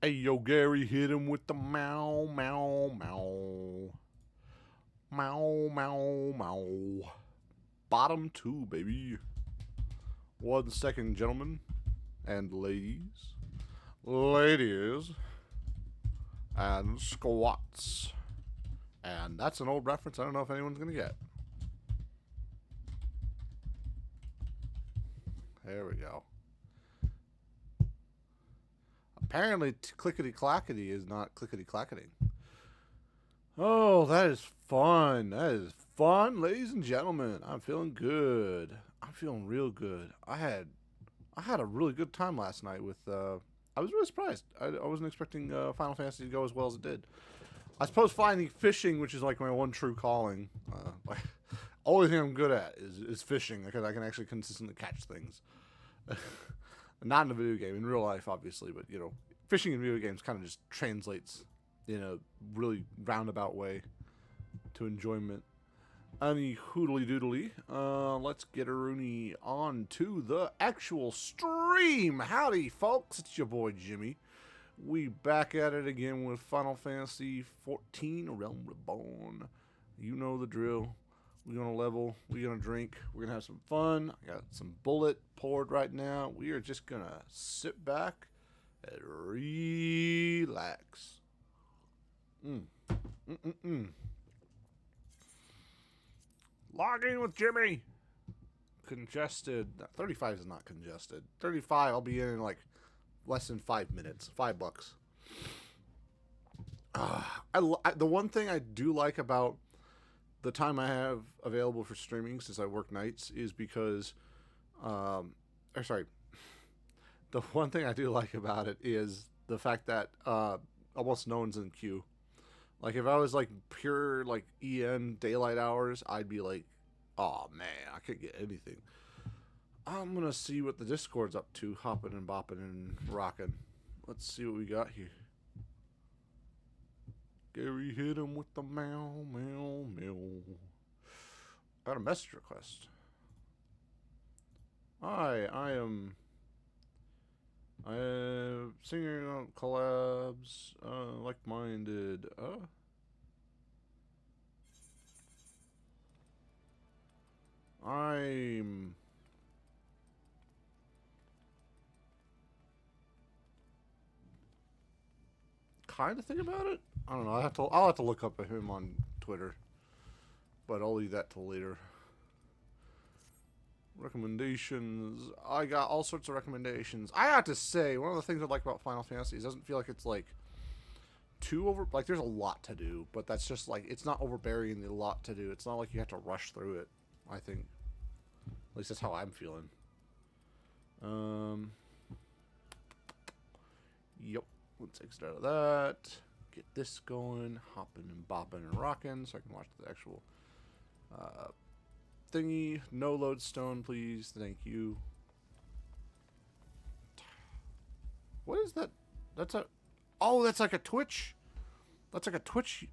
Hey, yo, Gary, hit him with the meow, meow, meow. Meow, meow, meow. Bottom two, baby. 1 second, gentlemen and ladies. Ladies and squats. And that's an old reference I don't know if anyone's going to get. There we go. Apparently, clickety clackety is not clickety clacketing. Oh, that is fun. That is fun, ladies and gentlemen. I'm feeling good. I'm feeling real good. I had a really good time last night with. I was really surprised. I wasn't expecting Final Fantasy to go as well as it did. I suppose finding fishing, which is like my one true calling, like only thing I'm good at is fishing because I can actually consistently catch things. Not in a video game, in real life, obviously, but fishing in video games kind of just translates in a really roundabout way to enjoyment. Any hoodly doodly. Let's get a Rooney on to the actual stream. Howdy, folks. It's your boy Jimmy. We back at it again with Final Fantasy 14 Realm Reborn. You know the drill. We're gonna level. We're gonna drink. We're gonna have some fun. I got some bullet poured right now. We are just gonna sit back and relax. Logging with Jimmy. Congested. 35 is not congested. 35, I'll be in like less than 5 minutes. $5. The one thing I do like about the time I have available for streaming since I work nights is because, or sorry, the one thing I do like about it is the fact that almost no one's in queue. Like if I was like pure like EN daylight hours, I'd be like, oh man, I could get anything. I'm gonna see what the Discord's up to, hopping and bopping and rocking. Let's see what we got here. Gary hit him with the meow, meow, meow. Got a message request. Hi, I am singing collabs, like-minded. I'm kind of thinking about it. I don't know. I'll have to look up him on Twitter, but I'll leave that till later. Recommendations. I got all sorts of recommendations. I have to say, one of the things I like about Final Fantasy is it doesn't feel like it's like too over. Like there's a lot to do, but that's just like it's not overbearing. The lot to do. It's not like you have to rush through it. I think. At least that's how I'm feeling. Yep. Let's exit out of that. Get this going. Hopping and bopping and rocking so I can watch the actual thingy. No lodestone, please. Thank you. What is that? That's a. Oh, that's like a Twitch. That's like a Twitch.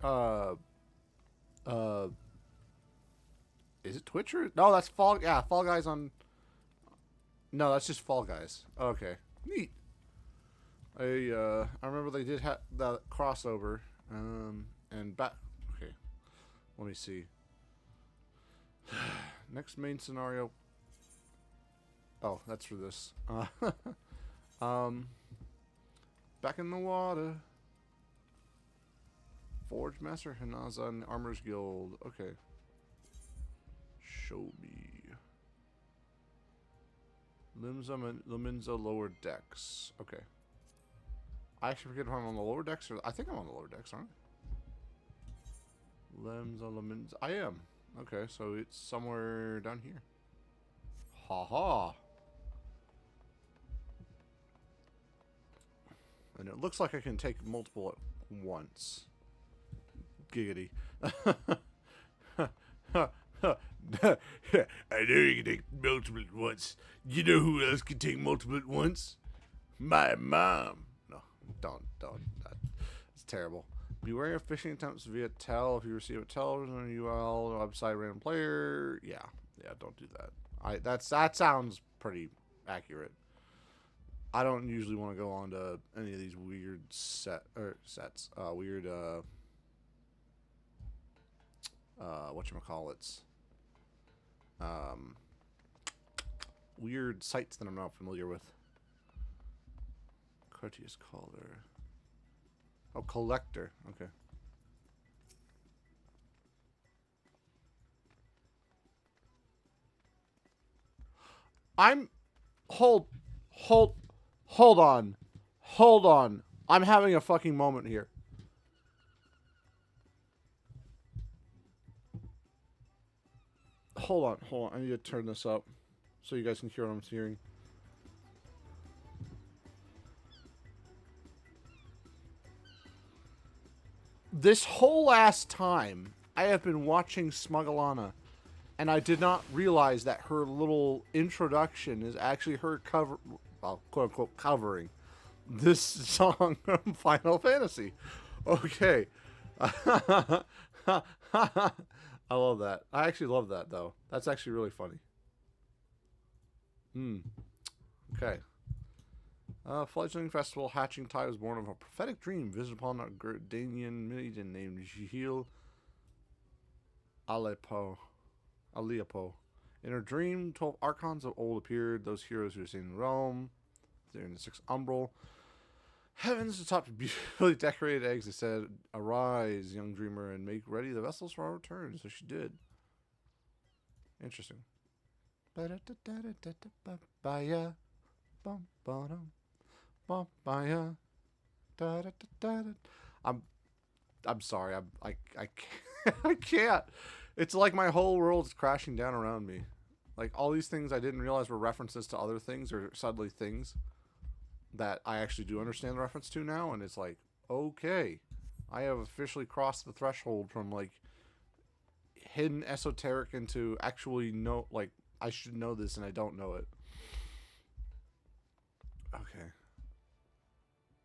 Is it Twitch or no? That's Fall. Yeah, Fall Guys on. No, that's just Fall Guys. Okay, neat. I remember they did have that crossover. And back. Okay, let me see. Next main scenario. Oh, that's for this. Back in the water. Forge Master Hanaza and Armor's Guild. Okay. Show me. Liminza lower decks. Okay. I actually forget if I'm on the lower decks or I think I'm on the lower decks, aren't I? Liminza. I am. Okay, so it's somewhere down here. Ha ha. And it looks like I can take multiple at once. Giggity. I know you can take multiple at once. You know who else can take multiple at once? My mom. No, don't. It's terrible. Beware of phishing attempts via tel. If you receive a tel on a URL website random player, yeah, don't do that. That sounds pretty accurate. I don't usually want to go on to any of these weird sets. Weird whatchamacallits. Weird sites that I'm not familiar with. Courteous caller. Oh, collector. Okay. Hold on. Hold on. I'm having a fucking moment here. Hold on. I need to turn this up so you guys can hear what I'm hearing. This whole ass time, I have been watching Smugglana, and I did not realize that her little introduction is actually her quote unquote, covering this song from Final Fantasy. Okay. I love that. I actually love that, though. That's actually really funny. Okay. Fledgling festival, hatching tide was born of a prophetic dream visited upon a Gardanian maiden named Jihil Alepo. In her dream, 12 archons of old appeared, those heroes who were seen in Rome. They're in the sixth umbral. Heavens atop beautifully decorated eggs, they said, "Arise, young dreamer, and make ready the vessels for our return." So she did. Interesting. I'm sorry. I can't. I can't. It's like my whole world's crashing down around me. Like all these things I didn't realize were references to other things or suddenly things that I actually do understand the reference to now, and it's like, okay, I have officially crossed the threshold from like hidden esoteric into actually know, like I should know this and I don't know it. Okay.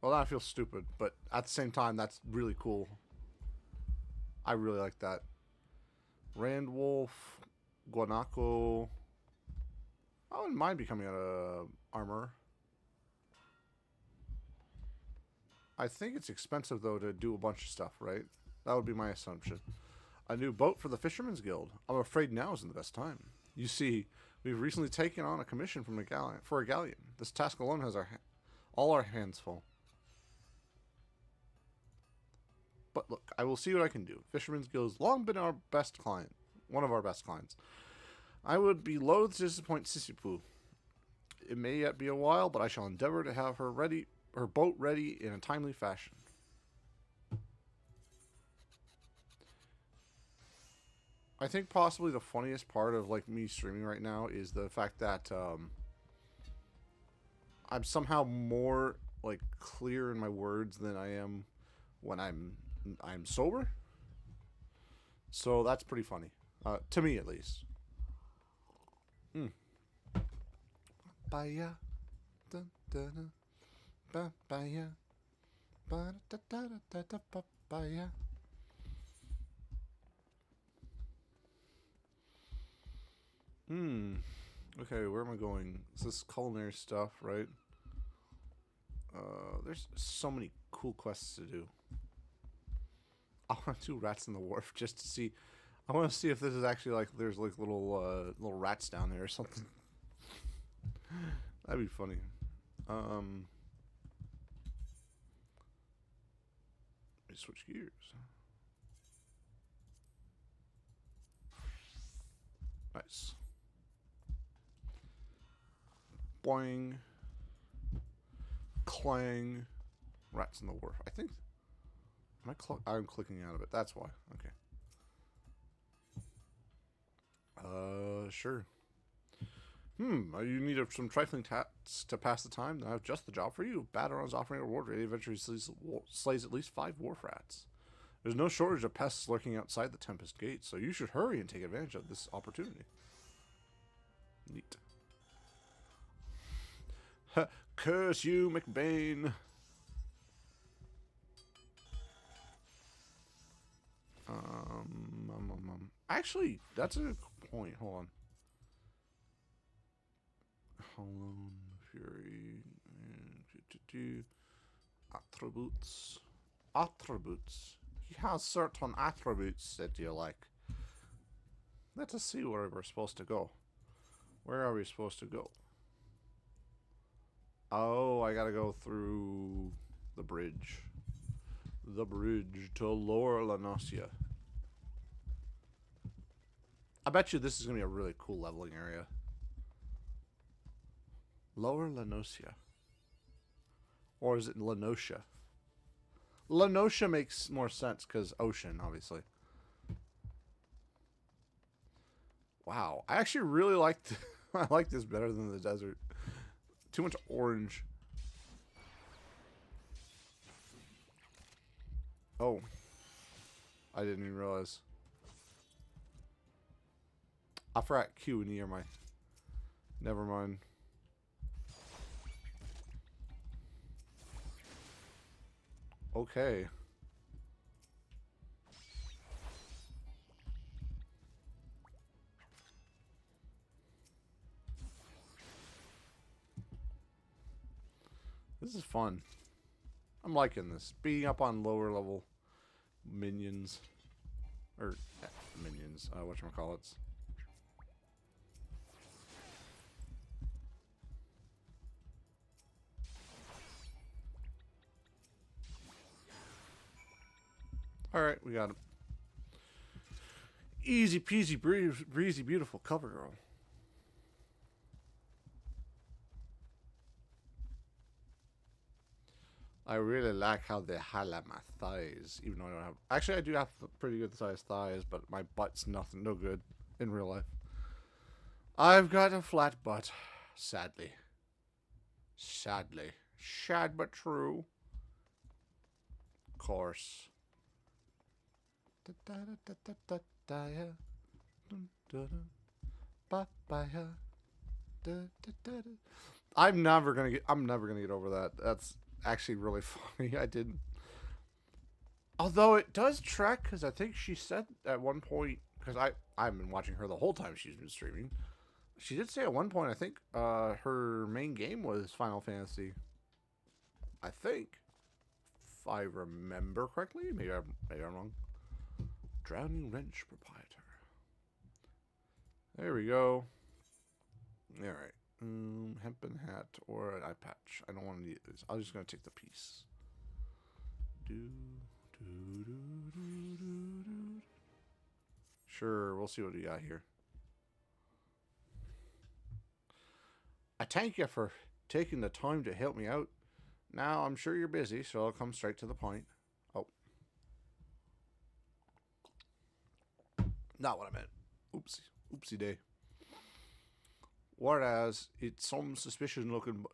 Well, now I feel stupid, but at the same time, that's really cool. I really like that. Randwolf, Guanaco. I wouldn't mind becoming an armor. I think it's expensive, though, to do a bunch of stuff, right? That would be my assumption. A new boat for the Fisherman's Guild. I'm afraid now isn't the best time. You see, we've recently taken on a commission from for a galleon. This task alone has all our hands full. But look, I will see what I can do. Fisherman's Guild has long been our best client. One of our best clients. I would be loath to disappoint Sisipu. It may yet be a while, but I shall endeavor to have her boat ready in a timely fashion. I think possibly the funniest part of like me streaming right now is the fact that I'm somehow more like clear in my words than I am when I'm sober. So that's pretty funny, to me at least. Baya, dun, dun, dun, ba, baya, ba, da, da, da, da, ba, baya. Okay, where am I going? Is this culinary stuff, right? There's so many cool quests to do. I want to do Rats in the Wharf just to see. I want to see if this is actually like there's like little rats down there or something. That'd be funny. Let me switch gears. Nice. Boing. Clang. Rats in the Wharf. I think. I'm clicking out of it. That's why. Okay. Sure. You need some trifling tasks to pass the time? I have just the job for you. Battleron is offering a reward for any adventure who slays at least 5 wharf rats. There's no shortage of pests lurking outside the Tempest Gate, so you should hurry and take advantage of this opportunity. Neat. Curse you, McBain. Actually, that's a good point. Hold on. Hollow Fury. Attributes. Attributes. He has certain attributes that you like. Let us see where we're supposed to go. Where are we supposed to go? Oh, I gotta go through the bridge. The bridge to Lower Lanosia. I bet you this is gonna be a really cool leveling area. Lower Lanosia. Or is it Lanosia? Lanosia makes more sense because ocean, obviously. Wow, I actually really like I like this better than the desert. Too much orange. Oh, I didn't even realize. I forgot Q and E are my. Never mind. Okay. This is fun. I'm liking this. Being up on lower level minions. Or, minions. Whatchamacallits. Alright, we got him. Easy peasy, breezy, beautiful cover girl. I really like how they highlight my thighs, even though I don't have. Actually, I do have pretty good sized thighs, but my butt's nothing, no good in real life. I've got a flat butt, sadly. Sadly, sad but true. Of course. I'm never gonna get over that. That's actually really funny. I didn't. Although it does track, because I think she said at one point, because I've been watching her the whole time she's been streaming. She did say at one point, I think her main game was Final Fantasy. I think, if I remember correctly. Maybe I'm wrong. Drowning Wrench Proprietor. There we go. All right. Hempen hat or an eye patch. I don't want to need this. I'm just gonna take the piece. Sure, we'll see what we got here. I thank you for taking the time to help me out. Now I'm sure you're busy, so I'll come straight to the point. Oh, not what I meant. Oopsie day. Whereas it's some suspicious looking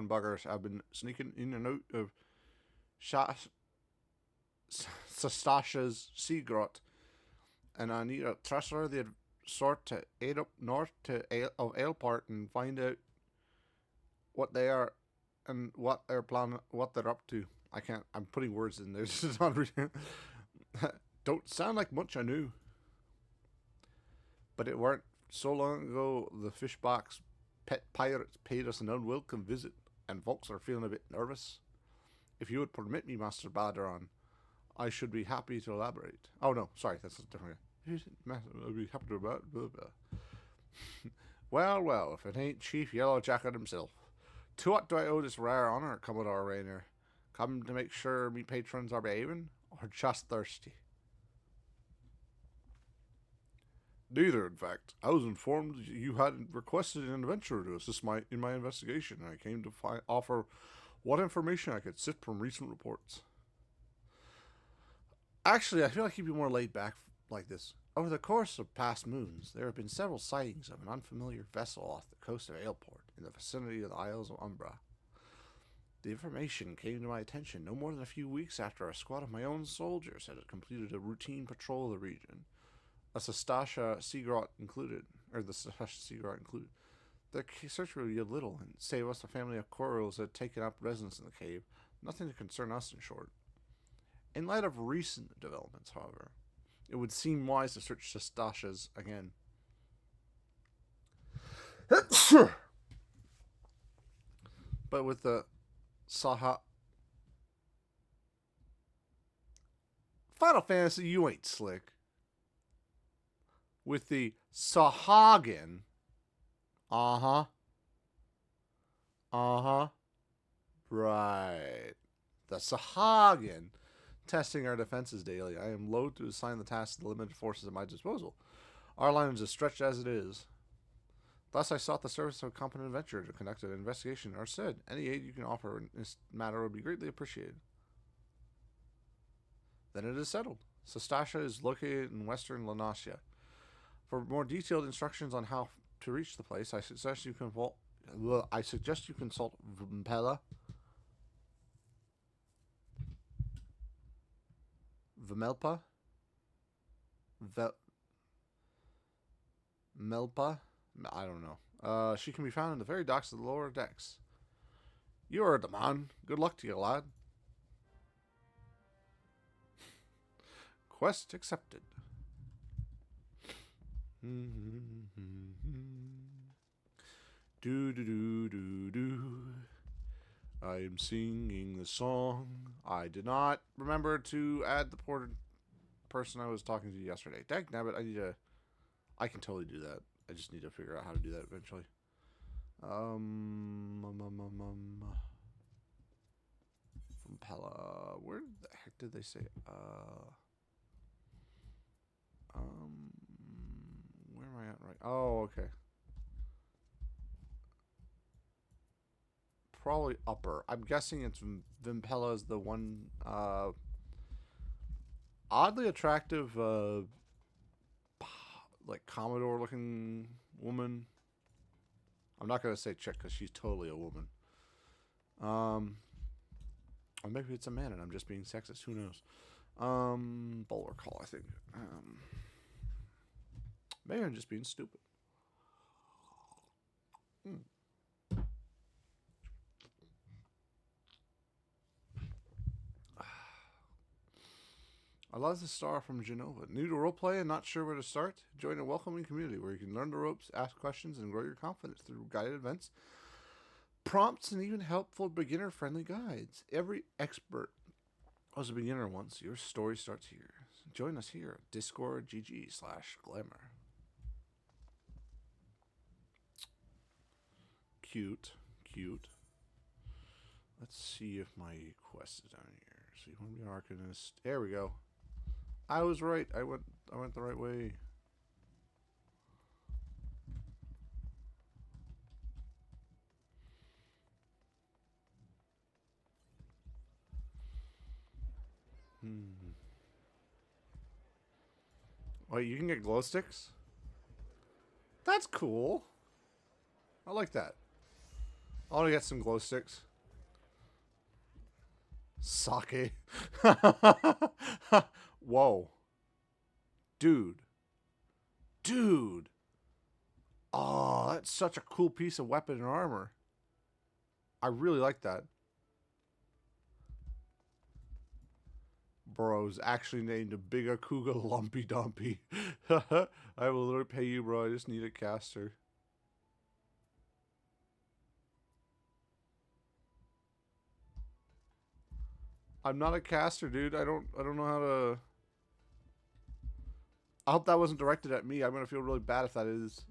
buggers have been sneaking in and out of Sastasha's sea grot, and I need a trustworthy sort to aid up north of Aleport and find out what they are and what they're planning, what they're up to. I'm putting words in there. This is not reading. Don't sound like much I knew, but it weren't so long ago the fishbox pet pirates paid us an unwelcome visit, and folks are feeling a bit nervous. If you would permit me, Master Badaron, I should be happy to elaborate. Oh no, sorry, that's a different guy. I'd be happy to elaborate. Well, if it ain't Chief Yellow Jacket himself. To what do I owe this rare honor, Commodore Rainier? Come to make sure me patrons are behaving, or just thirsty? Neither, in fact. I was informed you had requested an adventurer to assist in my investigation, and I came to offer what information I could sift from recent reports. Actually, I feel like he'd be more laid back like this. Over the course of past moons, there have been several sightings of an unfamiliar vessel off the coast of Aleport, in the vicinity of the Isles of Umbra. The information came to my attention no more than a few weeks after a squad of my own soldiers had completed a routine patrol of the region. A Sastasha Seagrot included, or the Sastasha Seagrot included. The search would yield little, and save us a family of Corals that had taken up residence in the cave. Nothing to concern us, in short. In light of recent developments, however, it would seem wise to search Sastasha's again. But with the Final Fantasy, you ain't slick. With the Sahagin. Uh-huh. Uh-huh. Right. The Sahagin. Testing our defenses daily. I am loath to assign the task to the limited forces at my disposal. Our line is as stretched as it is. Thus, I sought the service of a competent adventurer to conduct an investigation. Or said, any aid you can offer in this matter would be greatly appreciated. Then it is settled. Sastasha is located in western Lanasia. For more detailed instructions on how to reach the place, I suggest you consult Vimpela. Vimelpa? Melpa? I don't know. She can be found in the very docks of the lower decks. You are the man. Good luck to you, lad. Quest accepted. Do do do do do. I am singing the song. I did not remember to add the person I was talking to yesterday. Dagnabbit, I can totally do that. I just need to figure out how to do that eventually. From Pella. Where the heck did they say? Where am I at right? Oh, okay. Probably upper. I'm guessing it's Vimpella is the one oddly attractive like Commodore looking woman. I'm not gonna say chick because she's totally a woman. Or maybe it's a man and I'm just being sexist. Who knows? Bowler call, I think. Maybe I'm just being stupid. I love the star from Genova. New to roleplay and not sure where to start? Join a welcoming community where you can learn the ropes, ask questions, and grow your confidence through guided events, prompts, and even helpful beginner-friendly guides. Every expert was a beginner once. Your story starts here. Join us here at Discord GG/Glamour. Cute. Let's see if my quest is down here. So you want to be an Arcanist. There we go. I was right. I went the right way. Wait, you can get glow sticks? That's cool. I like that. I want to get some glow sticks. Sake. Whoa. Dude. Oh, that's such a cool piece of weapon and armor. I really like that. Bro's actually named a Bigga Kuga Lumpy Dumpy. I will literally pay you, bro. I just need a caster. I'm not a caster, dude. I don't know how to. I hope that wasn't directed at me. I'm gonna feel really bad if that is.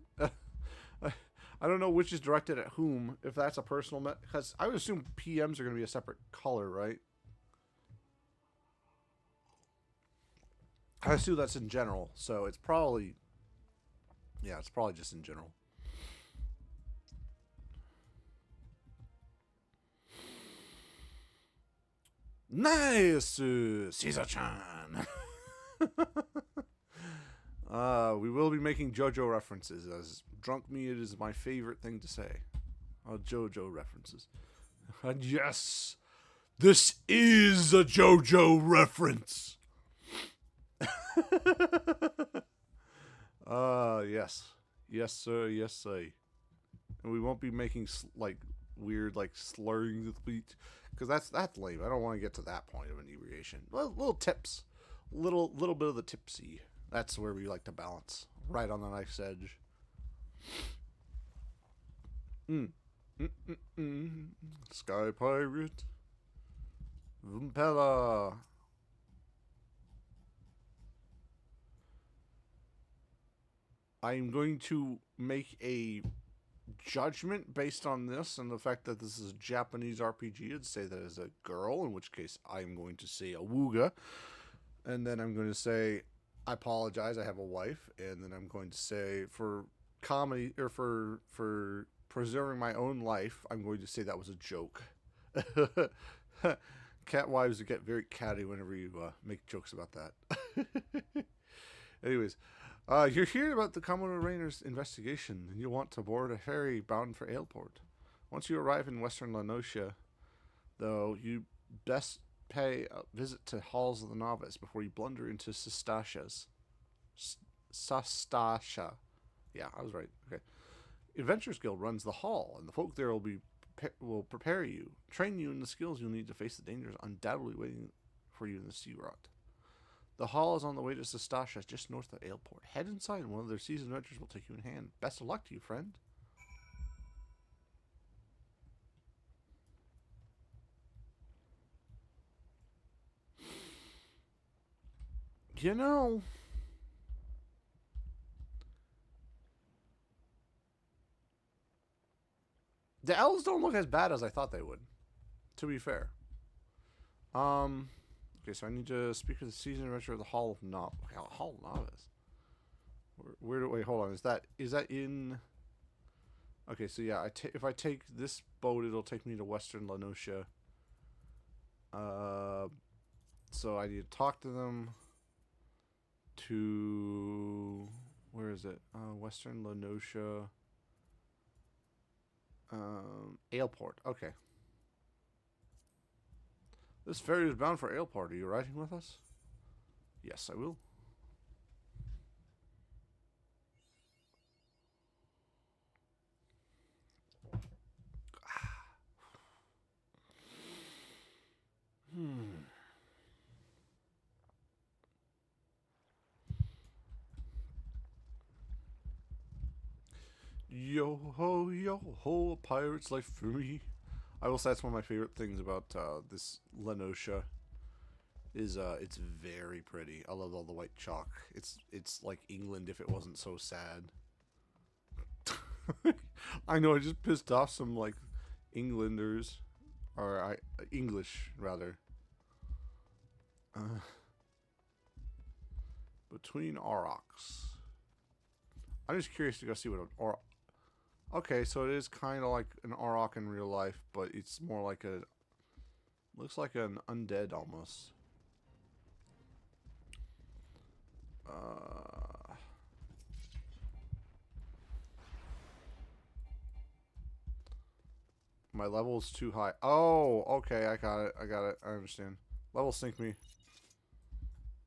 I don't know which is directed at whom. If that's a personal, because I would assume PMs are gonna be a separate color, right? I assume that's in general, so it's probably. Yeah, it's probably just in general. Nice, Caesar-chan. We will be making JoJo references. As drunk me, it is my favorite thing to say. JoJo references. And yes, this is a JoJo reference. Yes, sir. Yes, sir. And we won't be making like weird like slurring the speech because that's lame. I don't want to get to that point of inebriation. Little tips, little bit of the tipsy. That's where we like to balance, right on the knife's edge. Sky Pirate. Vumpella. I'm going to make a judgment based on this and the fact that this is a Japanese RPG and say that it's a girl, in which case I'm going to say a wooga. And then I'm going to say, I apologize, I have a wife. And then I'm going to say, for comedy, or for preserving my own life, I'm going to say that was a joke. Cat wives get very catty whenever you make jokes about that. Anyways, you're hearing about the Commodore Rainer's investigation, and you want to board a ferry bound for Aleport. Once you arrive in Western Lanosia, though, you best pay a visit to Halls of the Novice before you blunder into Sastasha's. Sastasha. Yeah, I was right. Okay. Adventures Guild runs the hall, and the folk there will prepare you, train you in the skills you'll need to face the dangers undoubtedly waiting for you in the sea rot. The hall is on the way to Sastasha, just north of Aleport. Head inside, and one of their seasoned adventures will take you in hand. Best of luck to you, friend. You know, the elves don't look as bad as I thought they would, to be fair. Okay, so I need to speak to the seasoned adventurer of the Hall of Novice. Hall of Novice. Wait, hold on. Is that in? Okay, so yeah, if I take this boat, it'll take me to Western Lanosia. So I need to talk to them. Where is it? Western Lanosia. Aleport. Okay. This ferry is bound for Aleport. Are you riding with us? Yes, I will. Yo ho, a pirate's life for me. I will say that's one of my favorite things about this Lanosia. Is it's very pretty. I love all the white chalk. It's like England if it wasn't so sad. I know I just pissed off some like Englanders, or English rather. Between aurochs. I'm just curious to go see what an auroch. Okay, so it is kind of like an auroch in real life, but it's more like a. Looks like an undead almost. My level's too high. Oh, okay, I got it. I understand. Level sync me.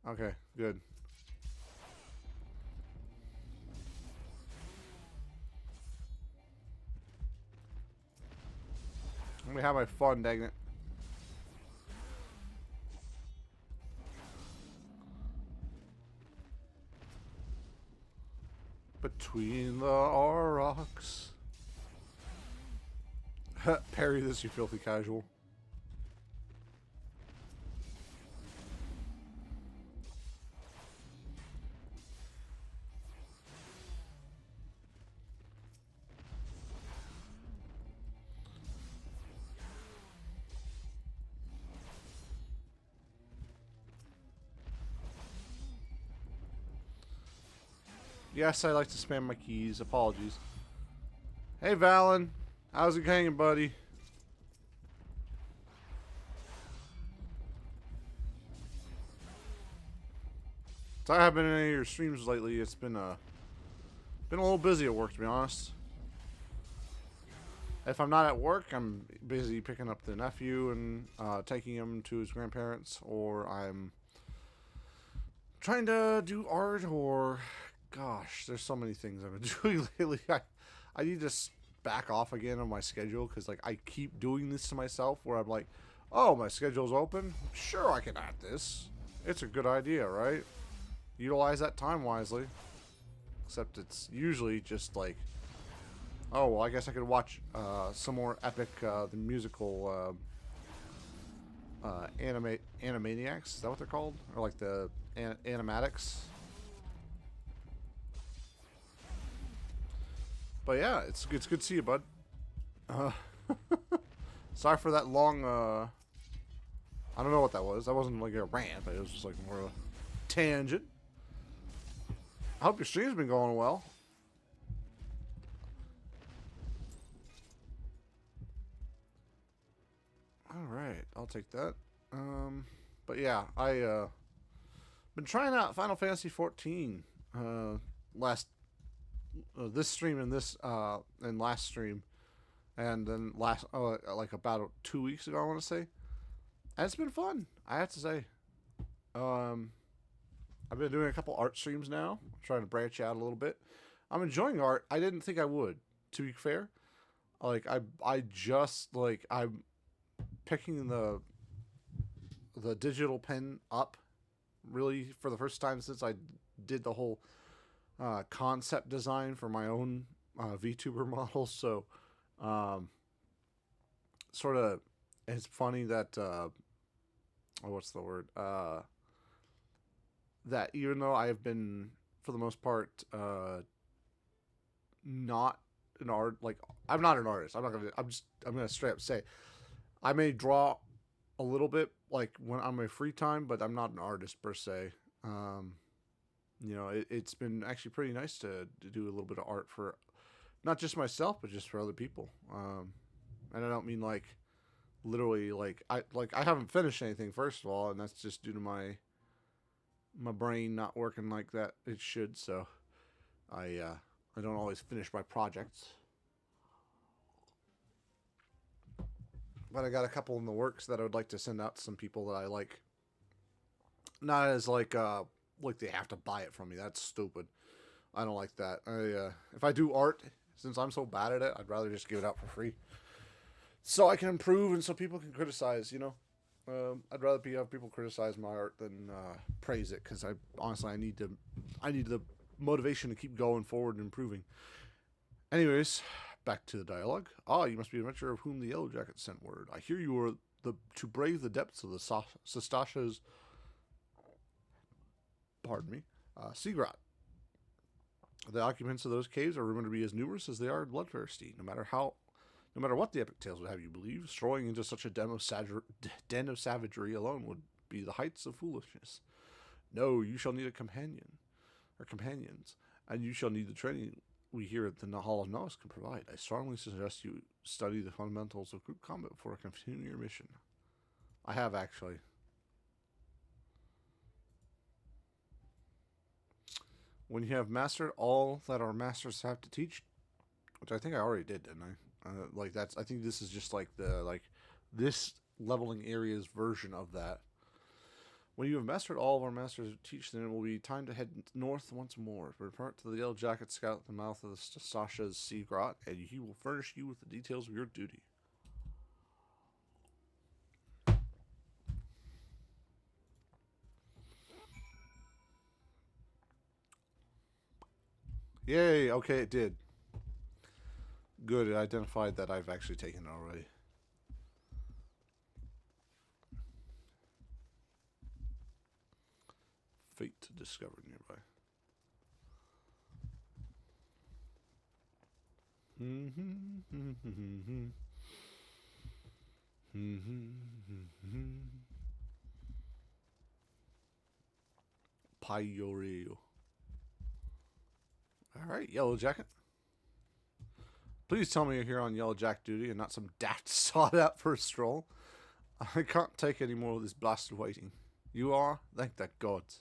Okay, good. Let me have my fun, dang it. Between the aurochs. Parry this, you filthy casual. Yes, I like to spam my keys. Apologies. Hey, Valen. How's it hanging, buddy? So I haven't been in any of your streams lately. It's been a little busy at work, to be honest. If I'm not at work, I'm busy picking up the nephew and taking him to his grandparents, or I'm trying to do art, or gosh, there's so many things I've been doing lately. I need to back off again on my schedule because like I keep doing this to myself where I'm like, oh, my schedule's open. Sure, I can add this. It's a good idea, right? Utilize that time wisely. Except it's usually just like, oh, well, I guess I could watch some more Epic, the musical, animaniacs. Is that what they're called? Or like the animatics? But yeah, it's good to see you, bud. Uh, sorry for that long. I don't know what that was. That wasn't like a rant, but it was just like more of a tangent. I hope your stream's been going well. All right, I'll take that. But yeah, I been trying out Final Fantasy 14 last this stream and this and last stream, and then last like about 2 weeks ago, I want to say. And it's been fun, I have to say. Um, I've been doing a couple art streams now, trying to branch out a little bit. I'm enjoying art. I didn't think I would, to be fair. Like I just like I'm picking the digital pen up really for the first time since I did the whole concept design for my own VTuber model. So, sort of, it's funny that what's the word? That even though I have been for the most part not an art like I'm not an artist. I'm gonna straight up say I may draw a little bit like when on my free time, but I'm not an artist per se. It's been actually pretty nice to do a little bit of art for not just myself, but just for other people. And I don't mean like literally I haven't finished anything first of all, and that's just due to my brain not working like that it should. So I don't always finish my projects. But I got a couple in the works that I would like to send out to some people that I like. Not as like they have to buy it from me. That's stupid. I don't like that. If I do art, since I'm so bad at it, I'd rather just give it out for free, so I can improve and so people can criticize. I'd rather have people criticize my art than praise it, because I need the motivation to keep going forward and improving. Anyways, back to the dialogue. Ah, you must be an adventurer of whom the Yellow Jacket sent word. I hear you are to brave the depths of the Sastasha's. Pardon me, Seagrot. The occupants of those caves are rumored to be as numerous as they are bloodthirsty. No matter what the epic tales would have you believe, strolling into such a den of savagery alone would be the heights of foolishness. No, you shall need a companion, or companions, and you shall need the training we here at the Hall of Knowledge can provide. I strongly suggest you study the fundamentals of group combat before continuing your mission. I have, actually. When you have mastered all that our masters have to teach, which I think I already did, didn't I? I think this is just like this leveling area's version of that. When you have mastered all of our masters teach, then it will be time to head north once more. Report to the Yellow Jacket Scout at the mouth of the Sasha's Sea Grot, and he will furnish you with the details of your duty. Yay, okay, it did. Good, it identified that I've actually taken it already. Fate discovered nearby. Payorio. Alright, Yellow Jacket. Please tell me you're here on Yellow Jack duty and not some daft sought out for a stroll. I can't take any more of this blasted waiting. You are? Thank the gods.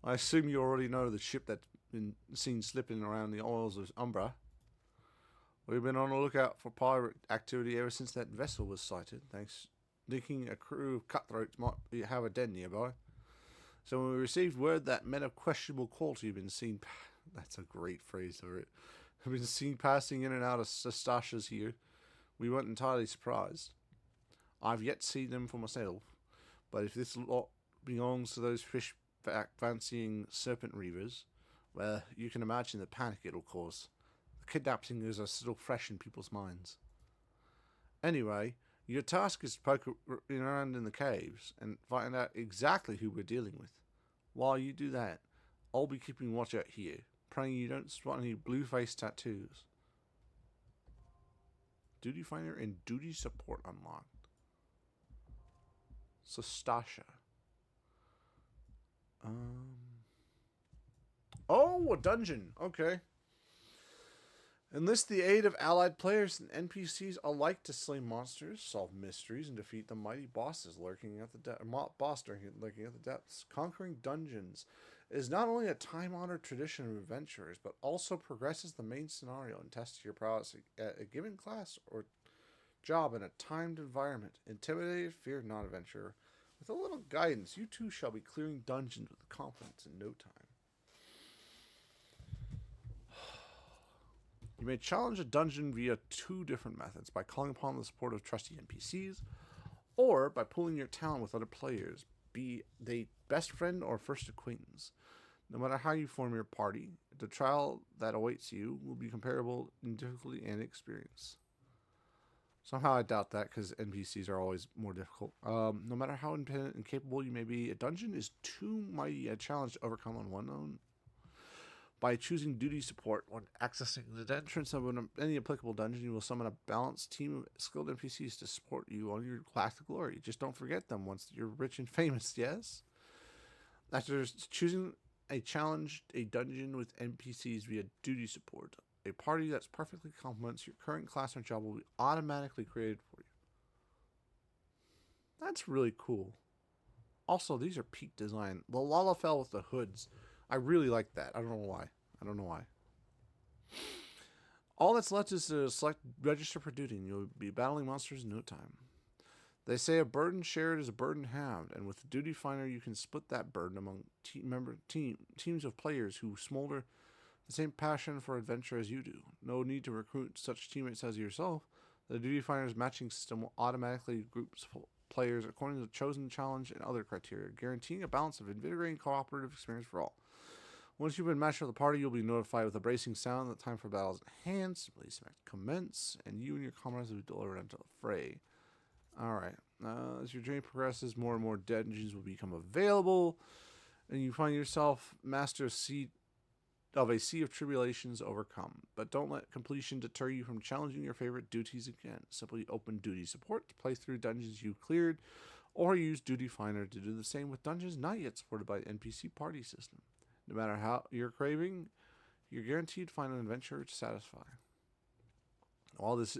I assume you already know the ship that's been seen slipping around the oils of Umbra. We've been on the lookout for pirate activity ever since that vessel was sighted, thinking a crew of cutthroats might have a den nearby. So when we received word that men of questionable quality have been seen... That's a great phrase for it. Have been seen passing in and out of Sastasha's here, we weren't entirely surprised. I've yet seen them for myself, but if this lot belongs to those fish-fancying serpent reavers, well, you can imagine the panic it'll cause. The kidnapping is still fresh in people's minds. Anyway, Your task is to poke around in the caves and find out exactly who we're dealing with. While you do that, I'll be keeping watch out here, praying you don't spot any blue face tattoos. Duty Finder and Duty Support unlocked. So Stasha. Oh, a dungeon. Okay. Enlist the aid of allied players and NPCs alike to slay monsters, solve mysteries, and defeat the mighty bosses lurking at the lurking at the depths. Conquering dungeons is not only a time-honored tradition of adventurers, but also progresses the main scenario and tests your prowess at a given class or job in a timed environment. Intimidated, fear not, adventurer. With a little guidance, you too shall be clearing dungeons with confidence in no time. You may challenge a dungeon via two different methods: by calling upon the support of trusty NPCs, or by pooling your talent with other players, be they best friend or first acquaintance. No matter how you form your party, the trial that awaits you will be comparable in difficulty and experience. Somehow I doubt that, because NPCs are always more difficult. No matter how independent and capable you may be, a dungeon is too mighty a challenge to overcome on one own. By choosing duty support when accessing the entrance of any applicable dungeon, you will summon a balanced team of skilled NPCs to support you on your path to glory. Just don't forget them once you're rich and famous, yes? After choosing a dungeon with NPCs via duty support, a party that's perfectly complements your current class or job will be automatically created for you. That's really cool. Also, these are peak design. The Lalafell with the hoods. I really like that. I don't know why. All that's left is to register for duty, and you'll be battling monsters in no time. They say a burden shared is a burden halved, and with the Duty Finder, you can split that burden among teams of players who smolder the same passion for adventure as you do. No need to recruit such teammates as yourself. The Duty Finder's matching system will automatically group players according to the chosen challenge and other criteria, guaranteeing a balance of invigorating cooperative experience for all. Once you've been matched with the party, you'll be notified with a bracing sound that time for battle is at hand. Simply select commence, and you and your comrades will be delivered into the fray. Alright. As your journey progresses, more and more dungeons will become available, and you find yourself master of a sea of tribulations overcome. But don't let completion deter you from challenging your favorite duties again. Simply open duty support to play through dungeons you've cleared, or use Duty Finder to do the same with dungeons not yet supported by the NPC party system. No matter how you're craving, you're guaranteed to find an adventure to satisfy. All this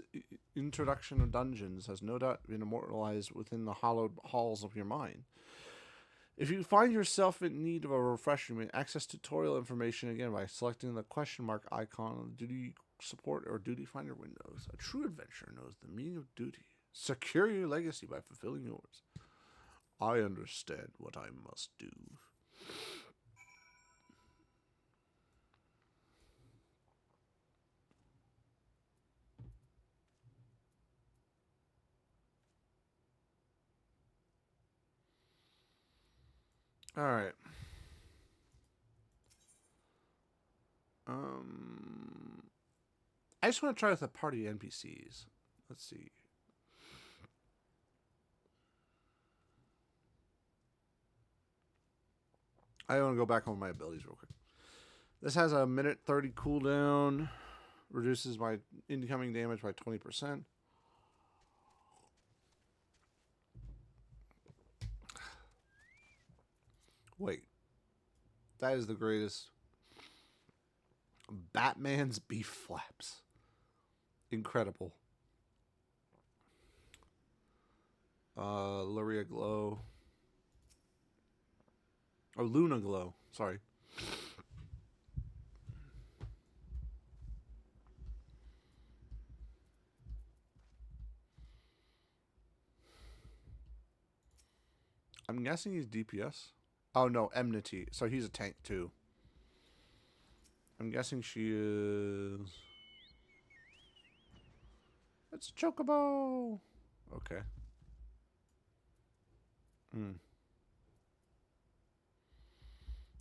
introduction of dungeons has no doubt been immortalized within the hallowed halls of your mind. If you find yourself in need of a refresher, you may access tutorial information again by selecting the question mark icon on the Duty Support or Duty Finder windows. A true adventurer knows the meaning of duty. Secure your legacy by fulfilling yours. I understand what I must do. Alright. I just want to try with a party of NPCs. Let's see. I want to go back over my abilities real quick. This has a minute 30 cooldown. Reduces my incoming damage by 20%. Wait. That is the greatest. Batman's beef flaps. Incredible. Luria Glow. Oh, Luna Glow. Sorry. I'm guessing he's DPS. Oh, no, Enmity. So he's a tank, too. I'm guessing she is... It's Chocobo! Okay.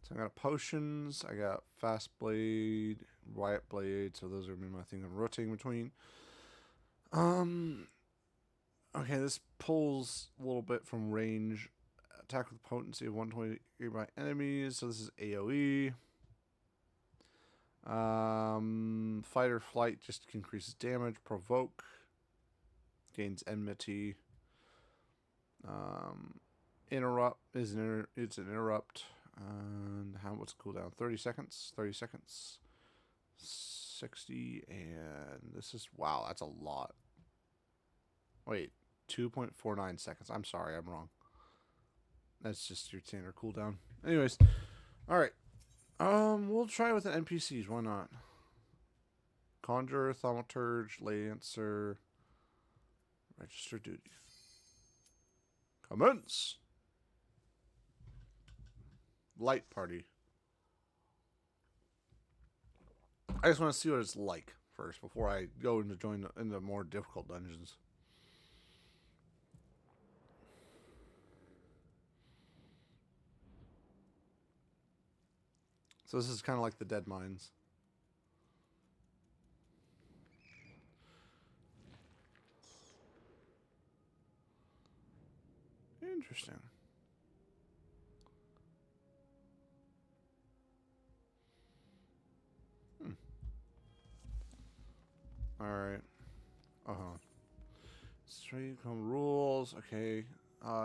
So I got potions, I got Fast Blade, Riot Blade, so those are my thing I'm rotating between. Okay, this pulls a little bit from range. Attack with potency of 120 by enemies. So this is AoE. Fight or flight just increases damage. Provoke. Gains enmity. Interrupt is it's an interrupt. And what's the cooldown? 30 seconds. 30 seconds. 60, and this is, wow, that's a lot. Wait, 2.49 seconds. I'm sorry, I'm wrong. That's just your standard cooldown. Anyways, all right. We'll try with the NPCs. Why not? Conjurer, Thaumaturge, Lancer, register duty. Commence. Light party. I just want to see what it's like first before I go into join into more difficult dungeons. So this is kind of like the Dead Mines. Interesting. Alright. Straight home rules. Okay.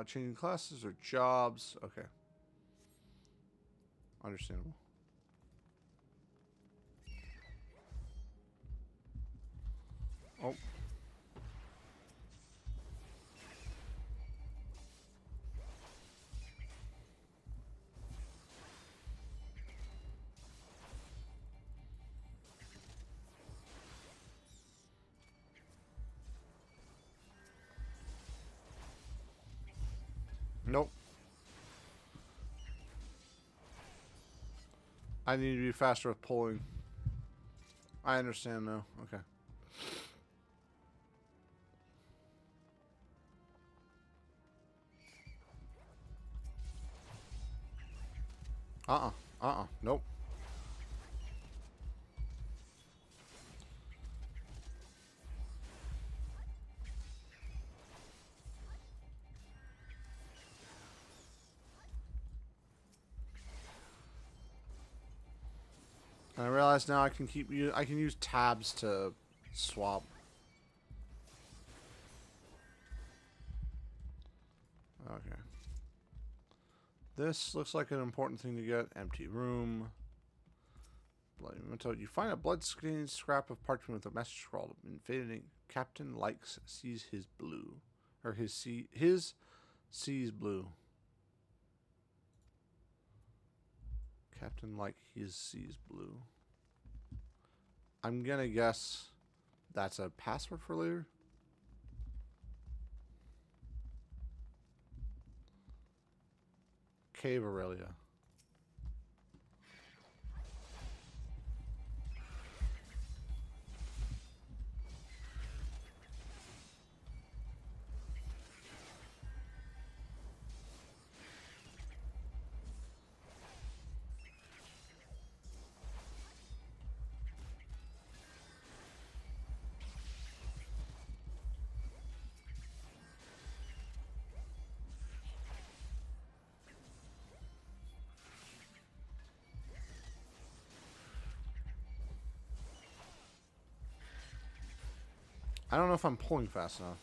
Changing classes or jobs. Okay. Understandable. Oh. Nope. I need to be faster with pulling. I understand now. Okay. Nope. And I realize now I can I can use tabs to swap. Okay. This looks like an important thing to get. Empty room. Bloody memento. You find a blood-stained scrap of parchment with a message scrawled in faded ink. Captain likes sees his blue, or his sees blue. Captain like his sees blue. I'm gonna guess that's a password for later. Cave Aurelia. I don't know if I'm pulling fast enough.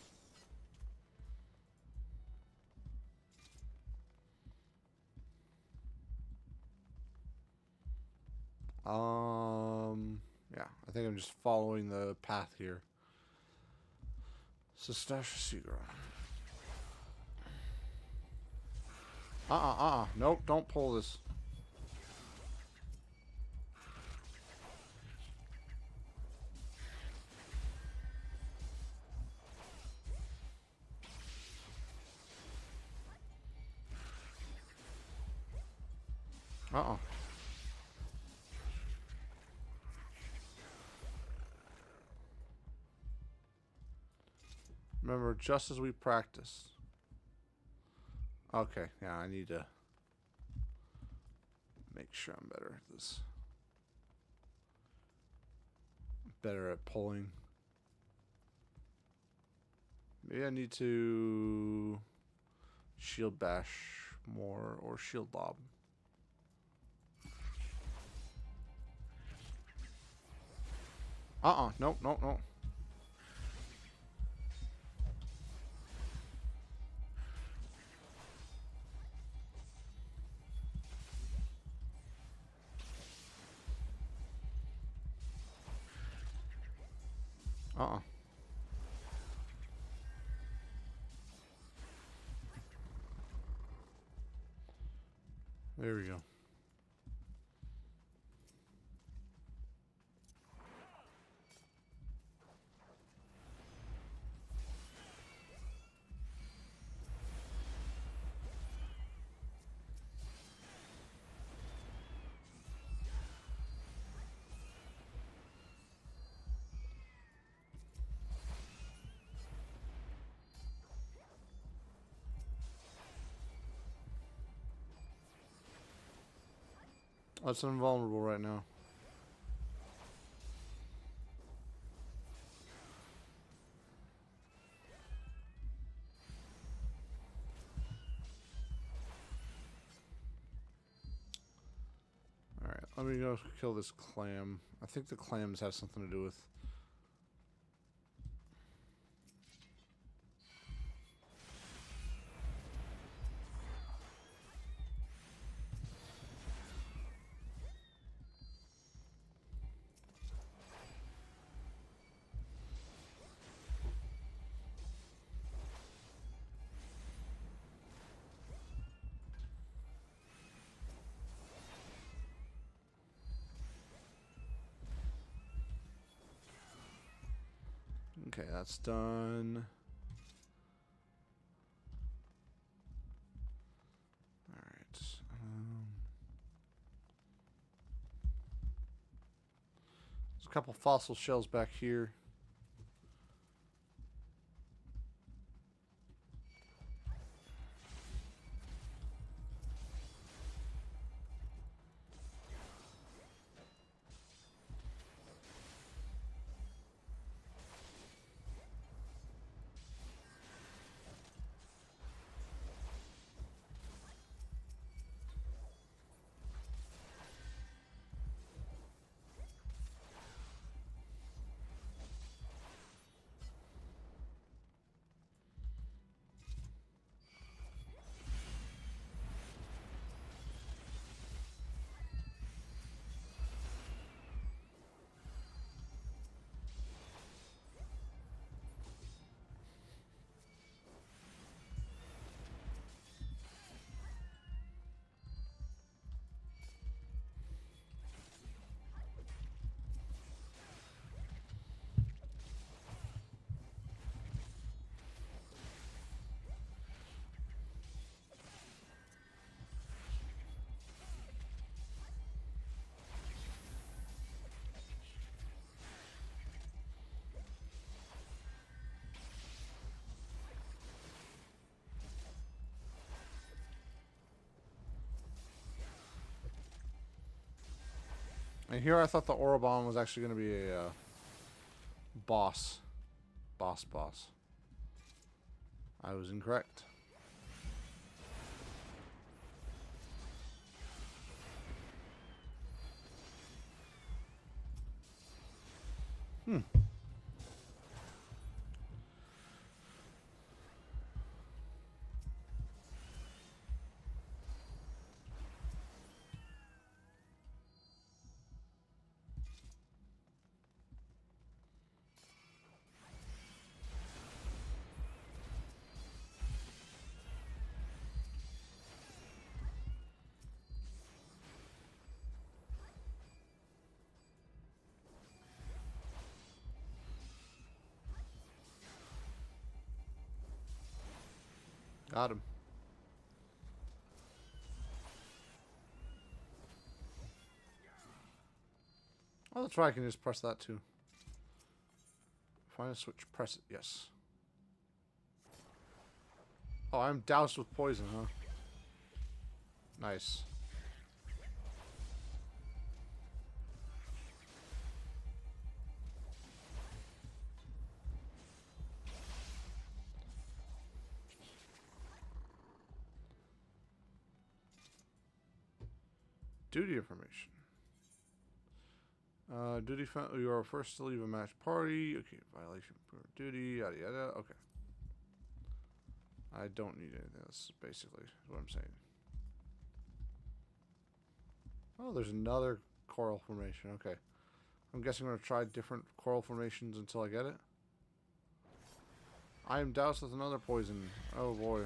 Yeah, I think I'm just following the path here. Stasha Seagra. Nope, don't pull this. Remember, just as we practiced. Okay, yeah, I need to make sure I'm better at this. Better at pulling. Maybe I need to shield bash more or shield lob. Nope, nope, nope. There we go. Oh, it's invulnerable right now. Alright, let me go kill this clam. I think the clams have something to do with... Okay, that's done. Alright. There's a couple fossil shells back here. And here I thought the Orobon was actually going to be a boss. Boss. I was incorrect. Got him. Oh, that's right. I can just press that too. Find a switch. Press it. Yes. Oh, I'm doused with poison, huh? Nice. duty information. Duty found. You are first to leave a match party. Okay, violation per duty. Yada yada. Okay. I don't need anything else. Basically, is what I'm saying. Oh, there's another coral formation. Okay. I'm guessing I'm going to try different coral formations until I get it. I am doused with another poison. Oh boy.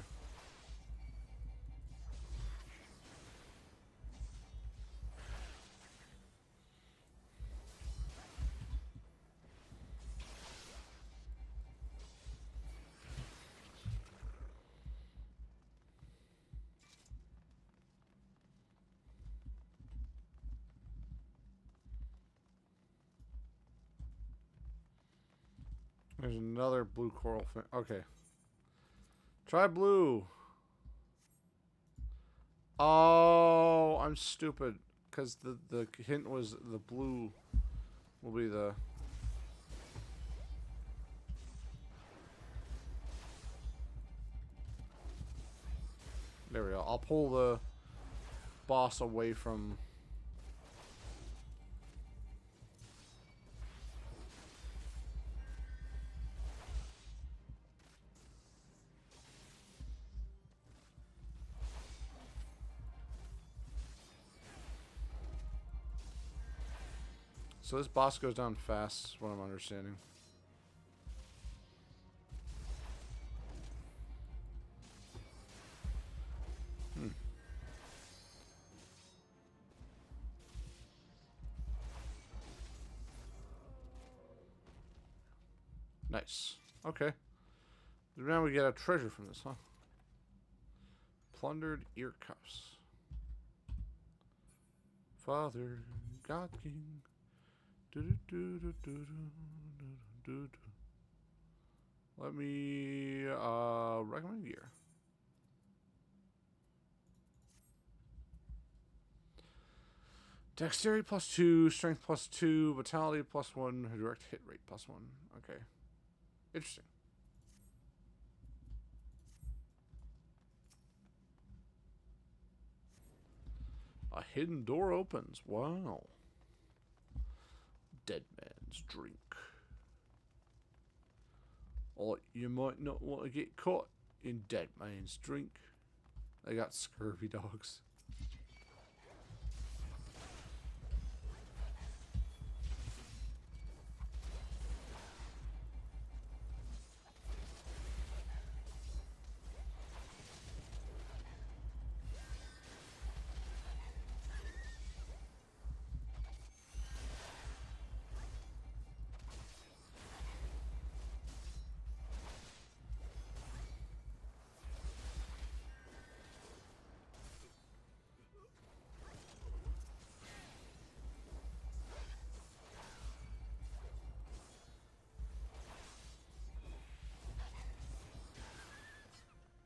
There's another blue coral. Okay. Try blue. Oh, I'm stupid. Because the hint was the blue will be the... There we go. I'll pull the boss away from... So this boss goes down fast, is what I'm understanding. Nice. Okay. Now we get a treasure from this, huh? Plundered ear cuffs. Father, God King. Let me recommend gear. Dexterity +2, strength +2, vitality +1, direct hit rate +1. Okay. Interesting. A hidden door opens. Wow. Dead man's drink. Or you might not want to get caught in dead man's drink. They got scurvy dogs.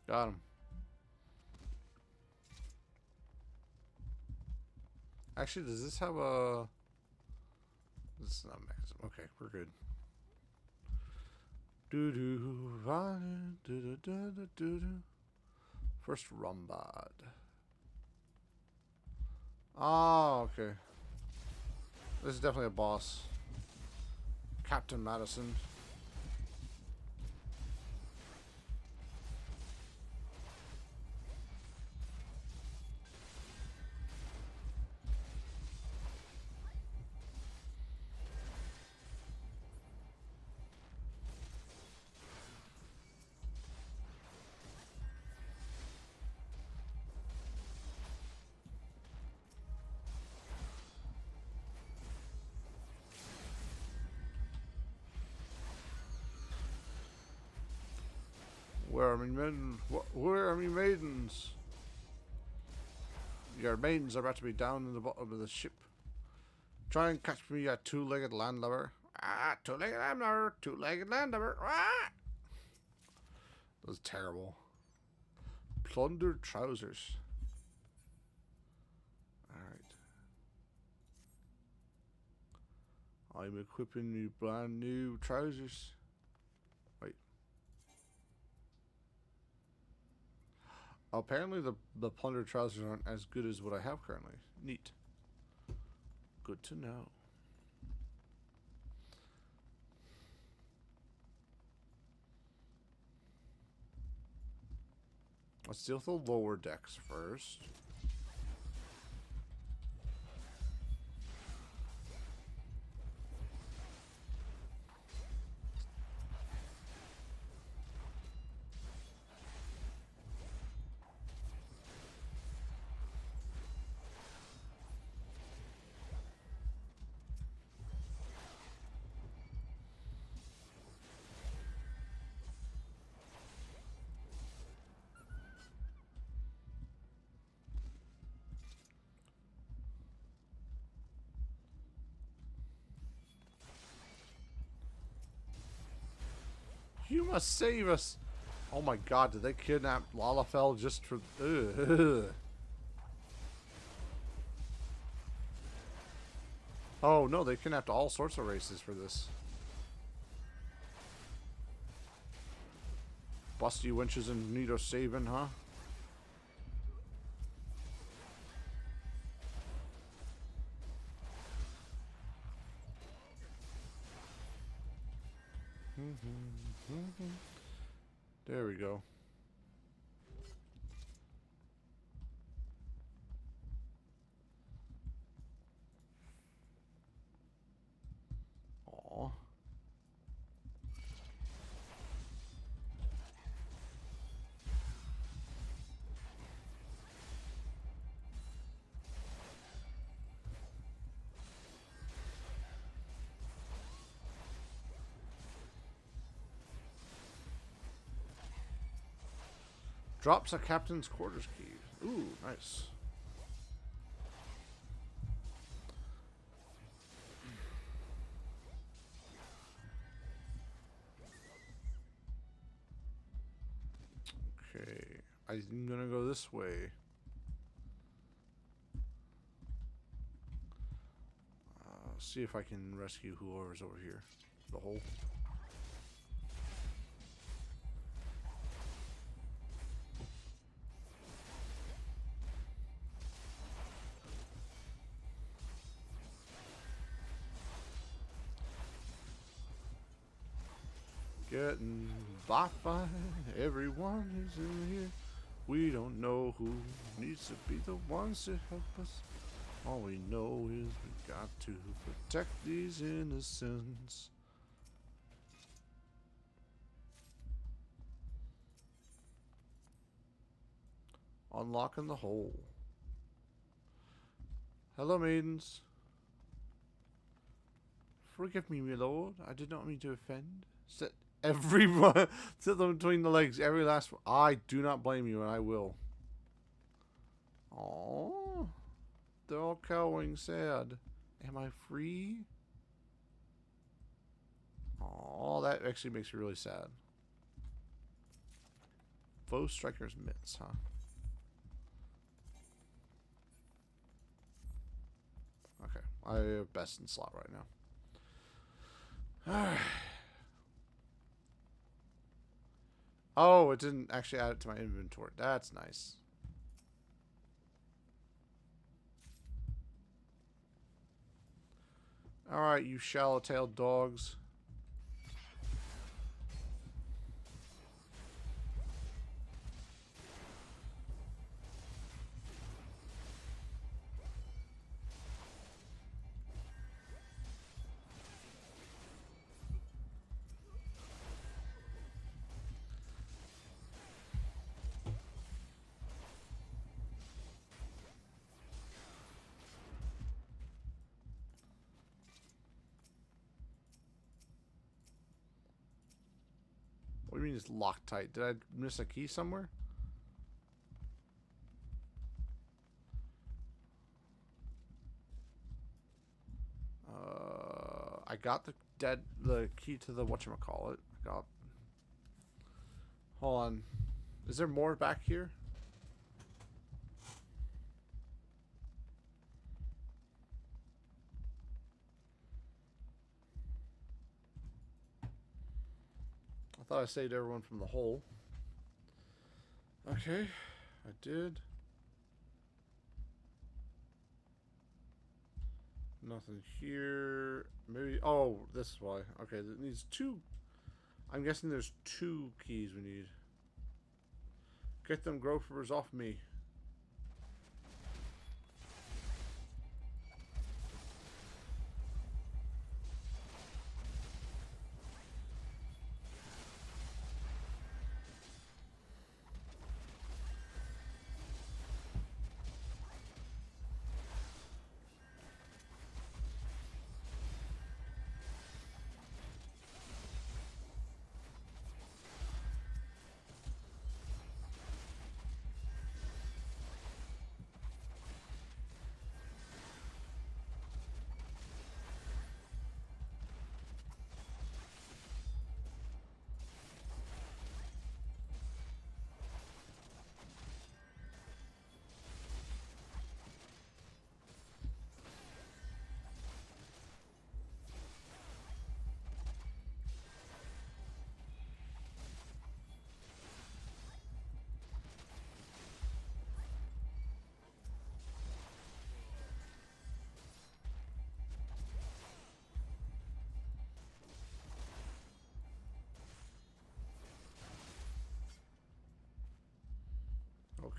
Got him. Actually, does this have a... This is not a mechanism. Okay, we're good. First Rumbad. Oh, okay. This is definitely a boss. Captain Madison. Where are my maidens? Where are my maidens? Your maidens are about to be down in the bottom of the ship. Try and catch me, a two-legged landlubber. Ah, two-legged landlubber, two-legged landlubber. Ah! That was terrible. Plundered trousers. Alright. I'm equipping you brand new trousers. Wait. Apparently the plundered trousers aren't as good as what I have currently. Neat. Good to know. Let's deal with the lower decks first. You must save us. Oh my god, did they kidnap Lalafell just for... Ugh. Oh no, they kidnapped all sorts of races for this. Busty winches in need of saving, huh? There we go. Aw. Drops a captain's quarters key. Ooh, nice. Okay, I'm gonna go this way. See if I can rescue whoever's over here. The hole. Getting bought by everyone who's in here. We don't know who needs to be the ones to help us. All we know is we got to protect these innocents. Unlocking the hole. Hello, maidens. Forgive me, my lord. I did not mean to offend. Set everyone. Sit them between the legs. Every last one. I do not blame you, and I will. Aww. They're all cowering sad. Am I free? Oh, that actually makes me really sad. Foe Striker's Mitts, huh? Okay, I have best in slot right now. Alright. Oh, it didn't actually add it to my inventory. That's nice. Alright, you shallow-tailed dogs. What do you mean it's locked tight? Did I miss a key somewhere? I got the key to the whatchamacallit. I got... Hold on. Is there more back here? I thought I saved everyone from the hole. Okay, I did. Nothing here. Maybe. Oh, this is why. Okay, it needs two. I'm guessing there's two keys we need. Get them gropers off me.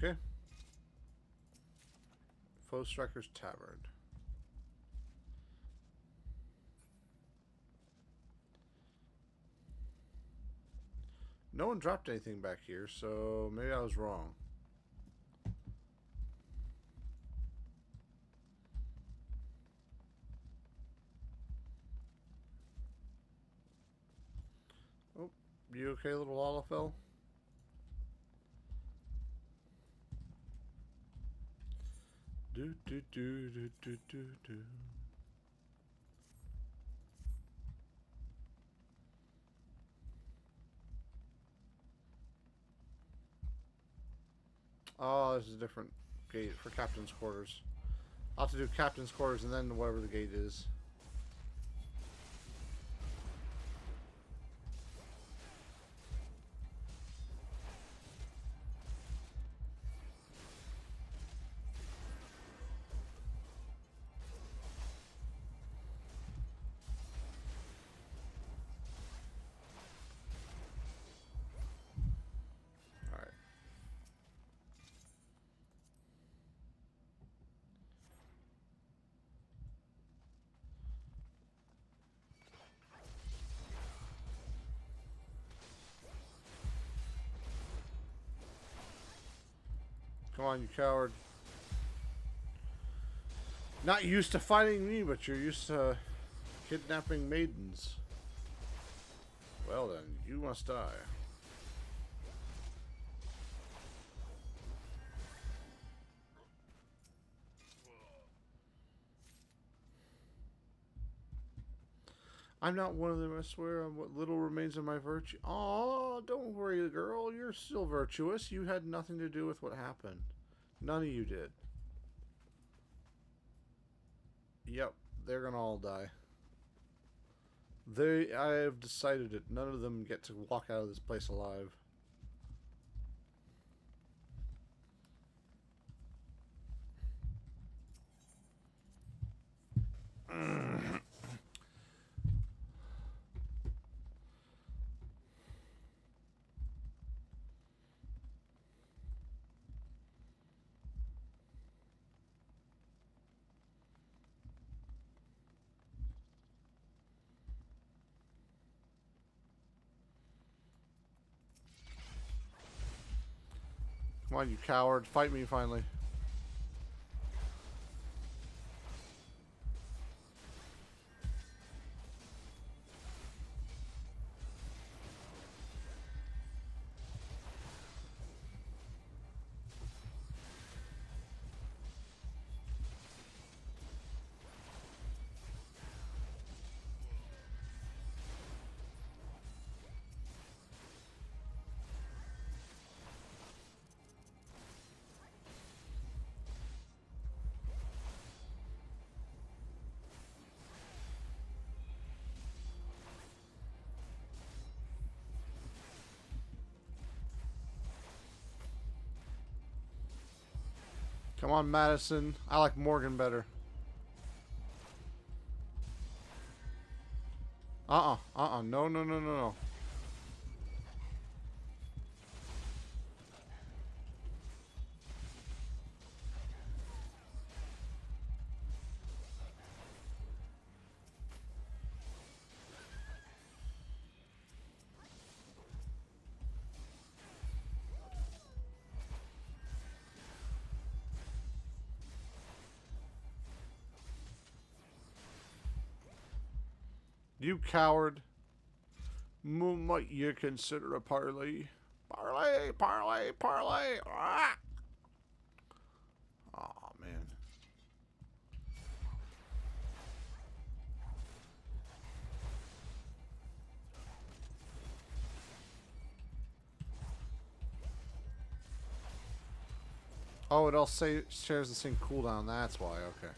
Okay. Foe Striker's Tavern. No one dropped anything back here, so maybe I was wrong. Oh, you okay, little Olafel? Do do do do do do do. Oh, this is a different gate for Captain's Quarters. I'll have to do Captain's Quarters and then whatever the gate is. Alright. Come on, you coward. Not used to fighting me, but you're used to kidnapping maidens. Well then, you must die. I'm not one of them, I swear. I'm what little remains of my virtue. Aw, don't worry, girl. You're still virtuous. You had nothing to do with what happened. None of you did. Yep, they're gonna all die. I have decided it. None of them get to walk out of this place alive. Come on, you coward. Fight me finally. Come on, Madison. I like Morgan better. No, no, no, no, no. You coward. Might you consider a parley? Parley, parley, parley. Ah! Oh, man. Oh, it all shares the same cooldown. That's why. Okay.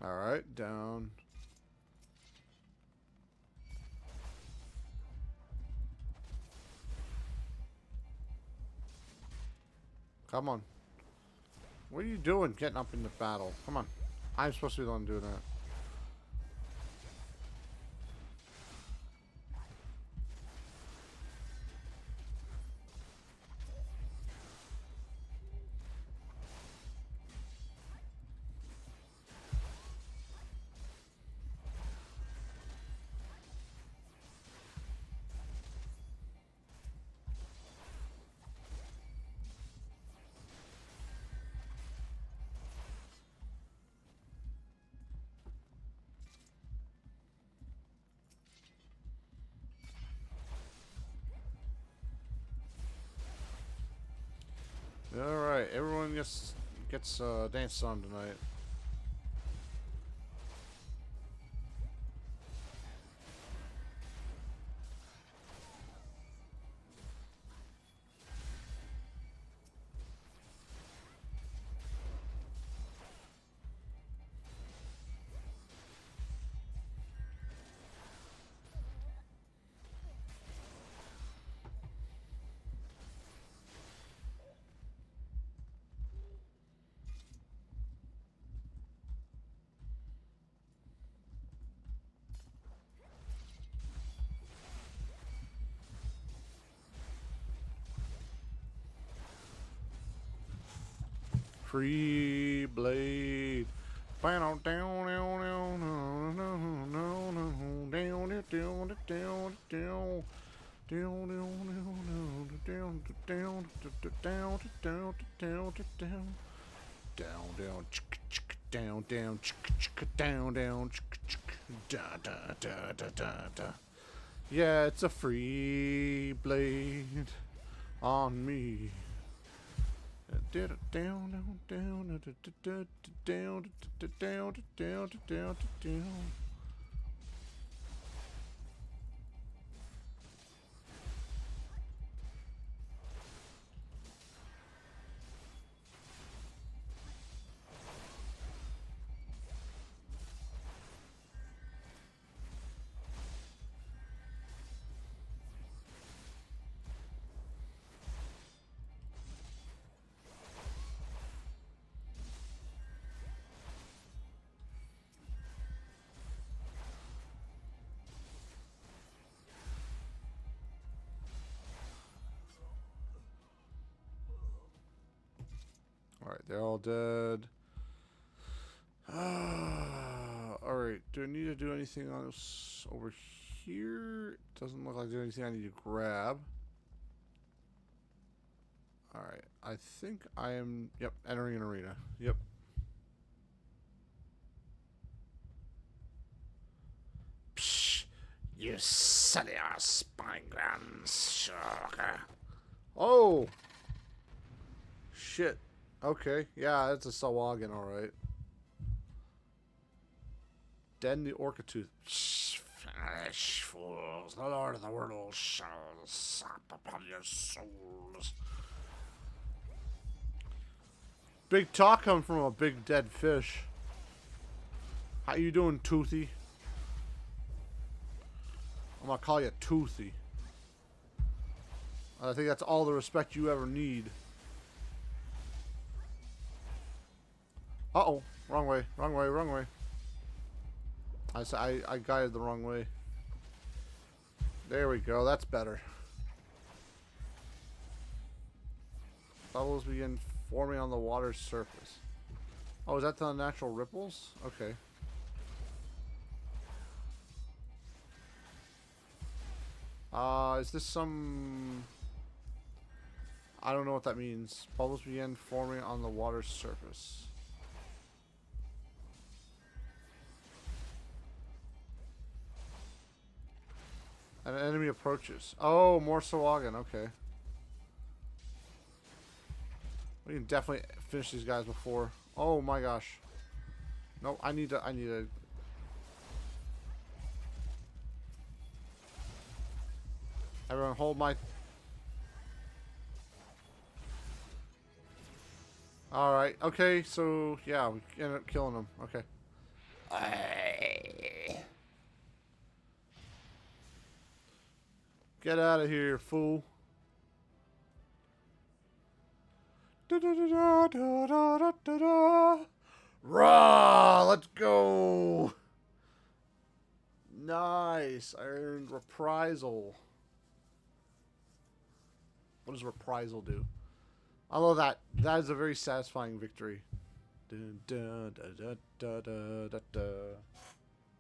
All right, down. Come on. What are you doing getting up in the battle? Come on. I'm supposed to be the one doing that. All right, everyone gets danced on tonight. Free blade. Down, down, down, down, down, down, down, down, down, down. Down, down, down, down, down, down, down, down, down, down, down, down, down, down, da da da da da da. Yeah, it's a free blade on me. Down, down, down, down, down, down, down, down, down. Alright, they're all dead. Alright, do I need to do anything else over here? It doesn't look like there's anything I need to grab. Alright, I think I am, yep, entering an arena. Yep. Psh, you silly ass spine glands. Oh! Shit. Okay, yeah, it's a Sawagan, alright. Den the Orcatooth. Foolish fools, the Lord of the World shall sop upon your souls. Big talk coming from a big dead fish. How you doing, Toothy? I'm gonna call you Toothy. I think that's all the respect you ever need. Uh-oh. Wrong way. Wrong way. Wrong way. I guided the wrong way. There we go. That's better. Bubbles begin forming on the water's surface. Oh, is that the natural ripples? Okay. Is this some... I don't know what that means. Bubbles begin forming on the water's surface. An enemy approaches. Oh, more Sawagan. Okay. We can definitely finish these guys before. Oh my gosh. No, I need to... Everyone hold my... Alright, okay, so, yeah, we ended up killing them. Okay. Get out of here, fool. Rah! Let's go! Nice. I earned reprisal. What does reprisal do? I love that. That is a very satisfying victory. Dun, dun, da, da, da, da, da, da.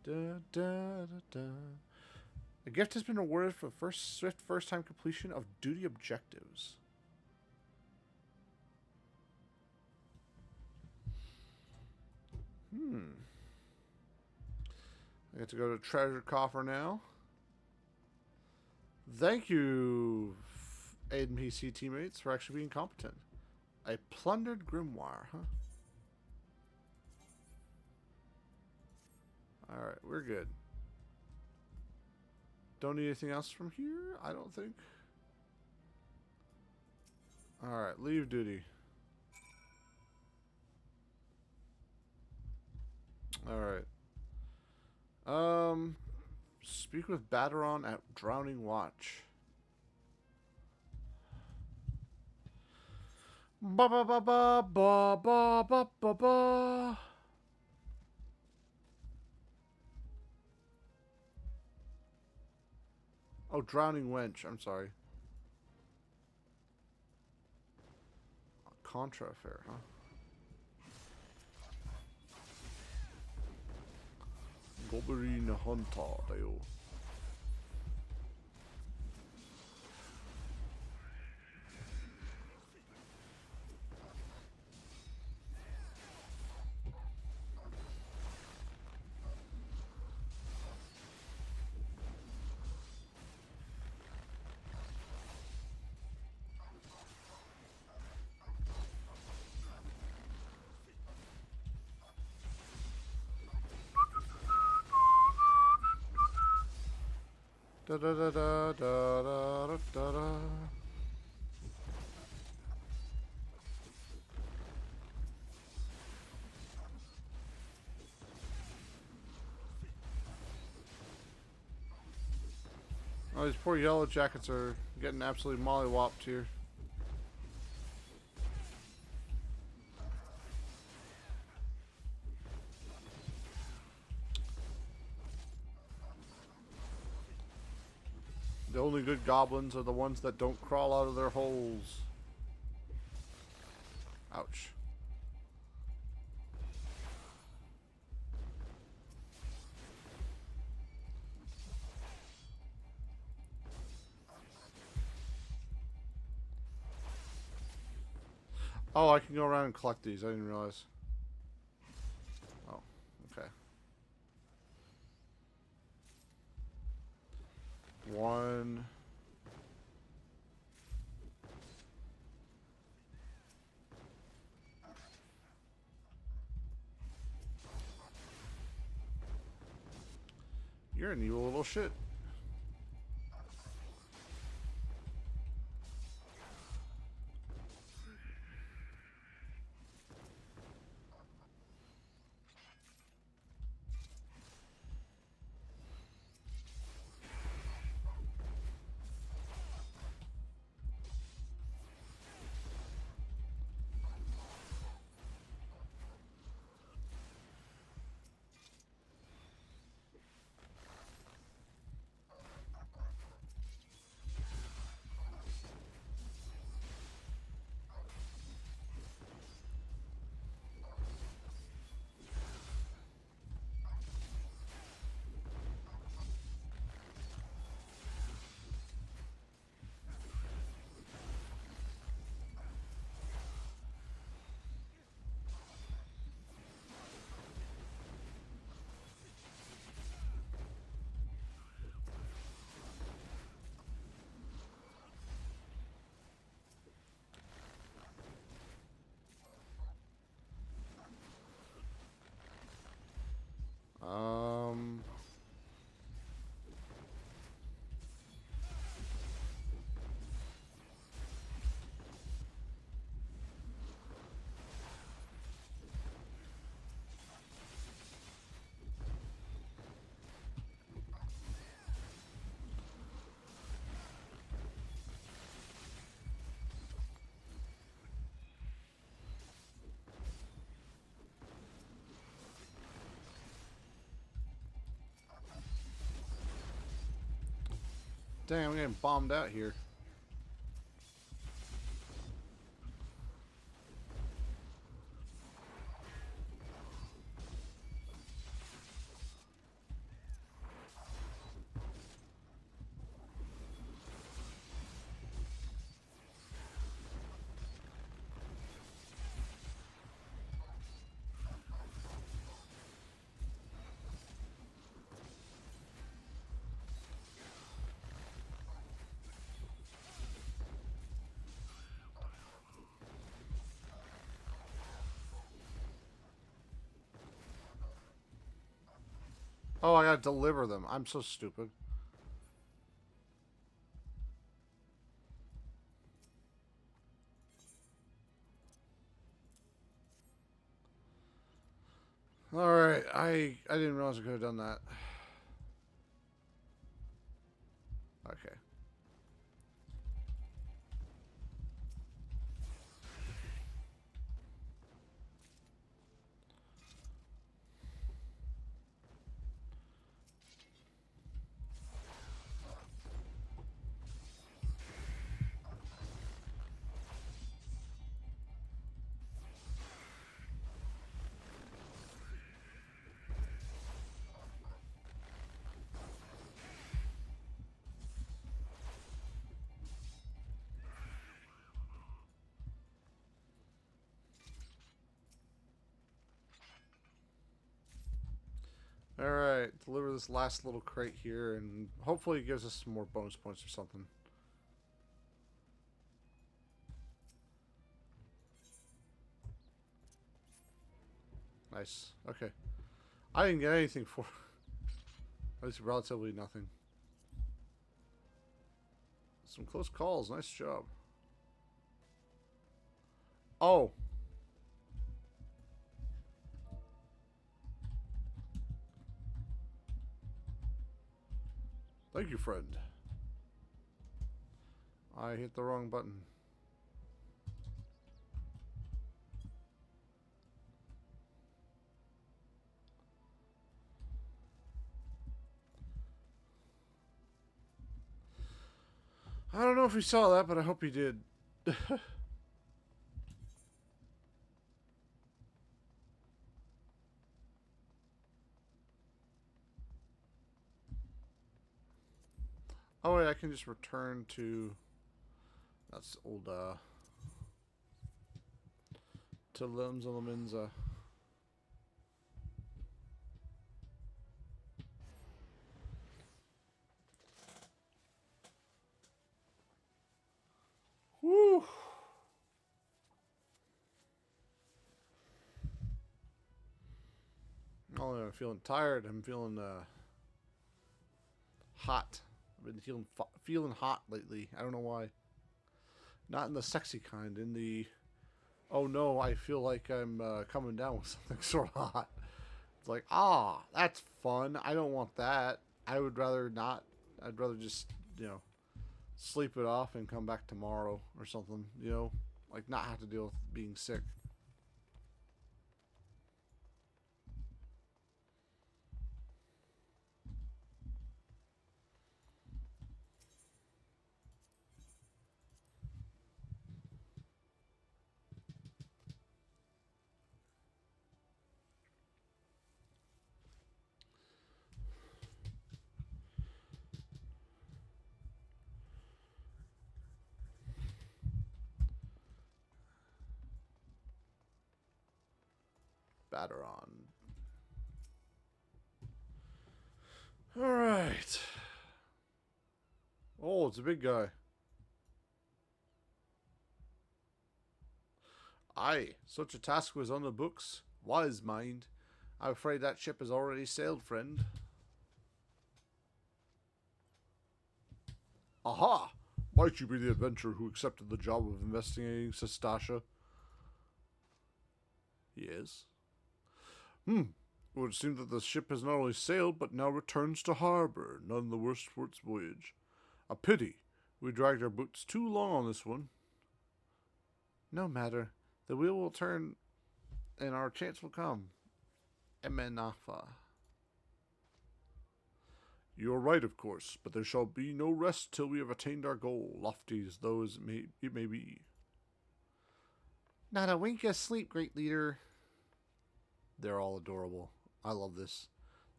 Da, da, da, da. The gift has been awarded for the swift first-time completion of duty objectives. I get to go to treasure coffer now. Thank you, NPC teammates, for actually being competent. A plundered grimoire, huh? Alright, we're good. Don't need anything else from here, I don't think. Alright, leave duty. Alright. Speak with Baderon at Drowning Watch. Ba ba ba ba ba ba ba ba ba. Oh, Drowning Wench. I'm sorry. Contra affair, huh? Goblin Hunter, dayo. Da da da da da da da da. Oh, these poor yellow jackets are getting absolutely mollywopped here. The only good goblins are the ones that don't crawl out of their holes. Ouch. Oh, I can go around and collect these. I didn't realize. Oh, okay. One. You're an evil little shit. Dang, I'm getting bombed out here. Oh, I gotta deliver them. I'm so stupid. Alright, I didn't realize I could have done that. Okay. Alright, deliver this last little crate here, and hopefully it gives us some more bonus points or something. Nice. Okay. I didn't get anything for at least relatively nothing. Some close calls. Nice job. Oh. Thank you, friend. I hit the wrong button. I don't know if he saw that, but I hope he did. Oh wait, I can just return to... That's old, to Lemza. Woo! Oh, I'm feeling tired. I'm feeling, hot. I've been feeling hot lately. I don't know why. Not in the sexy kind. In the, oh no, I feel like I'm coming down with something sort of hot. It's like, ah, that's fun. I don't want that. I would rather not. I'd rather just, sleep it off and come back tomorrow or something. Like not have to deal with being sick. Batter on. All right. Oh, it's a big guy. Aye, such a task was on the books. Wise mind. I'm afraid that ship has already sailed, friend. Aha! Might you be the adventurer who accepted the job of investigating Sestasha? Yes. It would seem that the ship has not only sailed, but now returns to harbor, none the worse for its voyage. A pity. We dragged our boots too long on this one. No matter. The wheel will turn, and our chance will come. Emenafa. You are right, of course, but there shall be no rest till we have attained our goal, lofty as though it may be. Not a wink of sleep, great leader. They're all adorable. I love this.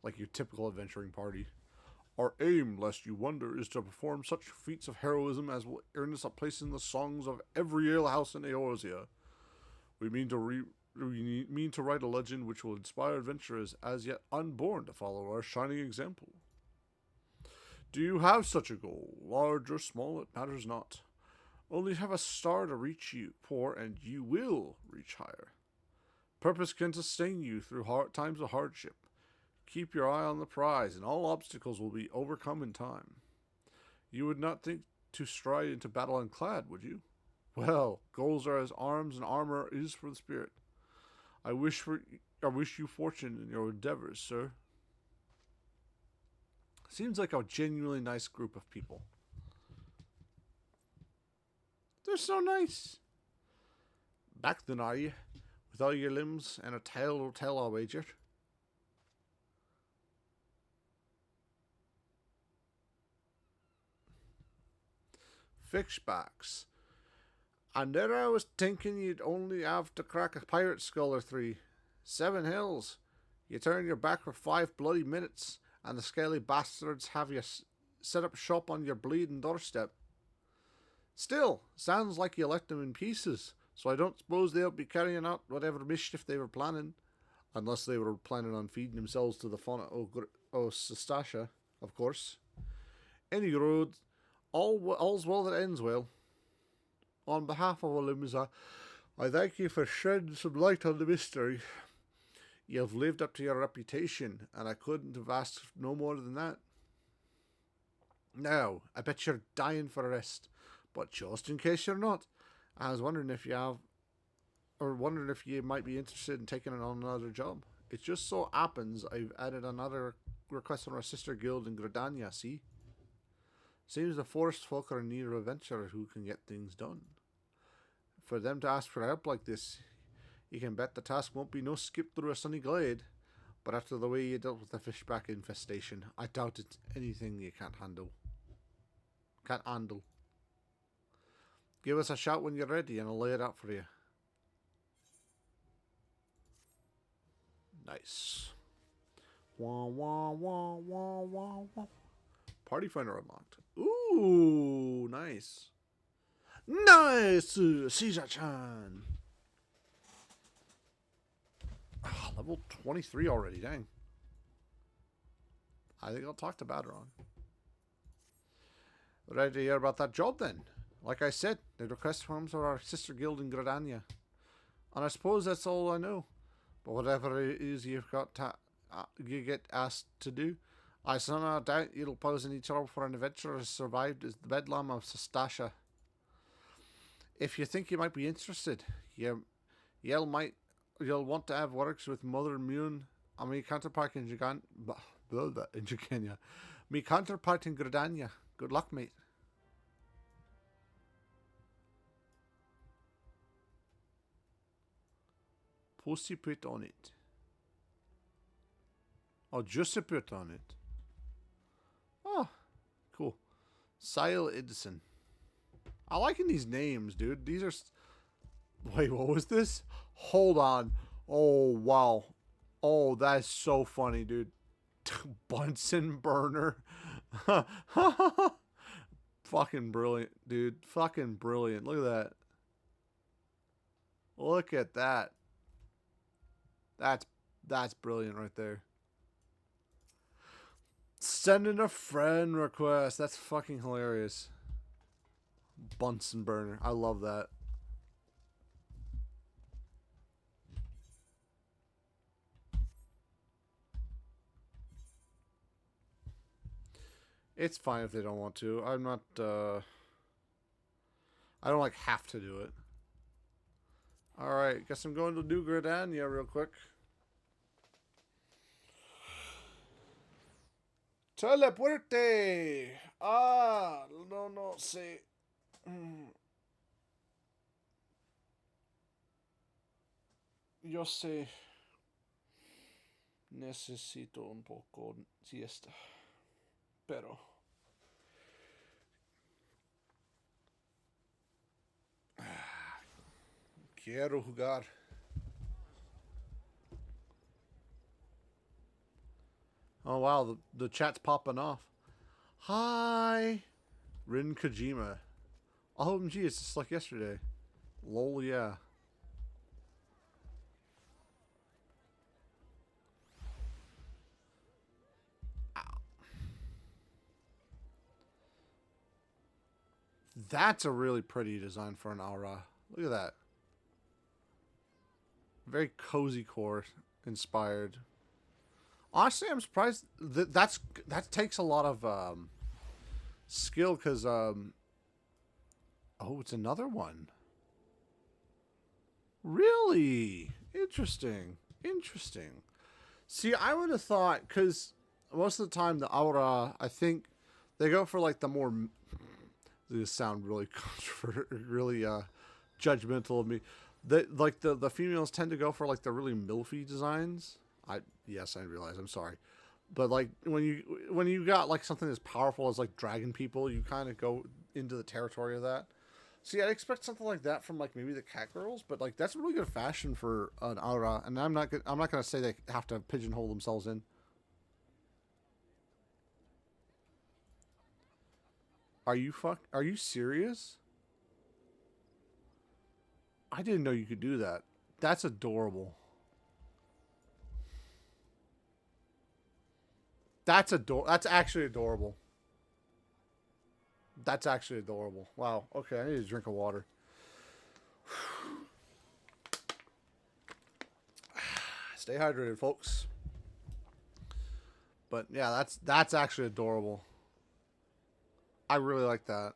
Like your typical adventuring party. Our aim, lest you wonder, is to perform such feats of heroism as will earn us a place in the songs of every alehouse in Eorzea. We mean to write a legend which will inspire adventurers as yet unborn to follow our shining example. Do you have such a goal? Large or small, it matters not. Only have a star to reach you, poor, and you will reach higher. Purpose can sustain you through times of hardship. Keep your eye on the prize, and all obstacles will be overcome in time. You would not think to stride into battle unclad, would you? Well, goals are as arms and armor is for the spirit. I wish you fortune in your endeavors, sir. Seems like a genuinely nice group of people. They're so nice. Back then, are you? With all your limbs and a tail will tell, I'll wager. Fishbacks. And there I was thinking you'd only have to crack a pirate skull or 3. 7 hills. You turn your back for 5 bloody minutes, and the scaly bastards have you set up shop on your bleeding doorstep. Still, sounds like you left them in pieces, so I don't suppose they'll be carrying out whatever mischief they were planning, unless they were planning on feeding themselves to the fauna o Sestasha, of course. Any road, all's well that ends well. On behalf of Olympus, I thank you for shedding some light on the mystery. You've lived up to your reputation, and I couldn't have asked no more than that. Now, I bet you're dying for a rest, but just in case you're not, I was wondering if you might be interested in taking on another job. It just so happens I've added another request from our sister guild in Gradania, see? Seems the forest folk are in need of a venturer who can get things done. For them to ask for help like this, you can bet the task won't be no skip through a sunny glade. But after the way you dealt with the fishback infestation, I doubt it's anything you can't handle. Give us a shout when you're ready and I'll lay it out for you. Nice. Wah, wah, wah, wah, wah, wah. Party finder unlocked. Ooh, nice. Nice, Caesar-chan. Oh, level 23 already, dang. I think I'll talk to Badron. Ready to hear about that job then? Like I said, the request forms are our sister guild in Gradania. And I suppose that's all I know. But whatever it is you've got you get asked to do, I somehow doubt you'll pose any trouble for an adventurer who survived as the bedlam of Sestasha. If you think you might be interested, you'll want to have works with Mother Mune and my counterpart in Gigania. My counterpart in Gradania. Good luck, mate. Pussy put on it. Oh, just a put on it. Oh, cool. Sile Edison. I liking these names, dude. These are... Wait, what was this? Hold on. Oh, wow. Oh, that's so funny, dude. Bunsen burner. Fucking brilliant, dude. Fucking brilliant. Look at that. Look at that. That's brilliant right there. Sending a friend request. That's fucking hilarious. Bunsen burner. I love that. It's fine if they don't want to. I'm not, I don't, like, have to do it. Alright, guess I'm going to do Gradania real quick. Teleporte! Ah, no sé. Yo sé. Necesito un poco siesta. pero quiero jugar. Oh wow, the chat's popping off. Hi, Rin Kojima. OMG, it's just like yesterday. Lol, yeah. That's a really pretty design for an aura. Look at that. Very cozy core inspired. Honestly, I'm surprised that takes a lot of skill because oh, it's another one. Really interesting. Interesting. See, I would have thought because most of the time the aura, I think they go for like the more. These sound really really judgmental of me. The females tend to go for like the really milfy designs. Yes, I realize. I'm sorry, but like when you got like something as powerful as like dragon people, you kind of go into the territory of that. See, I'd expect something like that from like maybe the cat girls, but like that's really good fashion for an aura, and I'm not gonna say they have to pigeonhole themselves in. Are you serious? I didn't know you could do that. That's adorable. That's actually adorable. That's actually adorable. Wow. Okay, I need a drink of water. Stay hydrated, folks. But yeah, that's actually adorable. I really like that.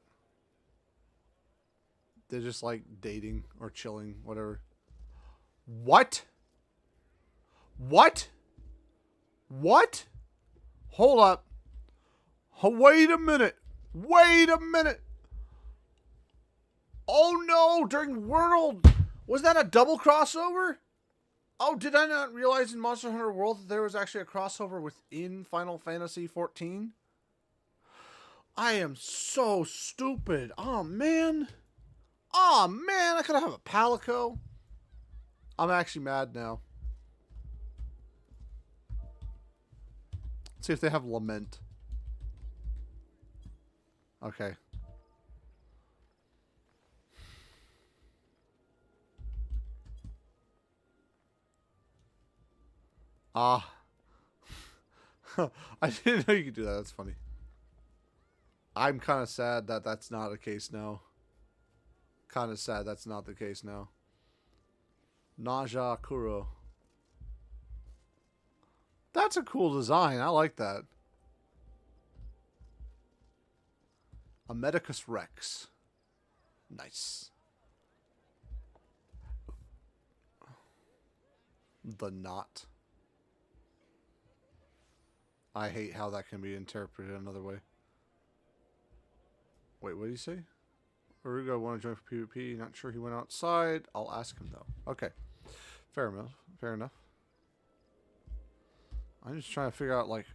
They're just like dating or chilling, whatever. What? What? What? Hold up. Wait a minute. Wait a minute. Oh no, during World. Was that a double crossover? Oh, did I not realize in Monster Hunter World that there was actually a crossover within Final Fantasy 14? I am so stupid. Oh man. Oh man, I could have a Palico. I'm actually mad now. Let's see if they have Lament. Okay. Ah. I didn't know you could do that. That's funny. I'm kind of sad that that's not the case now. Kind of sad that's not the case now. Naja Kuro. That's a cool design. I like that. A Medicus Rex. Nice. The knot. I hate how that can be interpreted another way. Wait, what did he say? Aruga want to join for PvP. Not sure he went outside. I'll ask him though. Okay. Fair enough. Fair enough. I'm just trying to figure out like...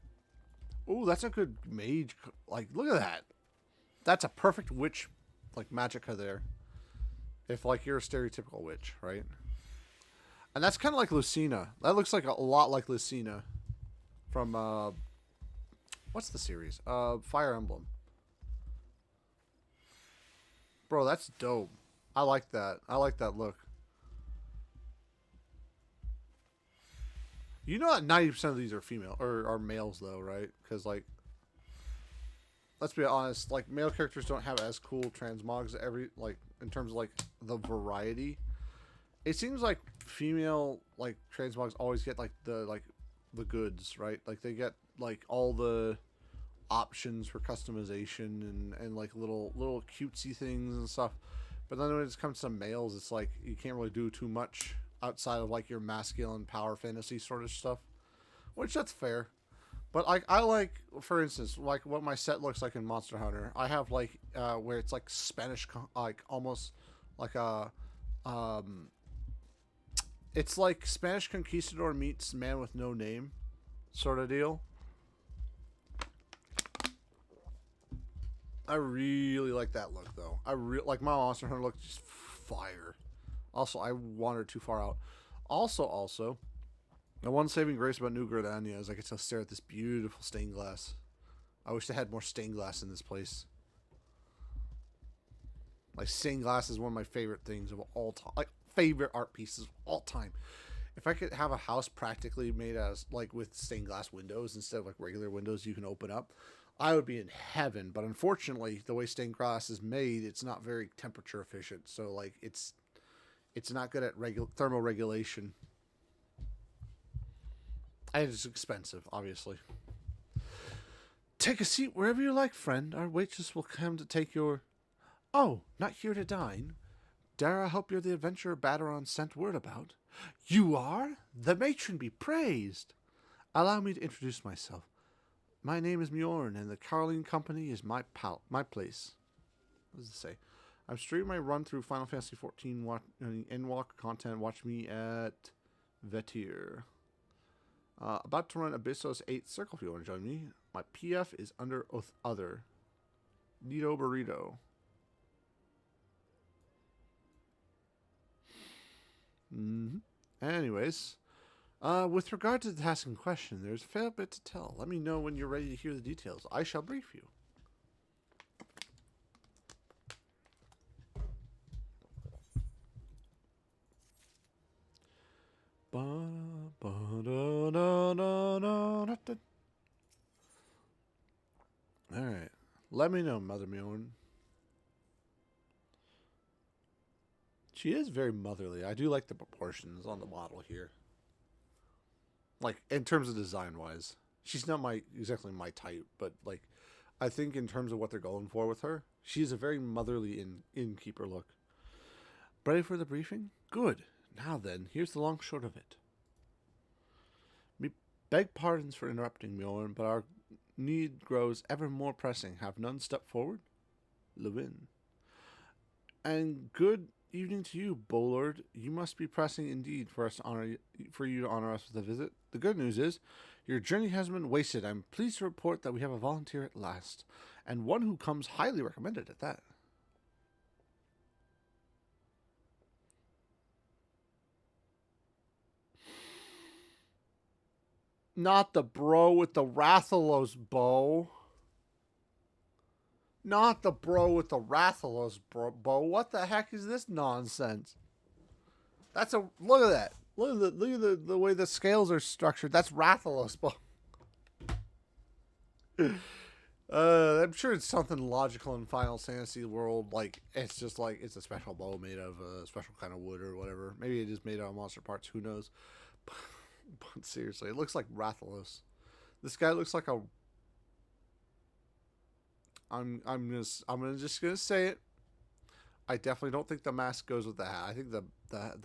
Ooh, that's a good mage. Like, look at that. That's a perfect witch, like, magicka there. If, like, you're a stereotypical witch, right? And that's kind of like Lucina. That looks like a lot like Lucina. From, what's the series? Fire Emblem. Bro, that's dope. I like that. I like that look. You know that 90% of these are female or are males though, right? Because like, let's be honest, like male characters don't have as cool transmogs in terms of like the variety. It seems like female like transmogs always get like the goods, right? Like they get like all the options for customization and like little cutesy things and stuff. But then when it comes to males, it's like you can't really do too much outside of like your masculine power fantasy sort of stuff, which that's fair. But I like, for instance, like what my set looks like in Monster Hunter. I have like where it's like Spanish, like almost like a it's like Spanish conquistador meets man with no name sort of deal. I really like that look, though. Like my Monster Hunter look, just fire. Also, I wandered too far out. Also, the one saving grace about New Gridania is I get to stare at this beautiful stained glass. I wish they had more stained glass in this place. Like, stained glass is one of my favorite things of all time. Like, favorite art pieces of all time. If I could have a house practically made as, like, with stained glass windows instead of, like, regular windows you can open up, I would be in heaven. But unfortunately, the way stained glass is made, it's not very temperature efficient. So, like, it's not good at thermal regulation. And it's expensive, obviously. Take a seat wherever you like, friend. Our waitress will come to take your... Oh, not here to dine. Dare I hope you're the adventurer Batteron sent word about? You are? The matron be praised. Allow me to introduce myself. My name is Mjorn, and the Carling Company is my place. What does it say? I'm streaming my run through Final Fantasy XIV Endwalker content. Watch me at Vetir. About to run Abyssos 8th Circle if you want to join me. My PF is under other. Nito Burrito. Anyways, with regard to the task in question, there's a fair bit to tell. Let me know when you're ready to hear the details. I shall brief you. Alright. Let me know, Mother Mjorn. She is very motherly. I do like the proportions on the model here. Like, in terms of design-wise. She's not exactly my type, but, like, I think in terms of what they're going for with her, she's a very motherly innkeeper look. Ready for the briefing? Good. Now then, here's the long short of it. We beg pardons for interrupting, Mjorn, but our need grows ever more pressing. Have none step forward? Lewin. And good evening to you, Bolord. You must be pressing indeed for you to honor us with a visit. The good news is, your journey hasn't been wasted. I'm pleased to report that we have a volunteer at last, and one who comes highly recommended at that. Not the bro with the Rathalos bow. Not the bro with the Rathalos bow. What the heck is this nonsense? Look at that. Look at the way the scales are structured. That's Rathalos bow. I'm sure it's something logical in Final Fantasy world. Like, it's just like it's a special bow made of a special kind of wood or whatever. Maybe it is made out of monster parts. Who knows? But seriously, it looks like Rathalos. This guy looks like a... I'm just gonna say it. I definitely don't think the mask goes with the hat. I think the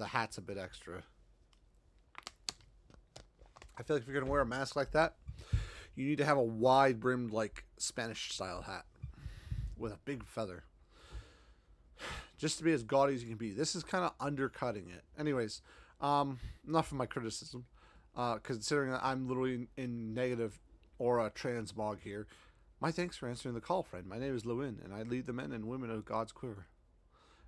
hat's a bit extra. I feel like if you're gonna wear a mask like that, you need to have a wide brimmed, like, Spanish style hat with a big feather, just to be as gaudy as you can be. This is kind of undercutting it. Anyways, enough of my criticism. Considering that I'm literally in negative aura transmog here. My thanks for answering the call, friend. My name is Lewin, and I lead the men and women of God's Quiver.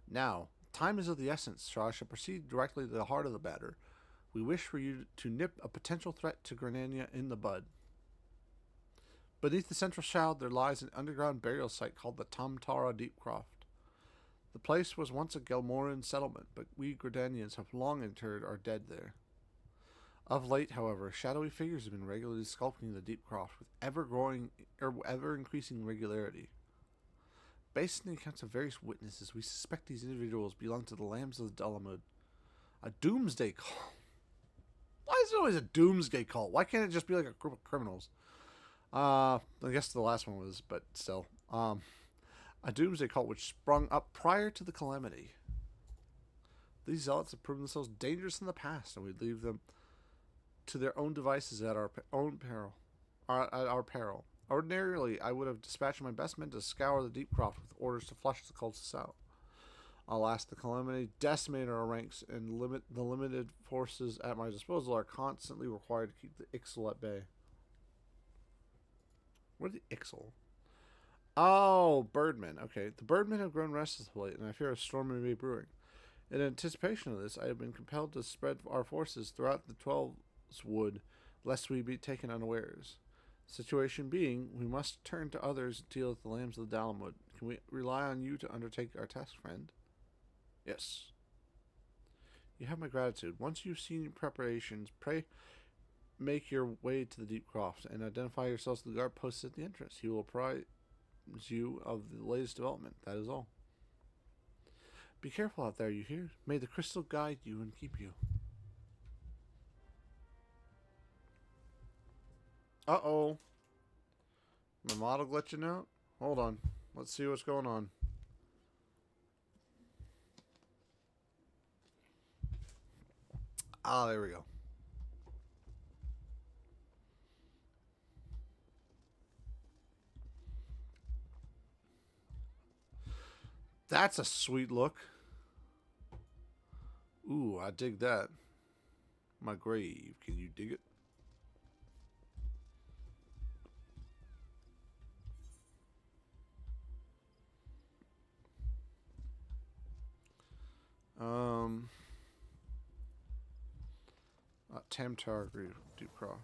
Now, time is of the essence, so I shall proceed directly to the heart of the matter. We wish for you to nip a potential threat to Grenania in the bud. Beneath the central shroud there lies an underground burial site called the Tamtara Deepcroft. The place was once a Gelmoran settlement, but we Grenanians have long interred our dead there. Of late, however, shadowy figures have been regularly sculpting the Deepcroft with ever-increasing regularity. Based on the accounts of various witnesses, we suspect these individuals belong to the Lambs of the Dalamud. A doomsday cult. Why is it always a doomsday cult? Why can't it just be like a group of criminals? I guess the last one was, but still. A doomsday cult which sprung up prior to the calamity. These zealots have proven themselves dangerous in the past, and we leave them to their own devices at our own peril. At our peril. Ordinarily, I would have dispatched my best men to scour the Deepcroft with orders to flush the cultists out. Alas, the calamity decimated our ranks, and the limited forces at my disposal are constantly required to keep the Ixal at bay. What are the Ixal? Oh, birdmen. Okay. The birdmen have grown restless of late, and I fear a storm may be brewing. In anticipation of this, I have been compelled to spread our forces throughout the Twelves Wood, lest we be taken unawares. Situation being, we must turn to others to deal with the lambs of the Dalamwood. Can we rely on you to undertake our task, friend? Yes. You have my gratitude. Once you've seen your preparations, pray make your way to the Deep Croft and identify yourselves to the guard posted at the entrance. He will apprise you of the latest development. That is all. Be careful out there, you hear? May the crystal guide you and keep you. Uh-oh. My model glitching out? Hold on. Let's see what's going on. Ah, there we go. That's a sweet look. Ooh, I dig that. My grave. Can you dig it? Tamtar Grave. Deep Craw.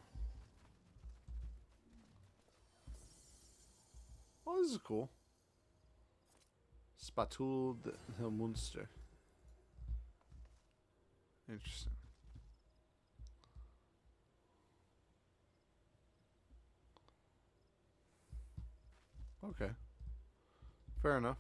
Oh, this is cool. Spatul de Munster. Interesting. Okay. Fair enough.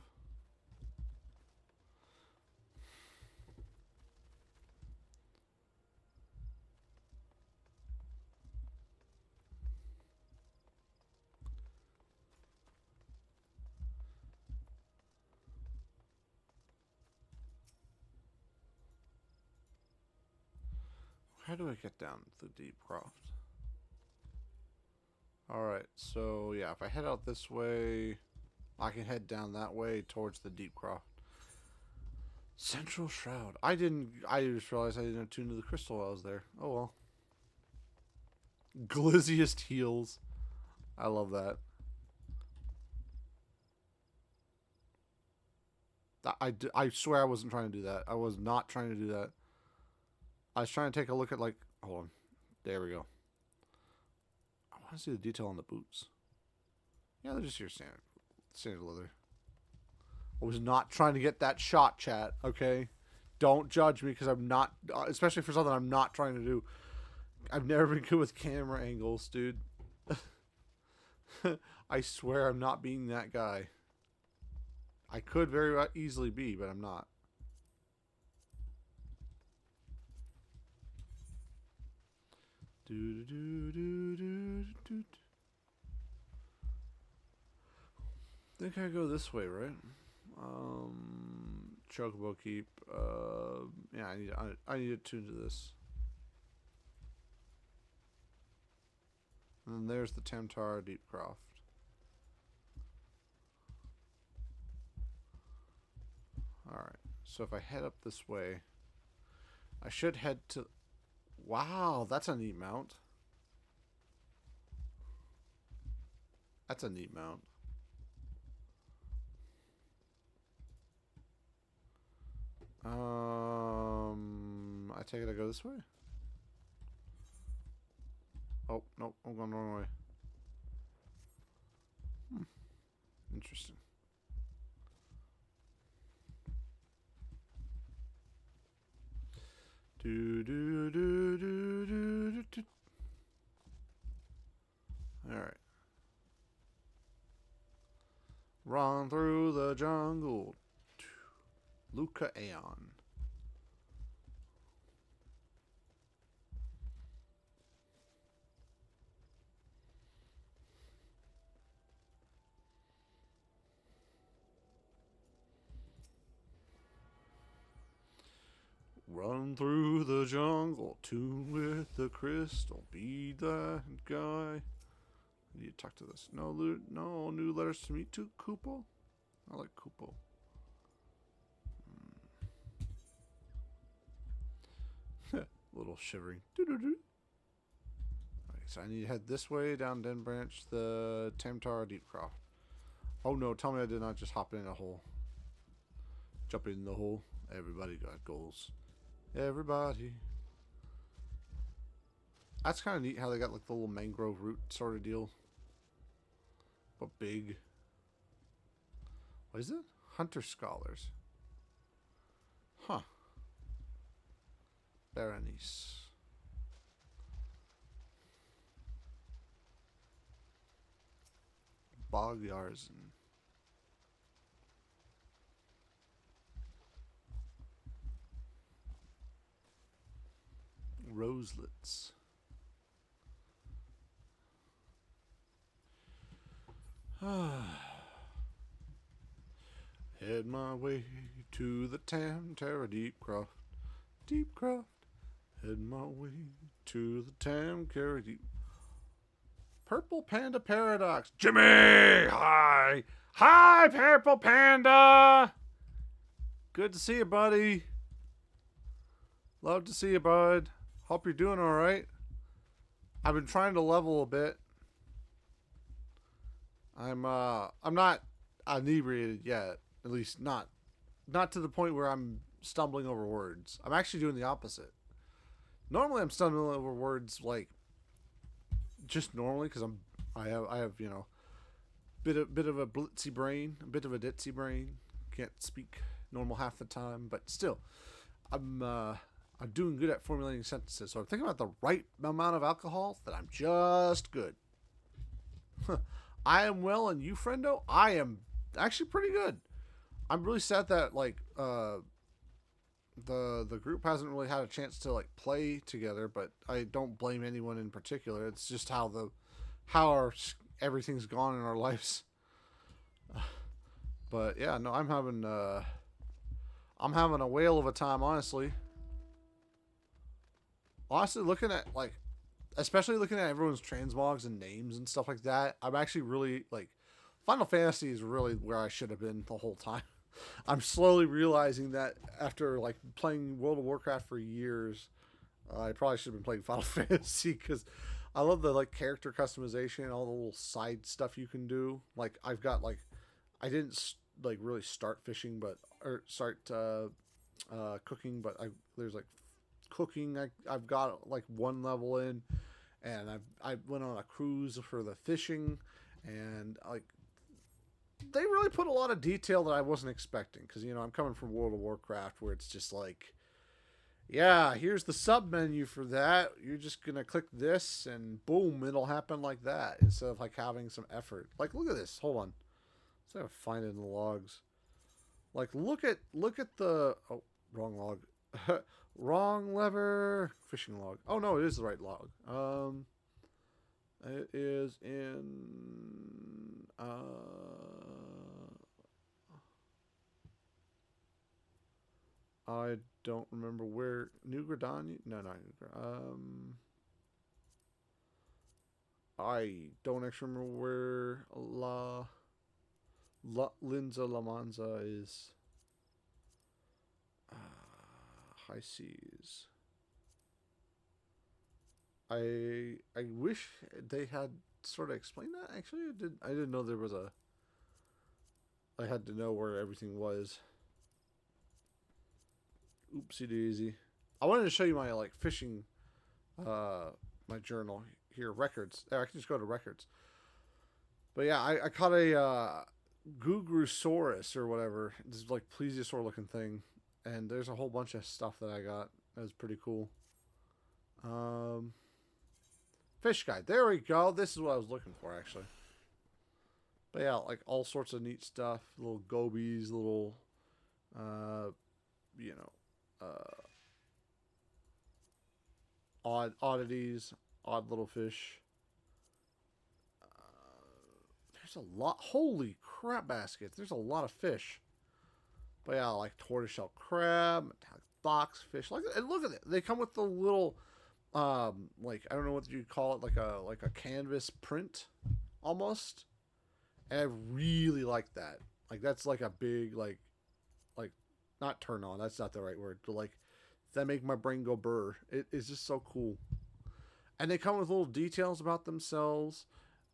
How do I get down to the Deep Croft? Alright, so yeah, if I head out this way, I can head down that way towards the Deep Croft. Central Shroud. I just realized I didn't attune to the crystal while I was there. Oh well. Glizziest heels. I love that. I swear I wasn't trying to do that. I was not trying to do that. I was trying to take a look at, like, hold on. There we go. I want to see the detail on the boots. Yeah, they're just your standard leather. I was not trying to get that shot, chat, okay? Don't judge me because I'm not, especially for something I'm not trying to do. I've never been good with camera angles, dude. I swear I'm not being that guy. I could very easily be, but I'm not. Think I go this way, right? Chocobo keep. Yeah, I need to tune to this. And then there's the Tamtar Deep Croft. Alright, so if I head up this way, I should head to... Wow, that's a neat mount. That's a neat mount. I take it I go this way? Oh, nope, I'm going the wrong way. Interesting. Alright. Run through the jungle. Luca Aeon. Run through the jungle, tune with the crystal, be that guy. I need to talk to this. No new letters to meet to Kupo. I like Kupo. Little shivering. Okay, so I need to head this way down Den Branch, the Tamtar Deep Croft. Oh no, tell me I did not just hop in a hole. Jump in the hole. Everybody got goals. Everybody. That's kind of neat how they got like the little mangrove root sort of deal. But big. What is it? Hunter Scholars. Huh. Berenice. Bogyarzen. Roselets. Head my way to the Tam-Tara Deepcroft. Deepcroft. Head my way to the Tam-Tara Deep. Purple Panda Paradox. Jimmy! Hi! Hi, Purple Panda! Good to see you, buddy. Love to see you, bud. Hope you're doing alright. I've been trying to level a bit. I'm not inebriated yet. At least not to the point where I'm stumbling over words. I'm actually doing the opposite. Normally I'm stumbling over words like just normally because I have you know bit of a blitzy brain, a bit of a ditzy brain. Can't speak normal half the time, but still, I'm doing good at formulating sentences. So I'm thinking about the right amount of alcohol that I'm just good. I am well, and you, friendo, I am actually pretty good. I'm really sad that like the group hasn't really had a chance to like play together, but I don't blame anyone in particular. It's just how everything's gone in our lives. But yeah, no, I'm having a whale of a time, honestly. Honestly, looking at like, especially looking at everyone's transmogs and names and stuff like that, I'm actually really like, Final Fantasy is really where I should have been the whole time. I'm slowly realizing that after like playing World of Warcraft for years, I probably should have been playing Final Fantasy because I love the like character customization and all the little side stuff you can do. Like I've got like, I didn't like really start fishing, but or start cooking, but there's like cooking. I've got like one level in, and I went on a cruise for the fishing, and like they really put a lot of detail that I wasn't expecting because you know I'm coming from World of Warcraft where it's just like, yeah, here's the sub menu for that. You're just gonna click this and boom, it'll happen like that instead of like having some effort. Like look at this. Hold on, let's see if I find it in the logs. Like look at the wrong log, wrong lever, fishing log. Oh no, it is the right log. It is in I don't remember where New Gradani. No, not I don't actually remember where Linza La Manza is. High seas. I wish they had sort of explained that. Actually, I didn't know there was a. I had to know where everything was. Oopsie daisy. I wanted to show you my like fishing, my journal here, records. There, I can just go to records. But yeah, I caught a Gugrusaurus or whatever. This is like plesiosaur looking thing, and there's a whole bunch of stuff that I got. That was pretty cool. Fish guide. There we go. This is what I was looking for, actually. But yeah, like all sorts of neat stuff. Little gobies, little, you know, oddities, odd little fish. There's a lot. Holy crap baskets. There's a lot of fish. But yeah, like tortoiseshell crab, metallic boxfish. Like, and look at it. They come with the little, like I don't know what you call it, like a canvas print, almost. And I really like that. Like that's like a big like not turn on. That's not the right word. But like that make my brain go burr. It is just so cool. And they come with little details about themselves,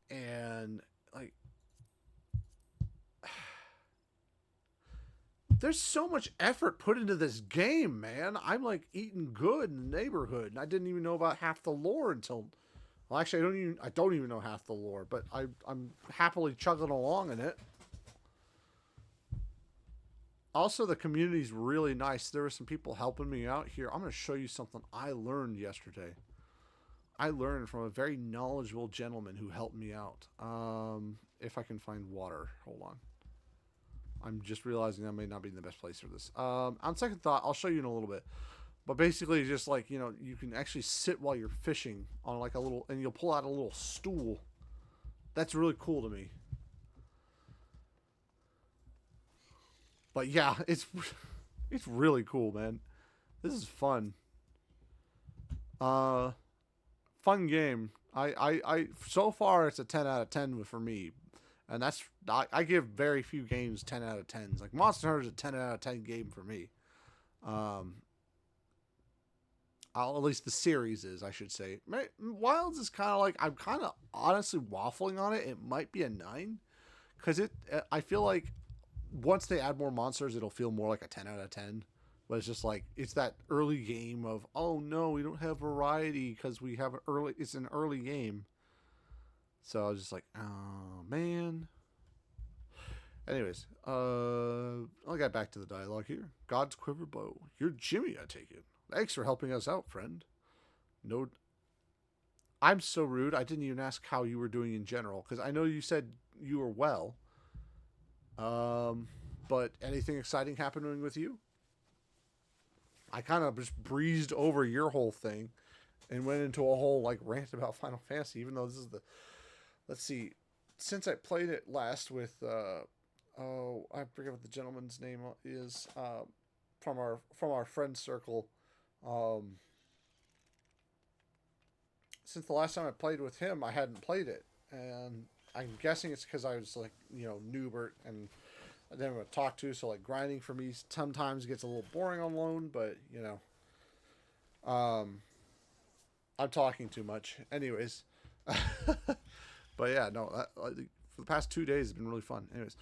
and like There's so much effort put into this game, man. I'm like eating good in the neighborhood, and I didn't even know about half the lore until. Well, actually, I don't even know half the lore, but I'm happily chugging along in it. Also, the community's really nice. There were some people helping me out here. I'm going to show you something I learned yesterday. I learned from a very knowledgeable gentleman who helped me out. If I can find water, hold on. I'm just realizing that may not be the best place for this. On second thought, I'll show you in a little bit. But basically, just like, you can actually sit while you're fishing on like a little, and you'll pull out a little stool. That's really cool to me. But yeah, it's really cool, man. This is fun. Uh, Fun game. So far it's a 10 out of 10 for me. And I give very few games 10 out of 10s. Like Monster Hunter is a 10 out of 10 game for me. Um, at least the series is, I should say. Wilds is kind of like, I'm kind of honestly waffling on it. It might be a 9 because I feel like once they add more monsters, it'll feel more like a 10 out of 10. But it's just like, it's that early game of, oh no, we don't have variety because it's an early game. So I was just like, oh man. Anyways, I'll get back to the dialogue here. God's quiver bow. You're Jimmy, I take it. Thanks for helping us out, friend. No, I'm so rude. I didn't even ask how you were doing in general because I know you said you were well. But anything exciting happening with you? I kind of just breezed over your whole thing and went into a whole like rant about Final Fantasy, even though this is the. Let's see. Since I played it last with I forget what the gentleman's name is, from our friend circle. Since the last time I played with him, I hadn't played it, and I'm guessing it's because I was like n00bert and I didn't have to talk to, so like grinding for me sometimes gets a little boring on loan, but I'm talking too much. Anyways, but yeah, no, for the past 2 days it's been really fun. Anyways,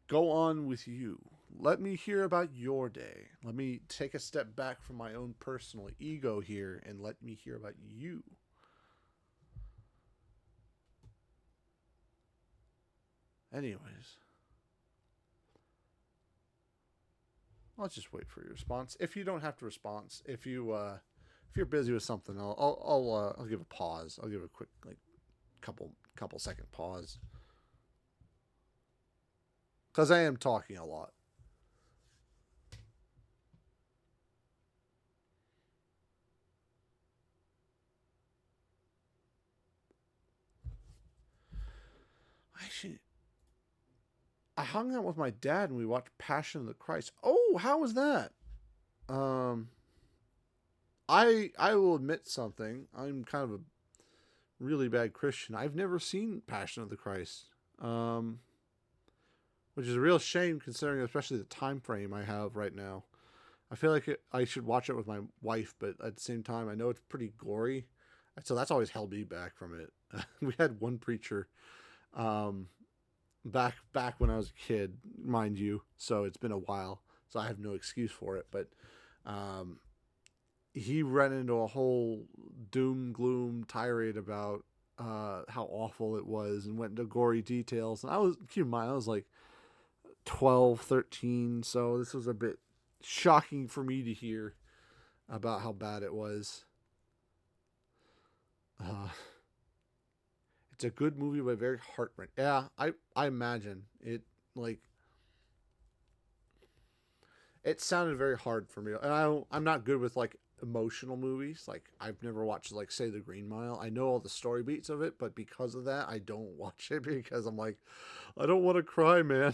go on with you. Let me hear about your day. Let me take a step back from my own personal ego here and let me hear about you. Anyways, I'll just wait for your response. If you don't have to respond, if you're busy with something, I'll give a pause. I'll give a quick like couple second pause because I am talking a lot. Actually, I hung out with my dad and we watched Passion of the Christ. Oh, how was that? Um, I will admit something. I'm kind of a really bad Christian. I've never seen Passion of the Christ. Um, which is a real shame considering especially the time frame I have right now. I feel like I should watch it with my wife, but at the same time, I know it's pretty gory, so that's always held me back from it. We had one preacher, um, back when I was a kid, mind you, so it's been a while, so I have no excuse for it. But um, he ran into a whole doom gloom tirade about how awful it was and went into gory details. And keep in mind, I was like 12, 13, so this was a bit shocking for me to hear about how bad it was. Uh, it's a good movie, but very heart wrenching. Yeah, I imagine it. Like, it sounded very hard for me, and I'm not good with like emotional movies. Like, I've never watched like say The Green Mile. I know all the story beats of it, but because of that, I don't watch it because I'm like, I don't want to cry, man.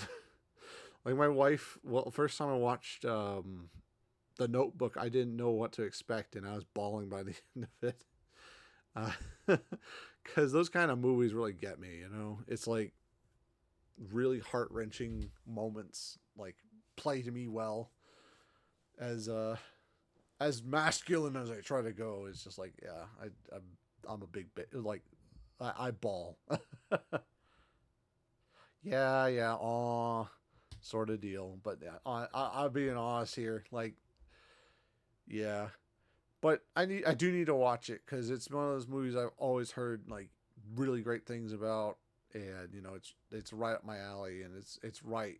Like my wife, well, first time I watched The Notebook, I didn't know what to expect, and I was bawling by the end of it. Because those kind of movies really get me, It's like really heart wrenching moments, like play to me well. As masculine as I try to go, it's just like, yeah, I'm a big bit like I bawl. Yeah, yeah, aw. sort of deal. But yeah, I'm being honest here. Like, yeah, but I do need to watch it because it's one of those movies I've always heard like really great things about, and it's right up my alley, and it's right.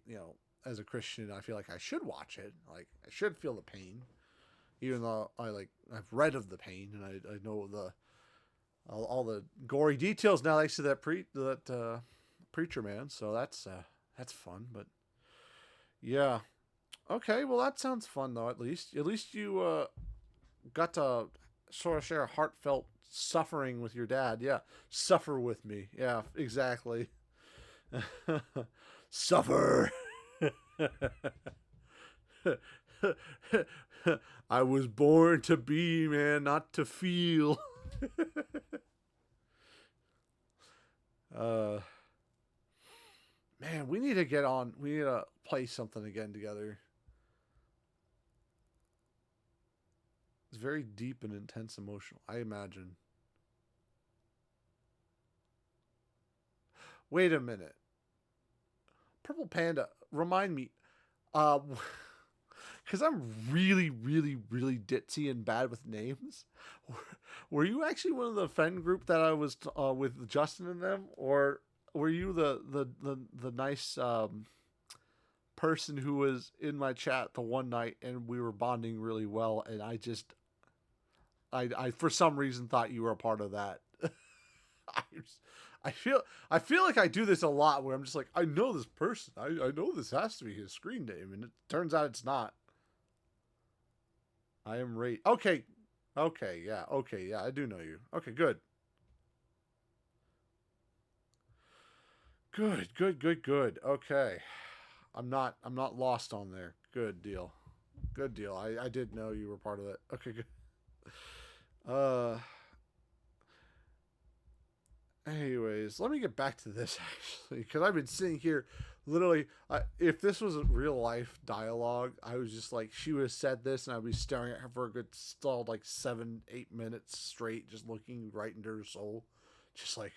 As a Christian, I feel like I should watch it. Like I should feel the pain, even though I've read of the pain and I know all the gory details now thanks to that preacher man. So that's fun. But yeah, okay. Well, that sounds fun though. At least you got to sort of share a heartfelt suffering with your dad. Yeah, suffer with me. Yeah, exactly. Suffer. I was born to be, man, not to feel. uh, man, we need to get on. We need to play something again together. It's very deep and intense emotional, I imagine. Wait a minute. Purple Panda, remind me. Uh, because I'm really, really, really ditzy and bad with names. Were you actually one of the friend group that I was with Justin and them, or were you the nice person who was in my chat the one night and we were bonding really well, and I for some reason thought you were a part of that. I, I feel I feel like I do this a lot where I'm just like I know this person. I know this has to be his screen name, and it turns out it's not. I am rate. Okay. Okay, yeah. Okay, yeah. I do know you. Okay, good. Good, good, good, good. Okay. I'm not lost on there. Good deal. Good deal. I did know you were part of it. Okay, good. Uh anyways, let me get back to this actually cuz I've been sitting here literally if this was a real life dialogue, I was just like she would have said this and I'd be staring at her for a good stalled like 7-8 minutes straight just looking right into her soul. Just like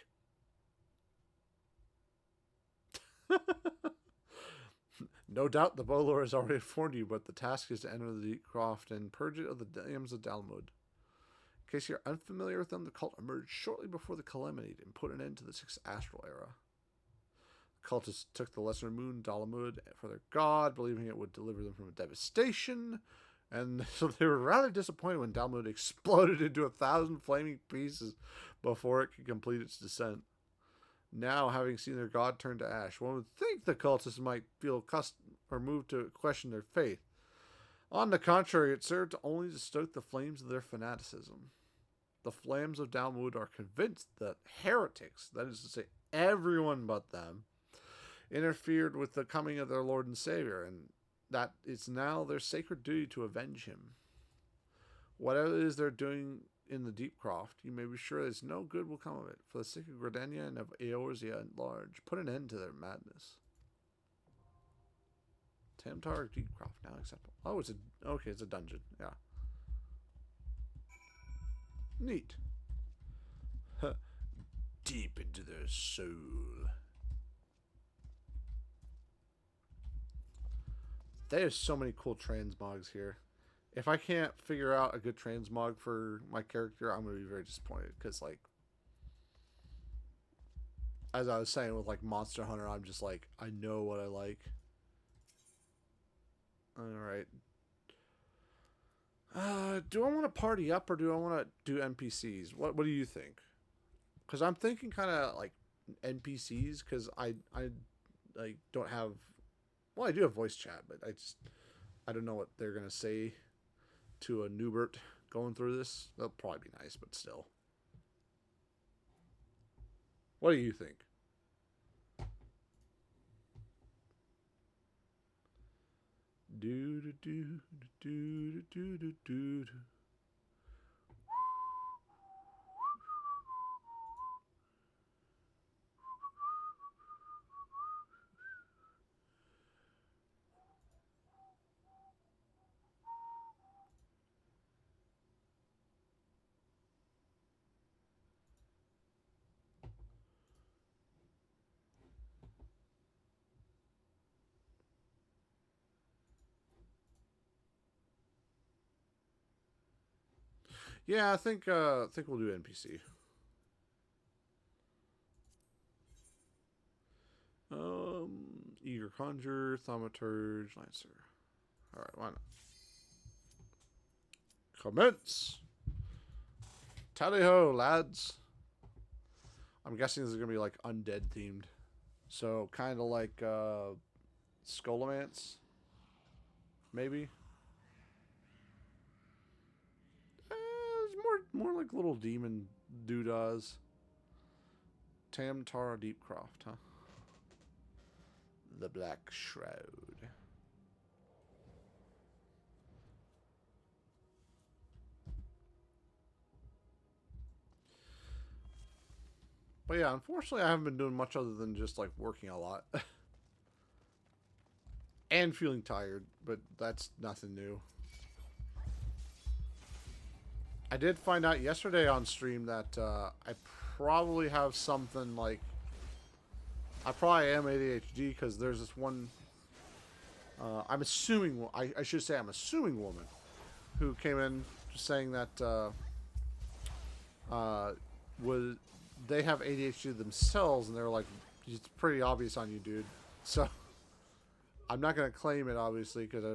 no doubt the Bolor has already informed you, but the task is to enter the Deep Croft and purge it of the dams of Dalmud. In case you're unfamiliar with them, the cult emerged shortly before the Calamity and put an end to the Sixth Astral Era. The cultists took the lesser moon, Dalamud, for their god, believing it would deliver them from a devastation, and so they were rather disappointed when Dalmud exploded into 1,000 flaming pieces before it could complete its descent. Now, having seen their god turn to ash, one would think the cultists might feel or moved to question their faith. On the contrary, it served only to stoke the flames of their fanaticism. The flames of Dalmud are convinced that heretics, that is to say, everyone but them, interfered with the coming of their Lord and Savior, and that it's now their sacred duty to avenge him. Whatever it is they're doing in the Deep Croft, you may be sure there's no good will come of it. For the sake of Gridania and of Eorzea at large, put an end to their madness. Tamtar Deep Croft now acceptable. Oh, it's a dungeon. Yeah. Neat. Deep into their soul. There's so many cool transmogs here. If I can't figure out a good transmog for my character, I'm gonna be very disappointed because, like, as I was saying with like Monster Hunter, I'm just like I know what I like. All right. Do I want to party up or do I want to do NPCs? What do you think? Because I'm thinking kind of like NPCs because I like don't have. Well, I do have voice chat, but I don't know what they're gonna say to a n00bert going through this. That'll probably be nice, but still. What do you think? Do do do do do do do do. Yeah, I think we'll do NPC. Eager Conjure, Thaumaturge, Lancer. Alright, why not? Commence! Tally ho, lads! I'm guessing this is going to be like undead themed. So, kind of like Scholomance? Maybe? It's more like little demon doodahs. Tam Tara Deepcroft, huh? The Black Shroud. But yeah, unfortunately I haven't been doing much other than just like working a lot. And feeling tired, but that's nothing new. I did find out yesterday on stream that I probably have something like... I probably am ADHD because there's this one... I'm assuming... I should say I'm assuming woman who came in just saying that was they have ADHD themselves, and they're like, it's pretty obvious on you, dude. So I'm not gonna claim it, obviously, because I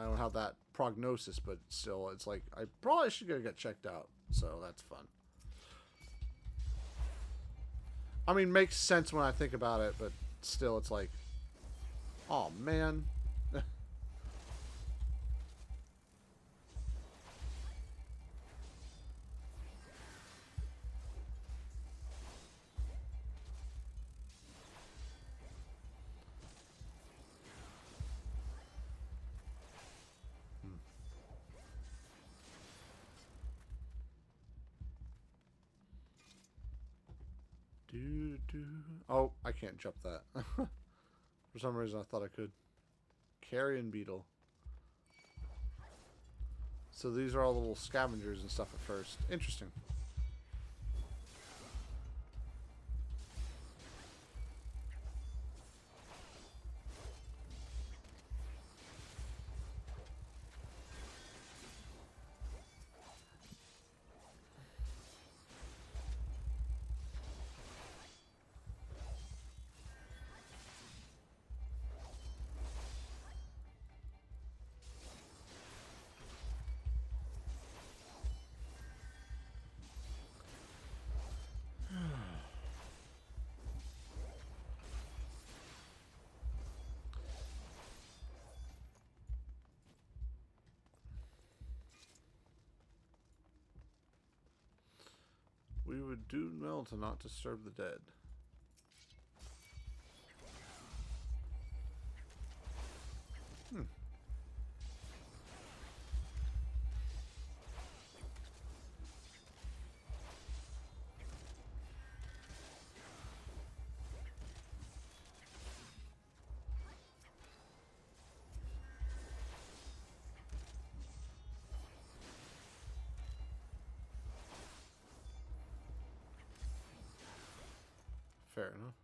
don't have that prognosis, but still, it's like I probably should go get checked out. So that's fun. I mean, makes sense when I think about it, but still, it's like, oh man. Oh, I can't jump that. For some reason, I thought I could. Carrion beetle. So these are all little scavengers and stuff at first. Interesting. We would do well to not disturb the dead. Fair enough.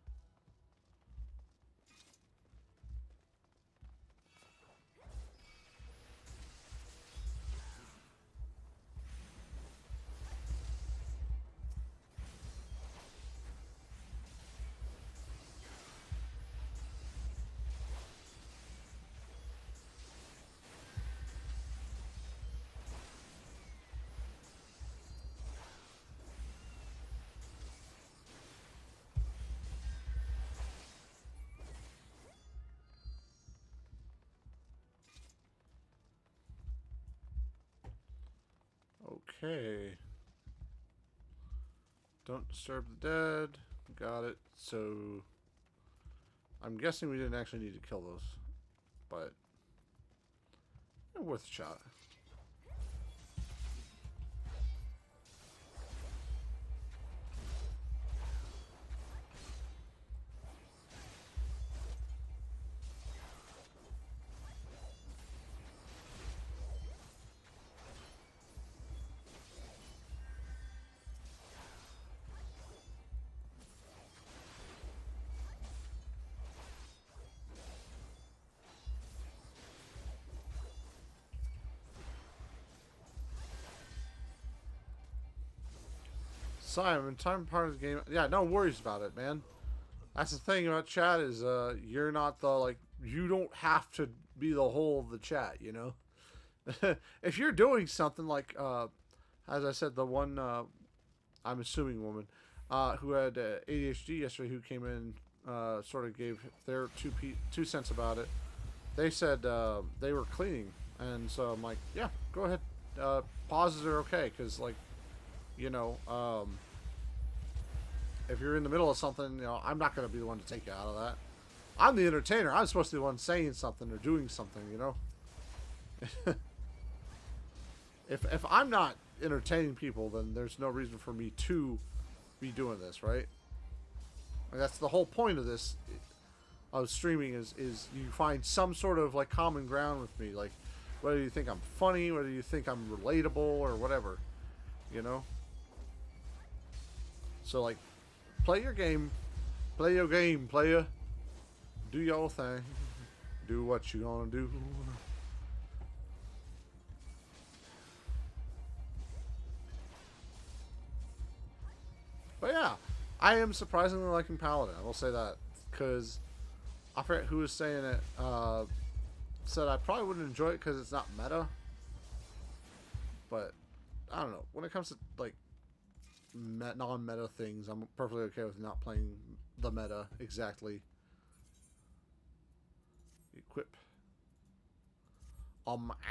Okay. Don't disturb the dead. Got it. So I'm guessing we didn't actually need to kill those, but worth a shot. Simon, time part of the game. Yeah, no worries about it, man. That's the thing about chat is you're not the like you don't have to be the whole of the chat, you know. If you're doing something like as I said, the one I'm assuming woman who had ADHD yesterday who came in sort of gave their 2 cents about it. They said they were cleaning, and so I'm like, yeah, go ahead. Pauses are okay because like you know. If you're in the middle of something, you know, I'm not going to be the one to take you out of that. I'm the entertainer. I'm supposed to be the one saying something or doing something, you know? if I'm not entertaining people, then there's no reason for me to be doing this, right? And that's the whole point of this, of streaming, is you find some sort of, like, common ground with me. Like, whether you think I'm funny, whether you think I'm relatable, or whatever, you know? So, like, play your game. Play your game, player. Do your thing. Do what you gonna do. But yeah, I am surprisingly liking Paladin. I will say that. Because I forget who was saying it. Said I probably wouldn't enjoy it because it's not meta. But, I don't know. When it comes to, like, non-meta things, I'm perfectly okay with not playing the meta exactly. Equip.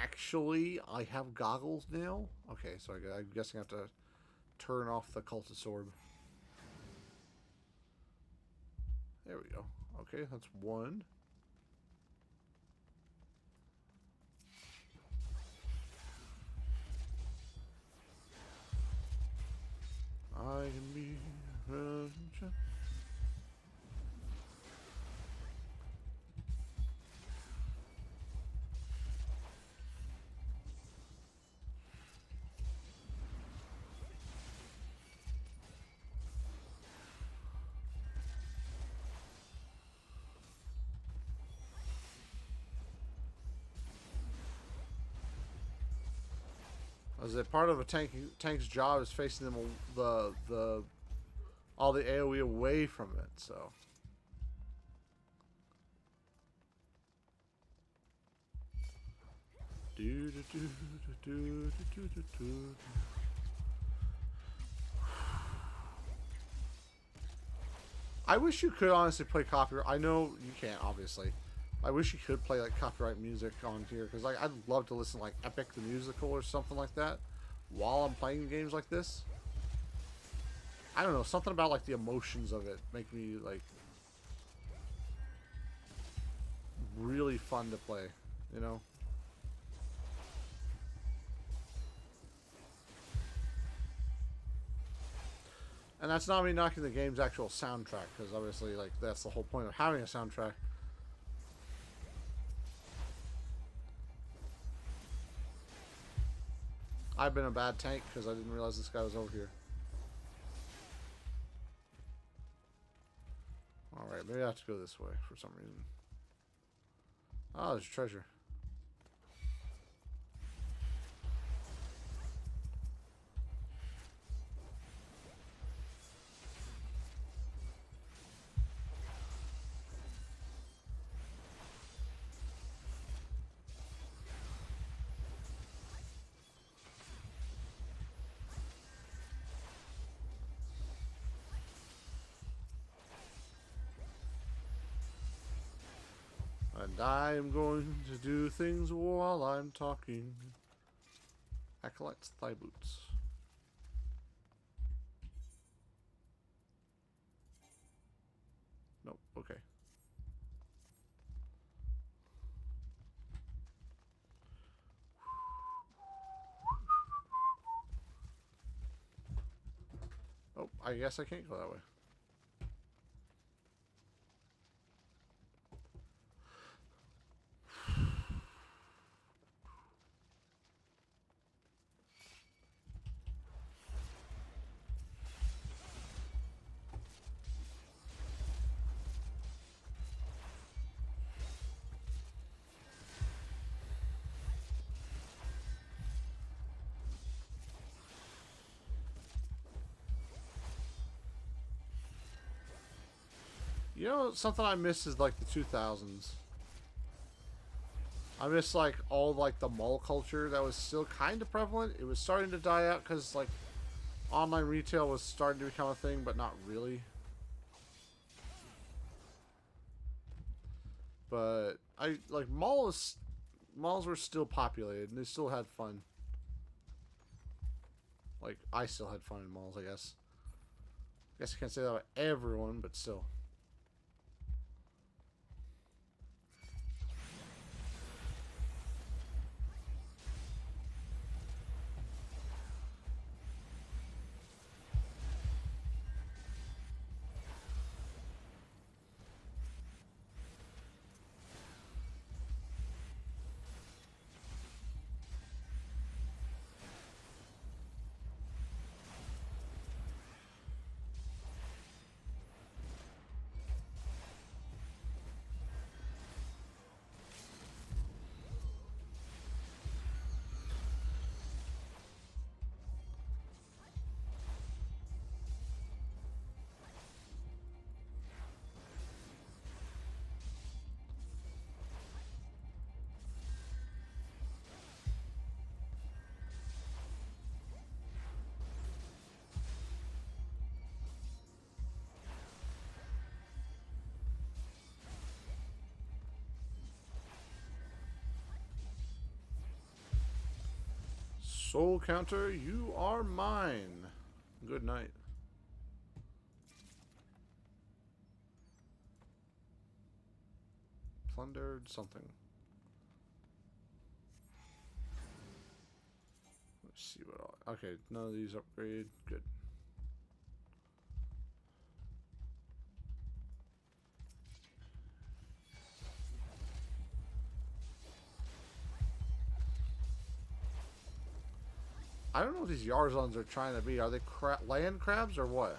Actually, I have goggles now. Okay, so I'm guessing I have to turn off the cultist orb. There we go. Okay, that's one. I can be... As a part of a tank's job is facing them the all the AoE away from it, so. I wish you could honestly play copyright. I know you can't, obviously. I wish you could play like copyright music on here because like I'd love to listen to like Epic the Musical or something like that while I'm playing games like this. I don't know, something about like the emotions of it make me like really fun to play, you know? And that's not me knocking the game's actual soundtrack, because obviously like that's the whole point of having a soundtrack. I've been a bad tank because I didn't realize this guy was over here. Alright, maybe I have to go this way for some reason. Oh, there's treasure. And I am going to do things while I'm talking. Acolyte's thigh boots. Nope, okay. Oh, I guess I can't go that way. You know, something I miss is like the 2000s. I miss like all like the mall culture that was still kind of prevalent. It was starting to die out because like online retail was starting to become a thing, but not really. But I like malls were still populated and they still had fun. Like I still had fun in malls, I guess. I guess I can't say that about everyone, but still. Soul counter, you are mine. Good night. Plundered something. Let's see what all. Okay, none of these upgrade. Good. I don't know what these Yarzons are trying to be. Are they land crabs or what?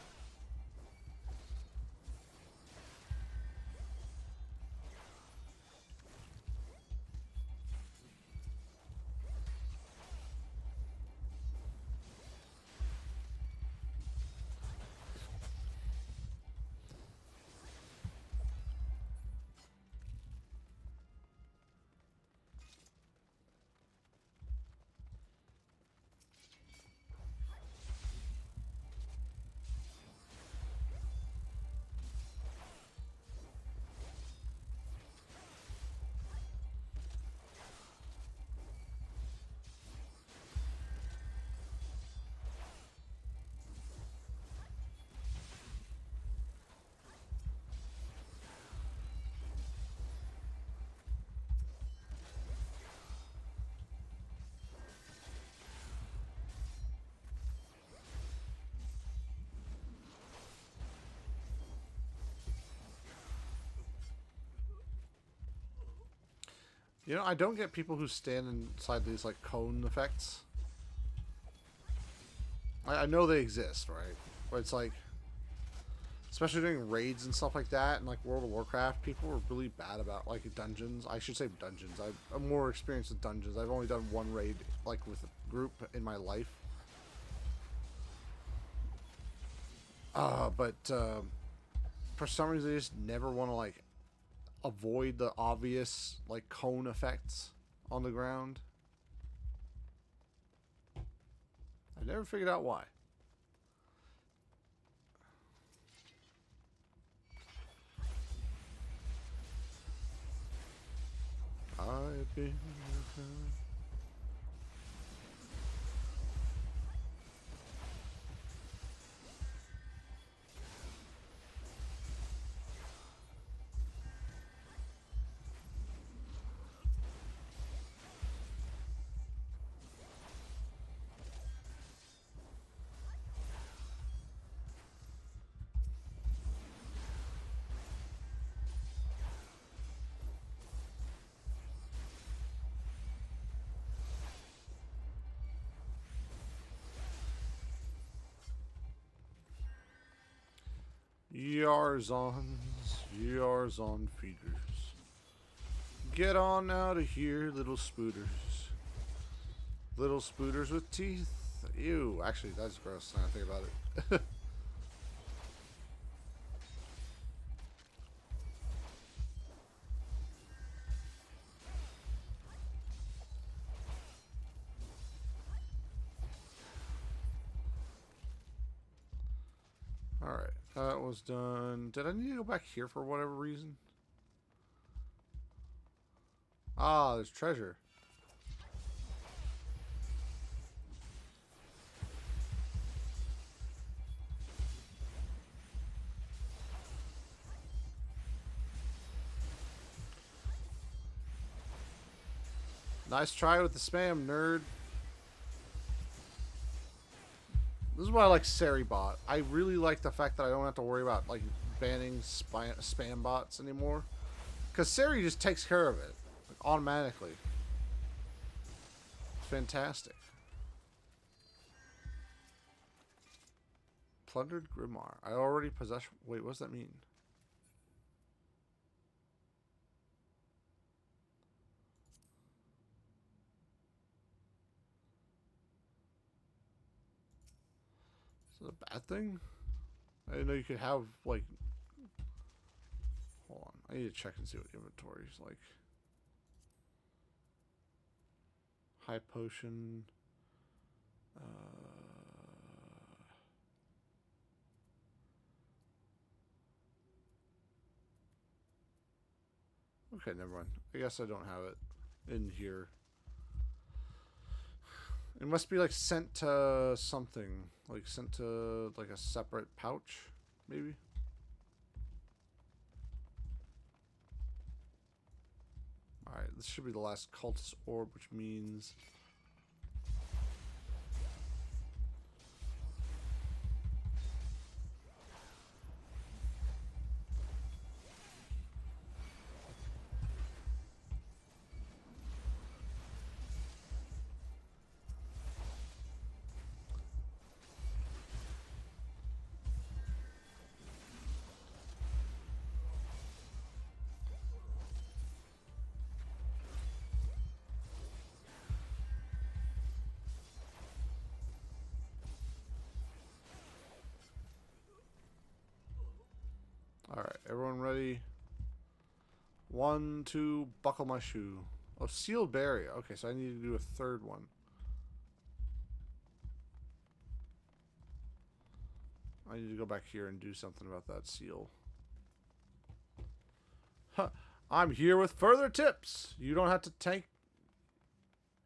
You know, I don't get people who stand inside these like cone effects. I know they exist, right? But it's like, especially doing raids and stuff like that, and like World of Warcraft, people were really bad about like dungeons. I should say dungeons. I'm more experienced with dungeons. I've only done one raid like with a group in my life. But for some reason, they just never want to like avoid the obvious like cone effects on the ground. I never figured out why. I've been. Yarzon feeders. Get on out of here, little spooters. Little spooters with teeth. Ew, actually, that's gross now I think about it. That was done. Did I need to go back here for whatever reason? Ah, there's treasure. Nice try with the spam, nerd. This is why I like Seribot. I really like the fact that I don't have to worry about like banning spam bots anymore. Because Seri just takes care of it like, automatically. It's fantastic. Plundered Grimoire. I already possess... Wait, what does that mean? Is it a bad thing? I didn't know you could have, like... Hold on. I need to check and see what inventory is like. High potion... Okay, never mind. I guess I don't have it in here. It must be like sent to something. Like sent to like a separate pouch, maybe? Alright, this should be the last cultist orb, which means... Alright, everyone ready? 1, 2, buckle my shoe. Oh, sealed berry. Okay, so I need to do a third one. I need to go back here and do something about that seal. Huh. I'm here with further tips. You don't have to tank.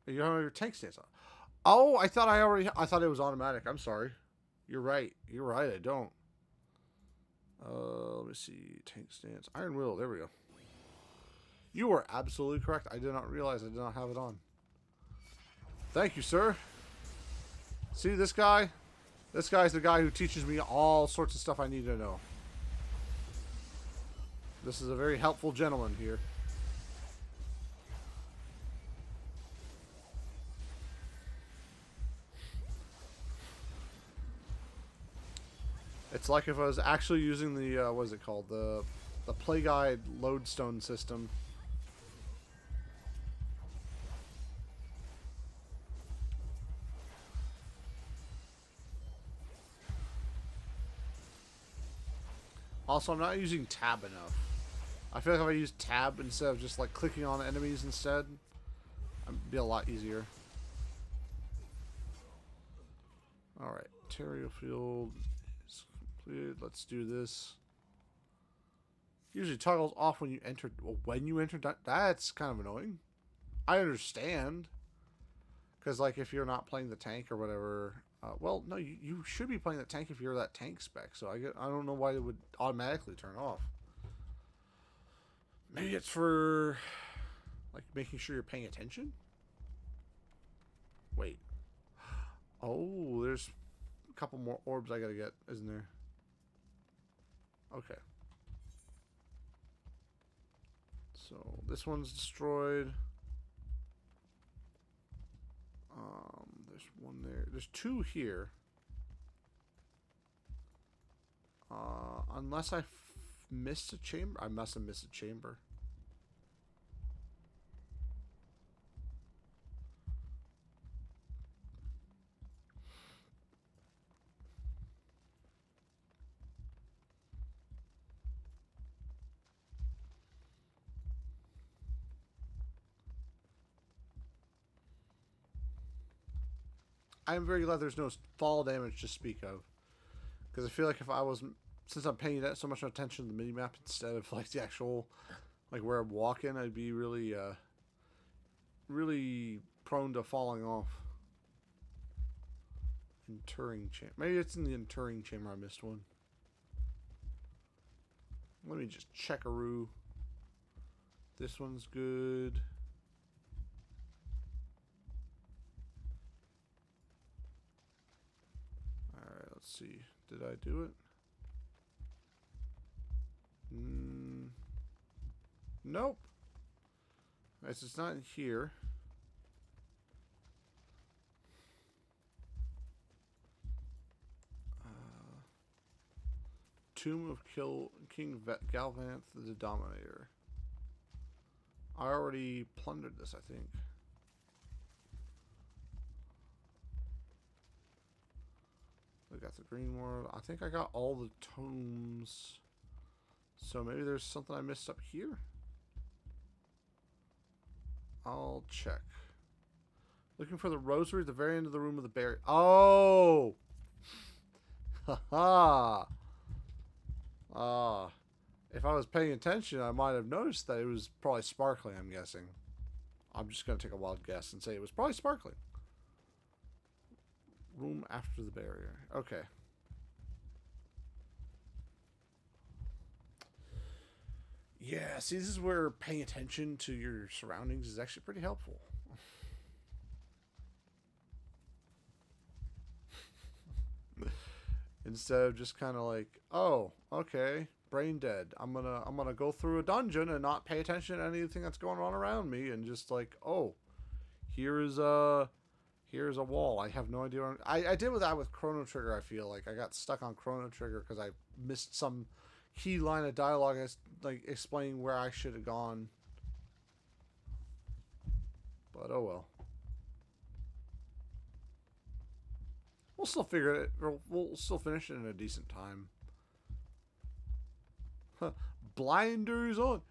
You don't have your tank stance on. Oh, I thought I thought it was automatic. I'm sorry. You're right. You're right. I don't. Let me see. Tank stance. Iron will. There we go. You are absolutely correct. I did not realize I did not have it on. Thank you, sir. See this guy? This guy's the guy who teaches me all sorts of stuff I need to know. This is a very helpful gentleman here. It's like if I was actually using the, what is it called? The Play Guide lodestone system. Also, I'm not using tab enough. I feel like if I use tab instead of just like clicking on enemies instead, it'd be a lot easier. Alright, Terrio Field is completed. Let's do this. Usually toggles off when you enter. Well, when you enter, that's kind of annoying. I understand. Because, like, if you're not playing the tank or whatever... well, no, you should be playing the tank if you're that tank spec. So I don't know why it would automatically turn off. Maybe it's for, like, making sure you're paying attention? Wait. Oh, there's a couple more orbs I gotta get, isn't there? Okay. So, this one's destroyed. There's one there. There's two here. Unless I missed a chamber. I must have missed a chamber. I'm very glad there's no fall damage to speak of. Because I feel like if I was since I'm paying that so much attention to the mini map instead of like the actual, like where I'm walking, I'd be really, really prone to falling off. Interring chamber. Maybe it's in the interring chamber. I missed one. Let me just check-a-roo. This one's good. Alright, let's see. Did I do it? Nope. It's not in here. Tomb of King Galvanth the Dominator. I already plundered this, I think. We got the green world. I think I got all the tomes. So maybe there's something I missed up here. I'll check. Looking for the rosary at the very end of the room of the berry. Oh! Haha! If I was paying attention, I might have noticed that it was probably sparkling, I'm guessing. I'm just going to take a wild guess and say it was probably sparkling. Room after the barrier. Okay. Yeah, see, this is where paying attention to your surroundings is actually pretty helpful. Instead of just kind of like, oh, okay, brain dead. I'm gonna go through a dungeon and not pay attention to anything that's going on around me, and just like, oh, here's a wall. I have no idea. I did with that with Chrono Trigger. I feel like I got stuck on Chrono Trigger because I missed some key line of dialogue as like explaining where I should have gone. But oh well. We'll still figure it. We'll still finish it in a decent time. Huh. Blinders on.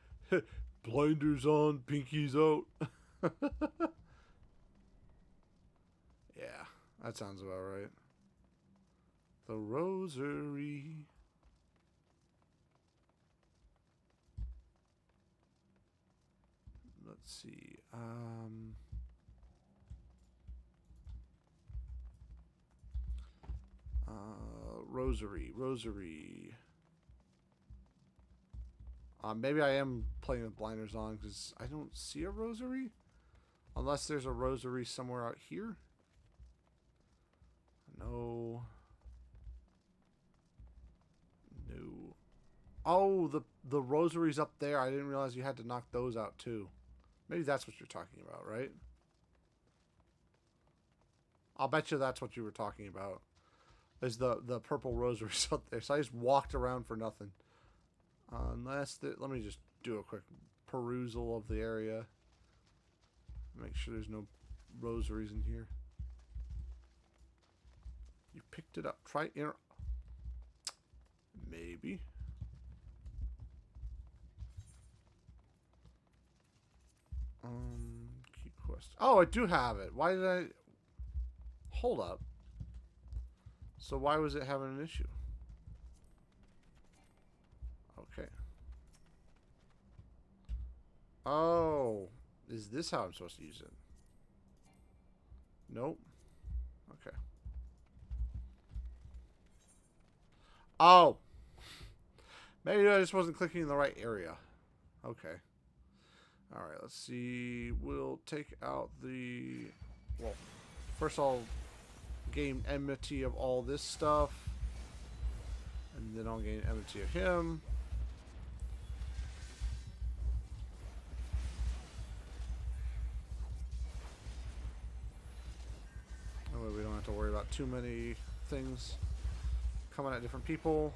Blinders on. Pinkies out. Yeah, that sounds about right. The rosary. Let's see. Rosary. Maybe I am playing with blinders on because I don't see a rosary. Unless there's a rosary somewhere out here. No. Oh, the rosary's up there. I didn't realize you had to knock those out too. Maybe that's what you're talking about, right? I'll bet you that's what you were talking about. Is the purple rosaries up there. So I just walked around for nothing. Let me just do a quick perusal of the area. Make sure there's no rosaries in here. You picked it up. Try inner. Maybe. Key quest. Oh, I do have it. Why did I... Hold up. So why was it having an issue? Okay. Oh. Is this how I'm supposed to use it? Nope. Okay. Oh. Maybe I just wasn't clicking in the right area. Okay. Alright, let's see. We'll take out the... Well, first I'll gain enmity of all this stuff. And then I'll gain enmity of him. That way we don't have to worry about too many things coming at different people.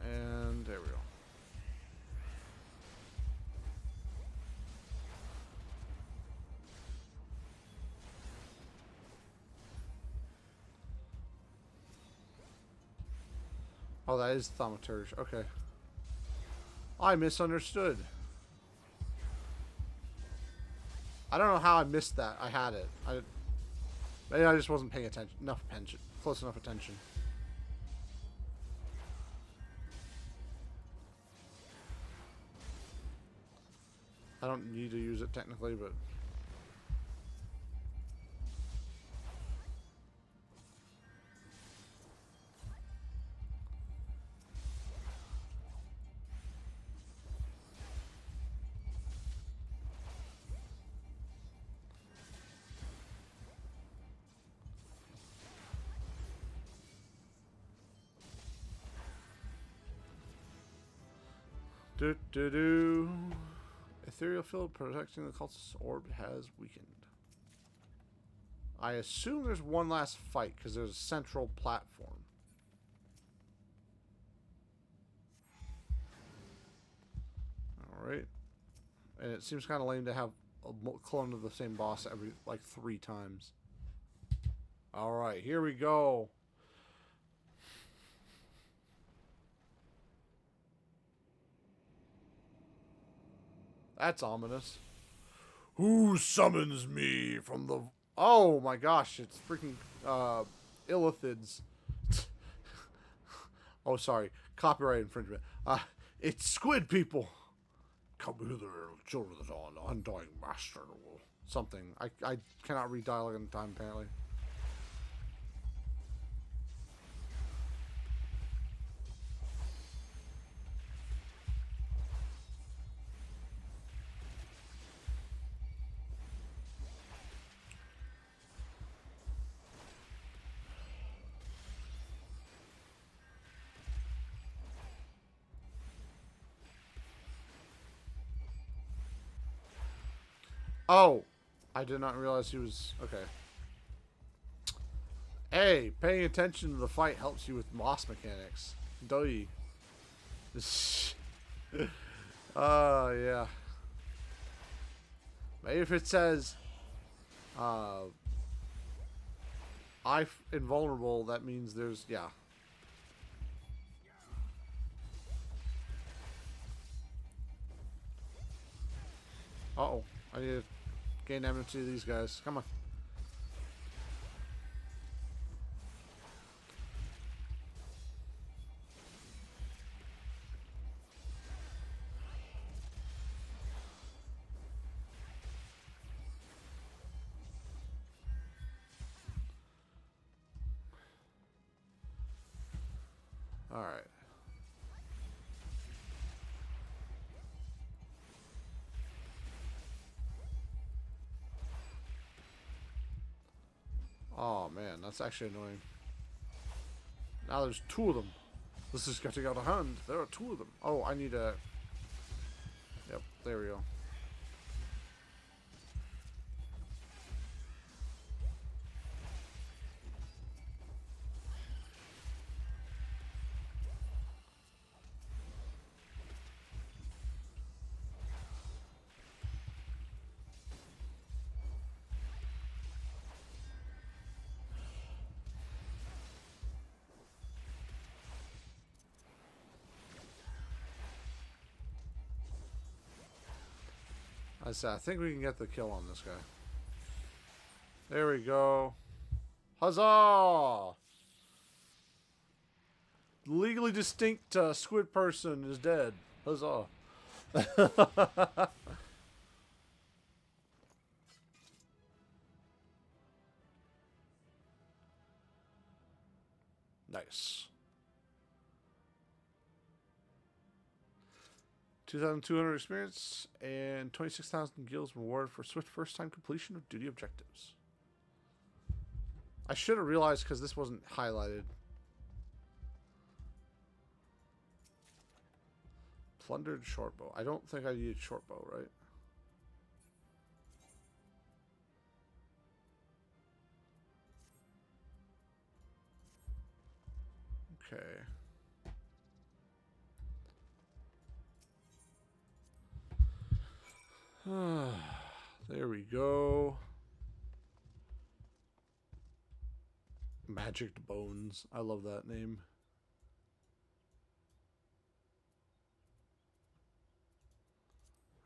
And there we go. Oh, that is thaumaturge. Okay. I misunderstood. I don't know how I missed that. I had it. Maybe I just wasn't paying attention. Close enough attention. I don't need to use it technically, but... Do. Ethereal field protecting the cultist's orb has weakened. I assume there's one last fight because there's a central platform. Alright. And it seems kind of lame to have a clone of the same boss every, like, 3 times. Alright, here we go. That's ominous. Who summons me from the... Oh my gosh, it's freaking Illithids. Oh, sorry. Copyright infringement. It's squid people. Come hither, children of the dawn, undying master. Something. I cannot read dialogue in time, apparently. Oh, I did not realize he was... Okay. Hey, paying attention to the fight helps you with boss mechanics. Doy. Yeah. Maybe if it says... invulnerable, that means there's... Yeah. Uh-oh. I need to gain enmity to these guys. Come on. Alright. Oh man, that's actually annoying. Now there's 2 of them. This is getting out of hand. There are 2 of them. Oh, I need a... Yep, there we go. I think we can get the kill on this guy. There we go. Huzzah! Legally distinct squid person is dead. Huzzah. Nice. 2,200 experience and 26,000 gills reward for swift first-time completion of duty objectives. I should have realized because this wasn't highlighted. Plundered shortbow. I don't think I need shortbow, right? Okay. There we go. Magic Bones. I love that name.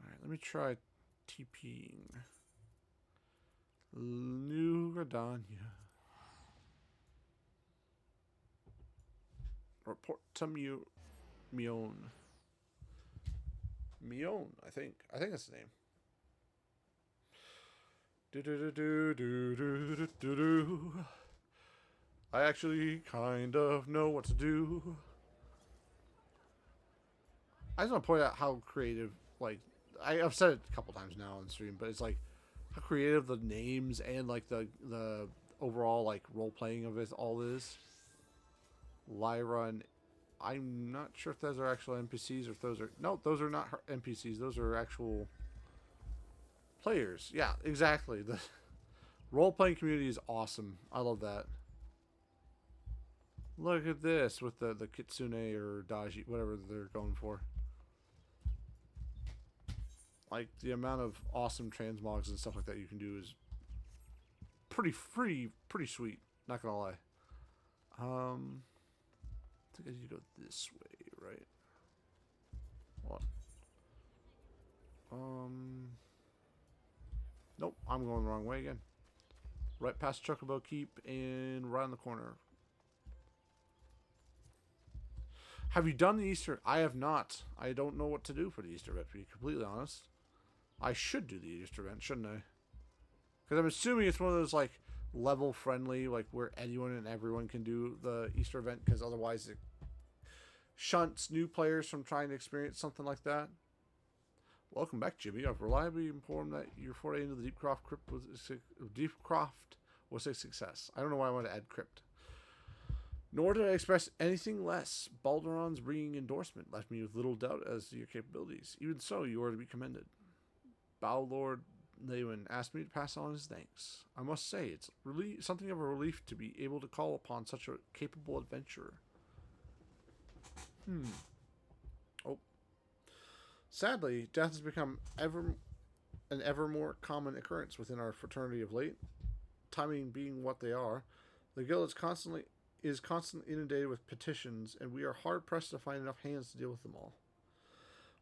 Alright, let me try TPing. New Radania. Report to Mion. Mion, I think. I think that's the name. Do do do do do do do do. I actually kind of know what to do. I just want to point out how creative, like, I've said it a couple times now on stream, but it's like how creative the names and like the overall like role playing of it all is. Lyra and I'm not sure if those are actual NPCs or if those are those are not NPCs. Those are actual players. Yeah, exactly. The role playing community is awesome. I love that. Look at this with the kitsune or daji, whatever they're going for. Like the amount of awesome transmogs and stuff like that you can do is pretty sweet. Not gonna lie. I think I need to go this way, right? What? Nope, I'm going the wrong way again. Right past Chocobo Keep and right on the corner. Have you done the Easter? I have not. I don't know what to do for the Easter event, to be completely honest. I should do the Easter event, shouldn't I? Because I'm assuming it's one of those, like, level friendly, like, where anyone and everyone can do the Easter event, because otherwise it shunts new players from trying to experience something like that. Welcome back, Jimmy. I've reliably informed that your foray into the Deepcroft crypt was a success. I don't know why I want to add crypt. Nor did I express anything less. Balderon's ringing endorsement left me with little doubt as to your capabilities. Even so, you are to be commended. Bowlord Lewin asked me to pass on his thanks. I must say, it's really something of a relief to be able to call upon such a capable adventurer. Oh. Sadly, death has become an ever more common occurrence within our fraternity of late. Timing being what they are, the guild is constantly inundated with petitions, and we are hard-pressed to find enough hands to deal with them all.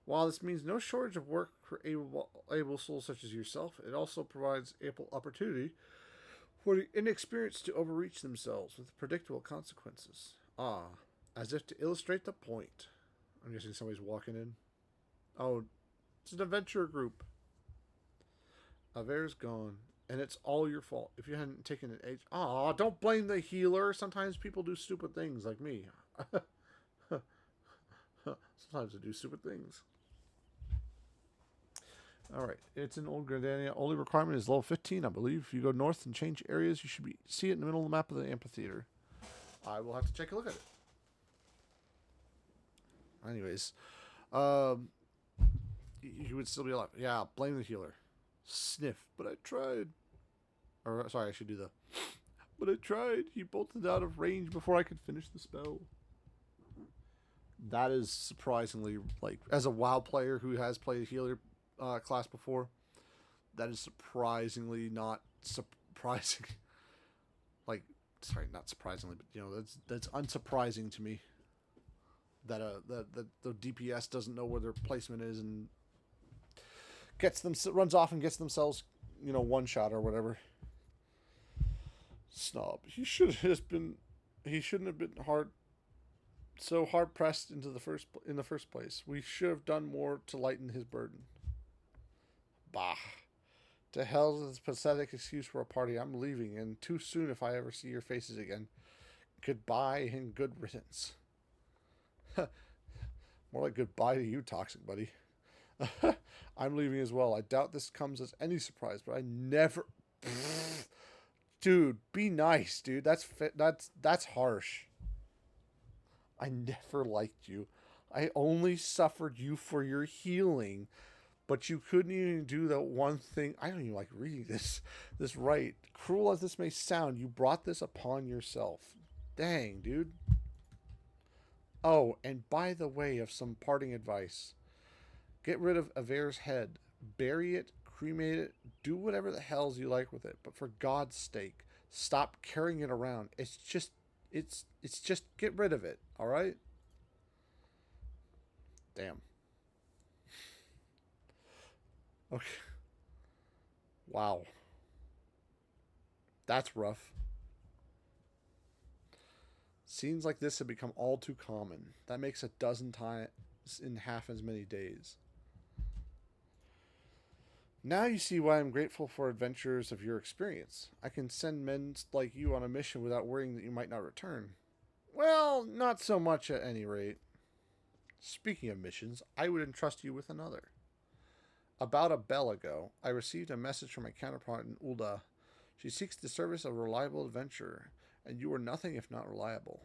While this means no shortage of work for able souls such as yourself, it also provides ample opportunity for the inexperienced to overreach themselves with predictable consequences. As if to illustrate the point. I'm guessing somebody's walking in. Oh, it's an adventure group. Aver's gone. And it's all your fault. If you hadn't taken an age... don't blame the healer. Sometimes people do stupid things like me. Sometimes they do stupid things. Alright. It's an old Gradania. Only requirement is level 15, I believe. If you go north and change areas, you should see it in the middle of the map of the amphitheater. I will have to take a look at it. Anyways. You would still be alive. Yeah, blame the healer. Sniff, but I tried. Or, sorry, I should do the... But I tried. He bolted out of range before I could finish the spell. That is surprisingly, like, as a WoW player who has played a healer class before, that is surprisingly not surprising. Like, sorry, not surprisingly, but, you know, that's unsurprising to me. That the DPS doesn't know where their placement is and runs off and gets themselves, you know, one shot or whatever. Snob. He shouldn't have been so hard pressed in the first place. We should have done more to lighten his burden. Bah. To hell with this pathetic excuse for a party. I'm leaving, and too soon if I ever see your faces again. Goodbye and good riddance. More like goodbye to you, toxic buddy. I'm leaving as well. I doubt this comes as any surprise, but I never... Dude, be nice, dude. That's harsh. I never liked you. I only suffered you for your healing, but you couldn't even do that one thing. I don't even like reading this right. Cruel as this may sound, you brought this upon yourself. Dang, dude. Oh, and by the way of some parting advice. Get rid of Aver's head. Bury it, cremate it, do whatever the hells you like with it. But for God's sake, stop carrying it around. It's just get rid of it, alright? Damn. Okay. Wow. That's rough. Scenes like this have become all too common. That makes a dozen times in half as many days. Now you see why I'm grateful for adventures of your experience. I can send men like you on a mission without worrying that you might not return. Well, not so much at any rate. Speaking of missions, I would entrust you with another. About a bell ago, I received a message from my counterpart in Ulda. She seeks the service of a reliable adventurer, and you are nothing if not reliable.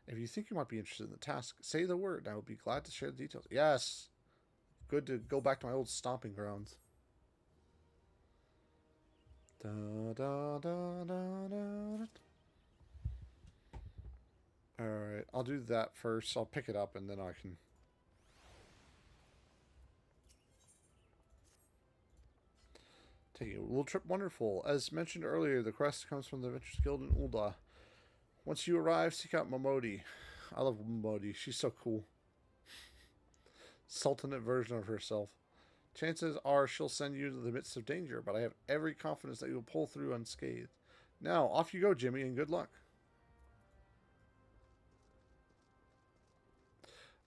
If you think you might be interested in the task, say the word, and I will be glad to share the details. Yes! Good to go back to my old stomping grounds. Da, da, da, da, da. Alright, I'll do that first. I'll pick it up and then I can... Taking a little trip wonderful. As mentioned earlier, the quest comes from the Adventurers Guild in Ulda. Once you arrive, seek out Momodi. I love Momodi. She's so cool. Sultanate version of herself. Chances are she'll send you to the midst of danger, but I have every confidence that you will pull through unscathed. Now, off you go, Jimmy, and good luck.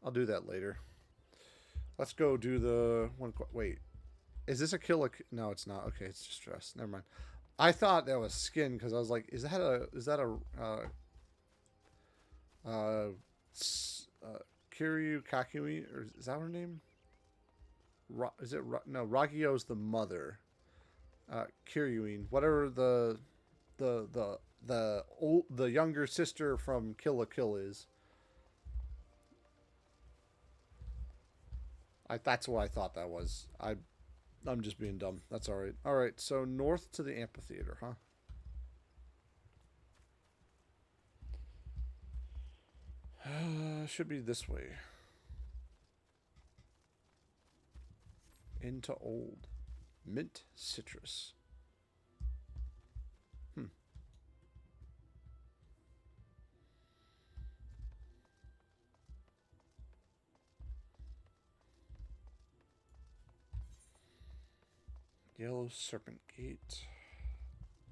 I'll do that later. Let's go do the one. Wait, is this a kill? No, it's not. Okay, it's just dress. Never mind. I thought that was skin because I was like, is that a Kiryu Kakui, or is that her name? Is it no? Ragio's the mother. Kiryuin, whatever the younger sister from Kill la Kill is. That's what I thought that was. I'm just being dumb. That's all right. All right. So north to the amphitheater, huh? Should be this way. Into old. Mint citrus. Yellow Serpent Gate.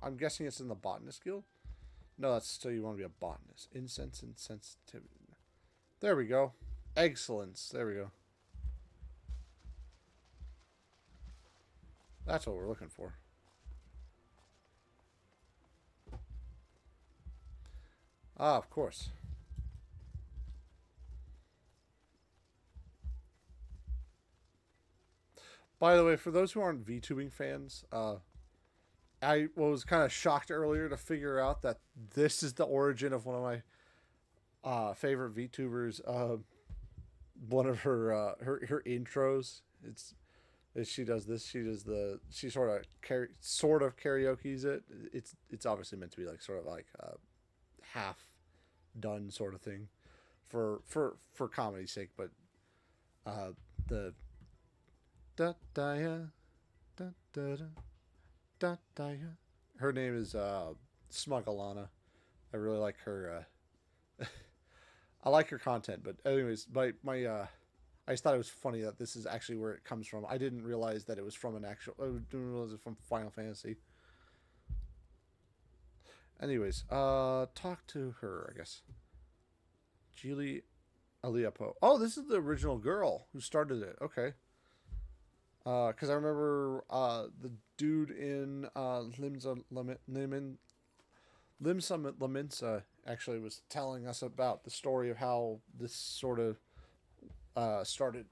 I'm guessing it's in the Botanist Guild? No, that's still you want to be a botanist. Incense and sensitivity. There we go. Excellence. There we go. That's what we're looking for. Ah, of course. By the way, for those who aren't VTubing fans, I was kind of shocked earlier to figure out that this is the origin of one of my favorite VTubers. One of her intros. She does this. She sort of karaoke's it. It's obviously meant to be like sort of like a half done sort of thing for comedy's sake, but the da da ya da da da da da ya. Her name is Smugalana. I really like her. I like her content, but anyways, my I just thought it was funny that this is actually where it comes from. I didn't realize that it was from an actual. I didn't realize it was from Final Fantasy. Anyways, talk to her, I guess. Geely Aliapo. Oh, this is the original girl who started it. Okay. Because I remember the dude in Limsa Laminsa actually was telling us about the story of how this sort of started.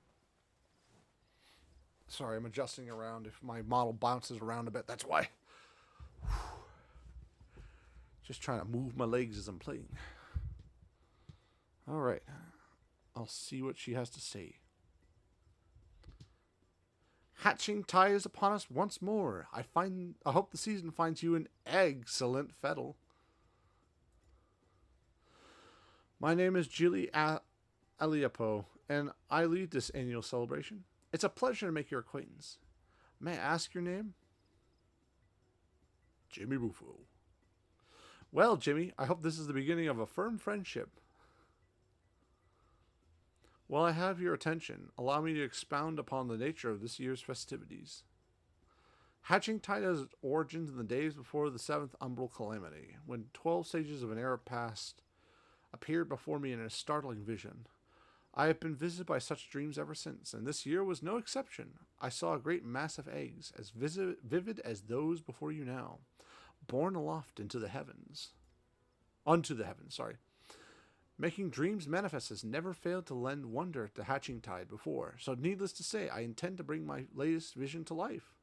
Sorry, I'm adjusting around. If my model bounces around a bit, that's why. Just trying to move my legs as I'm playing. All right. I'll see what she has to say. Hatching tide is upon us once more. I hope the season finds you an excellent fettle. My name is Julie Aliapo, and I lead this annual celebration. It's a pleasure to make your acquaintance. May I ask your name? Jimmy Bufo. Well, Jimmy, I hope this is the beginning of a firm friendship. While I have your attention, allow me to expound upon the nature of this year's festivities. Hatching tide has its origins in the days before the 7th umbral calamity, when 12 sages of an era past appeared before me in a startling vision. I have been visited by such dreams ever since, and this year was no exception. I saw a great mass of eggs, as vivid as those before you now, borne aloft into the heavens. Unto the heavens, sorry. Making dreams manifest has never failed to lend wonder to hatching tide before, so needless to say, I intend to bring my latest vision to life.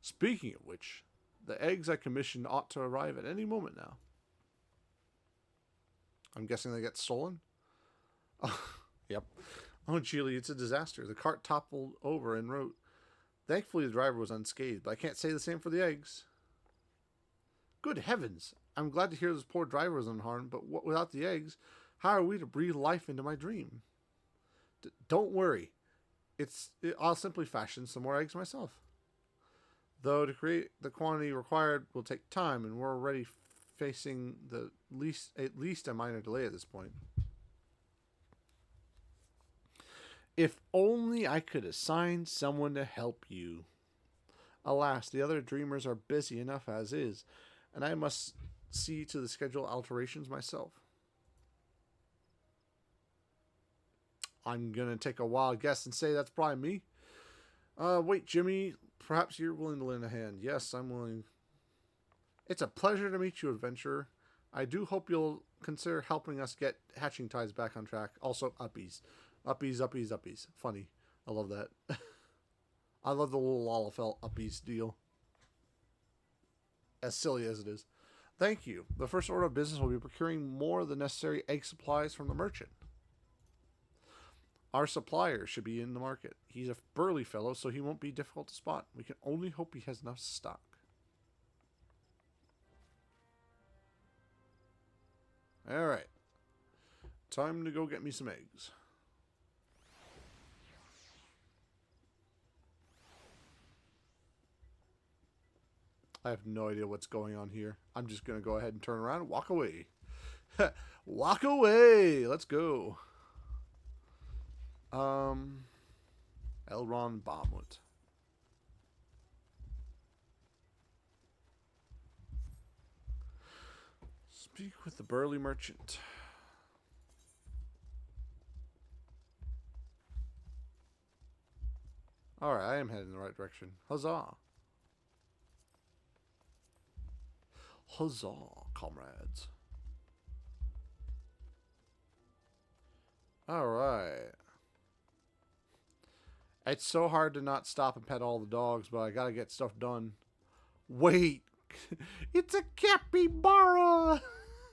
Speaking of which, the eggs I commissioned ought to arrive at any moment now. I'm guessing they get stolen? Oh, yep. Oh, Julie, it's a disaster. The cart toppled over en route. Thankfully, the driver was unscathed, but I can't say the same for the eggs. Good heavens! I'm glad to hear this poor driver was unharmed, but without the eggs, how are we to breathe life into my dream? Don't worry. I'll simply fashion some more eggs myself. Though to create the quantity required will take time, and we're already facing at least a minor delay at this point. If only I could assign someone to help you. Alas, the other dreamers are busy enough as is, and I must see to the schedule alterations myself. I'm going to take a wild guess and say that's probably me. Wait, Jimmy, perhaps you're willing to lend a hand. Yes, I'm willing. It's a pleasure to meet you, adventurer. I do hope you'll consider helping us get hatching tides back on track. Also, uppies. Uppies, uppies, uppies. Funny. I love that. I love the little Lalafell uppies deal. As silly as it is. Thank you. The first order of business will be procuring more of the necessary egg supplies from the merchant. Our supplier should be in the market. He's a burly fellow, so he won't be difficult to spot. We can only hope he has enough stock. Alright. Time to go get me some eggs. I have no idea what's going on here. I'm just going to go ahead and turn around and walk away. Walk away! Let's go. Elron Baumut. Speak with the burly merchant. Alright, I am heading in the right direction. Huzzah! Huzzah, comrades. Alright. It's so hard to not stop and pet all the dogs, but I gotta get stuff done. Wait! It's a capybara!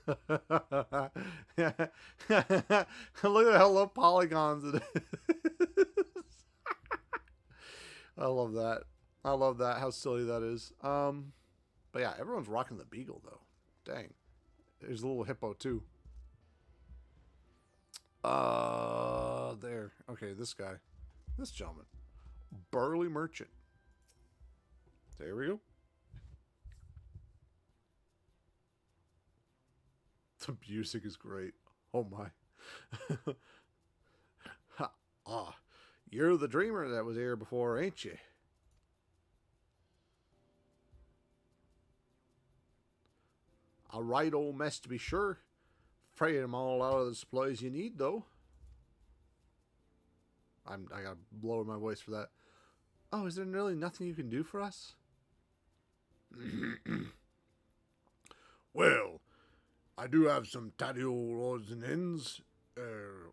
Look at how low polygons it is. I love that. I love that, how silly that is. But yeah, everyone's rocking the beagle, though. Dang. There's a little hippo, too. There. Okay, this guy. This gentleman. Burly merchant. There we go. The music is great. Oh, my. You're the dreamer that was here before, ain't you? A right old mess, to be sure. Afraid I'm all out of the supplies you need, though. I gotta lower my voice for that. Oh, is there really nothing you can do for us? Well, I do have some tatty old odds and ends,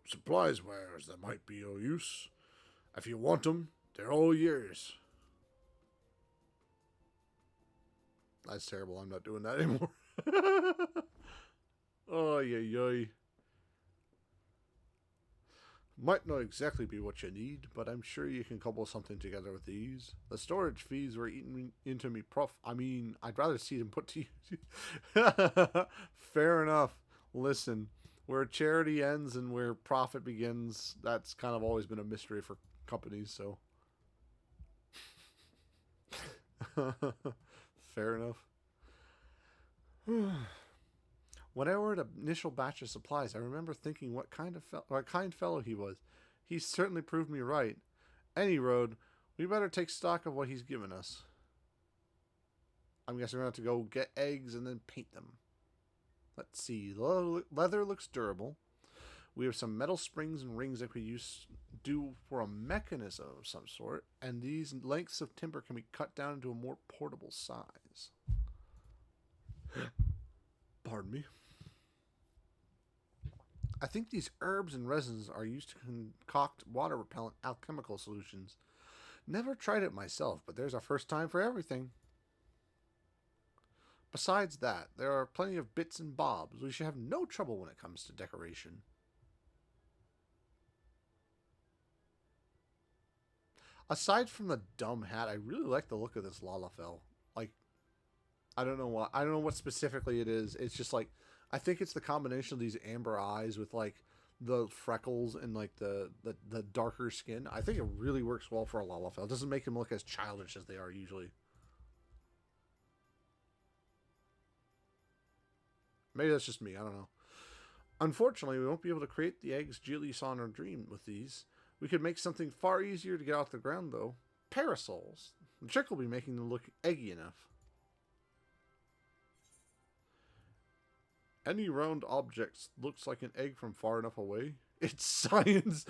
supplies wares that might be of use. If you want them, they're all yours. That's terrible. I'm not doing that anymore. Oh, yay. Might not exactly be what you need, but I'm sure you can cobble something together with these. The storage fees were eating into me I'd rather see them put to use. Fair enough. Listen, where charity ends and where profit begins, that's kind of always been a mystery for companies, so. Fair enough. When I ordered an initial batch of supplies, I remember thinking what kind fellow he was. He certainly proved me right. Any road, we better take stock of what he's given us. I'm guessing we're going to have to go get eggs and then paint them. Let's see. Leather looks durable. We have some metal springs and rings that we do for a mechanism of some sort, and these lengths of timber can be cut down into a more portable size. Pardon me. I think these herbs and resins are used to concoct water-repellent alchemical solutions. Never tried it myself, but there's a first time for everything. Besides that, there are plenty of bits and bobs. We should have no trouble when it comes to decoration. Aside from the dumb hat, I really like the look of this Lalafell. Like, I don't know what. I don't know what specifically it is. It's just like, I think it's the combination of these amber eyes with like the freckles and like the darker skin. I think it really works well for a Lalafell. It doesn't make them look as childish as they are usually. Maybe that's just me. I don't know. Unfortunately, we won't be able to create the eggs Julie saw in her dream with these. We could make something far easier to get off the ground, though. Parasols. The trick will be making them look eggy enough. Any round object looks like an egg from far enough away. It's science.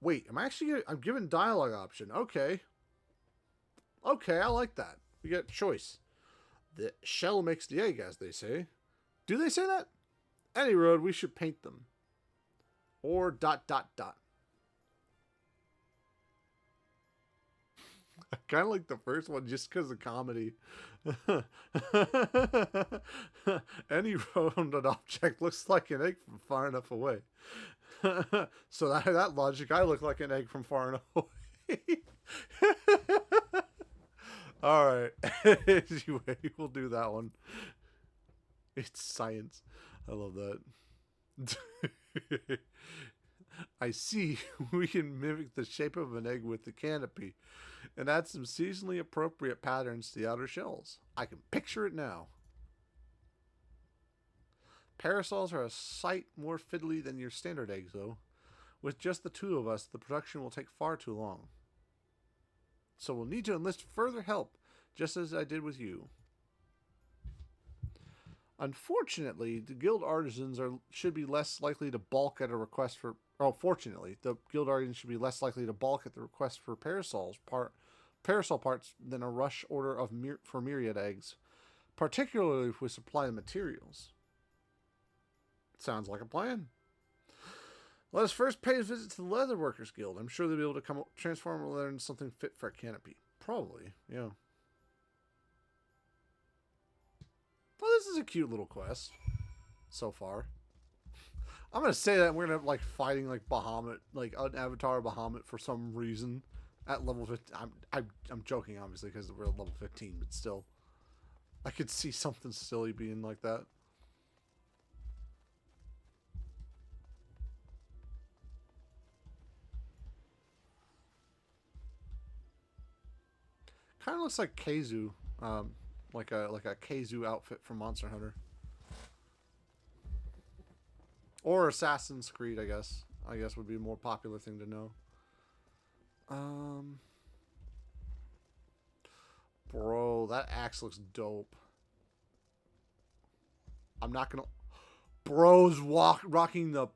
Wait, I'm given dialogue option. Okay. Okay, I like that. We get choice. The shell makes the egg, as they say. Do they say that? Any road, we should paint them. Or ... I kind of like the first one just because of comedy. Any rounded object looks like an egg from far enough away. So that logic, I look like an egg from far enough away. All right. Anyway, we'll do that one. It's science. I love that. I see. We can mimic the shape of an egg with the canopy and add some seasonally appropriate patterns to the outer shells. I can picture it now. Parasols are a sight more fiddly than your standard eggs, though. With just the two of us, the production will take far too long. So we'll need to enlist further help, just as I did with you. Unfortunately, the guild artisans should be less likely to balk at a request for... Oh, fortunately, the guild artisans should be less likely to balk at the request for parasol parts than a rush order for myriad eggs, particularly if we supply the materials. Sounds like a plan. Let us first pay a visit to the Leatherworkers Guild. I'm sure they'll be able to transform leather into something fit for a canopy. Probably, yeah. Well, this is a cute little quest so far. I'm gonna say that we're gonna have like fighting like Bahamut, like an avatar of Bahamut for some reason at level 15. I'm joking, obviously, because we're at level 15, but still, I could see something silly being like that. Kind of looks like Keizu, like a Keizu outfit from Monster Hunter. Or Assassin's Creed, I guess. I guess would be a more popular thing to know. Bro, that axe looks dope. I'm not gonna... Bro's rocking the...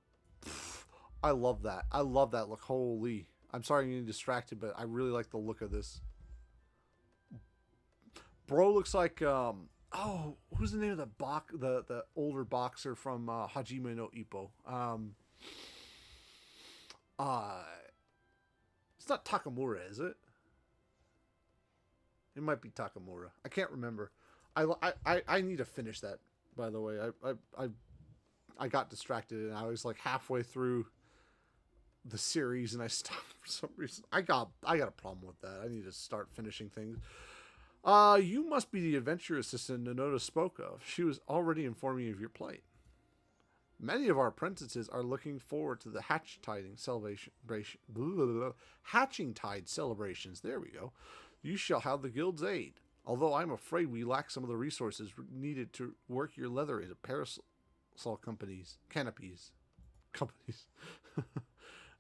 I love that. I love that look. Holy. I'm sorry I'm getting distracted, but I really like the look of this. Bro looks like... Oh, who's the name of the older boxer from Hajime no Ippo? It's not Takamura, is it? It might be Takamura. I can't remember. I need to finish that. By the way, I got distracted and I was like halfway through the series and I stopped for some reason. I got a problem with that. I need to start finishing things. You must be the adventure assistant Nonoda spoke of. She was already informing you of your plight. Many of our apprentices are looking forward to the Hatching Tide celebrations. There we go. You shall have the guild's aid. Although I'm afraid we lack some of the resources needed to work your leather into parasol canopies.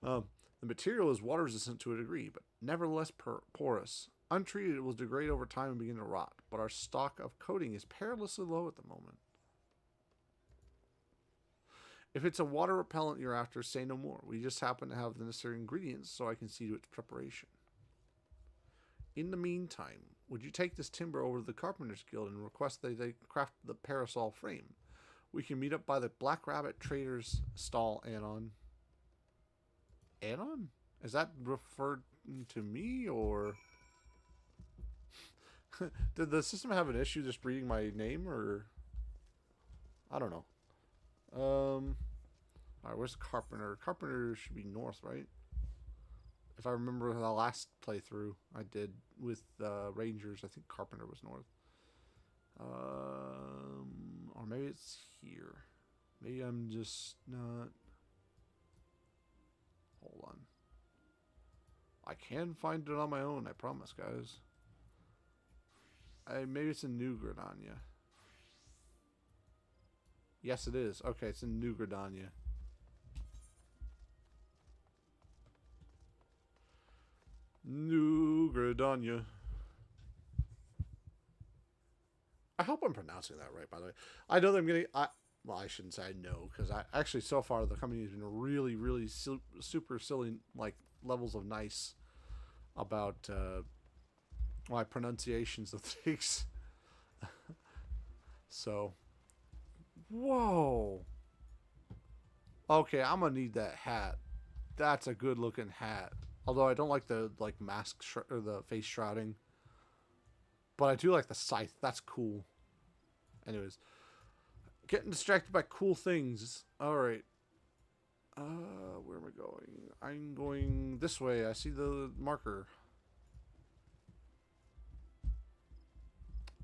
The material is water resistant to a degree, but nevertheless porous. Untreated, it will degrade over time and begin to rot, but our stock of coating is perilously low at the moment. If it's a water repellent you're after, say no more. We just happen to have the necessary ingredients so I can see to its preparation. In the meantime, would you take this timber over to the Carpenters Guild and request that they craft the parasol frame? We can meet up by the Black Rabbit Trader's stall, Anon. Anon? Is that referred to me, or... Did the system have an issue just reading my name, or... I don't know. Alright, where's the Carpenter? Carpenter should be north, right? If I remember the last playthrough I did with Rangers, I think Carpenter was north. Or maybe it's here. Maybe I'm just not... Hold on. I can find it on my own, I promise, guys. Maybe it's in New Gradania. Yes, it is. Okay, it's in New Gradania. New Gradania. I hope I'm pronouncing that right, by the way. I know that I'm getting... well, I shouldn't say I know, because I actually, so far, the company has been really, really super silly, like, levels of nice about my pronunciations of things. So, whoa. Okay, I'm gonna need that hat. That's a good looking hat. Although I don't like the mask or the face shrouding, but I do like the scythe. That's cool. Anyways, getting distracted by cool things. All right. Where am I going? I'm going this way. I see the marker.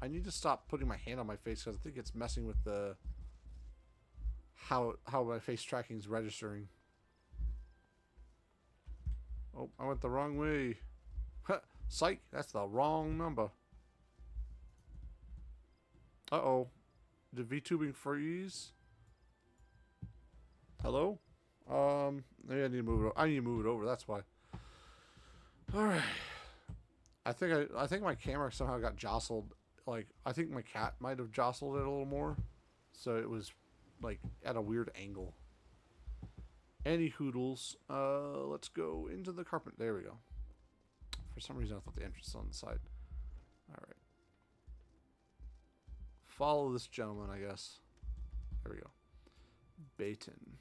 I need to stop putting my hand on my face because I think it's messing with the how my face tracking is registering. Oh, I went the wrong way. Psych, that's the wrong number. Uh-oh. Did VTubing freeze? Hello? Maybe I need to move it over. I need to move it over, that's why. Alright. I think my camera somehow got jostled. Like, I think my cat might have jostled it a little more. So it was, like, at a weird angle. Any hoodles. Let's go into the carpet. There we go. For some reason, I thought the entrance was on the side. Alright. Follow this gentleman, I guess. There we go. Baton.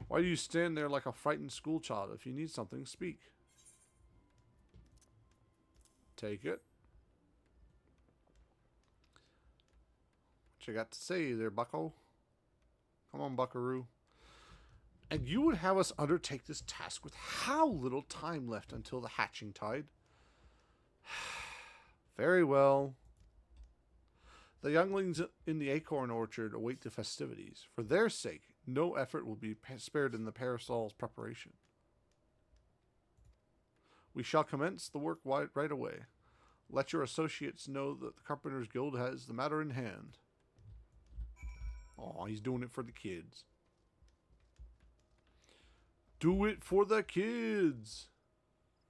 Why do you stand there like a frightened schoolchild? If you need something, speak. Take it. What you got to say there, bucko? Come on, buckaroo. And you would have us undertake this task with how little time left until the hatching tide? Very well. The younglings in the acorn orchard await the festivities. For their sake, no effort will be spared in the parasol's preparation. We shall commence the work right away. Let your associates know that the Carpenters Guild has the matter in hand. Oh, he's doing it for the kids. Do it for the kids.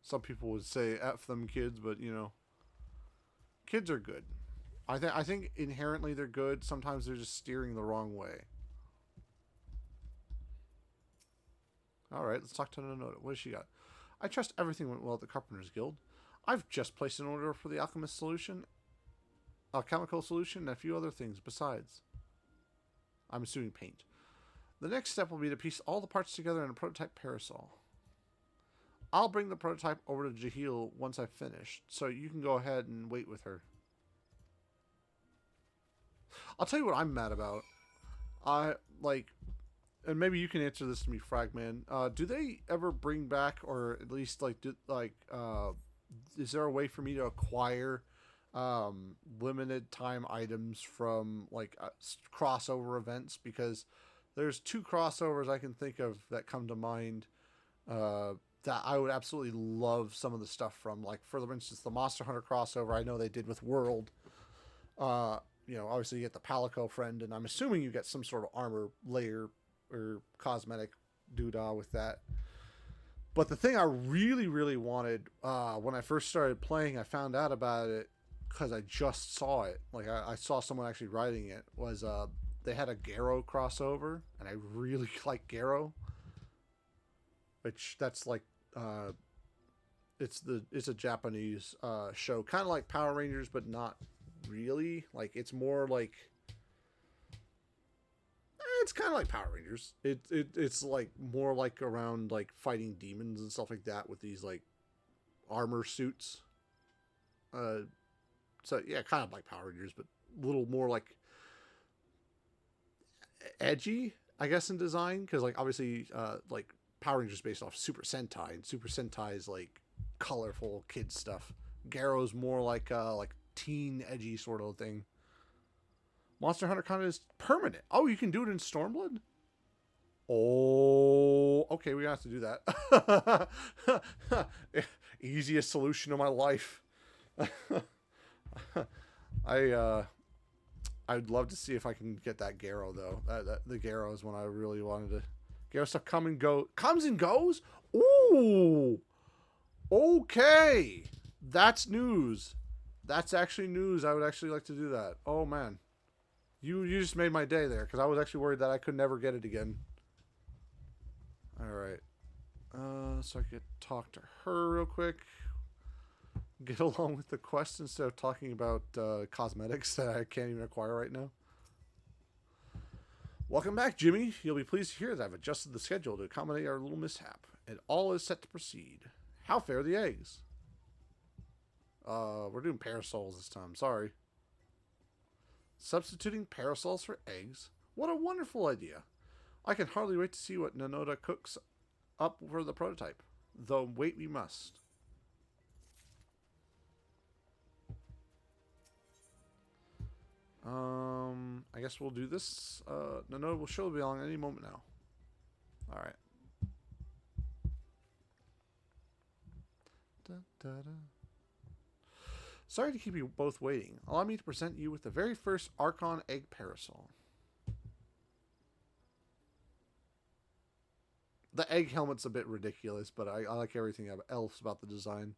Some people would say F them kids, but you know, kids are good. I think inherently they're good. Sometimes they're just steering the wrong way. Alright, let's talk to Nonota. What does she got? I trust everything went well at the Carpenters Guild. I've just placed an order for the alchemist solution, chemical solution, and a few other things besides. I'm assuming paint. The next step will be to piece all the parts together in a prototype parasol. I'll bring the prototype over to Jahil once I've finished, so you can go ahead and wait with her. I'll tell you what I'm mad about. And maybe you can answer this to me, Fragman. Do they ever bring back, or at least is there a way for me to acquire limited time items from crossover events? Because there's 2 crossovers I can think of that come to mind that I would absolutely love some of the stuff from. Like, for instance, the Monster Hunter crossover I know they did with World. You know, obviously you get the Palico friend, and I'm assuming you get some sort of armor layer or cosmetic doodah with that. But the thing I really, really wanted when I first started playing, I found out about it because I just saw it. Like, I saw someone actually writing it, was they had a Garo crossover, and I really like Garo. Which that's like it's a Japanese show, kind of like Power Rangers, but not really. Like it's more like it's kind of like Power Rangers. It's like more like around like fighting demons and stuff like that with these like armor suits. So yeah, kind of like Power Rangers, but a little more like edgy, I guess, in design. Because like obviously, like Power Rangers based off Super Sentai, and Super Sentai is like colorful kid stuff. Garo's more like teen edgy sort of thing. Monster Hunter kind of is permanent. Oh, you can do it in Stormblood? Oh, okay, we have to do that. Easiest solution of my life. I'd love to see if I can get that Garo though. The Garo is one I really wanted to. Garo stuff comes and goes. Ooh, okay, that's news. That's actually news. I would actually like to do that. Oh man, you just made my day there because I was actually worried that I could never get it again. All right, so I could talk to her real quick. Get along with the quest instead of talking about cosmetics that I can't even acquire right now. Welcome back, Jimmy. You'll be pleased to hear that I've adjusted the schedule to accommodate our little mishap, and all is set to proceed. How fare the eggs? We're doing parasols this time. Sorry. Substituting parasols for eggs? What a wonderful idea. I can hardly wait to see what Nanoda cooks up for the prototype. Though wait we must. I guess we'll do this. Nanoda will surely be along any moment now. Alright. Sorry to keep you both waiting. Allow me to present you with the very first Archon Egg Parasol. The egg helmet's a bit ridiculous, but I like everything else about the design.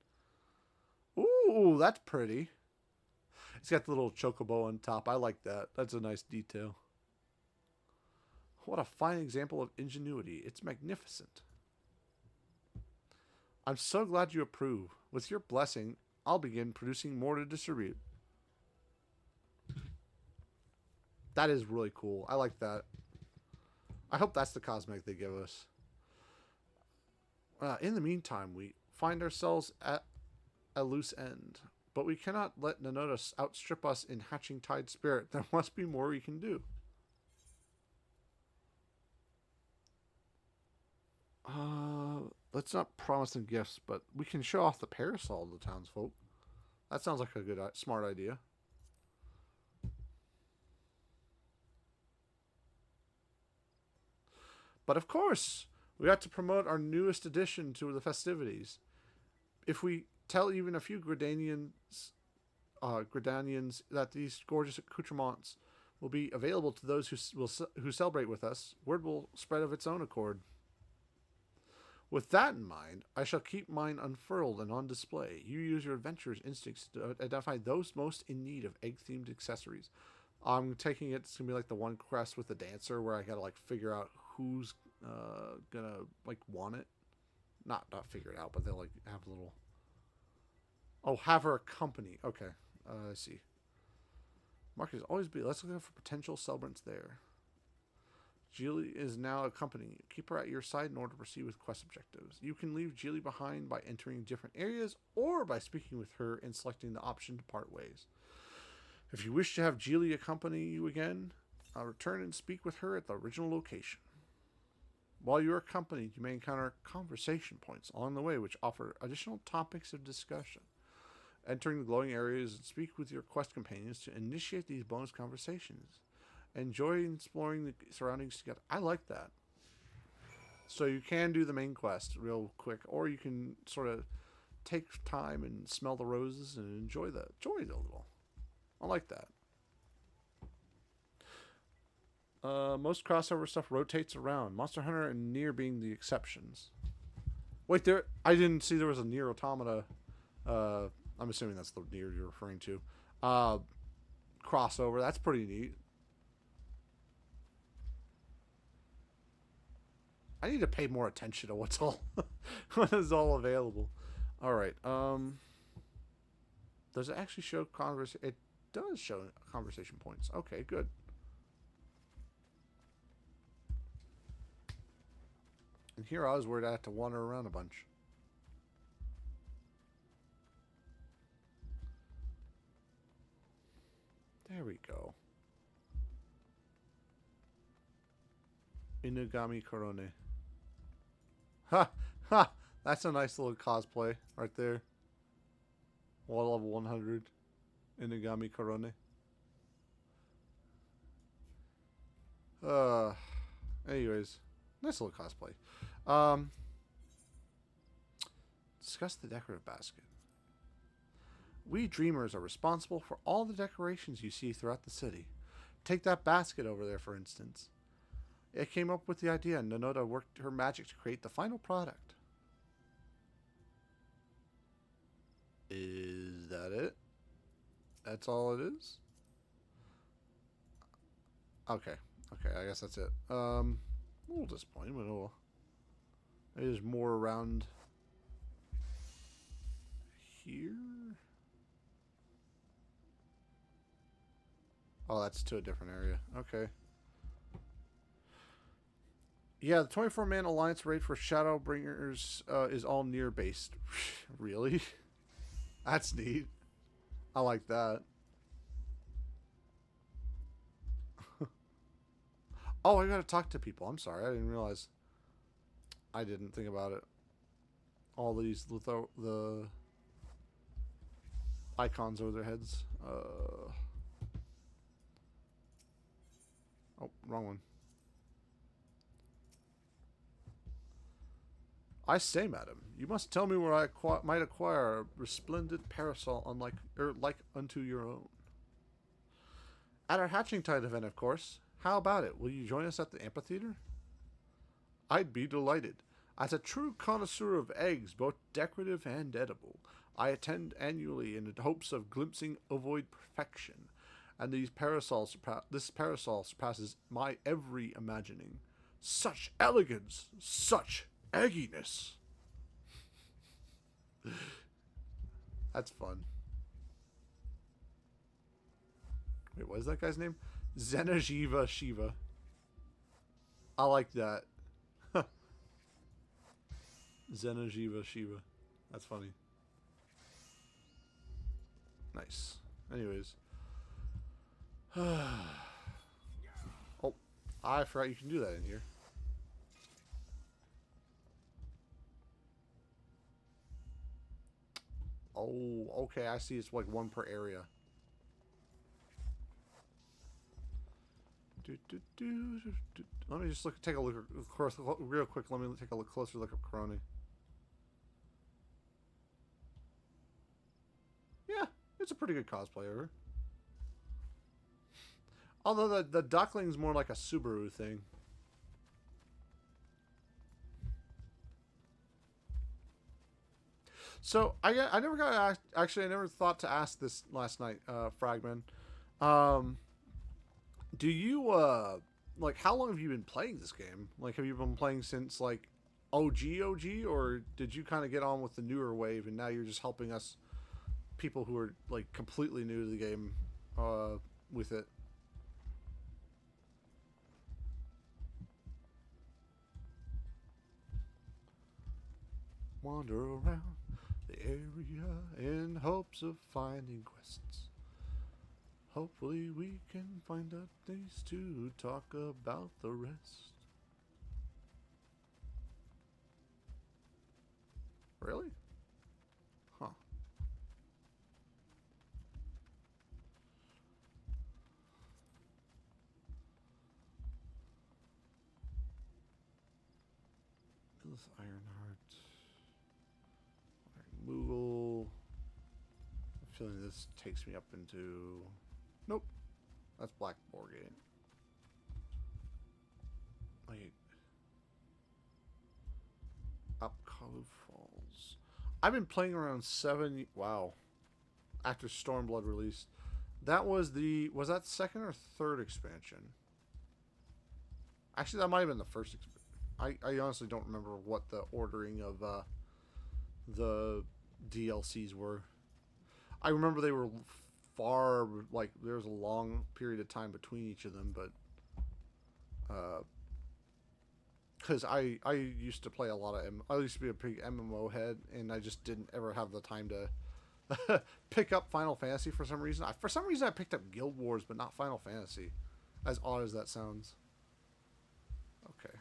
Ooh, that's pretty. It's got the little chocobo on top. I like that. That's a nice detail. What a fine example of ingenuity. It's magnificent. I'm so glad you approve. With your blessing, I'll begin producing more to distribute. That is really cool. I like that. I hope that's the cosmetic they give us. In the meantime, we find ourselves at a loose end. But we cannot let Nanoda outstrip us in hatching Tide Spirit. There must be more we can do. Let's not promise them gifts, but we can show off the parasol to the townsfolk. That sounds like a good, smart idea. But of course, we have to promote our newest addition to the festivities. If we tell even a few Gridanians that these gorgeous accoutrements will be available to those who celebrate with us, word will spread of its own accord. With that in mind, I shall keep mine unfurled and on display. You use your adventurous instincts to identify those most in need of egg-themed accessories. I'm taking it's gonna be like the one quest with the dancer where I gotta like figure out who's gonna like want it. Not figure it out, but they'll like have a little. Oh, have her accompany. Okay, I see. Marcus, always be. Let's look for potential celebrants there. Geely is now accompanying you. Keep her at your side in order to proceed with quest objectives. You can leave Geely behind by entering different areas or by speaking with her and selecting the option to part ways. If you wish to have Geely accompany you again, return and speak with her at the original location. While you are accompanied, you may encounter conversation points along the way which offer additional topics of discussion. Entering the glowing areas and speak with your quest companions to initiate these bonus conversations. Enjoy exploring the surroundings together. I like that. So you can do the main quest real quick, or you can sort of take time and smell the roses and enjoy it a little. I like that. Most crossover stuff rotates around. Monster Hunter and Nier being the exceptions. Wait, I didn't see there was a Nier Automata. I'm assuming that's the Nier you're referring to. Crossover. That's pretty neat. I need to pay more attention to what's all what is all available. All right. Does it actually show converse? It does show conversation points. Okay, good. And here I was worried I had to wander around a bunch. There we go. Inugami Korone. Ha! Ha! That's a nice little cosplay right there. Wall level 100. Inugami Korone. Anyways. Nice little cosplay. Discuss the decorative basket. We dreamers are responsible for all the decorations you see throughout the city. Take that basket over there, for instance. It came up with the idea, and Nonota worked her magic to create the final product. Is that it? That's all it is? Okay. Okay, I guess that's it. A little disappointing, but oh, there's more around here. Oh, that's to a different area. Okay. Yeah, the 24-man alliance raid for Shadowbringers is all near based. Really? That's neat. I like that. Oh, I gotta talk to people. I'm sorry. I didn't realize. I didn't think about it. All these the icons over their heads. Oh, wrong one. I say, madam, you must tell me where I might acquire a resplendent parasol like unto your own. At our Hatching Tide event, of course. How about it? Will you join us at the amphitheater? I'd be delighted. As a true connoisseur of eggs, both decorative and edible, I attend annually in the hopes of glimpsing ovoid perfection, and this parasol surpasses my every imagining. Such elegance! Such egginess! That's fun. Wait, what is that guy's name? Zenajiva Shiva. I like that. Zenajiva Shiva. That's funny. Nice. Anyways. Oh, I forgot you can do that in here. Oh, okay. I see. It's like one per area. Let me just take a look. Of course, real quick. Let me take a closer look at Korone. Yeah, it's a pretty good cosplay of her. Although the duckling's more like a Subaru thing. So I never got actually I never thought to ask this last night, Fragman. Do you like how long have you been playing this game? Like have you been playing since like OG, or did you kind of get on with the newer wave and now you're just helping us people who are like completely new to the game with it? Wander around the area in hopes of finding quests. Hopefully we can find out things to talk about the rest. Really? Huh. Lilith Ironheart. Moogle. I'm feeling this takes me up into... Nope. That's Black Borgate. Wait. Up Kalu Falls. I've been playing around 7... Wow. After Stormblood released. That was the... Was that second or third expansion? Actually, that might have been the first expansion. I honestly don't remember what the ordering of the DLCs were. I remember they were far, like, there was a long period of time between each of them, but because I used to play a lot of I used to be a big MMO head, and I just didn't ever have the time to pick up Final Fantasy for some reason. For some reason, I picked up Guild Wars, but not Final Fantasy. As odd as that sounds. Okay.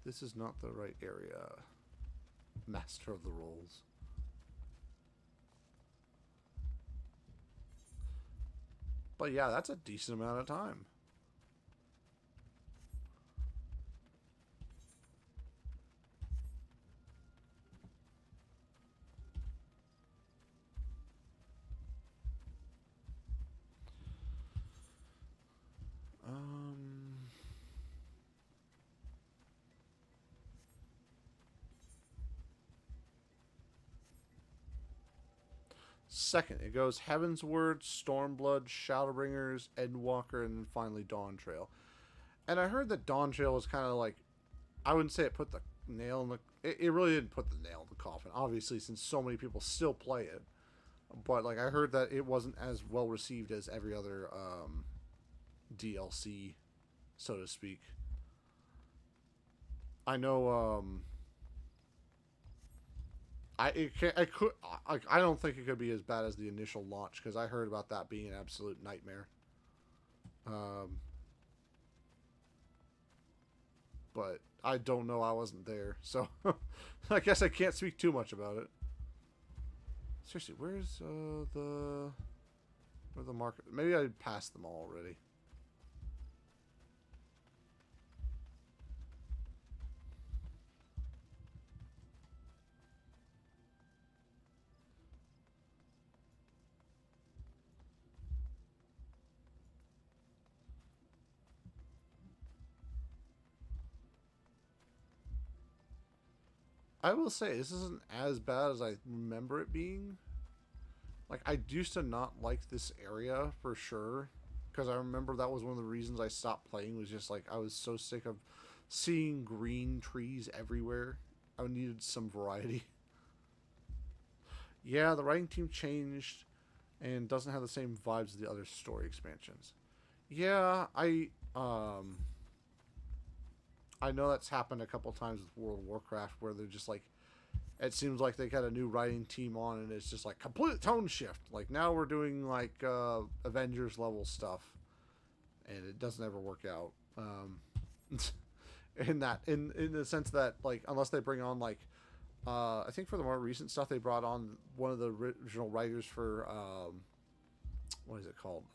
This is not the right area. Master of the Rolls. But yeah, that's a decent amount of time. Second, it goes Heaven's Word, Stormblood, Shadowbringers, Endwalker, and then finally Dawn Trail. And I heard that Dawn Trail was kind of like, I wouldn't say it put the nail in the... It really didn't put the nail in the coffin, obviously, since so many people still play it. But, like, I heard that it wasn't as well received as every other DLC, so to speak. I know, I don't think it could be as bad as the initial launch, because I heard about that being an absolute nightmare. But I don't know. I wasn't there, so I guess I can't speak too much about it. Seriously, where's the market? Maybe I passed them all already. I will say this isn't as bad as I remember it being. Like, I used to not like this area for sure, because I remember that was one of the reasons I stopped playing, was just like I was so sick of seeing green trees everywhere. I needed some variety. Yeah, the writing team changed and doesn't have the same vibes as the other story expansions. Yeah, I know that's happened a couple times with World of Warcraft, where they're just like, it seems like they got a new writing team on, and it's just like complete tone shift. Like, now we're doing like Avengers level stuff, and it doesn't ever work out. In the sense that, like, unless they bring on like, I think for the more recent stuff they brought on one of the original writers for what is it called?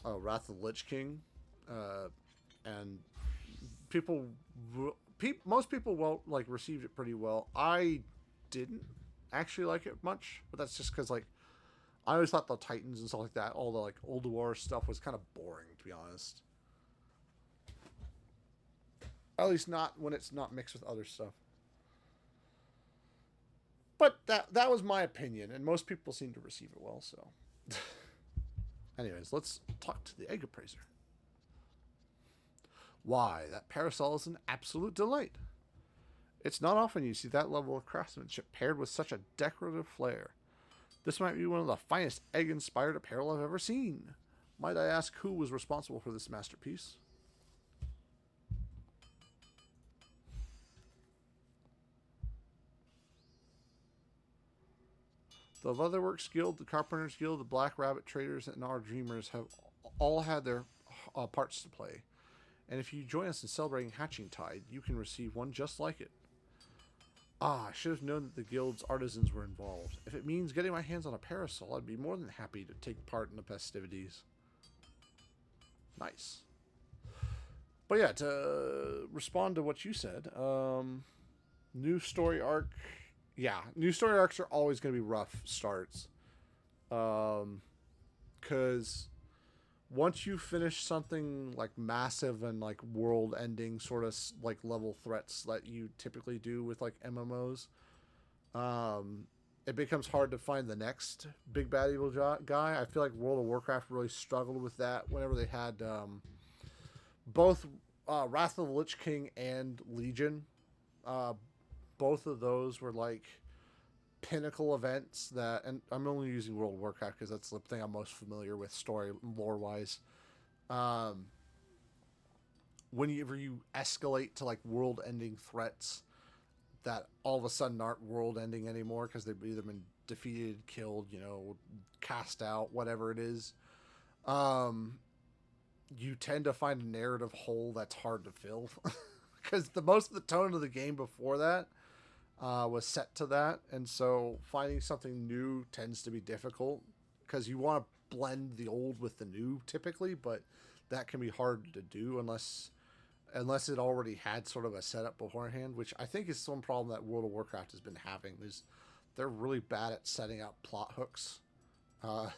Wrath of the Lich King, and people most people well, like, received it pretty well. I didn't actually like it much, but that's just because, like, I always thought the Titans and stuff like that, all the like old war stuff, was kind of boring, to be honest. At least not when it's not mixed with other stuff. But that was my opinion, and most people seem to receive it well. So, anyways, let's talk to the egg appraiser. Why, that parasol is an absolute delight. It's not often you see that level of craftsmanship paired with such a decorative flair. This might be one of the finest egg-inspired apparel I've ever seen. Might I ask who was responsible for this masterpiece? The Leatherworks Guild, the Carpenters Guild, the Black Rabbit Traders, and our Dreamers have all had their parts to play. And if you join us in celebrating Hatching Tide, you can receive one just like it. Ah, I should have known that the guild's artisans were involved. If it means getting my hands on a parasol, I'd be more than happy to take part in the festivities. Nice. But yeah, to respond to what you said, new story arc. Yeah, new story arcs are always going to be rough starts. Because once you finish something like massive and like world ending sort of like level threats that you typically do with like MMOs, it becomes hard to find the next big bad evil guy. I feel like World of Warcraft really struggled with that whenever they had both Wrath of the Lich King and Legion. Uh, both of those were like pinnacle events that, and I'm only using World of Warcraft because that's the thing I'm most familiar with story lore wise. Um, Whenever you escalate to like world ending threats that all of a sudden aren't world ending anymore because they've either been defeated, killed, cast out, whatever it is, um, you tend to find a narrative hole that's hard to fill because the most of the tone of the game before that was set to that, and so finding something new tends to be difficult because you want to blend the old with the new typically, but that can be hard to do unless it already had sort of a setup beforehand, which I think is some problem that World of Warcraft has been having. Is they're really bad at setting up plot hooks. Uh,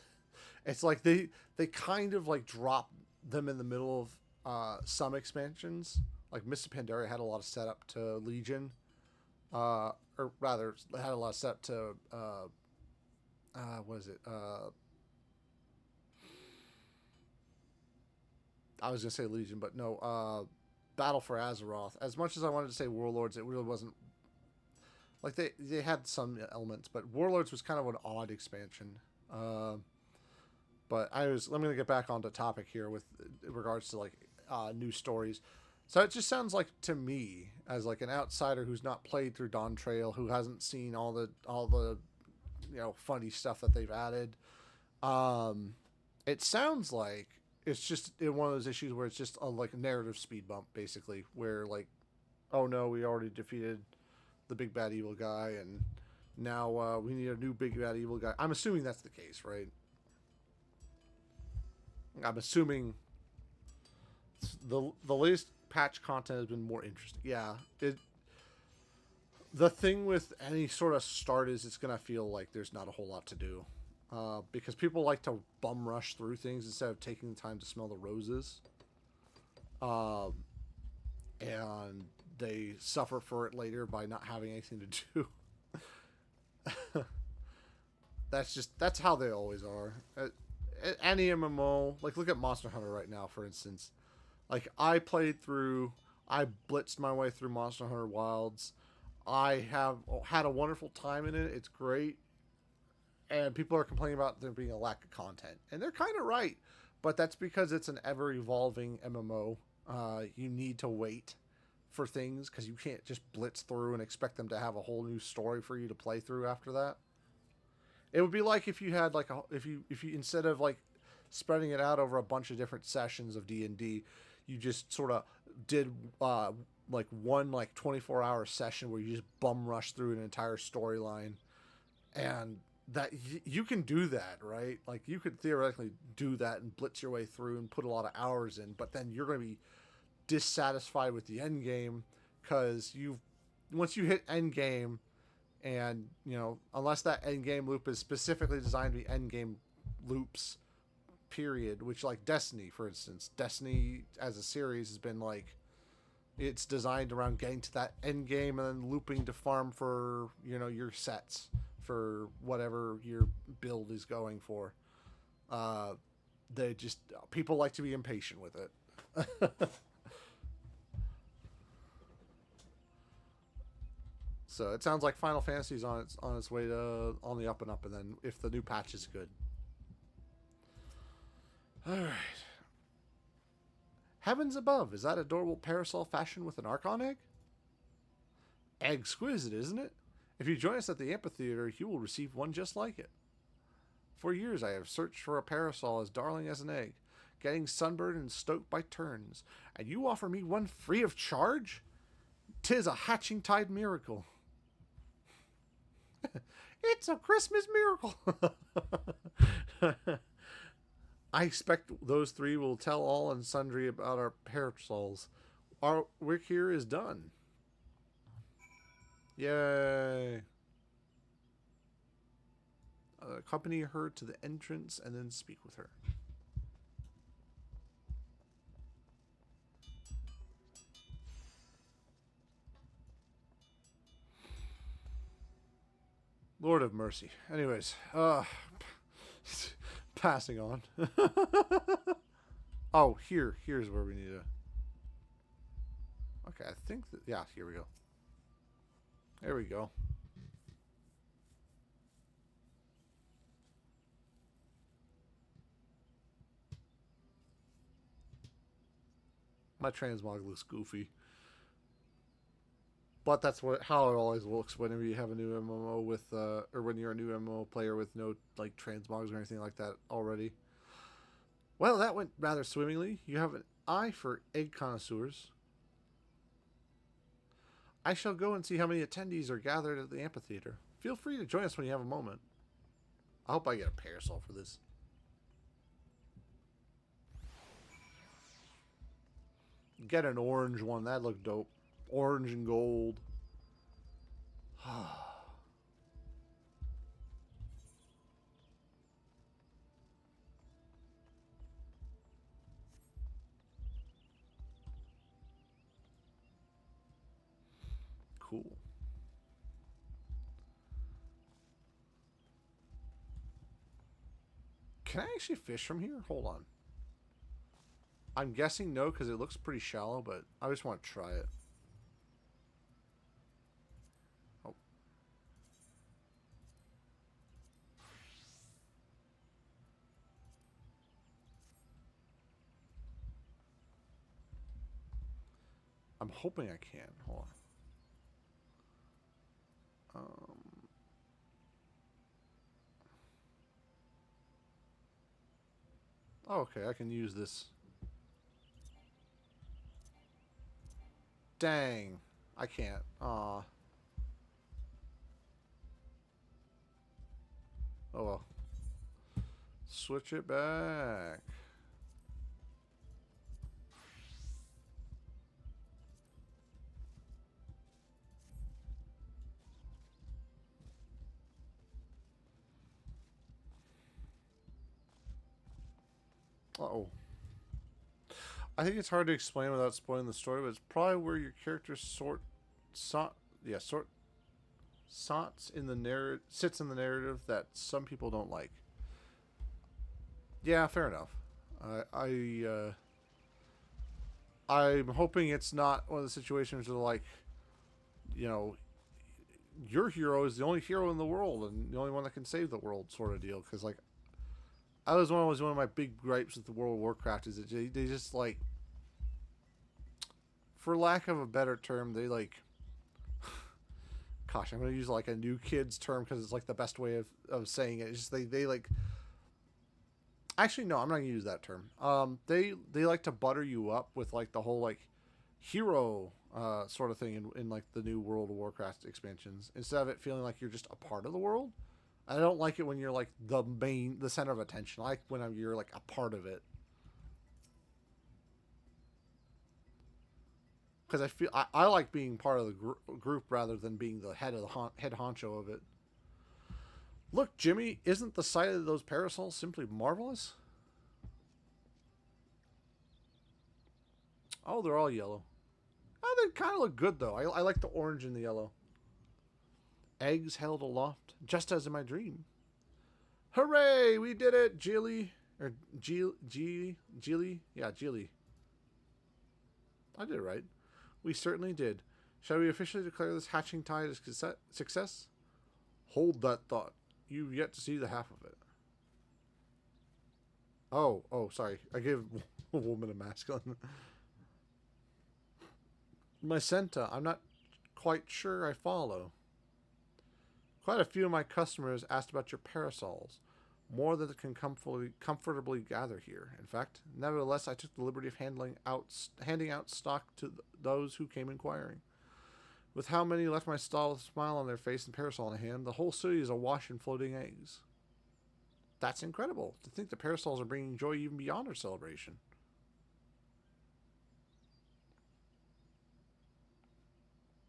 it's like they kind of like drop them in the middle of some expansions. Like Mists of Pandaria had a lot of setup to Legion, or rather, had a lot of setup to what is it? I was gonna say Legion, but no. Battle for Azeroth. As much as I wanted to say Warlords, it really wasn't. Like they had some elements, but Warlords was kind of an odd expansion. But let me get back onto topic here with regards to like new stories. So it just sounds like to me, as like an outsider who's not played through Dawn Trail, who hasn't seen all the funny stuff that they've added. It sounds like it's just in one of those issues where it's just like a narrative speed bump, basically, where like, oh no, we already defeated the big bad evil guy, and now we need a new big bad evil guy. I'm assuming that's the case, right? I'm assuming the latest patch content has been more interesting. Yeah, the thing with any sort of start is it's gonna feel like there's not a whole lot to do. Because people like to bum rush through things instead of taking the time to smell the roses. And they suffer for it later by not having anything to do. That's how they always are. Any MMO, like look at Monster Hunter right now, for instance. Like I blitzed my way through Monster Hunter Wilds. I have had a wonderful time in it. It's great. And people are complaining about there being a lack of content. And they're kind of right. But that's because it's an ever-evolving MMO. You need to wait for things because you can't just blitz through and expect them to have a whole new story for you to play through after that. It would be like if you had like if you instead of like spreading it out over a bunch of different sessions of D&D, you just sort of did like one like 24-hour session where you just bum rush through an entire storyline. And that you can do that, right? Like you could theoretically do that and blitz your way through and put a lot of hours in, but then you're going to be dissatisfied with the end game because once you hit end game, and unless that end game loop is specifically designed to be end game loops, period. Which like Destiny, for instance, Destiny as a series has been like it's designed around getting to that end game and then looping to farm for your sets for whatever your build is going for. People like to be impatient with it. So it sounds like Final Fantasy's on its way to on the up and up, and then if the new patch is good. All right. Heavens above, is that adorable parasol fashioned with an Archon egg? Exquisite, isn't it? If you join us at the amphitheater, you will receive one just like it. For years I have searched for a parasol as darling as an egg, getting sunburned and stoked by turns, and you offer me one free of charge? 'Tis a hatching tide miracle. It's a Christmas miracle. I expect those three will tell all and sundry about our parasols. Our work here is done. Yay. Accompany her to the entrance and then speak with her. Lord of mercy. Anyways, passing on. Oh, here's where we need to. Okay, I think that... Yeah, here we go. There we go. My transmog looks goofy. But that's how it always looks whenever you have a new MMO with, or when you're a new MMO player with no, like, transmogs or anything like that already. Well, that went rather swimmingly. You have an eye for egg connoisseurs. I shall go and see how many attendees are gathered at the amphitheater. Feel free to join us when you have a moment. I hope I get a parasol for this. Get an orange one. That'd look dope. Orange and gold. Cool. Can I actually fish from here? Hold on. I'm guessing no, because it looks pretty shallow, but I just want to try it. Oh. I'm hoping I can. Hold on. Oh, okay, I can use this. Dang. I can't. Aw. Oh well. Switch it back. Uh-oh. I think it's hard to explain without spoiling the story, but it's probably where your character sits in the narrative that some people don't like. Yeah, fair enough. I'm hoping it's not one of the situations where, like, you know, your hero is the only hero in the world and the only one that can save the world, sort of deal. Because, like, I was always one of my big gripes with the World of Warcraft is that they just, like, for lack of a better term, they, like, gosh, I'm going to use, like, a new kid's term because it's, like, the best way of saying it. It's just they like, actually, no, I'm not going to use that term. They like to butter you up with, like, the whole, like, hero sort of thing in like the new World of Warcraft expansions, instead of it feeling like you're just a part of the world. I don't like it when you're like the center of attention. I like when you're like a part of it, because I like being part of the group rather than being the head of the head honcho of it. Look, Jimmy, isn't the sight of those parasols simply marvelous? Oh, they're all yellow. Oh, they kind of look good though. I like the orange and the yellow. Eggs held aloft, just as in my dream. Hooray! We did it, Jilly. Or Jilly? Yeah, Jilly. I did it right. We certainly did. Shall we officially declare this hatching tide a success? Hold that thought. You've yet to see the half of it. Oh, sorry. I gave a woman a masculine. My Senta, I'm not quite sure I follow. Quite a few of my customers asked about your parasols. More than can comfortably gather here. In fact, nevertheless, I took the liberty of handing out stock to those who came inquiring. With how many left my stall with a smile on their face and parasol in hand, the whole city is awash in floating eggs. That's incredible. To think the parasols are bringing joy even beyond our celebration.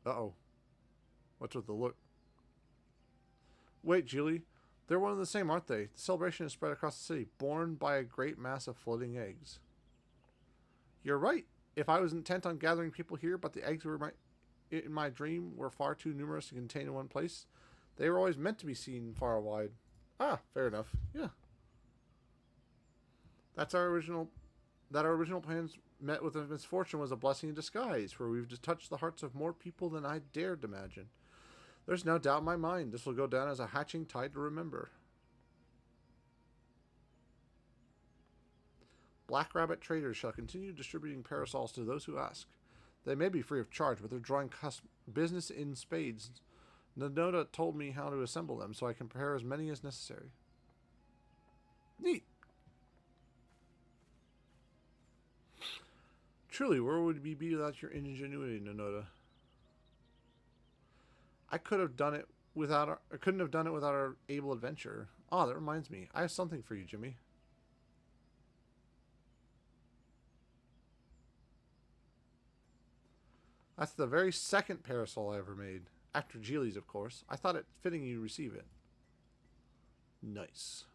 Uh-oh. What's with the look? Wait, Julie. They're one and the same, aren't they? The celebration is spread across the city, borne by a great mass of floating eggs. You're right. If I was intent on gathering people here, but the eggs in my dream were far too numerous to contain in one place, they were always meant to be seen far and wide. Ah, fair enough. Yeah. Our original plans met with a misfortune was a blessing in disguise, for we've just touched the hearts of more people than I dared imagine. There's no doubt in my mind this will go down as a hatching tide to remember. Black Rabbit traders shall continue distributing parasols to those who ask. They may be free of charge, but they're drawing business in spades. Nanoda told me how to assemble them, so I can prepare as many as necessary. Neat. Truly, where would we be without your ingenuity, Nanoda? I couldn't have done it without our able adventurer. Ah, that reminds me. I have something for you, Jimmy. That's the very second parasol I ever made. After Geely's, of course. I thought it fitting you receive it. Nice.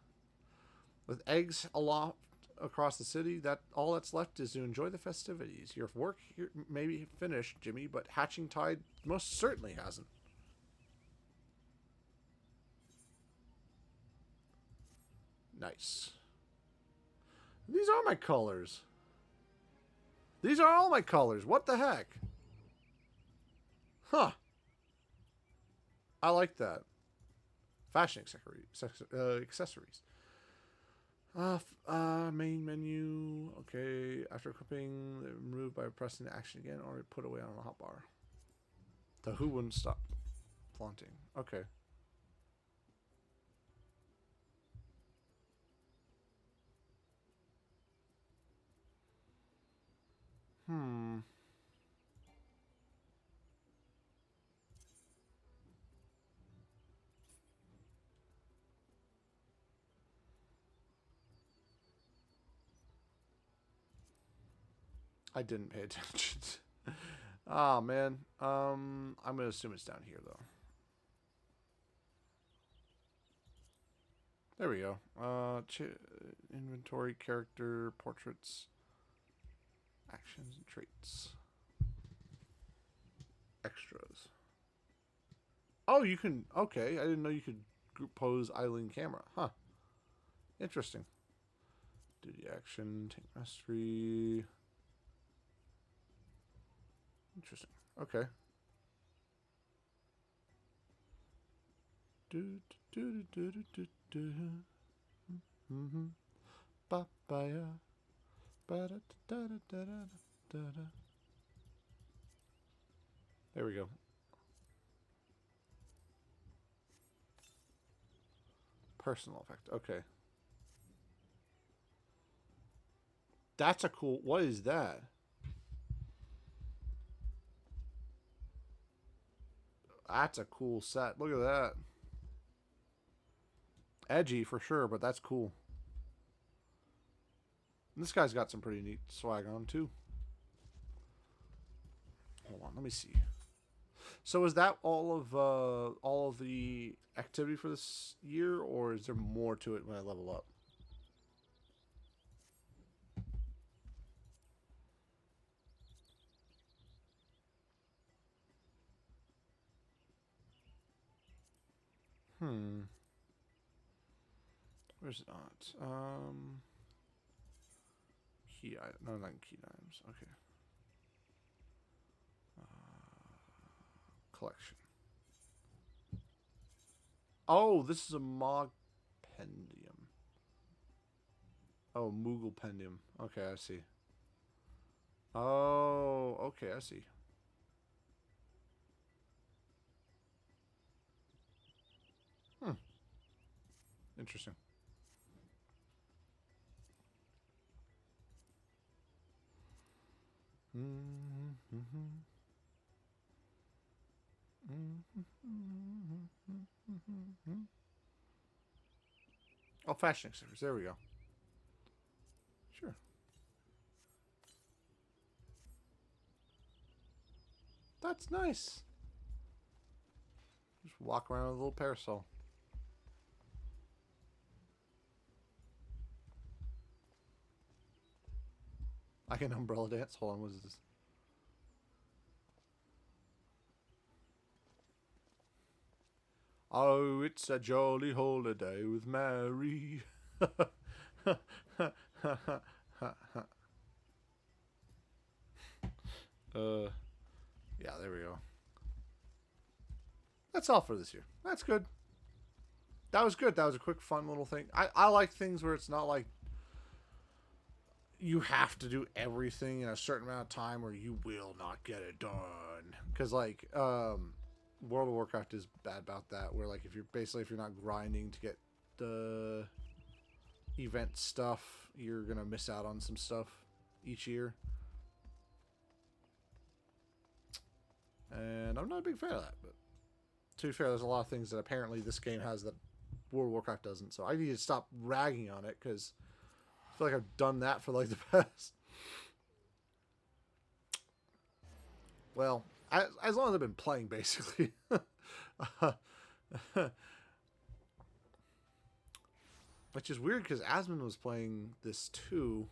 With eggs aloft across the city, all that's left is to enjoy the festivities. Your work here may be finished, Jimmy, but Hatching Tide most certainly hasn't. Nice. These are my colors. These are all my colors. What the heck? Huh. I like that. Fashion accessories. Main menu. Okay. After equipping, remove by pressing the action again or put away on a hotbar. The who wouldn't stop flaunting. Okay. I didn't pay attention. Oh, man. I'm going to assume it's down here, though. There we go. Inventory, character, portraits, actions, and traits. Extras. Oh, you can... Okay, I didn't know you could group pose idling camera. Huh. Interesting. Duty action, tank mastery... Interesting. Okay. There we go. Personal effect. Okay. That's a cool... What is that? That's a cool set. Look at that. Edgy for sure, but that's cool. And this guy's got some pretty neat swag on too. Hold on, let me see. So is that all of the activity for this year, or is there more to it when I level up? Where's it at? Key item. No, not key items. Okay. Collection. Oh, this is a Mog Pendium. Oh, Moogle Pendium. Okay, I see. Oh, okay, I see. Interesting. Oh, fashion accessories. There we go. Sure. That's nice. Just walk around with a little parasol. Like an umbrella dance. Hold on, what is this? Oh, it's a jolly holiday with Mary. Yeah, there we go. That's all for this year. That's good. That was good. That was a quick, fun little thing. I like things where it's not like you have to do everything in a certain amount of time or you will not get it done. Because, like, World of Warcraft is bad about that. Where, like, if you're not grinding to get the event stuff, you're going to miss out on some stuff each year. And I'm not a big fan of that. But to be fair, there's a lot of things that apparently this game has that World of Warcraft doesn't. So I need to stop ragging on it because I feel like I've done that for like the past. Well, as long as I've been playing, basically. Which is weird because Asmund was playing this too.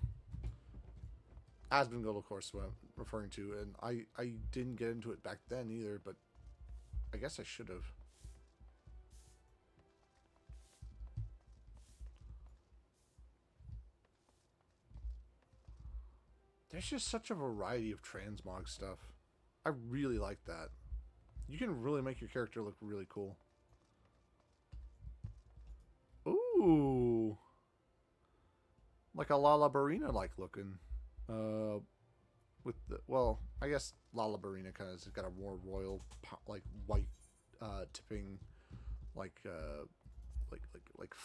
Asmongold, of course, what I'm referring to, and I didn't get into it back then either, but I guess I should have. There's just such a variety of transmog stuff. I really like that. You can really make your character look really cool. Ooh. Like a Lalabarina like looking. With the, well, I guess Lalabarina kind of has got a more royal, like white, tipping, like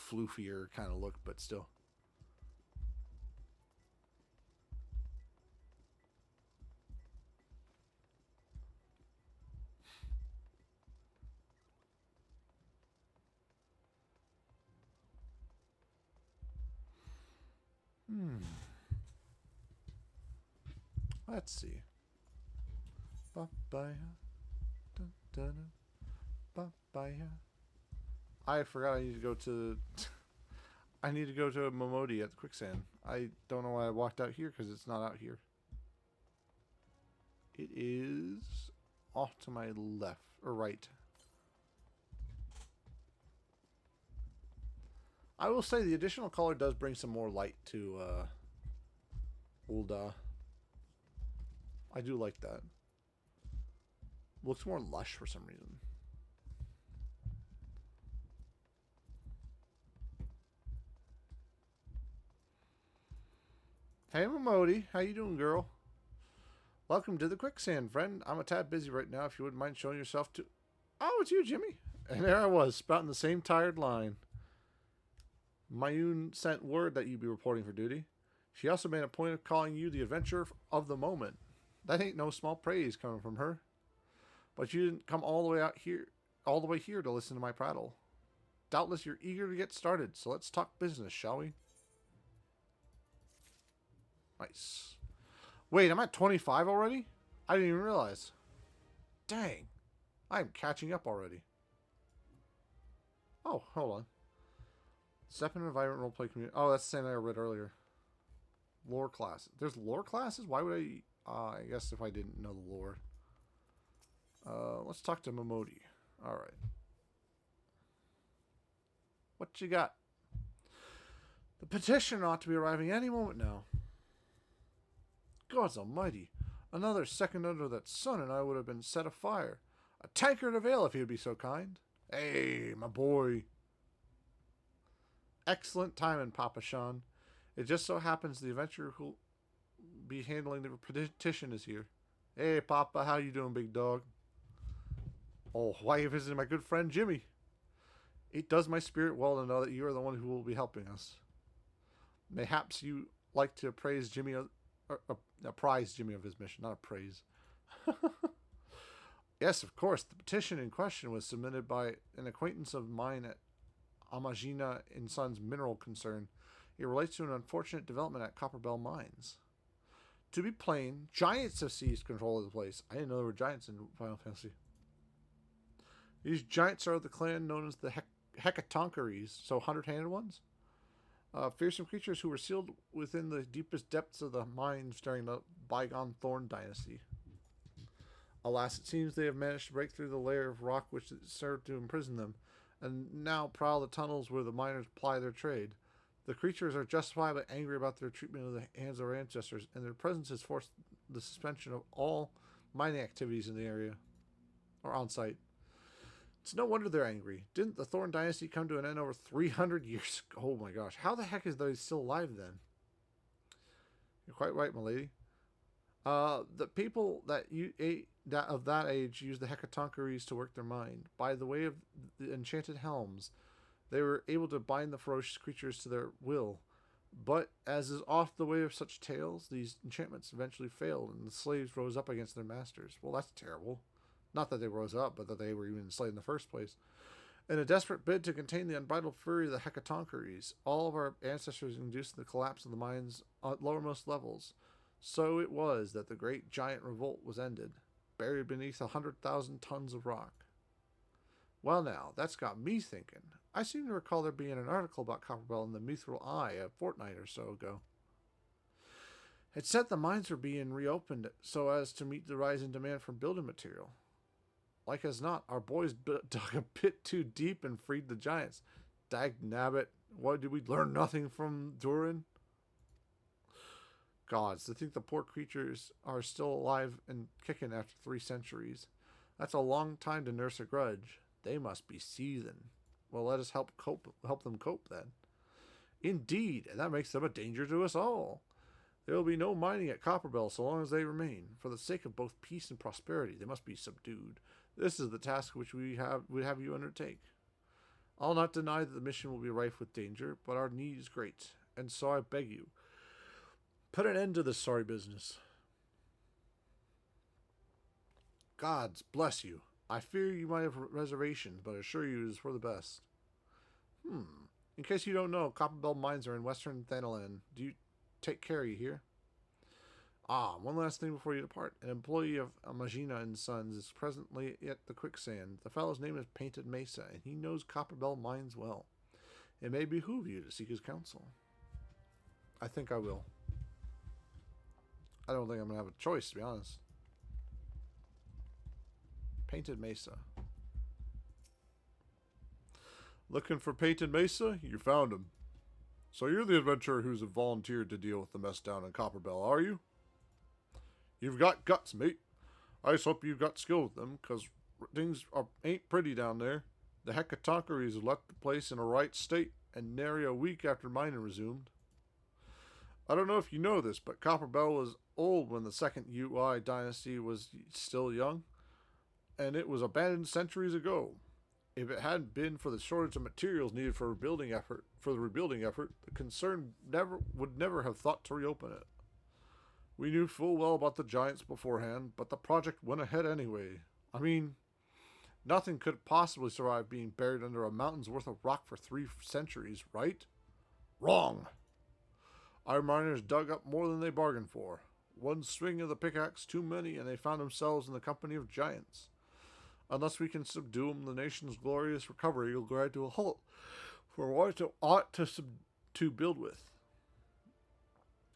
floofier kind of look, but still. Let's see. I forgot I need to go to. I need to go to Momodi at the quicksand. I don't know why I walked out here because it's not out here. It is off to my left or right. I will say the additional color does bring some more light to Ul'dah. I do like that. Looks more lush for some reason. Hey, Momodi. How you doing, girl? Welcome to the quicksand, friend. I'm a tad busy right now. If you wouldn't mind showing yourself to... Oh, it's you, Jimmy. And there I was, spouting the same tired line. Mayun sent word that you'd be reporting for duty. She also made a point of calling you the adventurer of the moment. That ain't no small praise coming from her. But you didn't come all the way here to listen to my prattle. Doubtless you're eager to get started, so let's talk business, shall we? Nice. Wait, I'm at 25 already? I didn't even realize. Dang. I'm catching up already. Oh, hold on. Step in an vibrant roleplay community. Oh, that's the same I read earlier. Lore classes. There's lore classes? Why would I... I guess if I didn't know the lore. Let's talk to Momodi. Alright. What you got? The petition ought to be arriving any moment now. Gods almighty. Another second under that sun and I would have been set afire. A tankard of ale if he'd be so kind. Hey, my boy. Excellent timing, Papa Sean. It just so happens the adventurer who'll be handling the petition is here. Hey, Papa, how you doing, big dog? Oh, why are you visiting my good friend Jimmy? It does my spirit well to know that you are the one who will be helping us. Mayhaps you like to praise Jimmy, apprise Jimmy of his mission, not a praise. Yes, of course. The petition in question was submitted by an acquaintance of mine at Amagina & Sons Mineral Concern. It relates to an unfortunate development at Copperbell Mines. To be plain, giants have seized control of the place. I didn't know there were giants in Final Fantasy. These giants are the clan known as the Hecatoncheires, so 100-handed ones. Fearsome creatures who were sealed within the deepest depths of the mines during the bygone Thorn Dynasty. Alas, it seems they have managed to break through the layer of rock which served to imprison them, and now prowl the tunnels where the miners ply their trade. The creatures are justifiably angry about their treatment of the hands of our ancestors, and their presence has forced the suspension of all mining activities in the area, or on site. It's no wonder they're angry. Didn't the Thorn Dynasty come to an end over 300 years ago? Oh my gosh. How the heck is they still alive then? You're quite right, milady. The people that of that age used the hecatoncheires to work their mind. By the way of the enchanted helms, they were able to bind the ferocious creatures to their will. But, as is oft the way of such tales, these enchantments eventually failed, and the slaves rose up against their masters. Well, that's terrible. Not that they rose up, but that they were even enslaved in the first place. In a desperate bid to contain the unbridled fury of the hecatoncheires, all of our ancestors induced the collapse of the mines at lowermost levels. So it was that the great giant revolt was ended, buried beneath 100,000 tons of rock. Well now, that's got me thinking. I seem to recall there being an article about Copperbell in the Mithril Eye a fortnight or so ago. It said the mines were being reopened so as to meet the rise in demand for building material. Like as not, our boys dug a bit too deep and freed the giants. Dagnabbit, why did we learn nothing from Durin? Gods, to think the poor creatures are still alive and kicking after 3 centuries. That's a long time to nurse a grudge. They must be seething. Well, let us help them cope then. Indeed, and that makes them a danger to us all. There will be no mining at Copperbell so long as they remain. For the sake of both peace and prosperity, they must be subdued. This is the task which we would have you undertake. I'll not deny that the mission will be rife with danger, but our need is great, and so I beg you, put an end to this sorry business. Gods bless you. I fear you might have reservations, but I assure you it is for the best. In case you don't know, Copperbell mines are in western Thanalan. Do you take care, you hear? One last thing before you depart. An employee of Magina and Sons is presently at the quicksand. The fellow's name is Painted Mesa, and he knows Copperbell mines well. It may behoove you to seek his counsel. I think I will. I don't think I'm going to have a choice, to be honest. Painted Mesa. Looking for Painted Mesa? You found him. So you're the adventurer who's volunteered to deal with the mess down in Copperbell, are you? You've got guts, mate. I just hope you've got skill with them, because things ain't pretty down there. The hecatoncheires have left the place in a right state, and nary a week after mining resumed. I don't know if you know this, but Copperbell was old when the second UI dynasty was still young, and it was abandoned centuries ago. If it hadn't been for the shortage of materials needed for the rebuilding effort, the concern would never have thought to reopen it. We knew full well about the giants beforehand, but the project went ahead anyway. I mean, nothing could possibly survive being buried under a mountain's worth of rock for 3 centuries, right? Wrong! Our miners dug up more than they bargained for. One swing of the pickaxe too many, and they found themselves in the company of giants. Unless we can subdue them, the nation's glorious recovery will grind to a halt for what it ought to build with.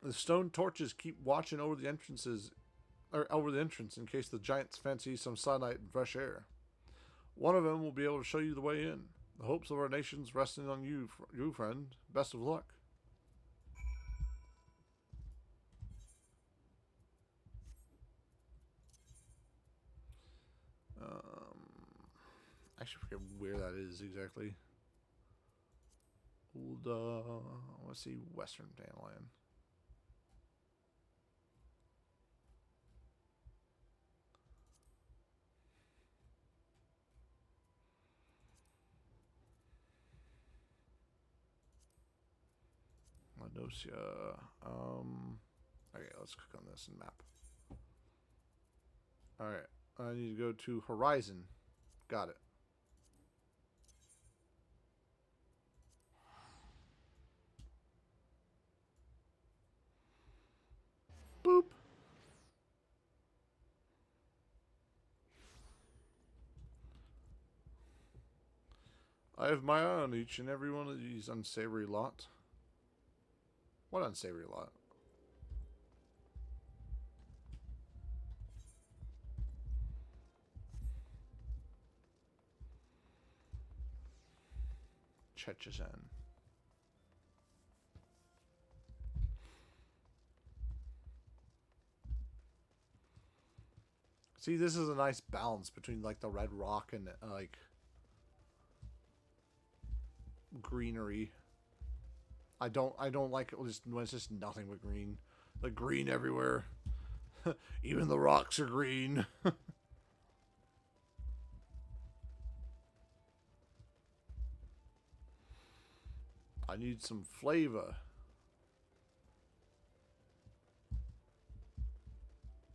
The stone torches keep watching over the entrance in case the giants fancy some sunlight and fresh air. One of them will be able to show you the way in. The hopes of our nations resting on you, friend. Best of luck. I actually forget where that is exactly. Let's see, Western Thanalan. Ladosia. Okay, let's click on this and map. Alright, I need to go to Horizon. Got it. Boop. I have my eye on each and every one of these unsavory lot. What unsavory lot? Chechen. See, this is a nice balance between like the red rock and like greenery. I don't like it when it's just nothing but green. Like green everywhere. Even the rocks are green. I need some flavor.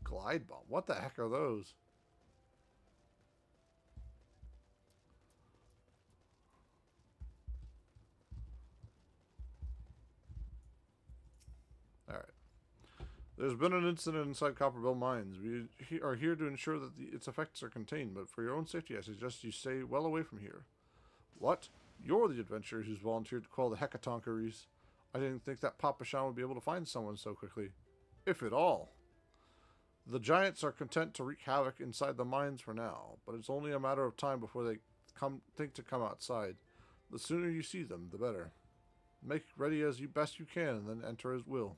Glide bomb. What the heck are those? Alright. There's been an incident inside Copperbill Mines. We are here to ensure that its effects are contained, but for your own safety, I suggest you stay well away from here. What? You're the adventurer who's volunteered to quell the hecatonkeries. I didn't think that Papa Shan would be able to find someone so quickly. If at all. The giants are content to wreak havoc inside the mines for now, but it's only a matter of time before they think to come outside. The sooner you see them, the better. Make ready as best you can, and then enter as will.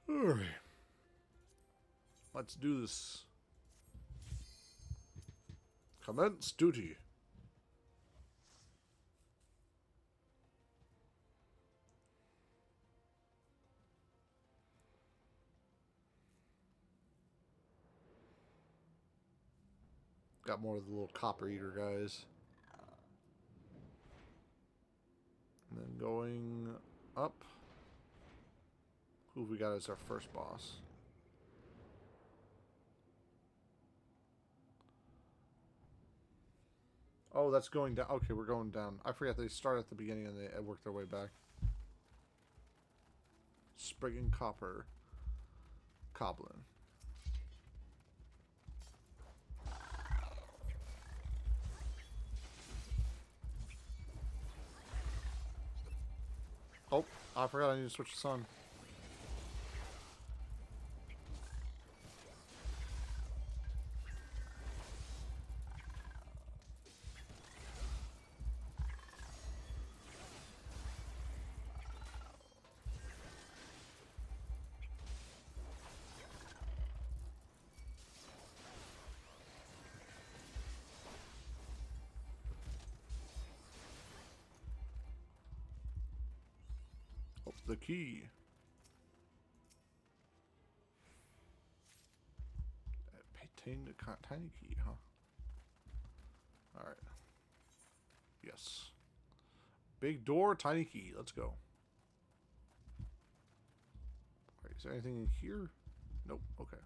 Alright. Let's do this. Commence duty. Got more of the little copper eater guys. And then going up. Who have we got as our first boss? Oh, that's going down. Okay, we're going down. I forgot they start at the beginning and they work their way back. Spriggan Copper. Coblin. Oh, I forgot I need to switch the sun. Oh, the key. Obtain the tiny key, huh? Alright. Yes. Big door, tiny key. Let's go. Alright, is there anything in here? Nope. Okay.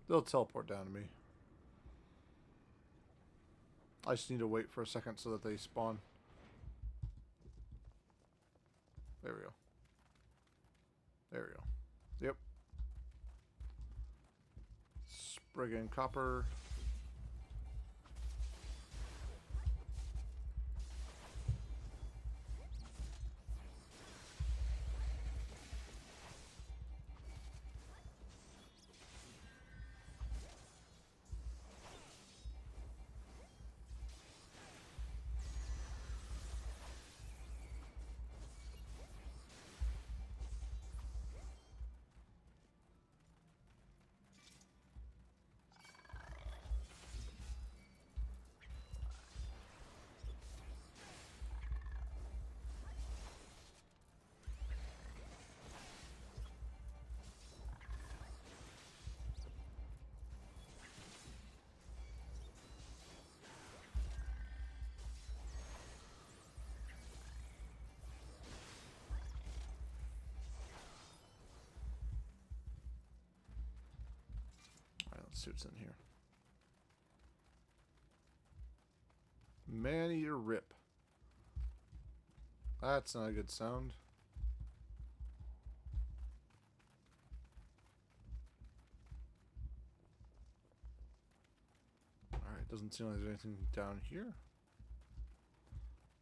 They'll teleport down to me. I just need to wait for a second so that they spawn. There we go. There we go. Yep. Spriggan Copper. Let's see what's in here. Man-eater rip. That's not a good sound. Alright, doesn't seem like there's anything down here.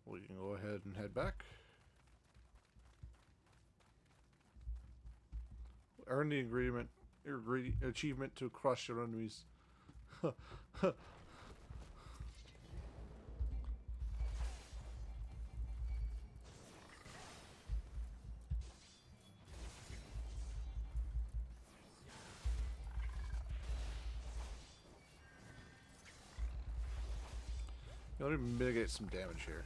We can go ahead and head back. Earn the achievement to crush your enemies. Let me mitigate some damage here.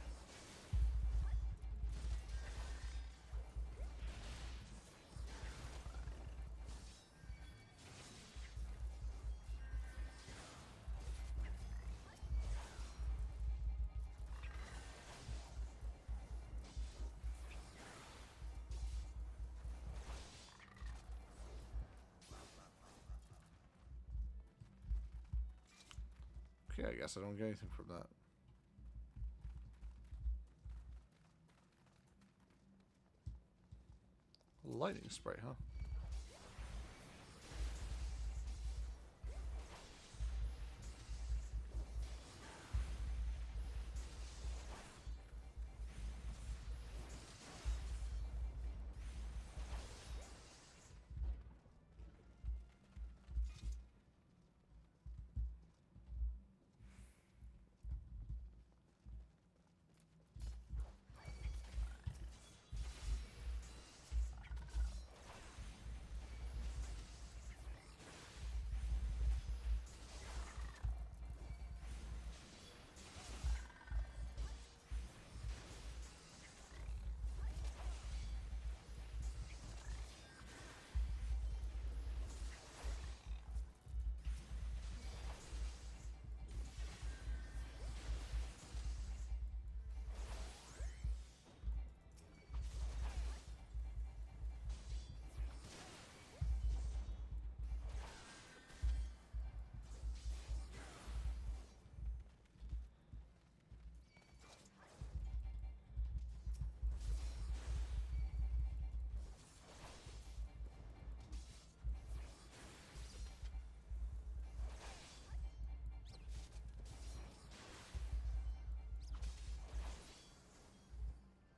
Okay, I guess I don't get anything from that. Lightning spray, huh?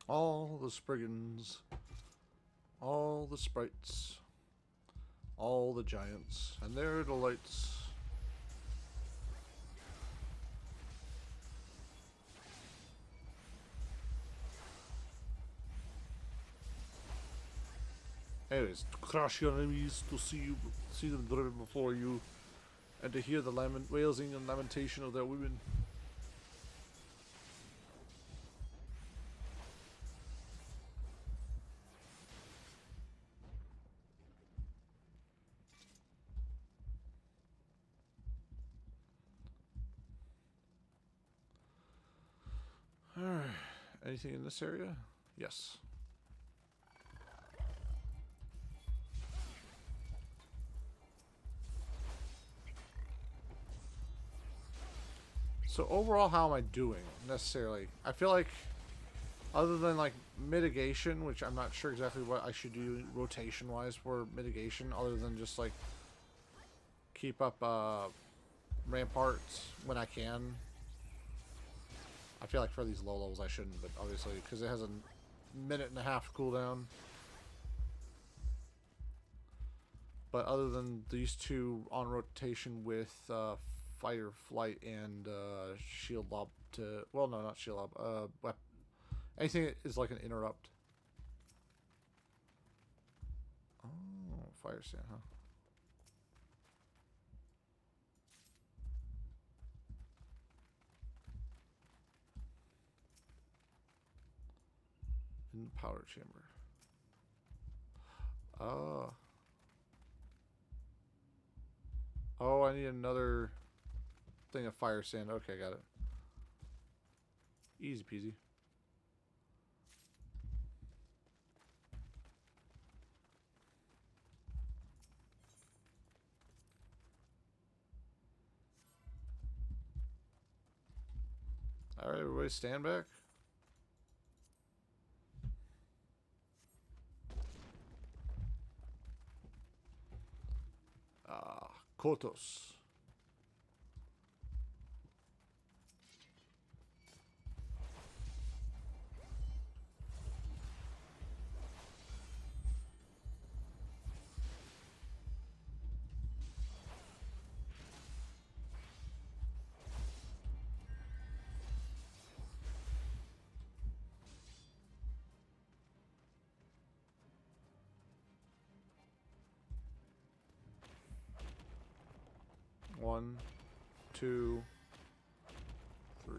All the Spriggans, all the sprites, all the giants, and their delights. Anyways, to crush your enemies, to see them driven before you, and to hear the wailing and lamentation of their women. Alright, anything in this area? Yes. So overall, how am I doing, necessarily? I feel like, other than, like, mitigation, which I'm not sure exactly what I should do rotation-wise for mitigation, other than just, like, keep up, ramparts when I can. I feel like for these low levels I shouldn't, but obviously, because it has a minute and a half cooldown. But other than these two on rotation with fire, flight, and shield lob to... Well, no, not shield lob. Anything that is like an interrupt. Oh, fire stand, huh? In the powder chamber. Oh. Oh, I need another thing of fire sand. Okay, got it. Easy peasy. Alright, everybody stand back. Kotos. 1, 2, 3.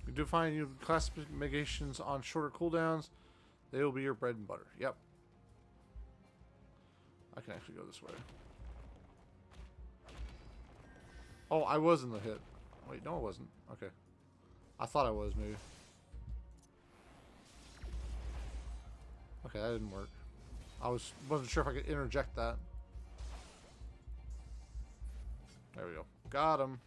You do find new classifications on shorter cooldowns. They will be your bread and butter. Yep. I can actually go this way. Oh, I was in the hit. Wait, no, I wasn't. Okay. I thought I was, maybe. Okay, that didn't work. I wasn't sure if I could interject that. There we go. Got him.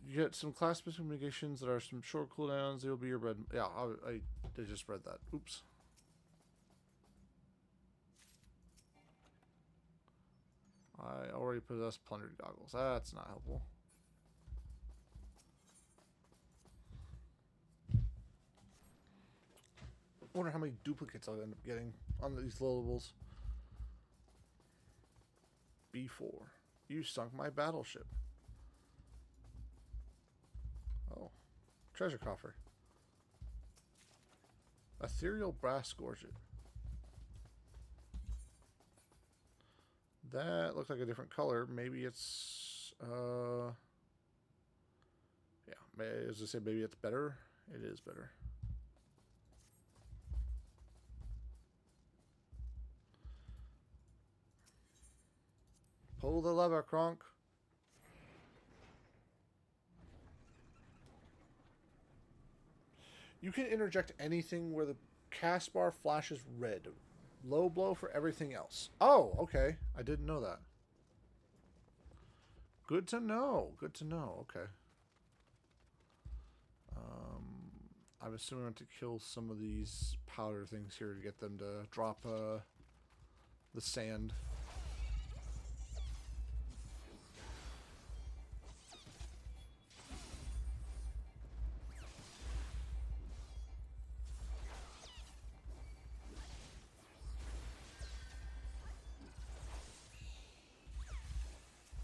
You get some class-specific mitigations that are some short cooldowns. They will be your bread. Yeah, I just read that. Oops. I already possess plundered goggles. That's not helpful. I wonder how many duplicates I'll end up getting on these loadables. B4. You sunk my battleship. Oh. Treasure coffer. Ethereal brass gorget. That looks like a different color. Maybe it's yeah, as I say, maybe it's better. It is better. Pull the lever, Kronk. You can interject anything where the cast bar flashes red. Low blow for everything else. Oh, okay. I didn't know that. Good to know. Good to know. Okay. I'm assuming I have to kill some of these powder things here to get them to drop the sand.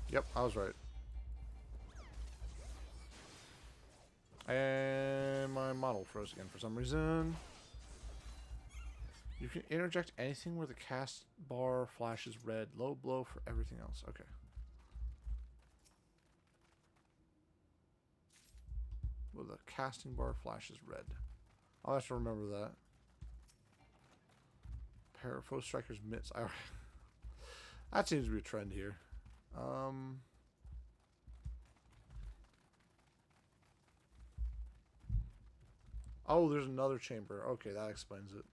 Yep, I was right. And my model froze again for some reason. You can interject anything where the cast bar flashes red. Low blow for everything else. Okay. Well, the casting bar flashes red. I'll have to remember that. Pair of foe strikers mitts. That seems to be a trend here. Oh, there's another chamber. Okay, that explains it.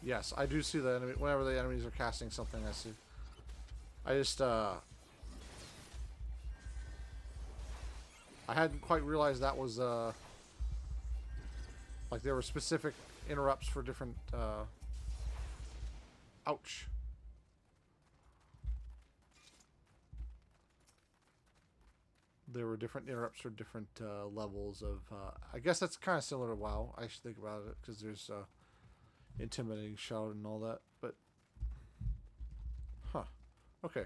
Yes, I do see the enemy. Whenever the enemies are casting something, I see. I just, I hadn't quite realized that was, like there were specific interrupts for different, ouch. there were different interrupts for different levels of. I guess that's kind of similar to WoW. I should think about it because there's intimidating shout and all that. But, huh? Okay,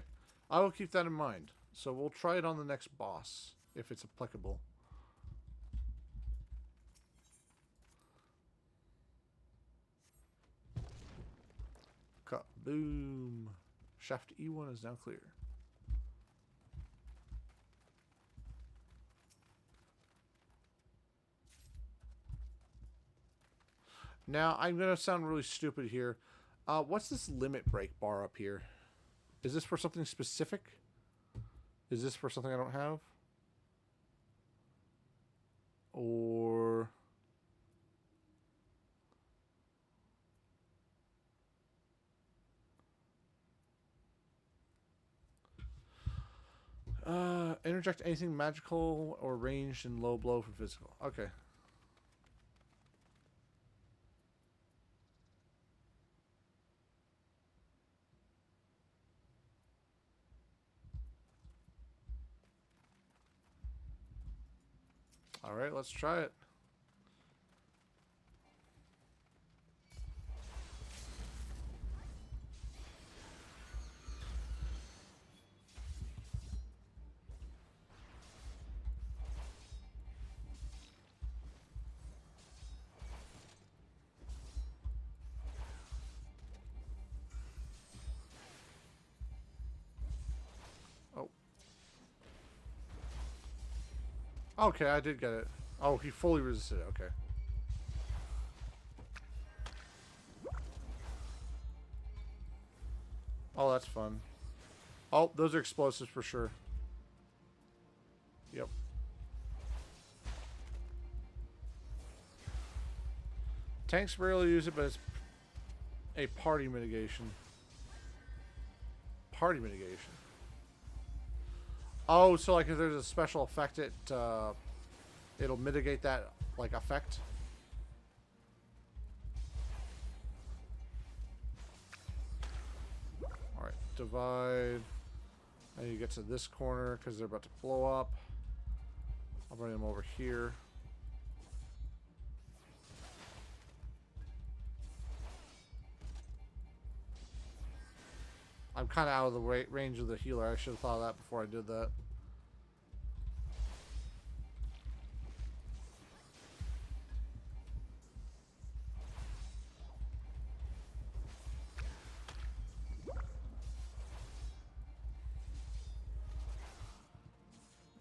I will keep that in mind. So we'll try it on the next boss if it's applicable. Boom. Shaft E1 is now clear. Now, I'm going to sound really stupid here. What's this limit break bar up here? Is this for something specific? Is this for something I don't have? Or... interject anything magical or ranged and low blow for physical. Okay. Alright, let's try it. Okay, I did get it. Oh, he fully resisted it. Okay. Oh, that's fun. Oh, those are explosives for sure. Yep. Tanks rarely use it, but it's a party mitigation. Party mitigation. Oh, so like if there's a special effect, it'll mitigate that like effect. All right, divide. And you get to this corner because they're about to blow up. I'll bring them over here. I'm kind of out of the range of the healer. I should have thought of that before I did that.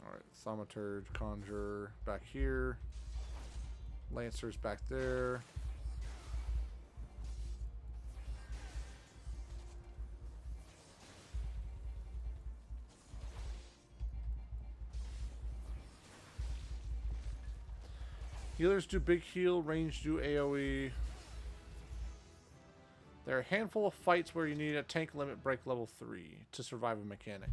Alright, Thaumaturge, Conjurer back here. Lancer's back there. Healers do big heal, range do AoE. There are a handful of fights where you need a tank limit break level 3 to survive a mechanic.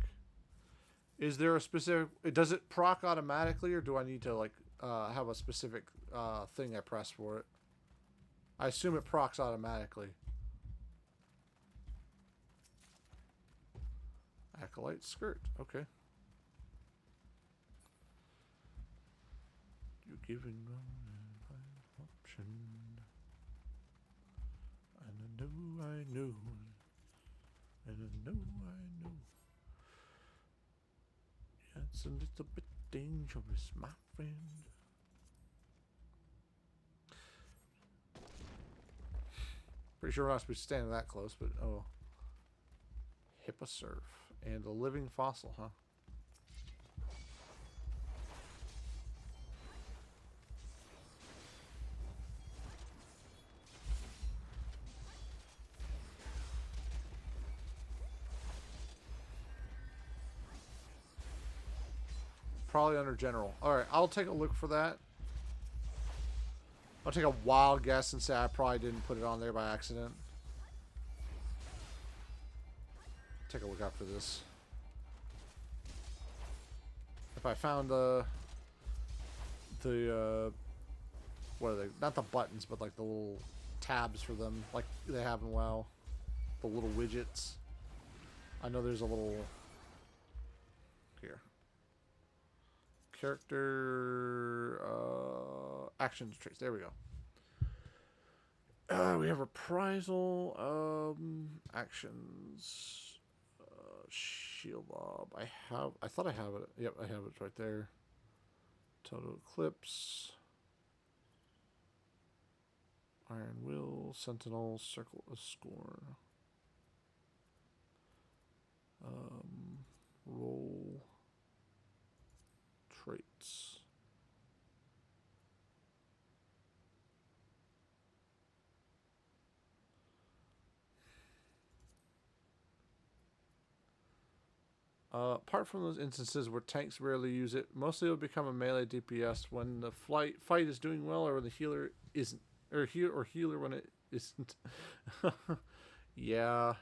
Is there a specific... Does it proc automatically, or do I need to like have a specific thing I press for it? I assume it procs automatically. Acolyte skirt, okay. You're giving an option. And I know. And I know. Yeah, it's a little bit dangerous, my friend. Pretty sure we're not supposed to stand that close, but oh. Hipposurf. And a living fossil, huh? Probably under general. Alright, I'll take a look for that. I'll take a wild guess and say I probably didn't put it on there by accident. Take a look after this. If I found the what are they? Not the buttons, but like the little tabs for them, like they have in WoW. The little widgets. I know there's a little here. Character actions traits. There we go. We have reprisal actions. Shield lob. I thought I have it. Yep, I have it right there. Total eclipse. Iron Will, Sentinel, Circle of Scorn. Roll traits. Apart from those instances where tanks rarely use it, mostly it will become a melee DPS when the fight is doing well or when the healer isn't. Or healer when it isn't. Yeah.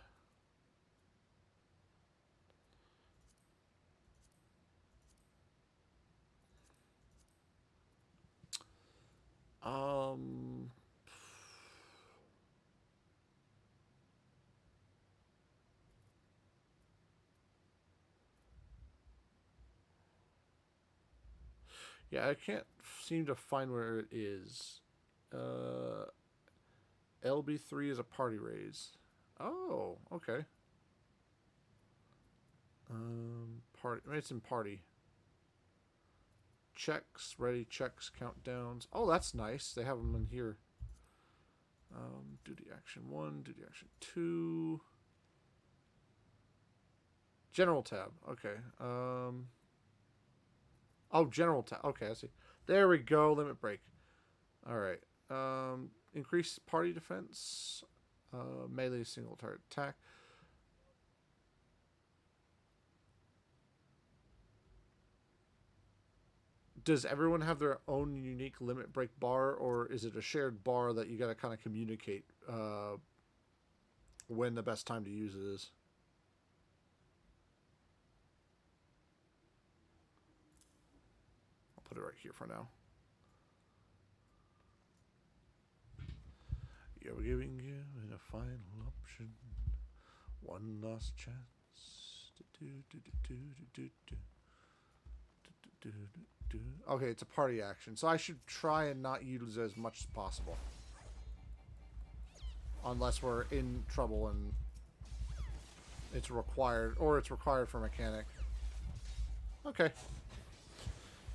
Yeah, I can't seem to find where it is. LB3 is a party raise. Oh, okay. Party. It's in party. Checks, ready checks, countdowns. Oh, that's nice. They have them in here. Duty action 1, duty action 2. General tab. Okay. Oh, general tab. Okay, I see. There we go. Limit break. All right. Increase party defense. Melee single target attack. Does everyone have their own unique limit break bar, or is it a shared bar that you got to kind of communicate when the best time to use it is? I'll put it right here for now. You're giving you a final option, one last chance. Okay, it's a party action, so I should try and not use it as much as possible. Unless we're in trouble and it's required, or it's required for mechanic. Okay.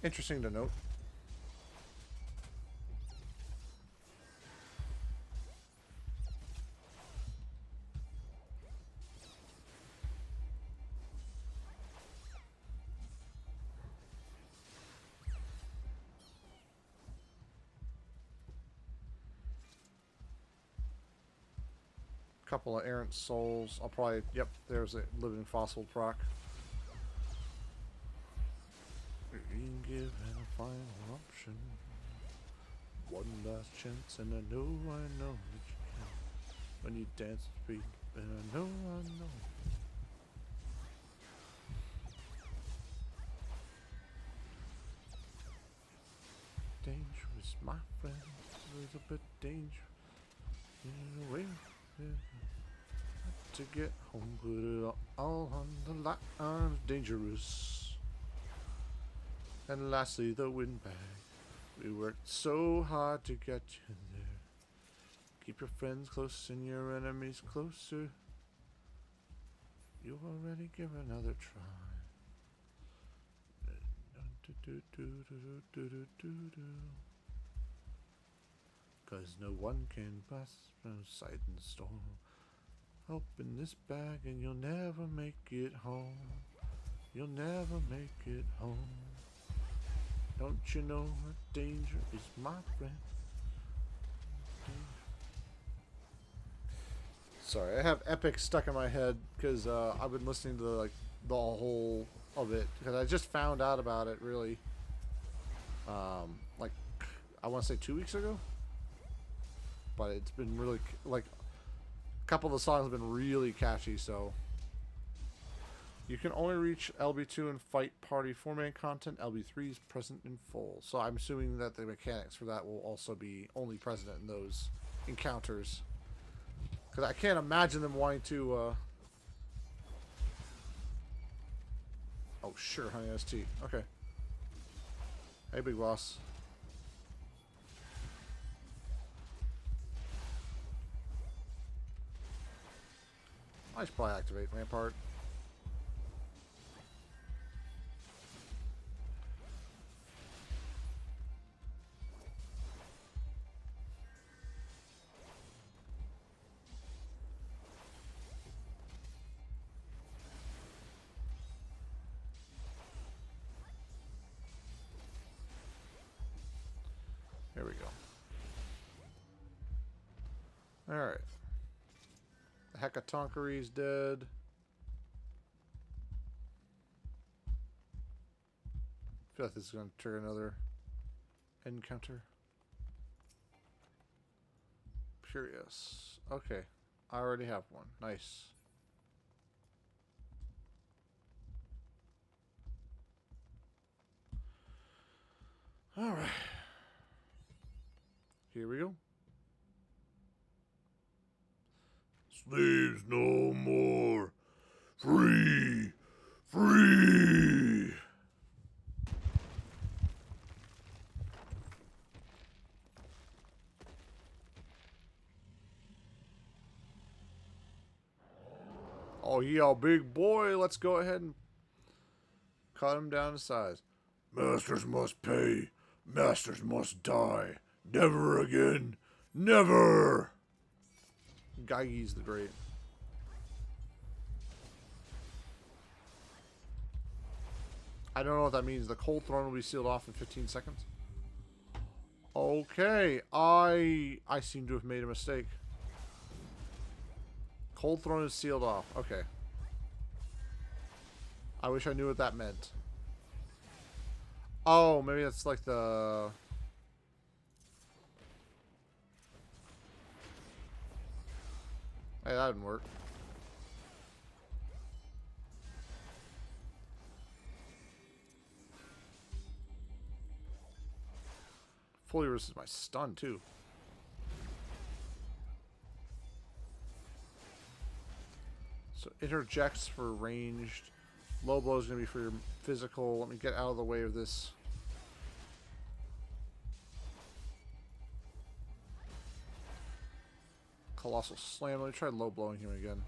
Interesting to note. Couple of errant souls. I'll probably... Yep, there's a living fossil proc. Being given a final option, one last chance, and I know that you can. When you dance with me, and I know. Dangerous, my friend, a little bit dangerous. In a way, to get home, put it all on the line. Dangerous. And lastly, the windbag. We worked so hard to get you there. Keep your friends close and your enemies closer. You already give another try. Cause no one can pass from sight and storm. Open this bag and you'll never make it home. You'll never make it home. Don't you know that danger is my friend? Sorry, I have Epic stuck in my head because I've been listening to the whole of it because I just found out about it really. Like I want to say 2 weeks ago, but it's been really like a couple of the songs have been really catchy. So you can only reach LB2 and fight party 4-man content. LB3 is present in full. So I'm assuming that the mechanics for that will also be only present in those encounters. Because I can't imagine them wanting to... Oh, sure, honey, ST. Okay. Hey, big boss. I should probably activate Rampart. Here we go. Alright. The Hecatonchery's dead. I feel like this is going to trigger another encounter. Curious. Okay. I already have one. Nice. Alright. Here we go. Slaves no more. Free. Free. Oh yeah, big boy. Let's go ahead and cut him down to size. Masters must pay. Masters must die. Never again. Never. Geigi's the Great. I don't know what that means. The cold throne will be sealed off in 15 seconds. Okay, I seem to have made a mistake. Cold throne is sealed off. Okay. I wish I knew what that meant. Oh, maybe that's like the... Hey, that didn't work. Fully resist my stun, too. So interjects for ranged. Low blow is going to be for your physical. Let me get out of the way of this. Colossal slam. Let me try low blowing him again.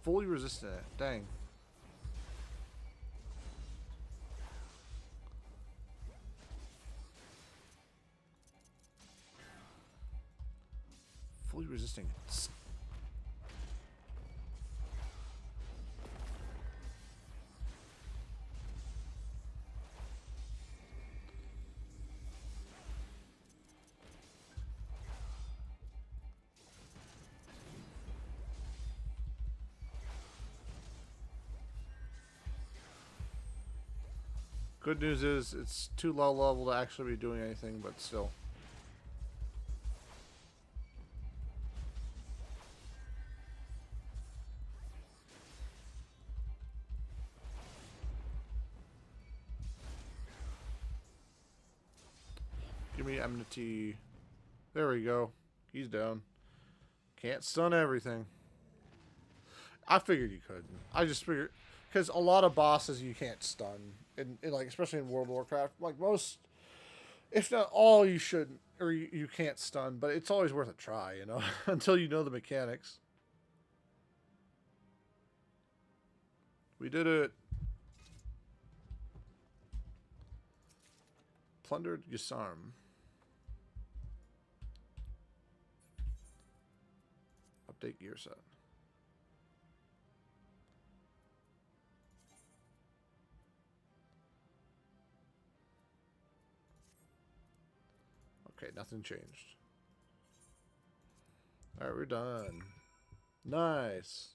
Fully resistant it. Dang. Fully resisting. Good news is it's too low level to actually be doing anything, but still. Give me enmity. There we go. He's down. Can't stun everything. I figured you couldn't. I just figured... Because a lot of bosses you can't stun. In like, especially in World of Warcraft. Like most... If not all, you shouldn't. Or you can't stun. But it's always worth a try, you know? Until you know the mechanics. We did it. Plundered Gisarm. Update gear set. Okay, nothing changed. Alright, we're done. Nice.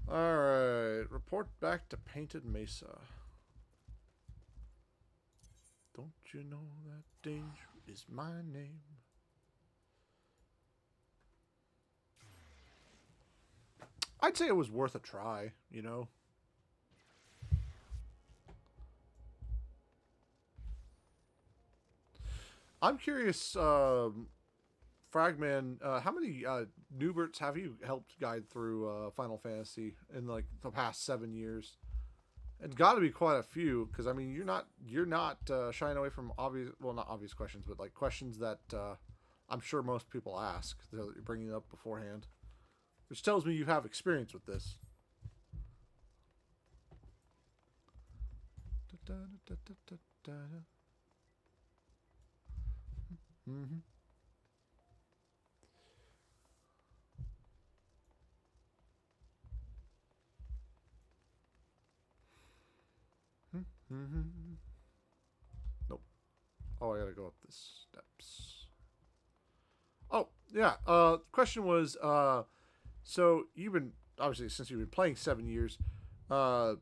Alright, report back to Painted Mesa. Don't you know that danger is my name? I'd say it was worth a try, you know? I'm curious, Fragman, how many n00berts have you helped guide through Final Fantasy in like the past 7 years? It's got to be quite a few, because I mean, you're not shying away from obvious, well, not obvious questions, but like questions that I'm sure most people ask that you're bringing up beforehand, which tells me you have experience with this. Mm-hmm. Mm-hmm. Nope. Oh, I gotta go up the steps. Oh, yeah. Question was, so you've been, obviously, since you've been playing 7 years, I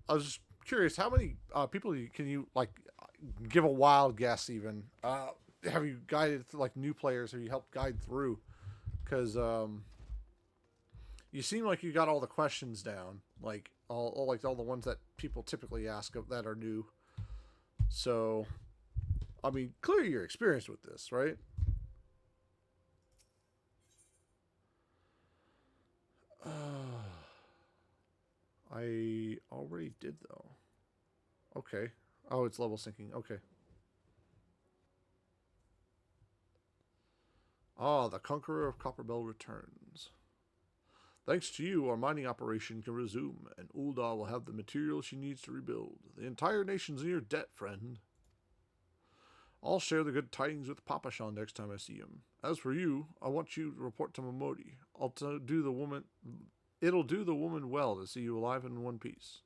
was just curious, how many people can you, like, give a wild guess even? Have you guided, like, new players? Have you helped guide through? Because, you seem like you got all the questions down, like all the ones that people typically ask of that are new. So, I mean, clearly you're experienced with this, right? I already did though. Okay. Oh, it's level syncing. Okay. Ah, the Conqueror of Copperbell returns. Thanks to you, our mining operation can resume, and Ulda will have the materials she needs to rebuild. The entire nation's in your debt, friend. I'll share the good tidings with Papashan next time I see him. As for you, I want you to report to Momodi. Do the woman. It'll do the woman well to see you alive and in one piece.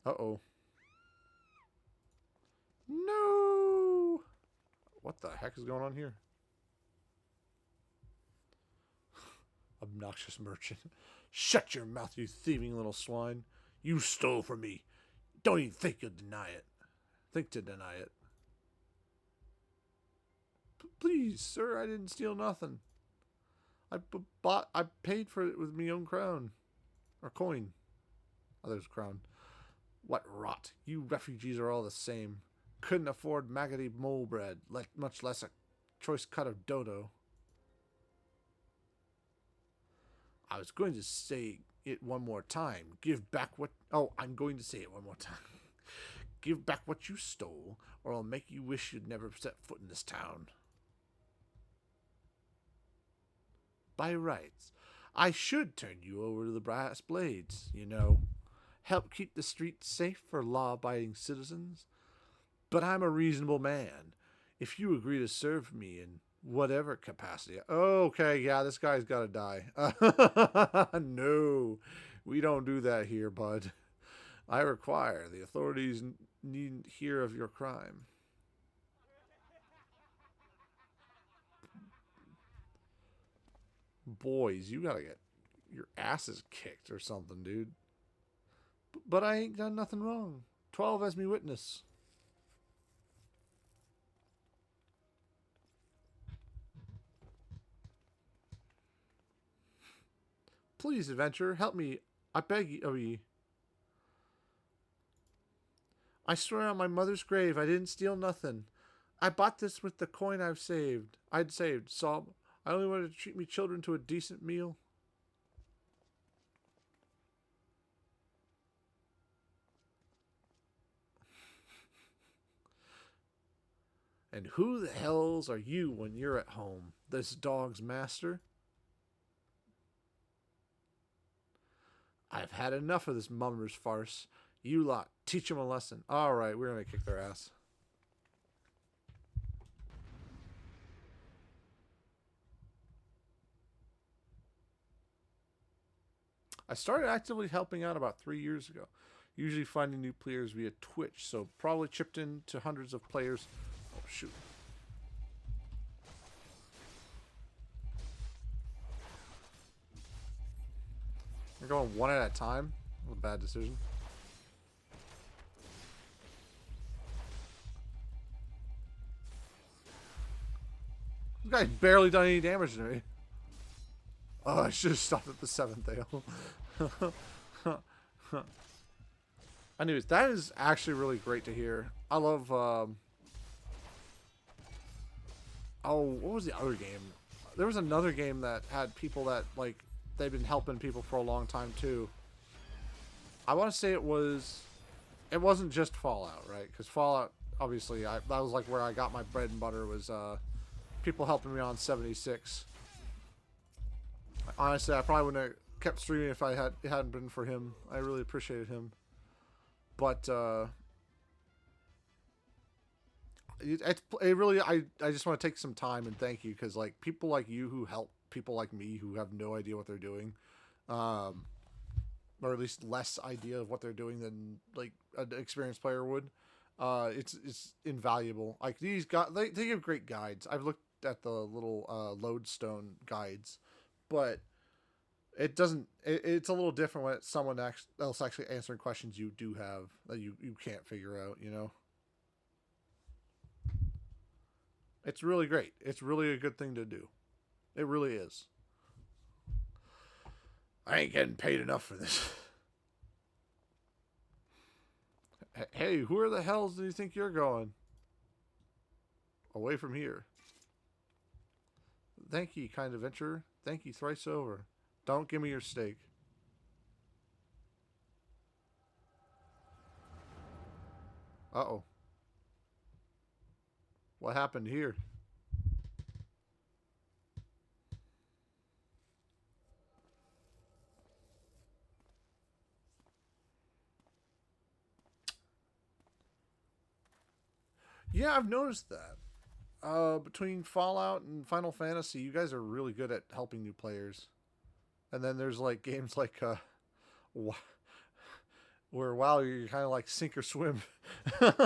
Uh-oh. No! What the heck is going on here? Obnoxious merchant. Shut your mouth, you thieving little swine. You stole from me. Don't even think you'll deny it. Think to deny it. Please, sir, I didn't steal nothing. I paid for it with me own crown. Or coin. Oh, there's a crown. What rot. You refugees are all the same. Couldn't afford maggoty mole bread, much less a choice cut of dodo. I was going to say it one more time. Give back what... Oh, I'm going to say it one more time. Give back what you stole, or I'll make you wish you'd never set foot in this town. By rights, I should turn you over to the brass blades, you know. Help keep the streets safe for law-abiding citizens. But I'm a reasonable man. If you agree to serve me in whatever capacity... Okay, yeah, this guy's got to die. No, we don't do that here, bud. I require. The authorities needn't hear of your crime. Boys, you gotta get your asses kicked or something, dude. But I ain't done nothing wrong. 12 as me witness. Please, adventurer, help me. I beg of ye. I swear on my mother's grave I didn't steal nothing. I bought this with the coin I'd saved, Sob. I only wanted to treat me children to a decent meal. And who the hells are you when you're at home? This dog's master? I've had enough of this mummer's farce. You lot, teach them a lesson. Alright, we're gonna kick their ass. I started actively helping out about 3 years ago, usually finding new players via Twitch, so probably chipped in to hundreds of players. Oh, shoot. You're going one at a time? That was a bad decision. This guy's barely done any damage to me. Oh, I should have stopped at the 7th ale. Anyways, that is actually really great to hear. I love, oh, what was the other game? there was another game that had people that like they've been helping people for a long time too. I want to say it wasn't just Fallout, right? Because Fallout, obviously, that was like where I got my bread and butter was people helping me on 76. Honestly, I probably wouldn't have kept streaming if it hadn't been for him. I really appreciated him, but it really I just want to take some time and thank you because like people like you who help people like me who have no idea what they're doing, or at least less idea of what they're doing than like an experienced player would. It's invaluable. Like these guys, they give great guides. I've looked at the little lodestone guides, but it doesn't. It's a little different when it's someone else actually answering questions you do have that you can't figure out. You know, it's really great. It's really a good thing to do. It really is. I ain't getting paid enough for this. Hey, who the hells do you think you're going? Away from here. Thank ye, kind adventurer. Thank ye thrice over. Don't give me your steak. Uh-oh. What happened here? Yeah, I've noticed that. Between Fallout and Final Fantasy, you guys are really good at helping new players. And then there's like games like where wow, you're kind of like sink or swim. uh,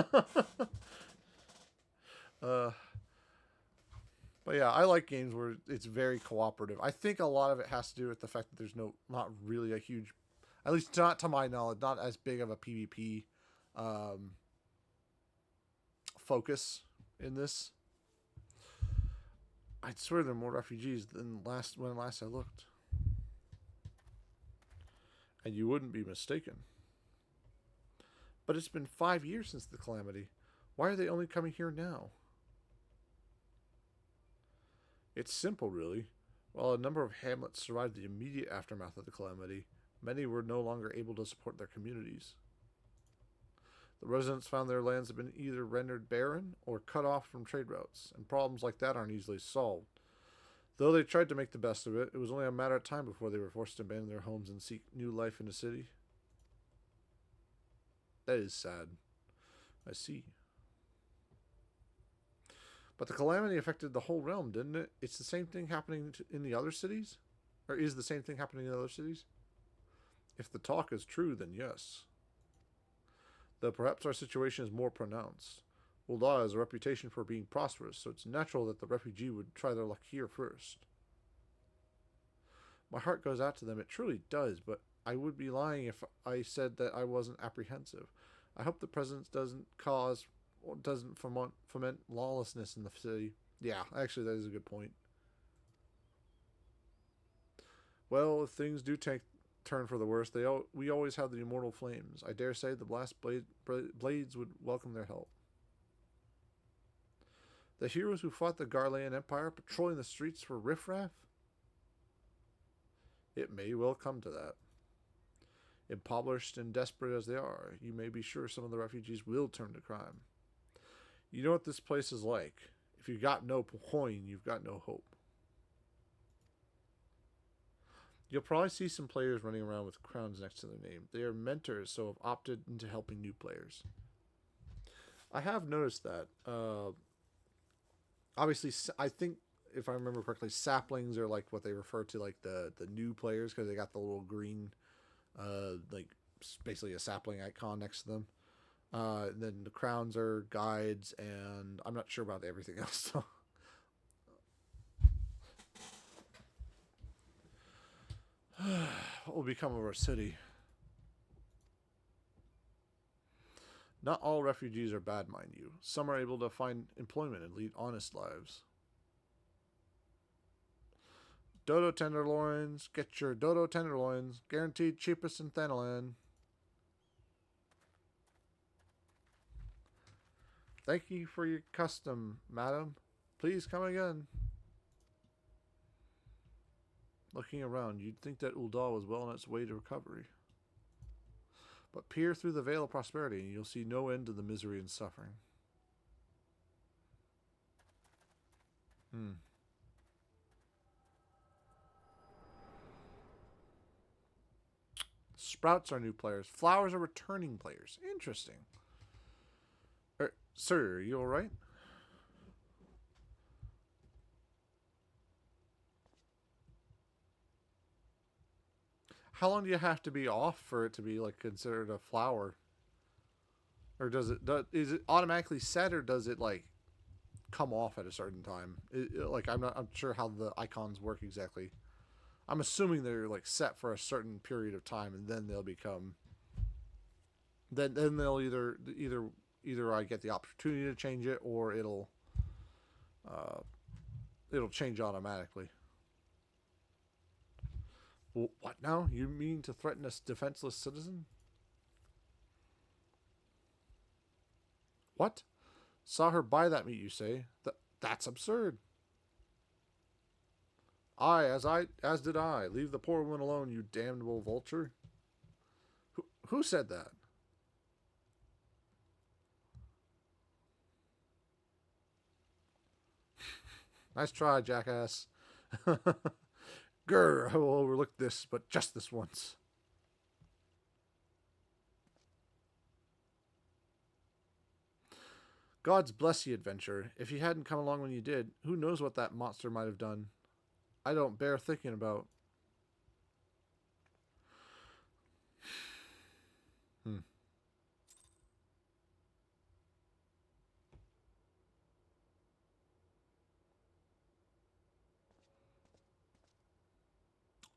but yeah, I like games where it's very cooperative. I think a lot of it has to do with the fact that there's not really a huge, at least not to my knowledge, not as big of a PvP um, focus in this. I'd swear there are more refugees than when last I looked. And you wouldn't be mistaken. But it's been 5 years since the calamity. Why are they only coming here now? It's simple, really. While a number of hamlets survived the immediate aftermath of the calamity, many were no longer able to support their communities. The residents found their lands had been either rendered barren or cut off from trade routes, and problems like that aren't easily solved. Though they tried to make the best of it, it was only a matter of time before they were forced to abandon their homes and seek new life in the city. That is sad. I see. But the calamity affected the whole realm, didn't it? It's the same thing happening in the other cities? Or is the same thing happening in other cities? If the talk is true, then yes. Though perhaps our situation is more pronounced. Ul'dah has a reputation for being prosperous, so it's natural that the refugee would try their luck here first. My heart goes out to them, it truly does, but I would be lying if I said that I wasn't apprehensive. I hope the presence doesn't foment lawlessness in the city. Yeah, actually, that is a good point. Well, if things do turn for the worse, we always have the immortal flames. I dare say the blades would welcome their help. The heroes who fought the Garlean Empire patrolling the streets for riffraff? It may well come to that. Impoverished and desperate as they are, you may be sure some of the refugees will turn to crime. You know what this place is like. If you got no coin, you've got no hope. You'll probably see some players running around with crowns next to their name. They are mentors, so have opted into helping new players. I have noticed that. Obviously, I think, if I remember correctly, saplings are like what they refer to like the new players because they got the little green, like basically a sapling icon next to them. Then the crowns are guides, and I'm not sure about everything else. So. What will become of our city? Not all refugees are bad, mind you. Some are able to find employment and lead honest lives. Dodo tenderloins. Get your dodo tenderloins. Guaranteed cheapest in Thanalan. Thank you for your custom, madam. Please come again. Looking around, you'd think that Ul'dah was well on its way to recovery. But peer through the veil of prosperity, and you'll see no end to the misery and suffering. Sprouts are new players. Flowers are returning players. Interesting. Sir, are you alright? How long do you have to be off for it to be like considered a flower? Or is it automatically set, or does it like come off at a certain time? I'm sure how the icons work exactly. I'm assuming they're like set for a certain period of time, and then they'll become. Then they'll either I get the opportunity to change it, or it'll change automatically. Well, what now? You mean to threaten a defenseless citizen? What? Saw her buy that meat, you say? That's absurd. As did I. Leave the poor woman alone, you damnable vulture. Who said that? Nice try, jackass. Grr, I will overlook this, but just this once. Gods bless you, adventurer. If you hadn't come along when you did, who knows what that monster might have done. I don't bear thinking about.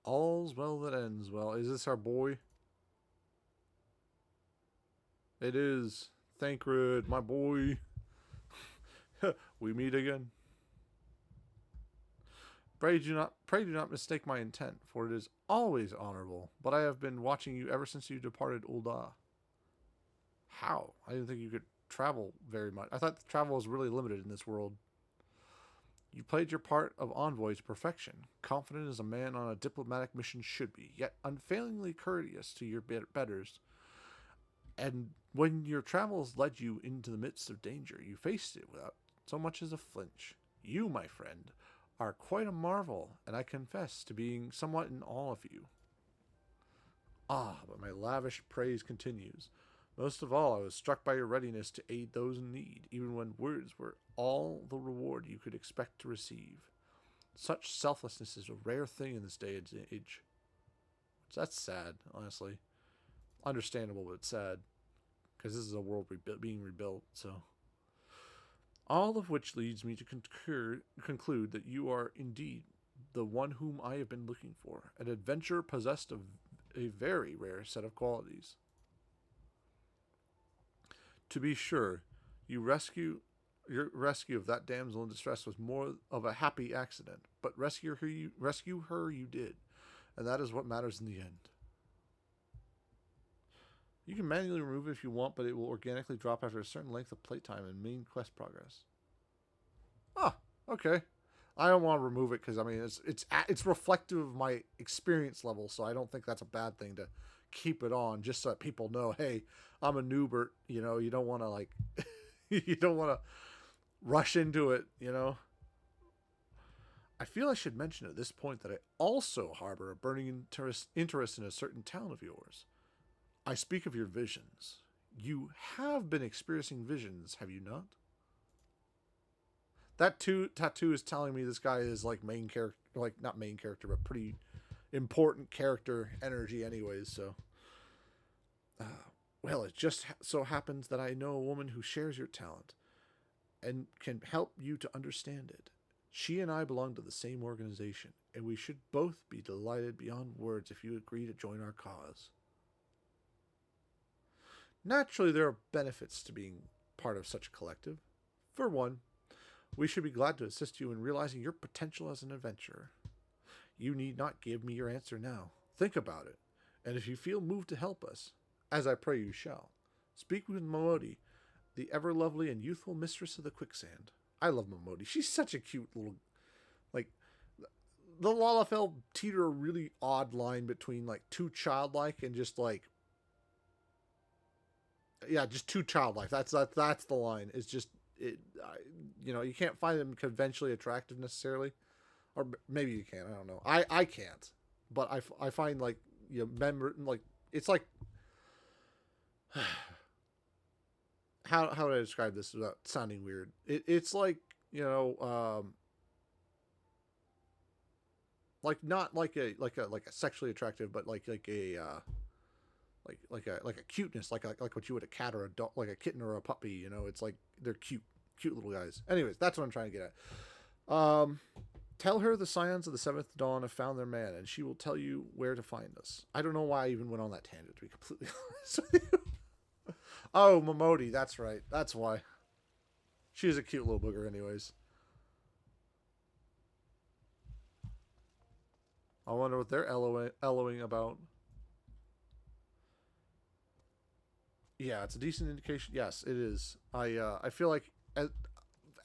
All's well that ends well. Is this our boy? It is. Thancred, my boy. We meet again. Pray do not mistake my intent, for it is always honorable. But I have been watching you ever since you departed Ul'dah. How? I didn't think you could travel very much. I thought travel was really limited in this world. You played your part of envoy to perfection, confident as a man on a diplomatic mission should be, yet unfailingly courteous to your betters. And when your travels led you into the midst of danger, you faced it without so much as a flinch. You, my friend, are quite a marvel, and I confess to being somewhat in awe of you. Ah, but my lavish praise continues. Most of all, I was struck by your readiness to aid those in need, even when words were all the reward you could expect to receive. Such selflessness is a rare thing in this day and age. So that's sad, honestly. Understandable, but sad. Because this is a world being rebuilt, so. All of which leads me to conclude that you are indeed the one whom I have been looking for, an adventurer possessed of a very rare set of qualities. To be sure, your rescue of that damsel in distress was more of a happy accident, but rescue her you did, and that is what matters in the end. You can manually remove it if you want, but it will organically drop after a certain length of playtime and main quest progress. Ah, okay. I don't want to remove it because I mean it's reflective of my experience level, so I don't think that's a bad thing to keep it on, just so that people know, hey, I'm a n00bert. You know, you don't want to like, you don't want to rush into it. You know. I feel I should mention at this point that I also harbor a burning interest in a certain talent of yours. I speak of your visions. You have been experiencing visions, have you not? That tattoo is telling me this guy is like main character, like not main character, but pretty important character energy, anyways. So, well, it just so happens that I know a woman who shares your talent and can help you to understand it. She and I belong to the same organization, and we should both be delighted beyond words if you agree to join our cause. Naturally, there are benefits to being part of such a collective. For one, we should be glad to assist you in realizing your potential as an adventurer. You need not give me your answer now. Think about it, and if you feel moved to help us, as I pray you shall, speak with Momodi, the ever lovely and youthful mistress of the quicksand. I love Momodi. She's such a cute little, like, the Lalafell teeter a really odd line between like too childlike and just like, yeah, just too childlike. That's the line. It's just you can't find them conventionally attractive necessarily, or maybe you can. I don't know. I can't, but I find like like it's like how would I describe this without sounding weird? It's like like not like a sexually attractive, but like a like a cuteness, like what you would a cat or a dog, like a kitten or a puppy. It's like they're cute little guys. Anyways, that's what I'm trying to get at. Tell her the scions of the seventh dawn have found their man, and she will tell you where to find us. I don't know why I even went on that tangent, to be completely honest with you. Oh, Momodi, that's right. That's why. She's a cute little booger, anyways. I wonder what they're LOing about. Yeah, it's a decent indication. Yes, it is. I feel like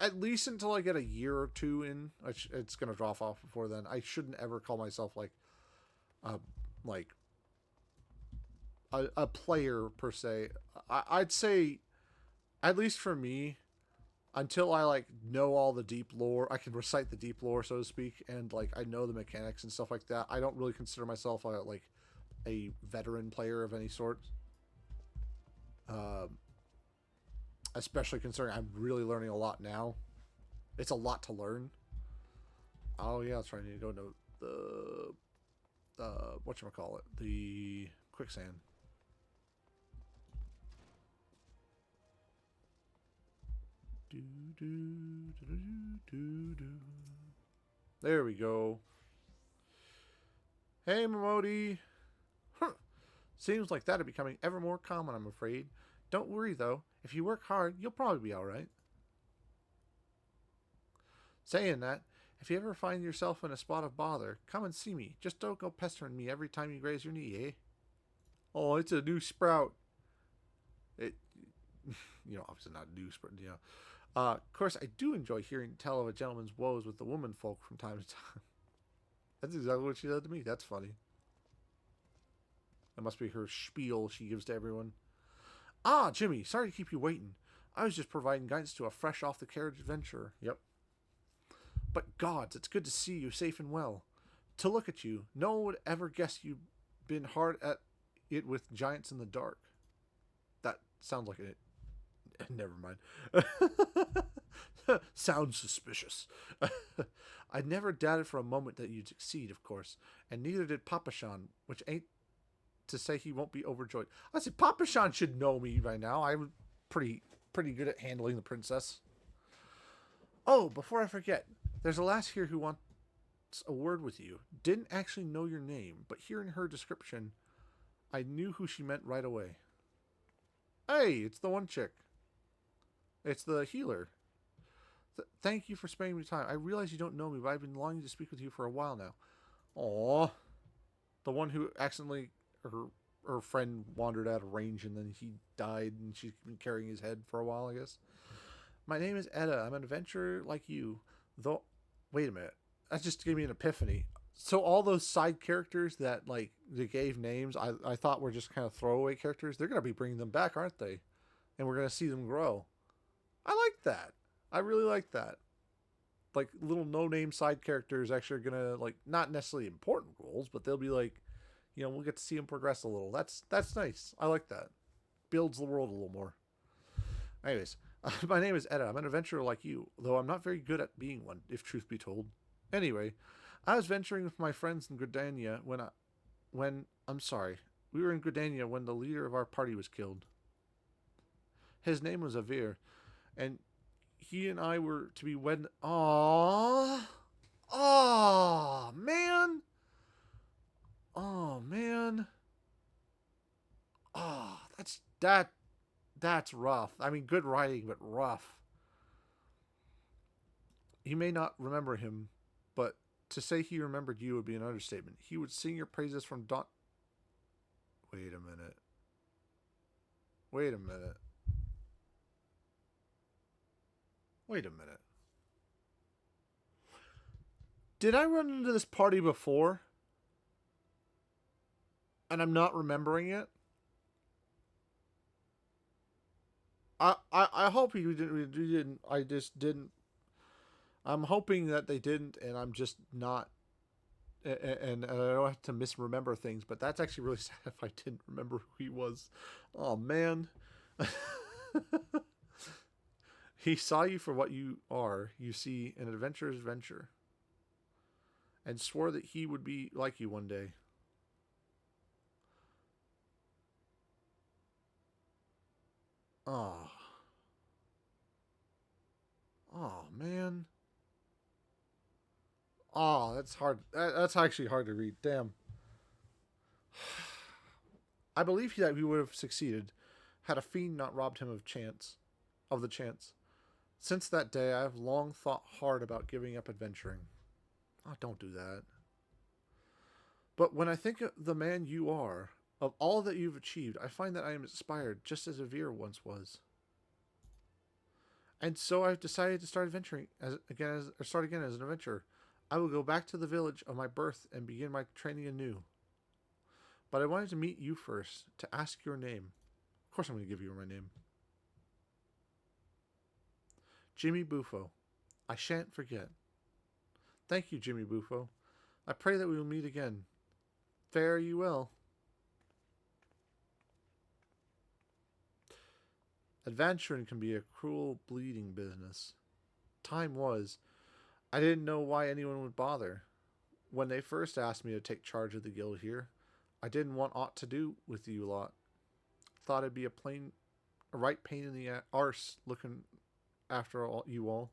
at least until I get a year or two in, it's gonna drop off before then. I shouldn't ever call myself uh, like a player per se. I'd say, at least for me, until I like know all the deep lore, I can recite the deep lore, so to speak, and like I know the mechanics and stuff like that. I don't really consider myself a veteran player of any sort. Um, Especially considering I'm really learning a lot now. It's a lot to learn. Oh yeah, that's right. I need to go to the whatchamacallit, the quicksand. Do, do, do, do, do. There we go. Hey, Momodi. Huh. Seems like that is becoming ever more common, I'm afraid. Don't worry, though. If you work hard, you'll probably be alright. Saying that, if you ever find yourself in a spot of bother, come and see me. Just don't go pestering me every time you graze your knee, eh? Oh, it's a new sprout. It, obviously not a new sprout,. Of course, I do enjoy hearing tell of a gentleman's woes with the woman folk from time to time. That's exactly what she said to me. That's funny. That must be her spiel she gives to everyone. Ah, Jimmy, sorry to keep you waiting. I was just providing guidance to a fresh off the carriage adventurer. Yep. But gods, it's good to see you safe and well. To look at you, no one would ever guess you'd been hard at it with giants in the dark. That sounds like it. Never mind. Sounds suspicious. I never doubted for a moment that you'd succeed, of course, and neither did Papashan, which ain't to say he won't be overjoyed. I said Papashan should know me by now. I'm pretty good at handling the princess. Oh, before I forget, there's a lass here who wants a word with you. Didn't actually know your name, but hearing her description, I knew who she meant right away. Hey, it's the one chick. It's the healer. Thank you for spending me time. I realize you don't know me, but I've been longing to speak with you for a while now. Aww. The one who accidentally, her friend wandered out of range and then he died and she's been carrying his head for a while, I guess. My name is Edda. I'm an adventurer like you. Though, wait a minute. That just gave me an epiphany. So all those side characters that like they gave names, I thought were just kind of throwaway characters. They're gonna be bringing them back, aren't they? And we're gonna see them grow. I like that. I really like that. Like little no-name side characters actually are gonna like not necessarily important roles, but they'll be like, we'll get to see them progress a little. That's nice. I like that. Builds the world a little more. Anyways, my name is Edda. I'm an adventurer like you, though I'm not very good at being one, if truth be told. Anyway, I was venturing with my friends in Gridania we were in Gridania when the leader of our party was killed. His name was Avir, and he and I were to be wed. Aww. Oh, man. Oh, man. Oh, that's rough. I mean, good writing, but rough. You may not remember him, but to say he remembered you would be an understatement. He would sing your praises from dawn. Wait a minute. Wait a minute. Wait a minute. Did I run into this party before? And I'm not remembering it? I hope you didn't. I just didn't. I'm hoping that they didn't, and I'm just not. And I don't have to misremember things, but that's actually really sad if I didn't remember who he was. Oh, man. He saw you for what you are. You see, an adventurer's venture. And swore that he would be like you one day. Oh. Oh, man. Oh, that's hard. That's actually hard to read. Damn. I believe that he would have succeeded had a fiend not robbed him of the chance. Since that day, I have long thought hard about giving up adventuring. Oh, don't do that. But when I think of the man you are, of all that you've achieved, I find that I am inspired just as Avir once was. And so I've decided to start start again as an adventurer. I will go back to the village of my birth and begin my training anew. But I wanted to meet you first, to ask your name. Of course I'm going to give you my name. Jimmy Bufo. I shan't forget. Thank you, Jimmy Bufo. I pray that we will meet again. Fare you well. Adventuring can be a cruel, bleeding business. Time was. I didn't know why anyone would bother. When they first asked me to take charge of the guild here, I didn't want aught to do with you lot. Thought it'd be a right pain in the arse looking after you all.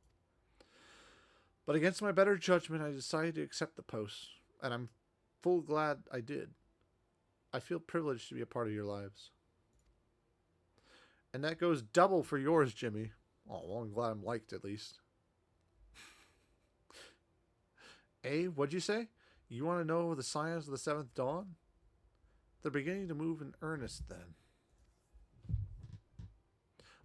But against my better judgment, I decided to accept the post, and I'm full glad I did. I feel privileged to be a part of your lives. And that goes double for yours, Jimmy. Oh, well, I'm glad I'm liked at least. What'd you say? You want to know the scions of the Seventh Dawn? They're beginning to move in earnest then.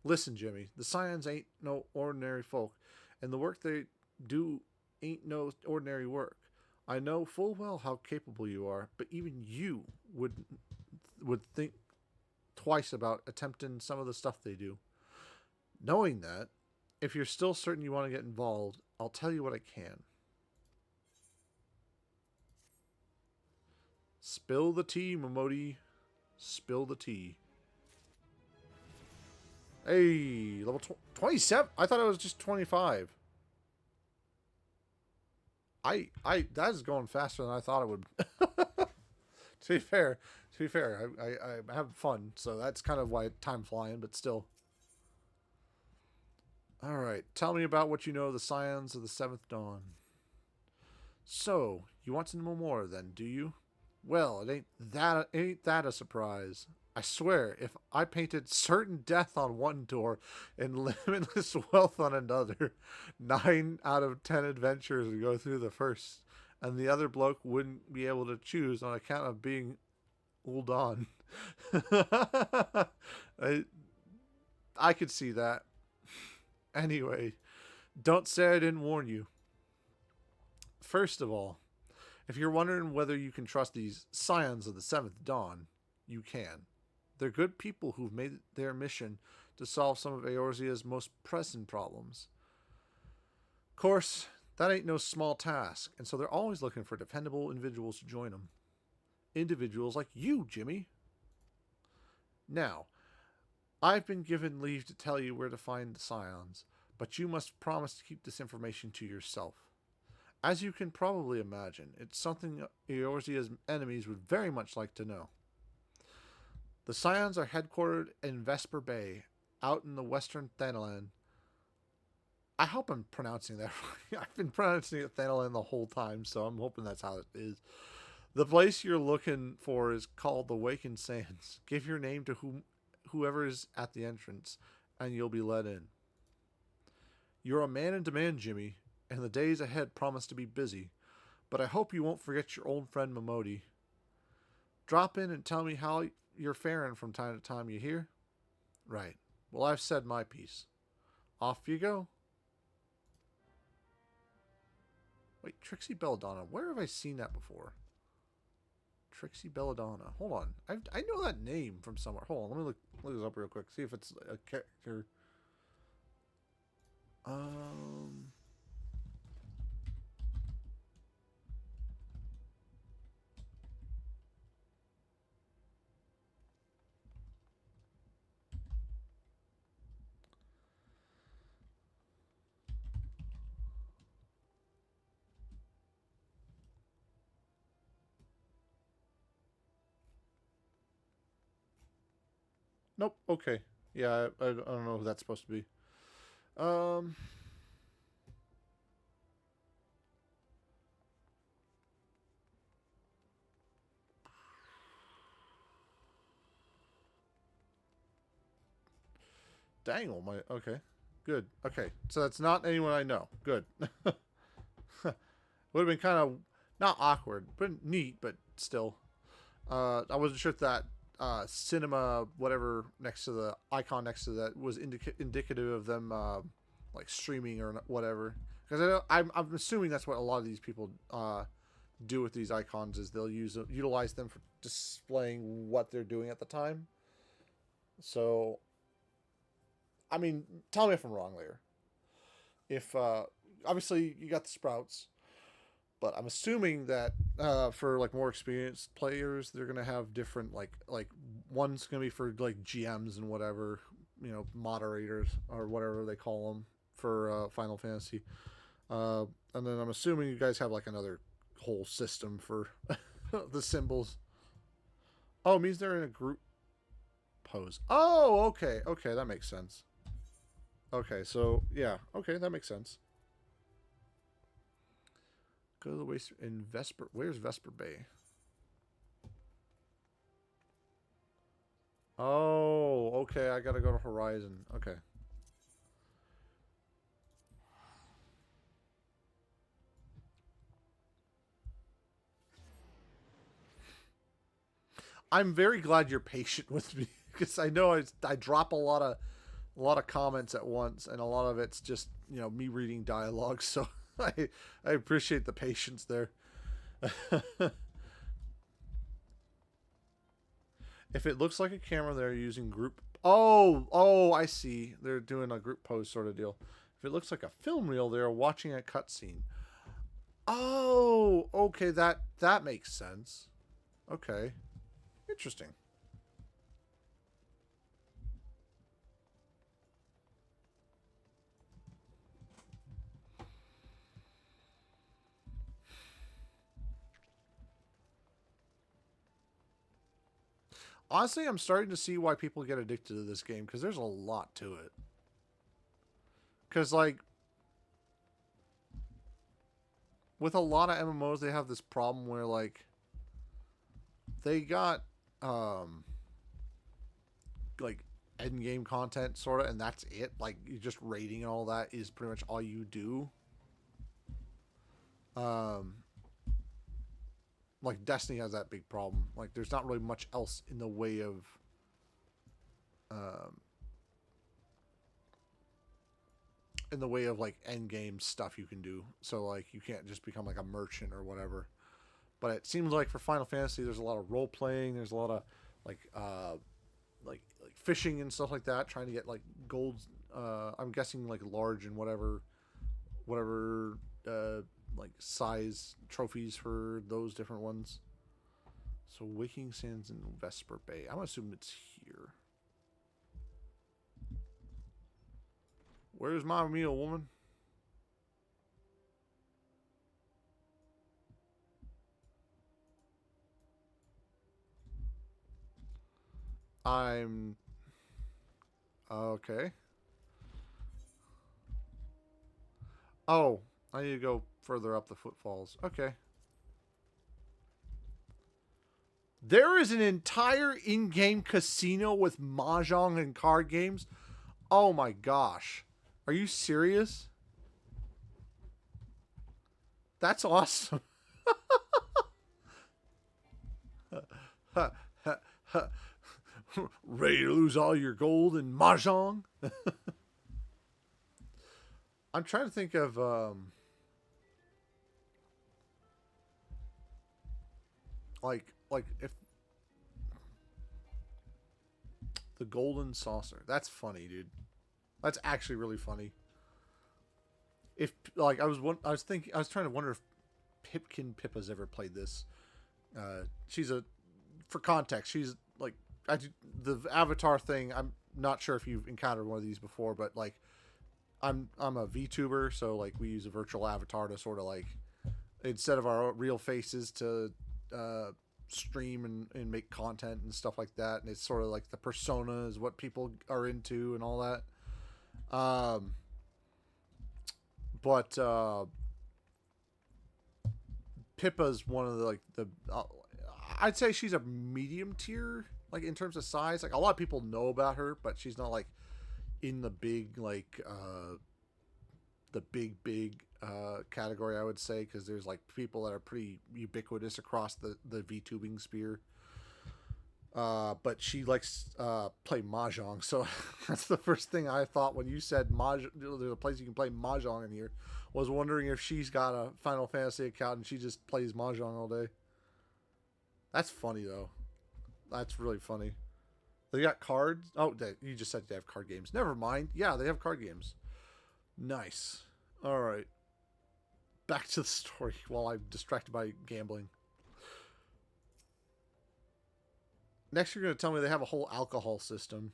Listen, Jimmy, the scions ain't no ordinary folk, and the work they do ain't no ordinary work. I know full well how capable you are, but even you would think twice about attempting some of the stuff they do. Knowing that, if you're still certain you want to get involved, I'll tell you what I can. Spill the tea, Momodi. Spill the tea. Hey, level 27? I thought it was just 25. That is going faster than I thought it would. To be fair, I have fun, so that's kind of why time flying, but still. Alright, tell me about what you know of the scions of the Seventh Dawn. So, you want to know more then, do you? Well, ain't that a surprise. I swear, if I painted certain death on one door and limitless wealth on another, 9 out of 10 adventurers would go through the first, and the other bloke wouldn't be able to choose on account of being old on. I could see that. Anyway, don't say I didn't warn you. First of all, if you're wondering whether you can trust these scions of the Seventh Dawn, you can. They're good people who've made their mission to solve some of Eorzea's most pressing problems. Of course, that ain't no small task, and so they're always looking for dependable individuals to join them. Individuals like you, Jimmy. Now, I've been given leave to tell you where to find the scions, but you must promise to keep this information to yourself. As you can probably imagine, it's something Eorzea's enemies would very much like to know. The scions are headquartered in Vesper Bay, out in the western Thanalan. I hope I'm pronouncing that right. I've been pronouncing it Thanalan the whole time, so I'm hoping that's how it is. The place you're looking for is called the Wakened Sands. Give your name to whoever is at the entrance, and you'll be let in. You're a man in demand, Jimmy, and the days ahead promise to be busy, but I hope you won't forget your old friend Momodi. Drop in and tell me how you're faring from time to time, you hear? Right. Well, I've said my piece. Off you go. Wait, Trixie Belladonna. Where have I seen that before? Trixie Belladonna. Hold on. I know that name from somewhere. Hold on. Let me look this up real quick. See if it's a character. Nope. Okay. Yeah, I don't know who that's supposed to be. Um. Dangle. Okay. Good. Okay. So that's not anyone I know. Good. Would have been kind of not awkward, but neat, but still. I wasn't sure if that cinema whatever next to the icon next to that was indicative of them like streaming or whatever. Because I'm assuming that's what a lot of these people do with these icons is they'll utilize them for displaying what they're doing at the time. So, I mean, tell me if I'm wrong later. If obviously you got the sprouts, but I'm assuming that for like more experienced players, they're gonna have different like one's gonna be for like GMs and whatever, moderators or whatever they call them for Final Fantasy, and then I'm assuming you guys have like another whole system for the symbols. Oh, it means they're in a group pose. Oh, okay, that makes sense. Okay, so yeah, okay, that makes sense. Go to the waste in Vesper. Where's Vesper Bay? Oh, okay. I gotta go to Horizon. Okay. I'm very glad you're patient with me because I know I drop a lot of comments at once, and a lot of it's just me reading dialogue. So I appreciate the patience there. If it looks like a camera, they're using group. Oh, I see. They're doing a group pose sort of deal. If it looks like a film reel, they're watching a cutscene. Oh, okay. That makes sense. Okay, interesting. Honestly, I'm starting to see why people get addicted to this game because there's a lot to it. Because like with a lot of MMOs, they have this problem where like they got like end game content sort of, and that's it. Like you just rating and all that is pretty much all you do. Um, like Destiny has that big problem. Like there's not really much else in the way of um, like end game stuff you can do. So like you can't just become like a merchant or whatever. But it seems like for Final Fantasy, there's a lot of role playing. There's a lot of like like fishing and stuff like that, trying to get like gold. I'm guessing like large and whatever like size trophies for those different ones. So Waking Sands and Vesper Bay. I'm assuming it's here. Where's my meal, woman? I'm okay. Oh, I need to go further up the footfalls. Okay. There is an entire in-game casino with mahjong and card games. Oh my gosh. Are you serious? That's awesome. Ready to lose all your gold in mahjong? I'm trying to think of Like if the golden saucer. That's funny, dude. That's actually really funny. If like I was thinking, I was trying to wonder if Pipkin Pippa's ever played this. She's a, for context, she's like the avatar thing. I'm not sure if you've encountered one of these before, but like I'm a VTuber, so like we use a virtual avatar to sort of like, instead of our real faces, to stream and make content and stuff like that. And it's sort of like the persona is what people are into and all that. But Pippa's one of the like the I'd say she's a medium tier, like in terms of size. Like a lot of people know about her, but she's not like in the big like the big category, I would say, because there's like people that are pretty ubiquitous across the VTubing sphere. But she likes play mahjong, so that's the first thing I thought when you said mahjong. There's a place you can play mahjong in here. Was wondering if she's got a Final Fantasy account and she just plays mahjong all day. That's funny though. That's really funny. They got cards. Oh, you just said they have card games. Never mind. Yeah, they have card games. Nice. All right. Back to the story while I'm distracted by gambling. Next, you're going to tell me they have a whole alcohol system.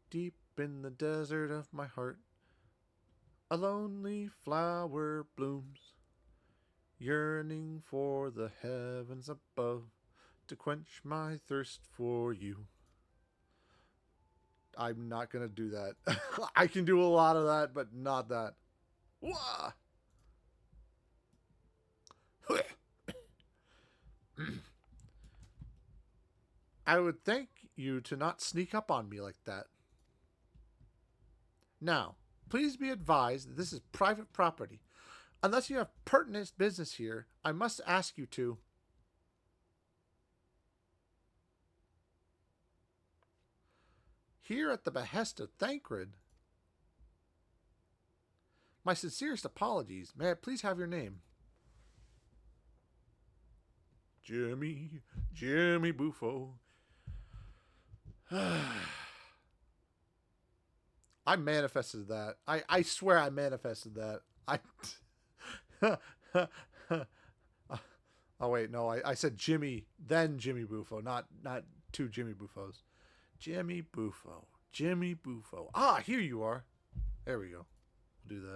Deep in the desert of my heart, a lonely flower blooms, yearning for the heavens above to quench my thirst for you. I'm not going to do that. I can do a lot of that, but not that. Wah! I would thank you to not sneak up on me like that. Now, please be advised that this is private property. Unless you have pertinent business here, I must ask you to. Here at the behest of Thancred. My sincerest apologies. May I please have your name? Jimmy Buffo. I manifested that. I swear I manifested that. Oh wait, no, I said Jimmy, then Jimmy Buffo, not two Jimmy Buffos. Jimmy Buffo. Jimmy Buffo. Ah, here you are. There we go. We'll do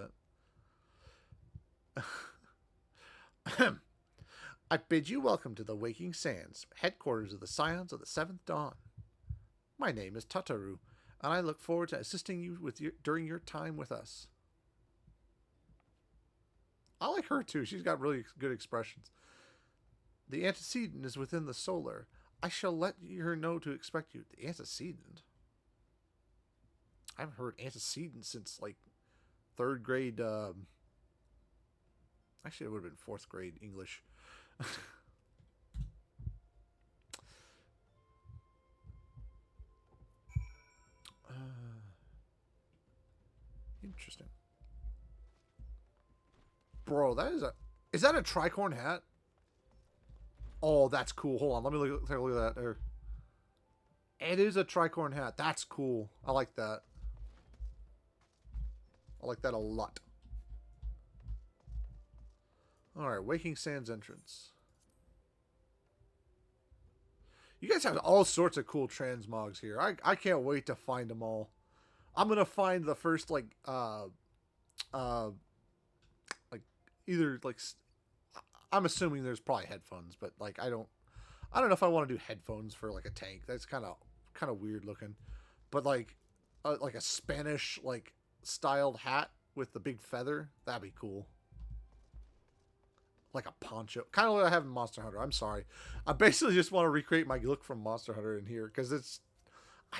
that. I bid you welcome to the Waking Sands, headquarters of the Scions of the Seventh Dawn. My name is Tataru, and I look forward to assisting you during your time with us. I like her too. She's got really good expressions. The antecedent is within the solar. I shall let her know to expect you. The antecedent? I haven't heard antecedent since like third grade. Actually, it would have been fourth grade English. Interesting. Bro, is that a tricorn hat? Oh, that's cool. Hold on, let me take a look at that there. It is a tricorn hat. That's cool. I like that. I like that a lot. Alright, Waking Sands entrance. You guys have all sorts of cool transmogs here. I can't wait to find them all. I'm gonna find the first like either like, I'm assuming there's probably headphones, but like I don't know if I want to do headphones for like a tank. That's kind of weird looking. But like a Spanish like styled hat with the big feather, that'd be cool. Like a poncho, kind of like I have in Monster Hunter. I'm sorry, I basically just want to recreate my look from Monster Hunter in here because I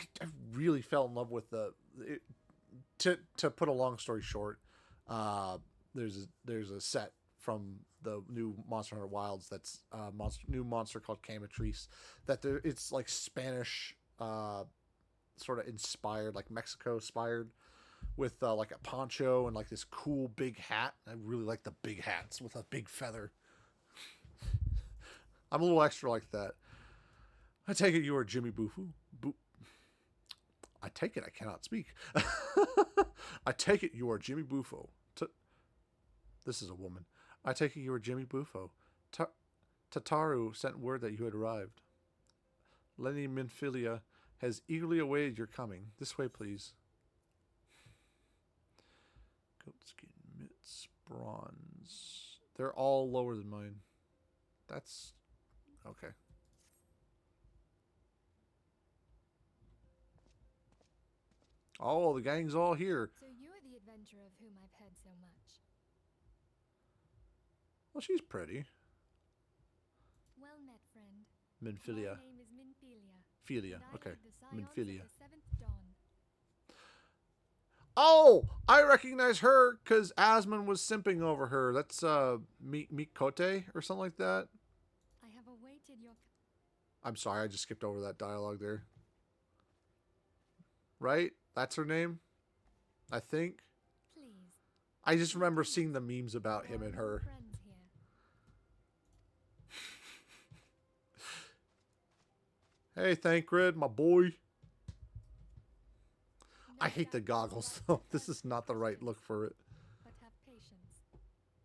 really fell in love with to put a long story short, there's a set from the new Monster Hunter Wilds that's new monster called Camatrice, that it's like Spanish sort of inspired, like Mexico inspired, with like a poncho and like this cool big hat. I really like the big hats with a big feather. I'm a little extra like that. I take it you are Jimmy Bufu. I take it I cannot speak. I take it you are Jimmy Bufo. This is a woman. I take it you are Jimmy Bufo. Tataru sent word that you had arrived. Lenny Minfilia has eagerly awaited your coming. This way, please. Goatskin, mitts, bronze. They're all lower than mine. That's okay. Oh, the gang's all here. So you are the adventurer of whom I've heard so much. Well, she's pretty. Well met, friend. Minfilia. My name is Minfilia. Filia. Okay. Minfilia. The seventh dawn. Oh, I recognize her because Asmon was simping over her. That's Mikote or something like that. I have awaited your... I'm sorry, I just skipped over that dialogue there. Right? That's her name? I think. Please. I just remember seeing the memes about him and her. Friends here. Hey, Thancred, my boy. I hate the goggles, though. This is not the right look for it. But have patience.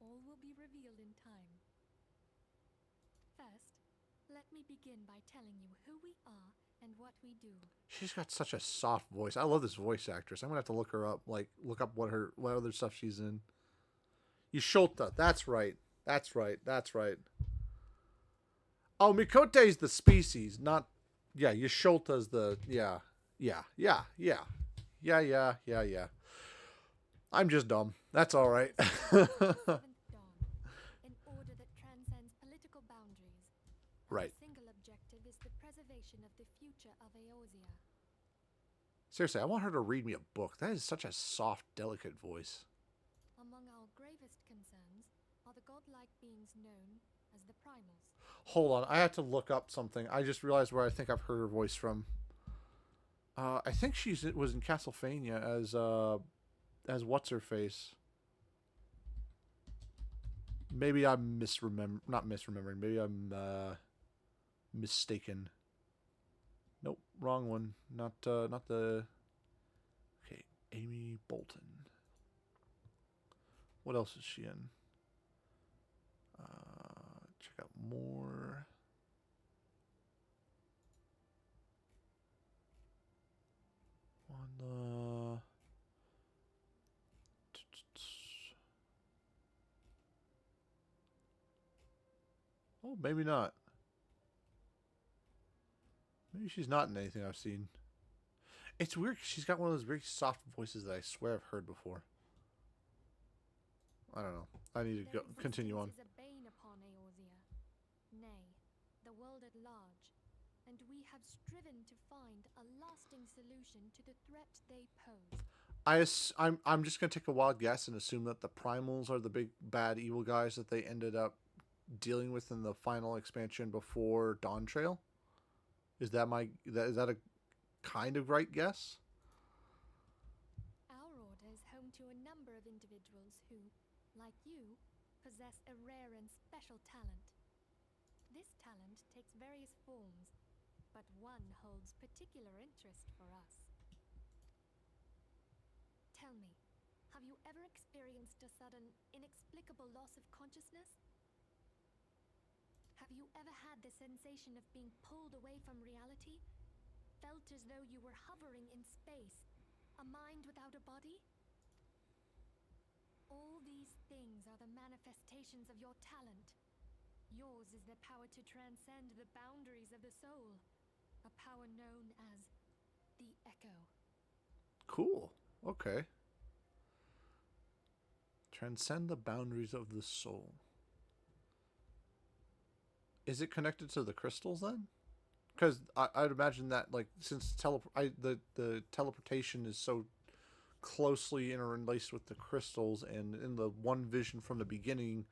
All will be revealed in time. First, let me begin by telling you who we are and what we do. She's got such a soft voice. I love this voice actress. I'm gonna have to look her up. Like, look up what other stuff she's in. Yusholta. That's right. That's right. That's right. Oh, Mikote's the species, not... Yeah, Yusholta's the... Yeah. I'm just dumb. That's all right. Seventh dawn, an order that transcends political boundaries. Right. The single objective is the preservation of the future of Eorzea. Seriously, I want her to read me a book. That is such a soft, delicate voice. Among our gravest concerns are the godlike beings known as the primals. Hold on, I had to look up something. I just realized where I think I've heard her voice from. I think was in Castlevania as what's her face. Maybe I'm not misremembering. Maybe I'm mistaken. Nope, wrong one. Not the. Okay, Amy Bolton. What else is she in? Check out more. On the... Oh, maybe not. Maybe she's not in anything I've seen. It's weird. She's got one of those very soft voices that I swear I've heard before. I don't know. I need to continue on. Is a bane upon Eorzea, nay, the world at large, and we have striven to find a lasting solution to the threat they pose. I'm just gonna take a wild guess and assume that the primals are the big bad evil guys that they ended up dealing with in the final expansion before Dawn Trail. Is that a kind of right guess? Our order is home to a number of individuals who, like you, possess a rare and special talent. This talent takes various forms, but one holds particular interest for us. Tell me, have you ever experienced a sudden, inexplicable loss of consciousness? Have you ever had the sensation of being pulled away from reality? Felt as though you were hovering in space, a mind without a body? All these things are the manifestations of your talent. Yours is the power to transcend the boundaries of the soul, a power known as the Echo. Cool. Okay. Transcend the boundaries of the soul. Is it connected to the crystals then? Because I'd imagine that, like, since the teleportation is so closely interlaced with the crystals, and in the one vision from the beginning,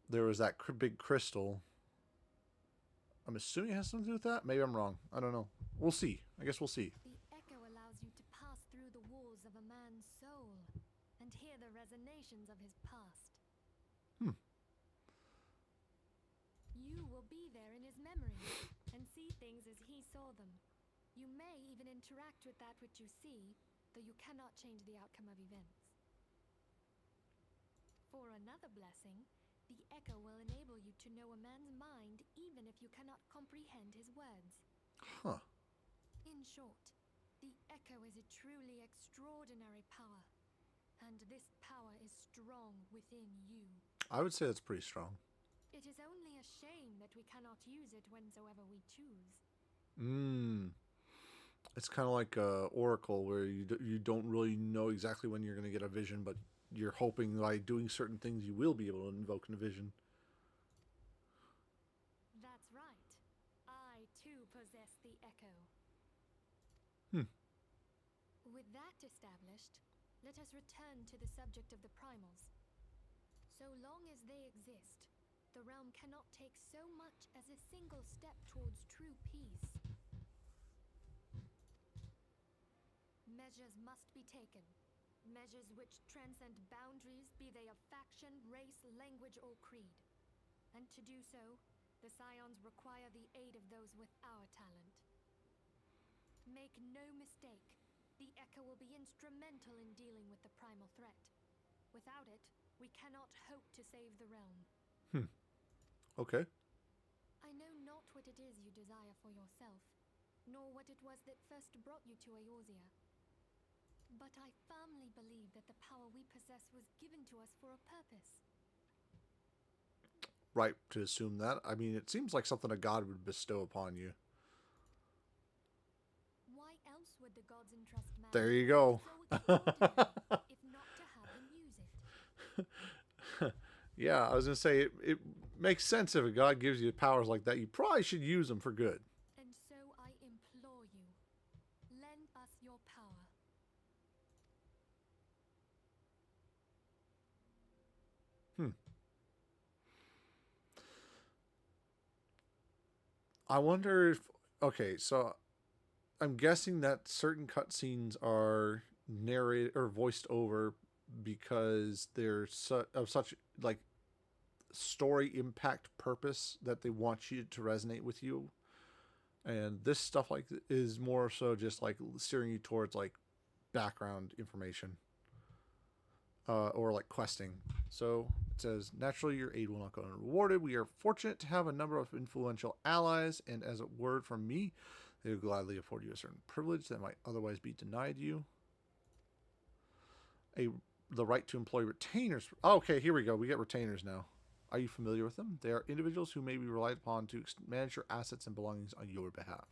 there was that big crystal. I'm assuming it has something to do with that. Maybe I'm wrong. I don't know. We'll see. I guess we'll see. The Echo allows you to pass through the walls of a man's soul and hear the resonations of his past. You will and see things as he saw them. You may even interact with that which you see, though you cannot change the outcome of events. For another blessing, the echo will enable you to know a man's mind even if you cannot comprehend his words. Huh. In short, the echo is a truly extraordinary power, and this power is strong within you. I would say that's pretty strong. It is only a shame that we cannot use it whensoever we choose. It's kind of like Oracle, where you don't really know exactly when you're going to get a vision, but you're hoping by doing certain things you will be able to invoke a vision. That's right. I, too, possess the echo. With that established, let us return to the subject of the primals. So long as they exist, the realm cannot take so much as a single step towards true peace. Measures must be taken. Measures which transcend boundaries, be they of faction, race, language, or creed. And to do so, the Scions require the aid of those with our talent. Make no mistake, the Echo will be instrumental in dealing with the primal threat. Without it, we cannot hope to save the realm. Okay. I know not what it is you desire for yourself, nor what it was that first brought you to Eorzea. But I firmly believe that the power we possess was given to us for a purpose. Right to assume that. I mean, it seems like something a god would bestow upon you. Why else would the gods entrust man There you with go. so extraordinary, if not to have him use it? Yeah, I was going to say, it makes sense if a god gives you powers like that. You probably should use them for good. And so I implore you, lend us your power. I wonder if... Okay, so I'm guessing that certain cutscenes are narrated or voiced over because they're of such, like, story impact purpose that they want you to resonate with you. And this stuff like is more so just like steering you towards like background information or like questing. So it says, naturally, your aid will not go unrewarded. We are fortunate to have a number of influential allies, and as a word from me, they will gladly afford you a certain privilege that might otherwise be denied you. The right to employ retainers. Oh, okay, here we go. We get retainers now. Are you familiar with them? They are individuals who may be relied upon to manage your assets and belongings on your behalf.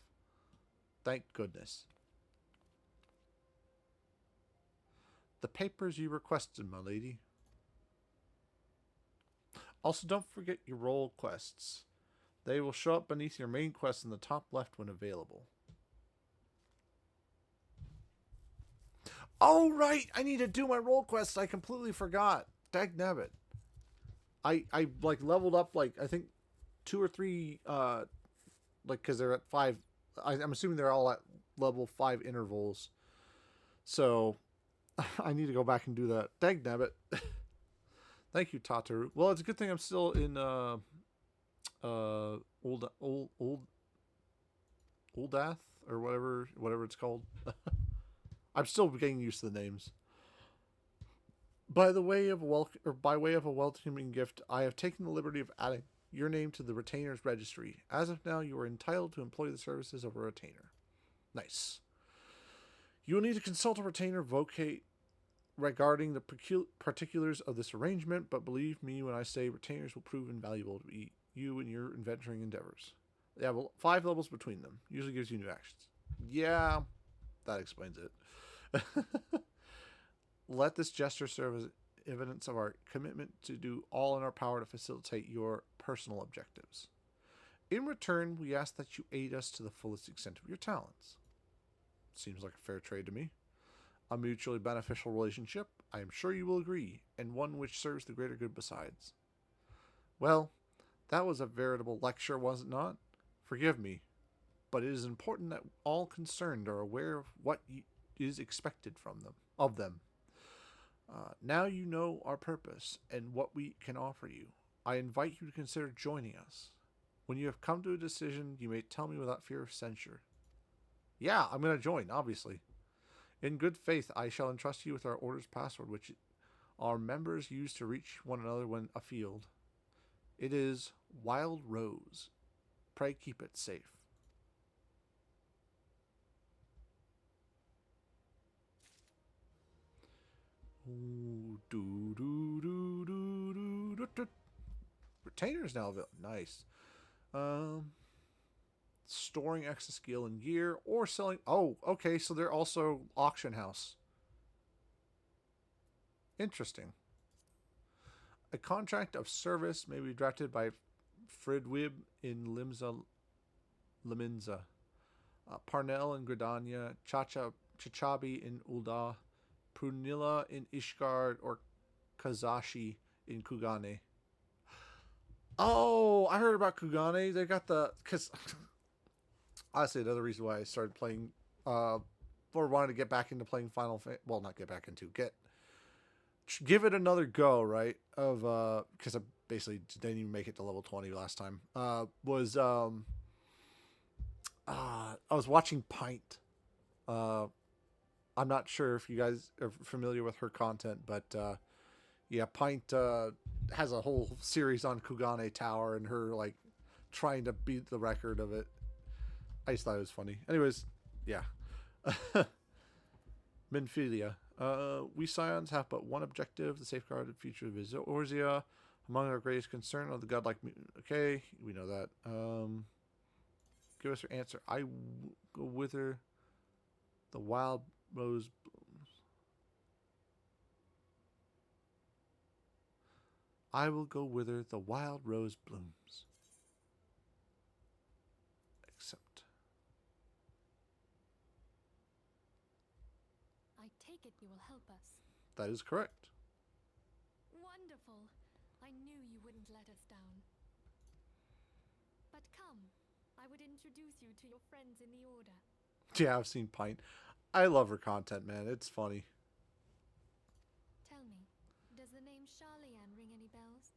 Thank goodness. The papers you requested, my lady. Also, don't forget your role quests. They will show up beneath your main quest in the top left when available. Oh, right! I need to do my role quests. I completely forgot. Dagnabbit. I like leveled up like I think 2 or 3 like because they're at 5. I'm assuming they're all at level 5 intervals. So I need to go back and do that. Dagnabbit. Thank you, Tataru. Well, it's a good thing I'm still in Oldath or whatever it's called. I'm still getting used to the names. By way of a welcoming gift, I have taken the liberty of adding your name to the retainer's registry. As of now, you are entitled to employ the services of a retainer. Nice. You will need to consult a retainer vocate regarding the particulars of this arrangement, but believe me when I say retainers will prove invaluable to you in your adventuring endeavors. They have 5 levels between them. Usually gives you new actions. Yeah, that explains it. Let this gesture serve as evidence of our commitment to do all in our power to facilitate your personal objectives. In return, we ask that you aid us to the fullest extent of your talents. Seems like a fair trade to me. A mutually beneficial relationship, I am sure you will agree, and one which serves the greater good besides. Well, that was a veritable lecture, was it not? Forgive me, but it is important that all concerned are aware of what is expected of them. Now you know our purpose and what we can offer you. I invite you to consider joining us. When you have come to a decision, you may tell me without fear of censure. Yeah, I'm going to join, obviously. In good faith, I shall entrust you with our order's password, which our members use to reach one another when afield. It is Wild Rose. Pray keep it safe. Ooh, Retainers now available. Nice. Storing extra skill and gear or selling. Oh, okay. So they're also auction house. Interesting. A contract of service may be drafted by Fridwib in Liminza, Parnell in Gridania, Chachabi in Ulda, Prunilla in Ishgard, or Kazashi in Kugane. Oh, I heard about Kugane. They got because honestly, another reason why I started playing, or wanted to get back into playing not get back into, give it another go, right? Because I basically didn't even make it to level 20 last time. I was watching Pint. I'm not sure if you guys are familiar with her content, but yeah, Pint has a whole series on Kugane Tower and her like trying to beat the record of it. I just thought it was funny. Anyways, yeah. Minfilia. We Scions have but one objective, the safeguarded future of Eorzea. Among our greatest concern are the godlike... Okay, we know that. Give us your answer. I go wither the wild rose blooms. I will go wither the wild rose blooms. Accept. I take it you will help us. That is correct. Wonderful. I knew you wouldn't let us down. But come, I would introduce you to your friends in the Order. Yeah, I've seen Pint. I love her content, man. It's funny. Tell me, does the name Sharlayan ring any bells?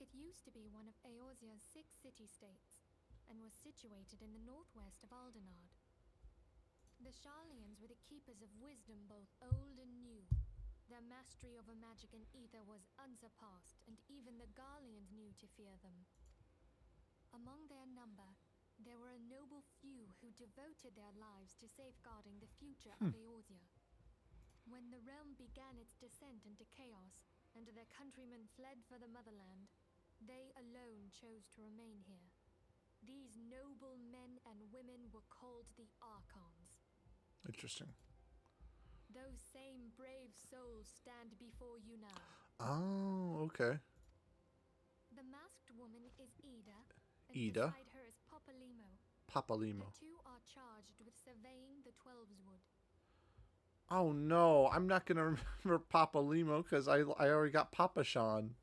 It used to be one of Eorzea's 6 city-states, and was situated in the northwest of Aldenard. The Sharlayans were the keepers of wisdom both old and new. Their mastery over magic and ether was unsurpassed, and even the Garleans knew to fear them. Among their number, there were a noble few who devoted their lives to safeguarding the future of Eorzea. When the realm began its descent into chaos, and their countrymen fled for the motherland, they alone chose to remain here. These noble men and women were called the Archons. Interesting. Those same brave souls stand before you now. Oh, okay. The masked woman is Ida, and Ida. beside her is Papalimo. Papalimo. The two are charged with surveying the Twelveswood. Oh no, I'm not gonna remember Papalimo because I already got Papa Sean.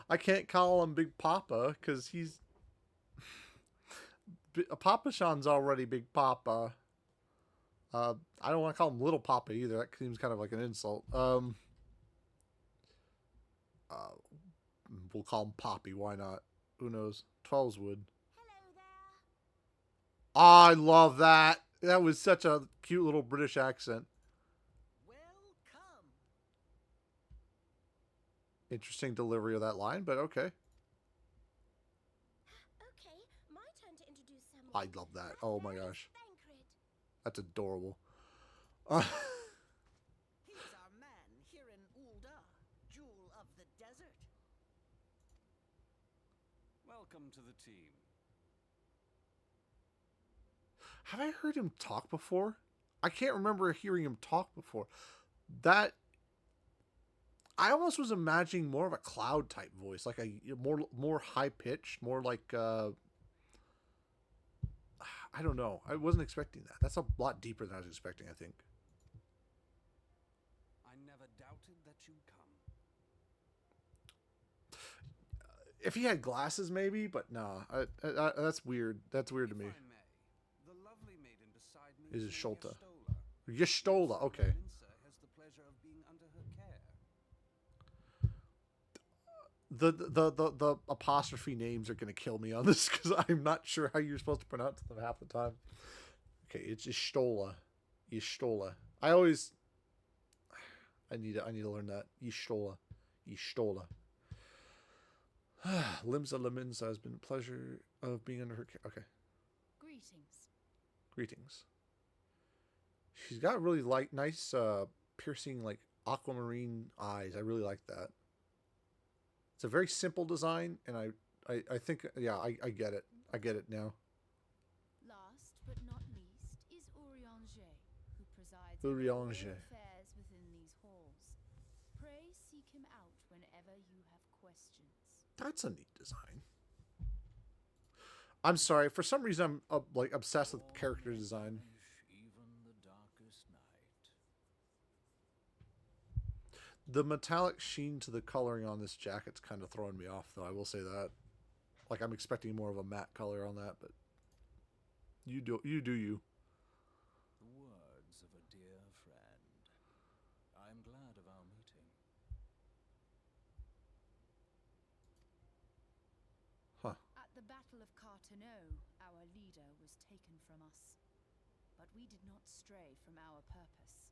I can't call him Big Papa because he's Papa Sean's already Big Papa. I don't want to call him Little Papa either. That seems kind of like an insult. We'll call him Poppy. Why not? Who knows? Twelveswood. Hello there. I love that. That was such a cute little British accent. Welcome. Interesting delivery of that line, but okay. Okay, my turn to introduce someone. I love that. Oh my gosh. Thancred. That's adorable. He's our man here in Ulda, jewel of the desert. Welcome to the team. Have I heard him talk before? I can't remember hearing him talk before. That I almost was imagining more of a Cloud type voice, like a more high pitched, more like I don't know. I wasn't expecting that. That's a lot deeper than I was expecting, I think. I never doubted that you'd come. If he had glasses, maybe, but nah. That's weird. That's weird to me. If I may, the lovely maiden beside me Is it named Sholta? Yestola. Yestola, okay. Minsa has the pleasure of being under her care. The apostrophe names are gonna kill me on this because I'm not sure how you're supposed to pronounce them half the time. Okay, it's Ishtola. Ishtola. I need to learn that. Ishtola. Ishtola. Limsa Leminsa has been a pleasure of being under her care. Okay. Greetings. Greetings. She's got really nice piercing like aquamarine eyes. I really like that. It's a very simple design, and I think yeah, I get it. I get it now. Last but not least is Urianger, who presides over all affairs within these halls. Pray seek him out whenever you have questions. That's a neat design. I'm sorry, for some reason I'm like obsessed with character design. Even the darkest night. The metallic sheen to the coloring on this jacket's kind of throwing me off, though. I will say that. Like I'm expecting more of a matte color on that, but you do you. The words of a dear friend. I'm glad of our meeting. Huh. At the Battle of Carteneau, our leader was taken from us. But we did not stray from our purpose.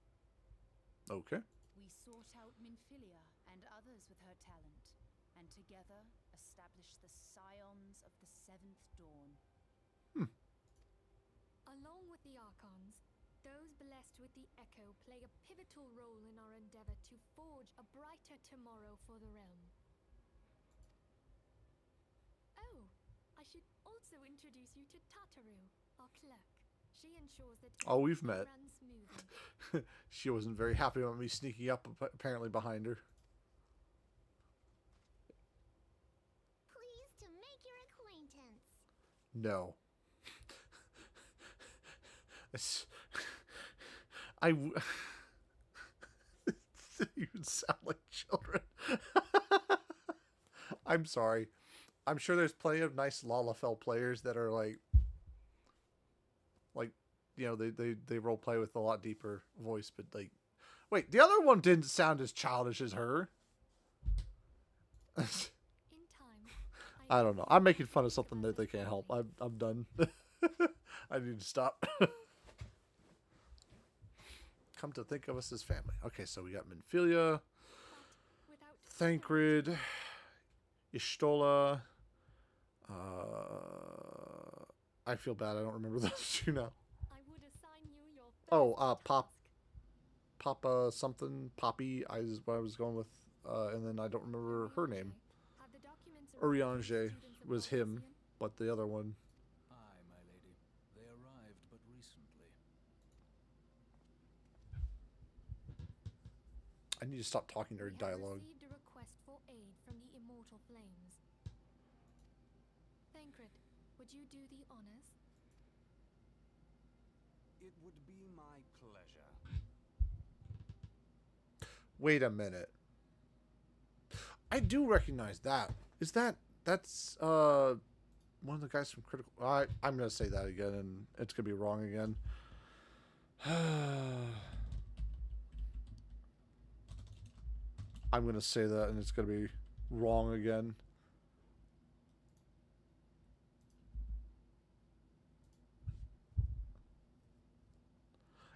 Okay. We sought out Minfilia and others with her talent, and together established the Scions of the Seventh Dawn. Along with the Archons, those blessed with the Echo play a pivotal role in our endeavor to forge a brighter tomorrow for the realm. Oh, I should also introduce you to Tataru, our clerk. She ensures that Oh, we've met. runs smoothly. She wasn't very happy about me sneaking up apparently behind her. Pleased to make your acquaintance. No. You sound like children. I'm sorry. I'm sure there's plenty of nice Lalafell players that are like you know, they role play with a lot deeper voice, but like, wait, the other one didn't sound as childish as her. In time, I don't know. I'm making fun of something that they can't help. I'm done. I need to stop. Come to think of us as family. Okay, so we got Minfilia, without Thancred, Ishtola. I feel bad. I don't remember those two now. I would assign you your Oh, first Pop. task. Papa something. Poppy is what I was going with. And then I don't remember her name. Have the documents arrived from the Urianger students of was him, Balmesian? but the other one. Aye, my lady. They arrived but recently. I need to stop talking to her We have dialogue. received a request for aid from the Immortal Flames. Thancred, would you do the honors? It would be my pleasure. Wait a minute. I do recognize that. That's one of the guys from Critical. I'm gonna say that again, and it's gonna be wrong again. I'm gonna say that, and it's gonna be wrong again.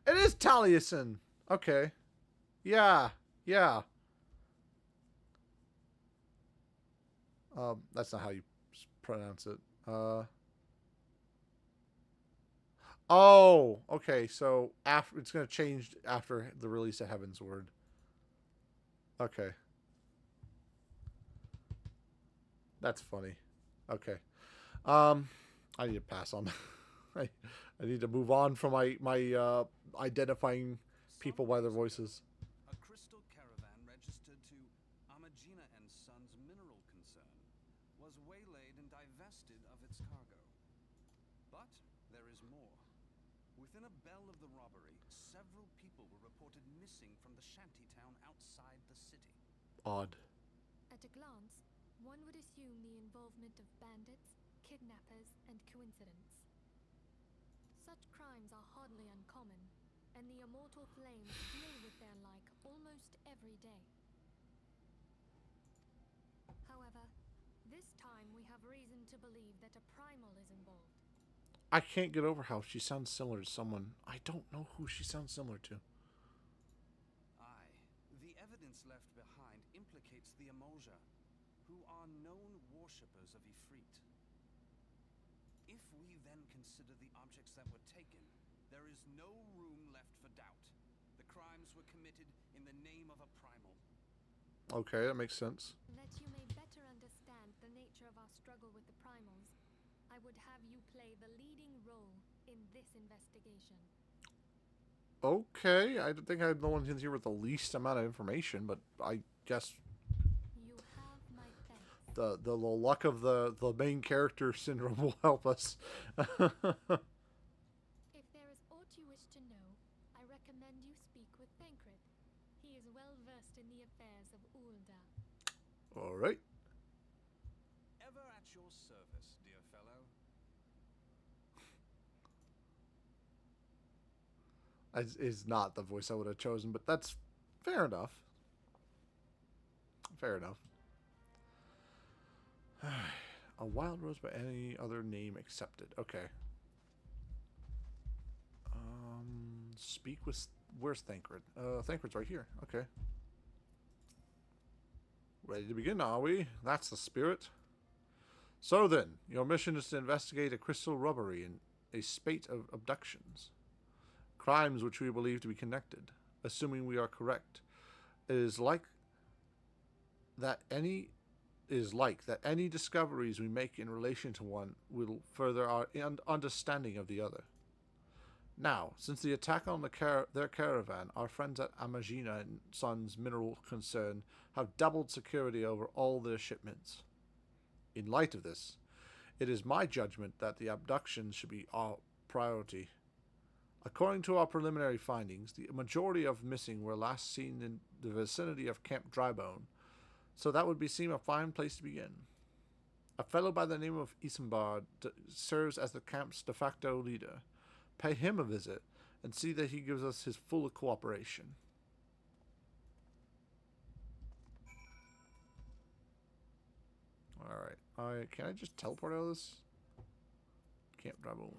It is Taliesin. Okay. Yeah. Yeah. That's not how you pronounce it. Oh, okay. So after it's gonna change after the release of Heaven's Word. Okay. That's funny. Okay. I need to pass on. I need to move on from my identifying people by their voices. A crystal caravan registered to Amagina and Sons Mineral Concern was waylaid and divested of its cargo. But there is more. Within a bell of the robbery, several people were reported missing from the shantytown outside the city. Odd. At a glance, one would assume the involvement of bandits, kidnappers, and coincidence. Such crimes are hardly uncommon, and the Immortal Flames deal with their like almost every day. However, This time we have reason to believe that a primal is involved. I can't get over how she sounds similar to someone. I don't know who she sounds similar to. Aye, the evidence left behind implicates the Amolja, who are known worshippers of Ifrit. If we then consider the objects that were taken, there is no room left for doubt. The crimes were committed in the name of a primal. Okay, that makes sense. That you may better understand the nature of our struggle with the primals, I would have you play the leading role in this investigation. Okay, I think I'm the one here with the least amount of information, but I guess You have my thanks. the luck of the main character syndrome will help us. If there is aught you wish to know, I recommend you speak with Thancred. He is well versed in the affairs of Ulda. All right. Ever at your service, dear fellow. Is not the voice I would have chosen, but that's fair enough. Fair enough. A wild rose by any other name accepted. Okay. Speak with... Where's Thancred? Thancred's right here. Okay. Ready to begin, are we? That's the spirit. So then, your mission is to investigate a crystal robbery and a spate of abductions. Crimes which we believe to be connected, assuming we are correct. It is like that any discoveries we make in relation to one will further our understanding of the other. Now, since the attack on their caravan, our friends at Amagina and Sons Mineral Concern have doubled security over all their shipments. In light of this, it is my judgment that the abductions should be our priority. According to our preliminary findings, the majority of missing were last seen in the vicinity of Camp Drybone, so that would seem a fine place to begin. A fellow by the name of Isambard serves as the camp's de facto leader. Pay him a visit and see that he gives us his full cooperation. Alright, can I just teleport out of this? Camp Drybone.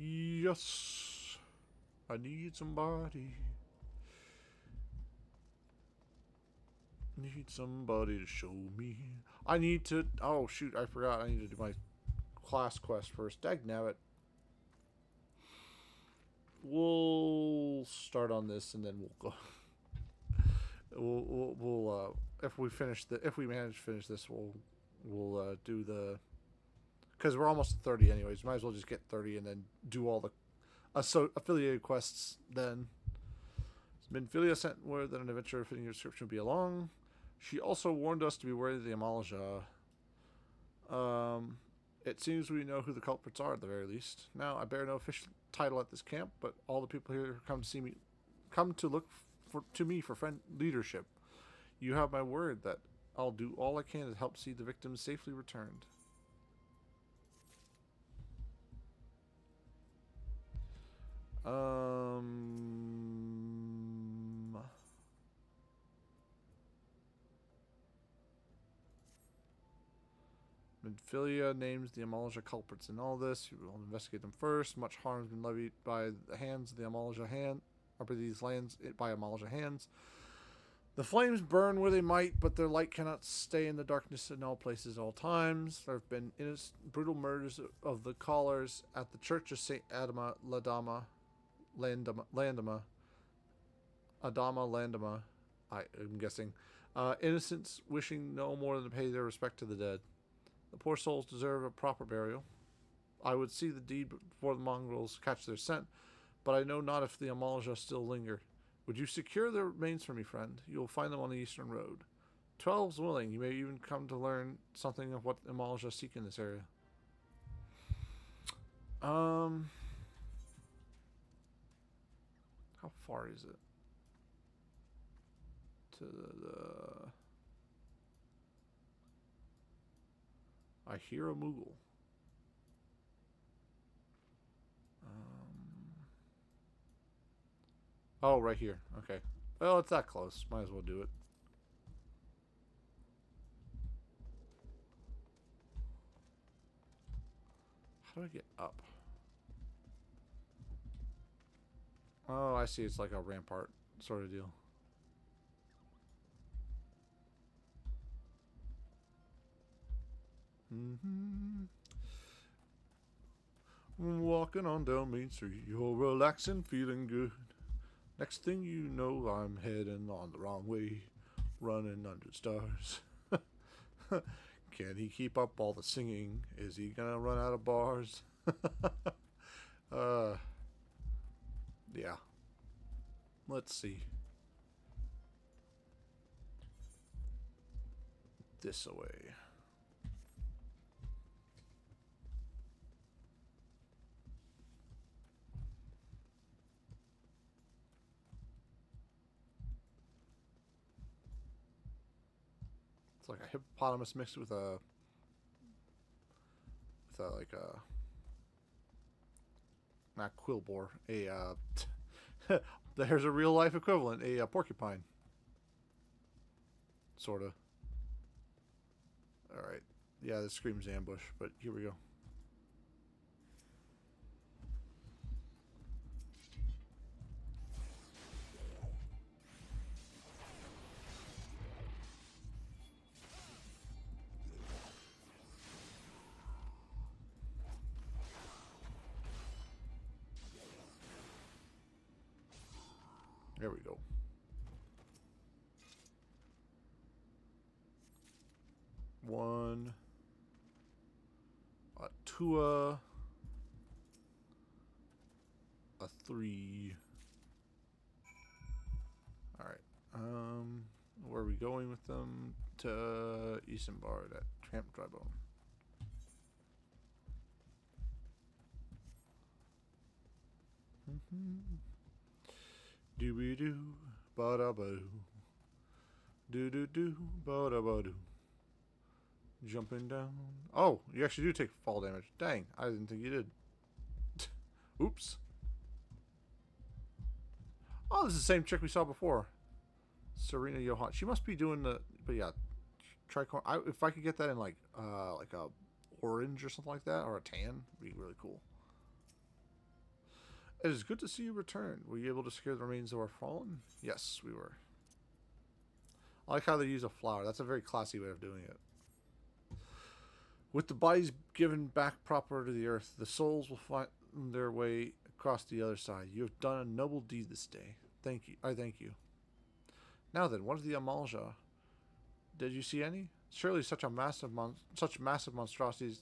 Yes, I need somebody. Need somebody to show me. I need to. Oh shoot! I forgot. I need to do my class quest first. Dagnabbit. We'll start on this and then we'll go. We'll if we manage to finish this, we'll do the. Because we're almost at 30 anyways. Might as well just get 30 and then do all the affiliated quests then. Minfilia sent word that an adventure fitting your description would be along. She also warned us to be wary of the Amalja. It seems we know who the culprits are at the very least. Now, I bear no official title at this camp, but all the people here come to look to me for friend leadership. You have my word that I'll do all I can to help see the victims safely returned. Minfilia names the Amalja culprits in all this. We will investigate them first. Much harm has been levied by the hands of the Amalja by these lands by Amalja hands. The flames burn where they might, but their light cannot stay in the darkness in all places at all times. There have been brutal murders of the callers at the Church of Saint Adama Landama, I'm guessing. Innocents wishing no more than to pay their respect to the dead. The poor souls deserve a proper burial. I would see the deed before the mongrels catch their scent, but I know not if the Amalja still linger. Would you secure their remains for me, friend? You will find them on the eastern road. 12's willing. You may even come to learn something of what Amalja seek in this area. How far is it? To the... I hear a Moogle. Oh, right here. Okay. Well, it's that close. Might as well do it. How do I get up? Oh, I see. It's like a rampart sort of deal. Walking on down Main Street, you're relaxing, feeling good. Next thing you know, I'm heading on the wrong way, running under stars. Can he keep up all the singing? Is he gonna run out of bars? uh, yeah. Let's see. This away. It's like a hippopotamus mixed with a like a not quill boar, there's a real life equivalent, a porcupine, sort of. All right, yeah, this screams ambush, but here we go. There we go. One. A two. A 3. All right. Where are we going with them? To Isambard at Tramp Drybone. Dooby doo, ba da ba doo. Doo doo doo, ba da ba doo. Jumping down. Oh, you actually do take fall damage. Dang, I didn't think you did. Oops. Oh, this is the same chick we saw before. Serena Johan. She must be doing the. But yeah, tricorn. If I could get that in like a orange or something like that, or a tan, would be really cool. It is good to see you return. Were you able to secure the remains of our fallen? Yes, we were. I like how they use a flower. That's a very classy way of doing it. With the bodies given back proper to the earth, the souls will find their way across the other side. You have done a noble deed this day. Thank you. I thank you. Now then, what of the Amalja? Did you see any? Surely such massive monstrosities.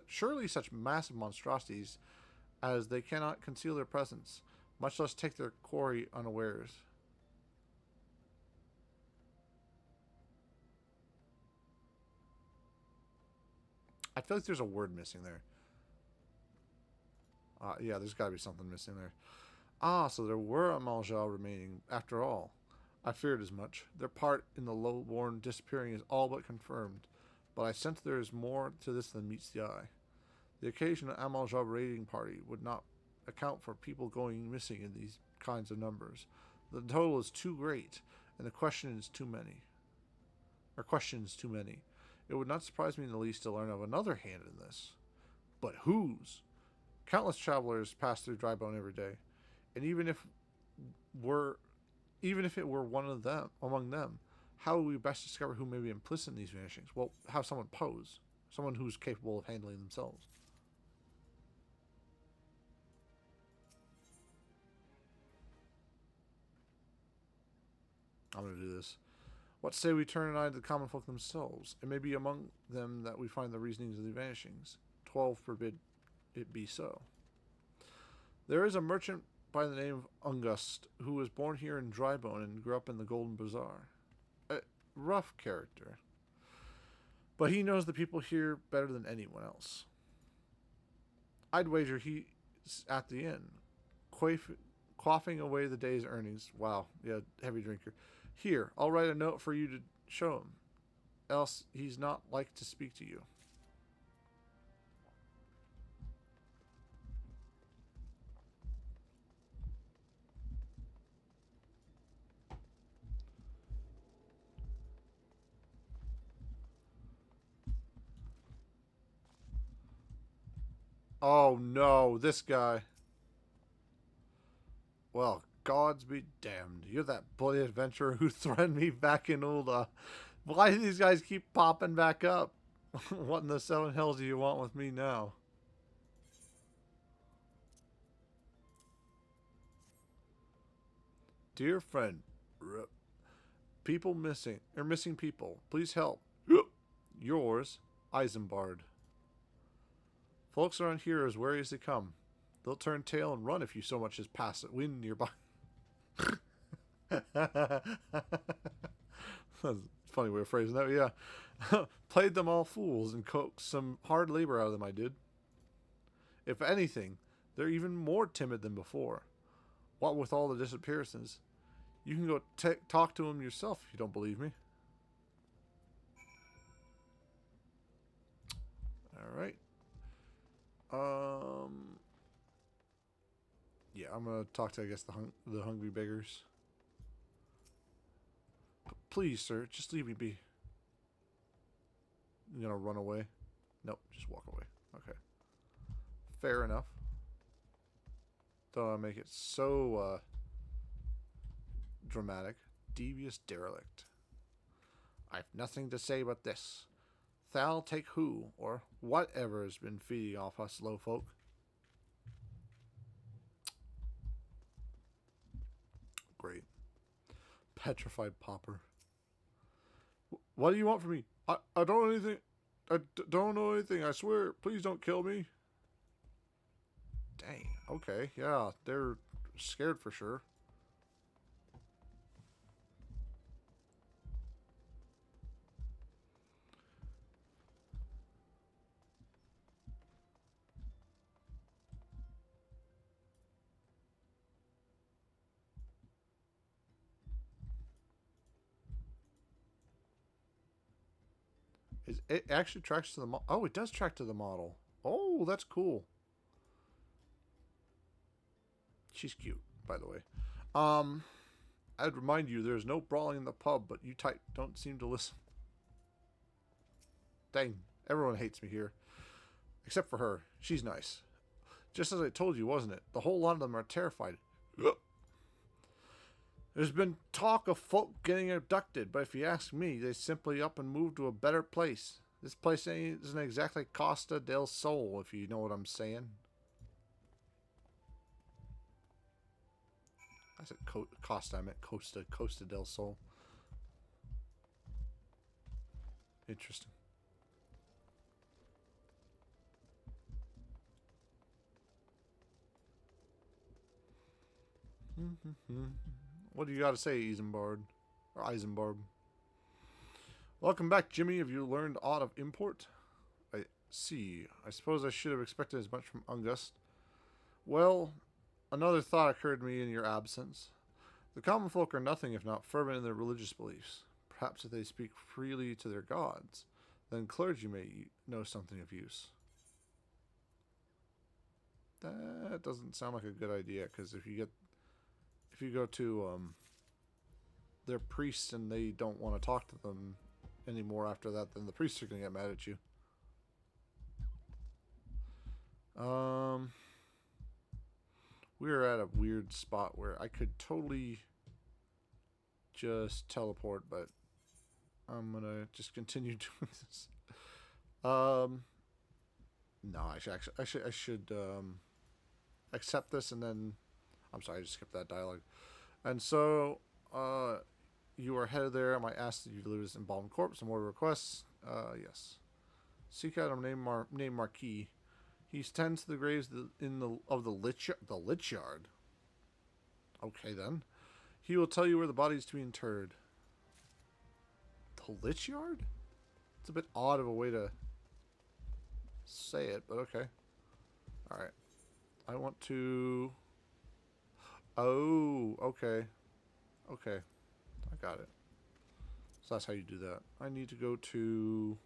Surely such massive monstrosities as they cannot conceal their presence, much less take their quarry unawares. I feel like there's a word missing there. Yeah, there's got to be something missing there. Ah, so there were Amalja remaining after all. I feared as much. Their part in the lowborn disappearing is all but confirmed, but I sense there is more to this than meets the eye. The occasional Amalja raiding party would not account for people going missing in these kinds of numbers. The total is too great, and the question is too many. Questions too many. It would not surprise me in the least to learn of another hand in this. But whose? Countless travelers pass through Drybone every day, and even if it were one of them among them, how would we best discover who may be implicit in these vanishings? Well, have someone pose, someone who's capable of handling themselves. I'm going to do this. What say we turn an eye to the common folk themselves? It may be among them that we find the reasonings of the vanishings. 12 forbid it be so. There is a merchant by the name of Ungust who was born here in Drybone and grew up in the Golden Bazaar. A rough character, but he knows the people here better than anyone else. I'd wager he's at the inn, quaffing away the day's earnings. Wow, yeah, heavy drinker. Here, I'll write a note for you to show him, else he's not like to speak to you. Oh no, this guy. Well, gods be damned. You're that bloody adventurer who threatened me back in Ulda. Why do these guys keep popping back up? What in the seven hells do you want with me now? Dear friend, people missing, or missing people. Please help. Yours, Eisenbard. Folks around here are as wary as they come. They'll turn tail and run if you so much as pass a wind nearby. That's a funny way of phrasing that, yeah. Played them all fools and coaxed some hard labor out of them, I did. If anything, they're even more timid than before. What with all the disappearances? You can go talk to them yourself if you don't believe me. Alright. Yeah, I'm gonna talk to, I guess, the hungry beggars. But please, sir, just leave me be. You gonna run away? Nope, just walk away. Okay. Fair enough. Don't wanna make it so, dramatic. Devious derelict. I've nothing to say but this. Thou'll take who, or whatever has been feeding off us low folk. Great. Petrified pauper. What do you want from me? I don't know anything. Don't know anything, I swear. Please don't kill me. Dang. Okay, yeah. They're scared for sure. It actually tracks to the model. Oh, it does track to the model. Oh, that's cool. She's cute, by the way. I'd remind you, there's no brawling in the pub, but you type don't seem to listen. Dang, everyone hates me here. Except for her. She's nice. Just as I told you, wasn't it? The whole lot of them are terrified. There's been talk of folk getting abducted, but if you ask me, they simply up and moved to a better place. This place isn't exactly Costa del Sol, if you know what I'm saying. I said Costa, I meant Costa. Costa del Sol. Interesting. What do you got to say, Eisenbard? Or Eisenbarb? Welcome back, Jimmy. Have you learned aught of import? I see. I suppose I should have expected as much from Ungust. Well, another thought occurred to me in your absence. The common folk are nothing if not fervent in their religious beliefs. Perhaps if they speak freely to their gods, then clergy may know something of use. That doesn't sound like a good idea, because if you go to their priests and they don't want to talk to them anymore after that, then the priests are going to get mad at you. We're at a weird spot where I could totally just teleport, but I'm going to just continue doing this. No, I should accept this and then... I'm sorry, I just skipped that dialogue. And so, you are headed there. I might ask that you deliver this embalmed corpse. Some more requests. Yes. Seek out a named Marquis. He tends to the graves of the Lich Yard. Okay, then. He will tell you where the body is to be interred. The Lich Yard? It's a bit odd of a way to say it, but okay. Alright. I want to... Oh, okay. Okay. I got it. So that's how you do that. I need to go to...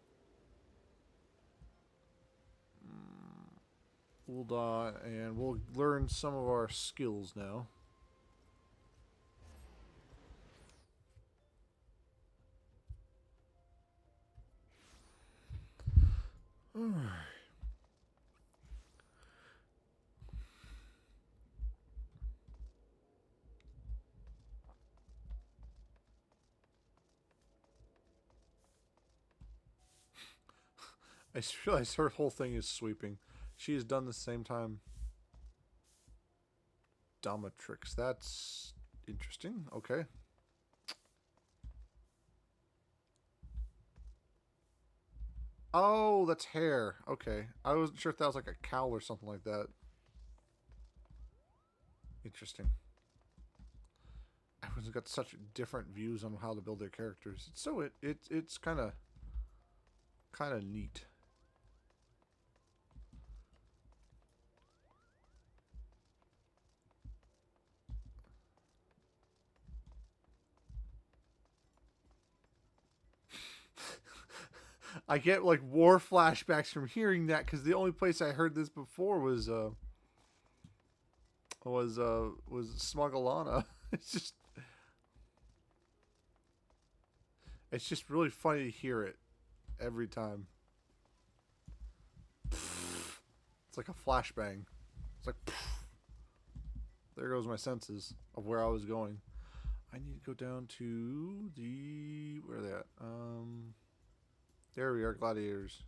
Ulda, and we'll learn some of our skills now. I just realized her whole thing is sweeping. She has done the same time. Dominatrix. That's interesting. Okay. Oh, that's hair. Okay. I wasn't sure if that was like a cowl or something like that. Interesting. Everyone's got such different views on how to build their characters. So it's kind of neat. I get like war flashbacks from hearing that because the only place I heard this before was Smugglana. It's just really funny to hear it every time. It's like a flashbang. It's like there goes my senses of where I was going. I need to go down to the where are they at? There we are, gladiators.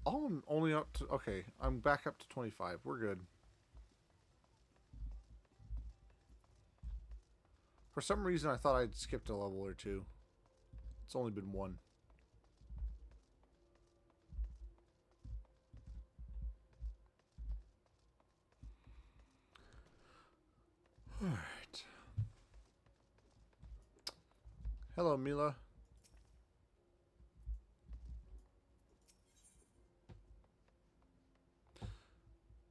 Oh, I'm only up to okay. I'm back up to 25. We're good. For some reason, I thought I'd skipped a level or two. It's only been one. All right. Hello, Mila.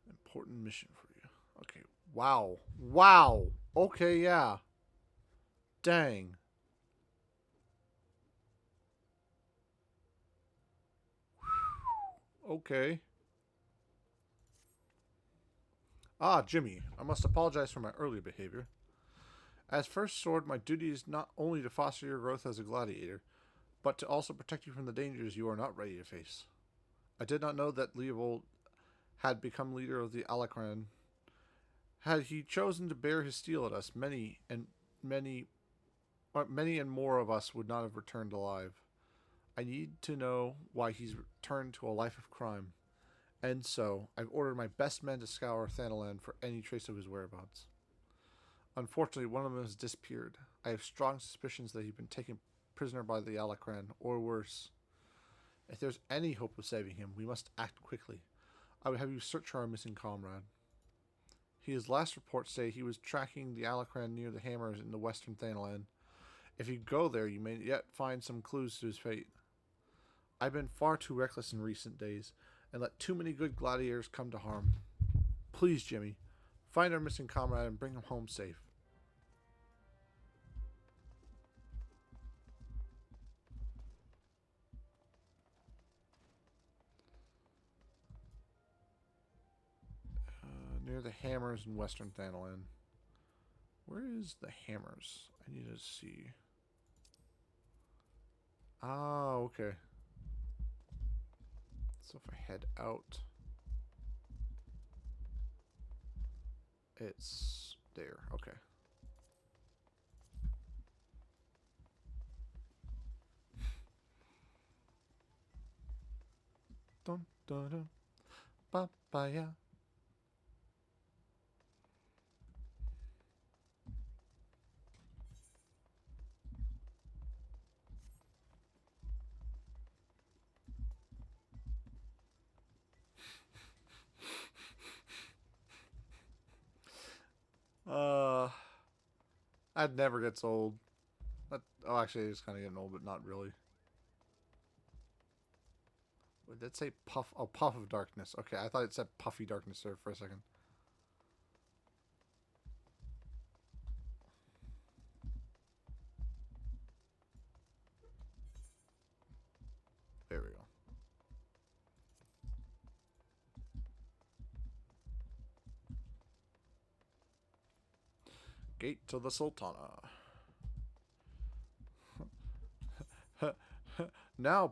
Important mission for you. Okay. Wow. Wow. Okay, yeah. Dang. Okay. Ah, Jimmy. I must apologize for my earlier behavior. As first sword, my duty is not only to foster your growth as a gladiator, but to also protect you from the dangers you are not ready to face. I did not know that Leopold had become leader of the Alacran. Had he chosen to bear his steel at us, many and more of us would not have returned alive. I need to know why he's returned to a life of crime. And so, I've ordered my best men to scour Thanalan for any trace of his whereabouts. Unfortunately, one of them has disappeared. I have strong suspicions that he's been taken prisoner by the Alacran, or worse. If there's any hope of saving him, we must act quickly. I would have you search for our missing comrade. His last reports say he was tracking the Alacran near the Hammers in the western Thanalan. If you go there, you may yet find some clues to his fate. I've been far too reckless in recent days, and let too many good gladiators come to harm. Please, Jimmy, find our missing comrade and bring him home safe. Near the Hammers in western Thanalan. Where is the Hammers? I need to see. Ah, okay. So if I head out, it's there. Okay. Dun dun dun. Papaya. That never gets old. Oh, actually, it's kind of getting old, but not really. Would that say puff? Oh, puff of darkness. Okay, I thought it said puffy darkness there for a second. There we go. Gate to the Sultana. Now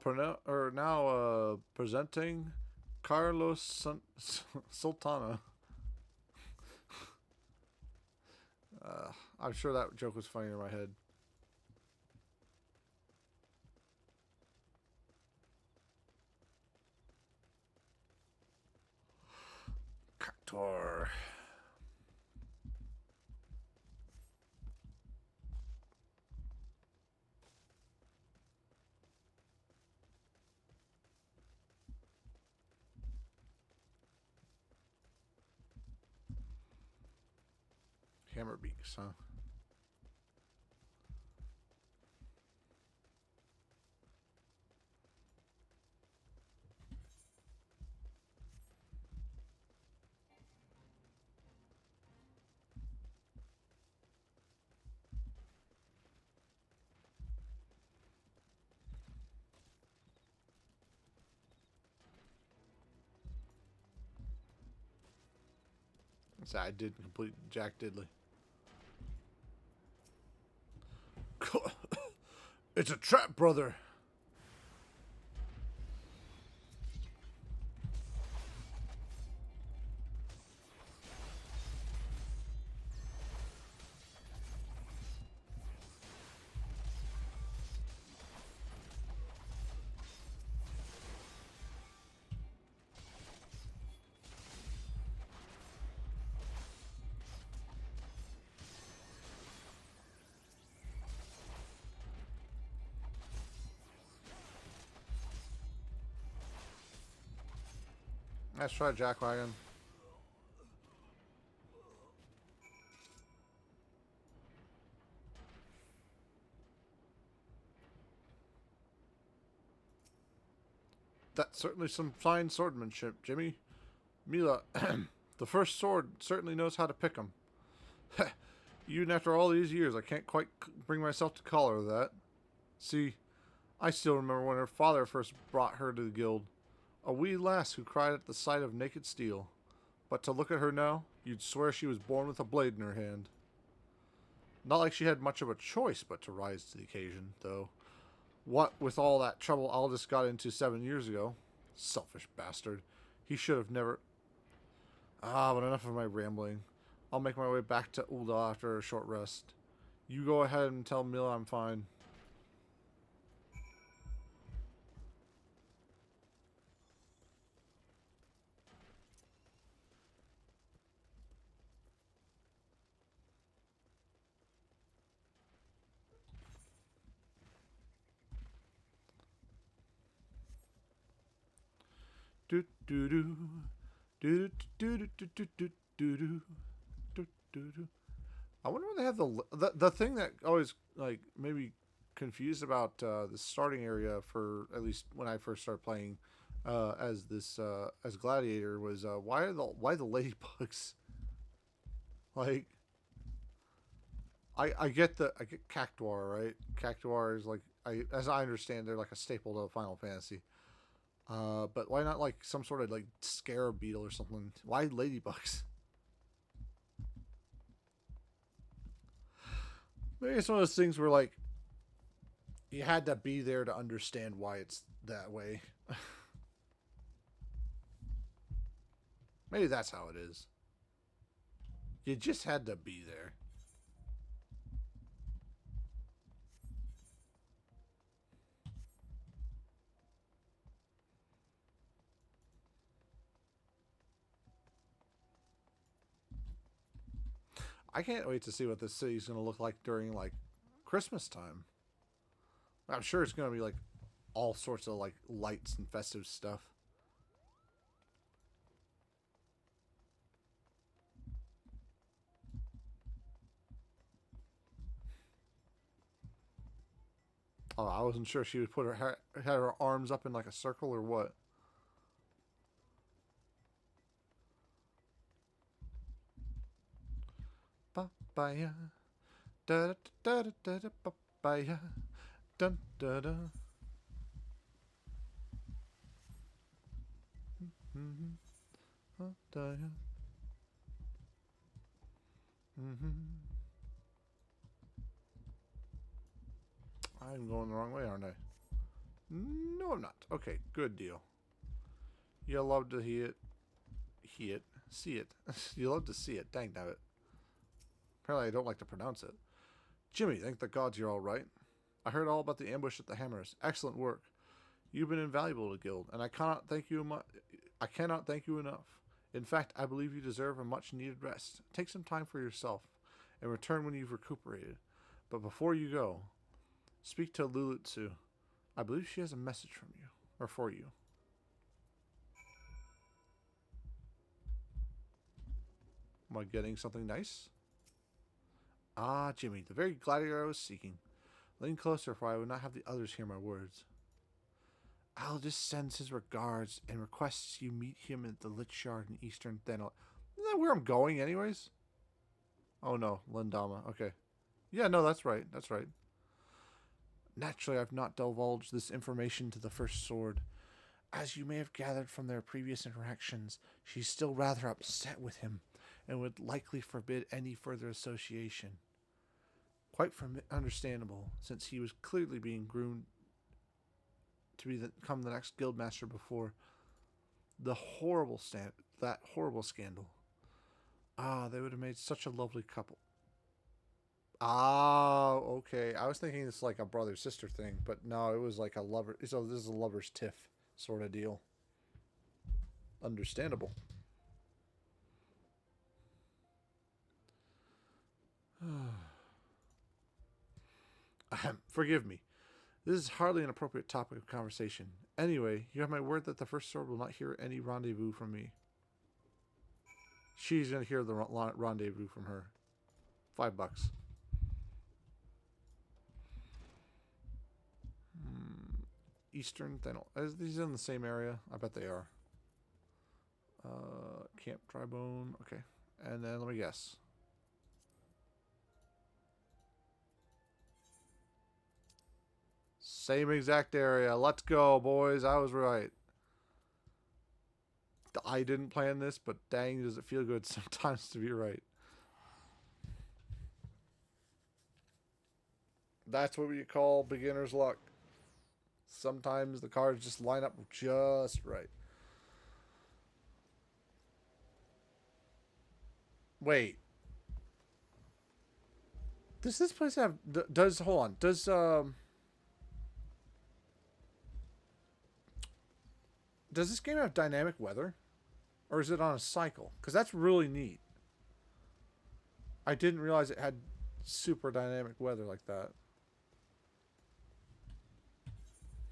presenting Carlos Sultana. I'm sure that joke was funny in my head. Cactuar. Hammerbeaks, huh? So I did complete Jack Diddley. It's a trap, brother. Let's try Jackwagon. That's certainly some fine swordmanship, Jimmy. Mila, the first sword certainly knows how to pick 'em. Even after all these years, I can't quite bring myself to call her that. See, I still remember when her father first brought her to the guild. A wee lass who cried at the sight of naked steel. But to look at her now, you'd swear she was born with a blade in her hand. Not like she had much of a choice but to rise to the occasion, though. What with all that trouble Aldous got into 7 years ago. Selfish bastard. He should have never... But enough of my rambling. I'll make my way back to Ul'dah after a short rest. You go ahead and tell Mila I'm fine. Do do do do do do do do do do do do do. I wonder where they have the thing that always like maybe confused about the starting area for at least when I first started playing as this as Gladiator was why the ladybugs like I get Cactuar, right? Cactuar is like as I understand they're like a staple to Final Fantasy. But why not like some sort of like scarab beetle or something? Why ladybugs? Maybe it's one of those things where like you had to be there to understand why it's that way. Maybe that's how it is. You just had to be there. I can't wait to see what this city's going to look like during like Christmas time. I'm sure it's going to be like all sorts of like lights and festive stuff. Oh, I wasn't sure she would put had her arms up in like a circle or what. Papaya, da da da da da da papaya, dun da da. I'm going the wrong way, aren't I? No, I'm not. Okay, good deal. You love to see it. You love to see it. Dang nabbit. Apparently I don't like to pronounce it. Jimmy, thank the gods you're all right. I heard all about the ambush at the Hammers. Excellent work. You've been invaluable to the guild, and I cannot thank you enough. In fact, I believe you deserve a much-needed rest. Take some time for yourself, and return when you've recuperated. But before you go, speak to Lulutsu. I believe she has a message from you, or for you. Am I getting something nice? Ah, Jimmy, the very gladiator I was seeking. Lean closer, for I would not have the others hear my words. Aldous sends his regards and requests you meet him at the Lich Yard in Eastern Thenel. Isn't that where I'm going, anyways? Oh no, Lindama. Okay. Yeah, no, that's right. That's right. Naturally, I've not divulged this information to the First Sword. As you may have gathered from their previous interactions, she's still rather upset with him and would likely forbid any further association. Quite understandable, since he was clearly being groomed to become the next guildmaster before that horrible scandal. Ah, they would have made such a lovely couple. Ah, okay. I was thinking it's like a brother-sister thing, but no, it was like a lover. So this is a lover's tiff sort of deal. Understandable. Forgive me. This is hardly an appropriate topic of conversation. Anyway, you have my word that the First Sword will not hear any rendezvous from me. She's going to hear the rendezvous from her. $5. Eastern Thenel. Is these in the same area? I bet they are. Camp Drybone. Okay. And then let me guess. Same exact area. Let's go, boys. I was right. I didn't plan this, but dang, does it feel good sometimes to be right. That's what we call beginner's luck. Sometimes the cards just line up just right. Wait. Does this place have... hold on. Does this game have dynamic weather? Or is it on a cycle? Because that's really neat. I didn't realize it had super dynamic weather like that.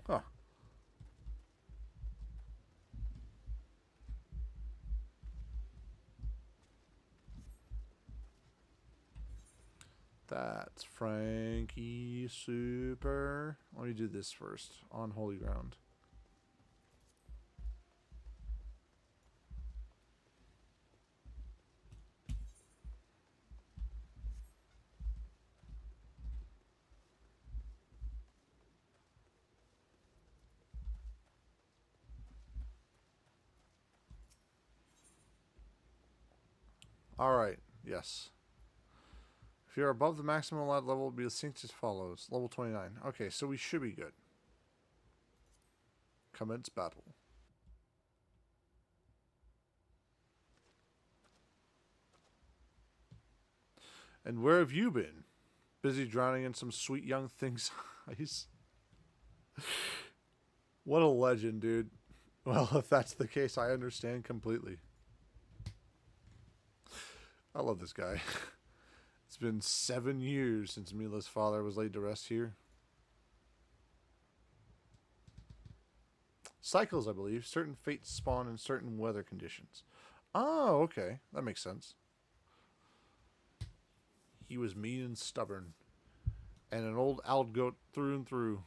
Huh. That's Frankie Super. Let me do this first. On holy ground. Alright, yes. If you're above the maximum allowed level, it will be synced as follows. Level 29. Okay, so we should be good. Commence battle. And where have you been? Busy drowning in some sweet young thing's eyes. What a legend, dude. Well, if that's the case, I understand completely. I love this guy. It's been 7 years since Mila's father was laid to rest here. Cycles, I believe. Certain fates spawn in certain weather conditions. Oh, okay. That makes sense. He was mean and stubborn. And an old owl goat through and through.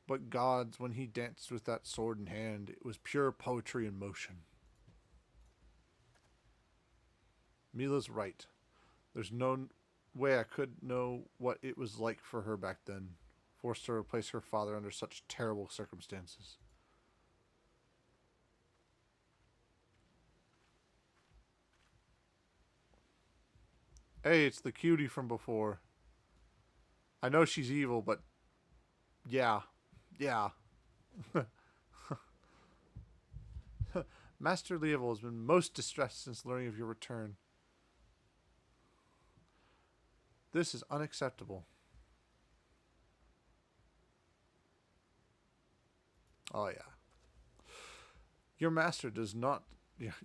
But gods, when he danced with that sword in hand, it was pure poetry in motion. Mila's right. There's no way I could know what it was like for her back then, forced to replace her father under such terrible circumstances. Hey, it's the cutie from before. I know she's evil, but yeah. Yeah. Master Leoval has been most distressed since learning of your return. This is unacceptable. Oh, yeah. Your master does not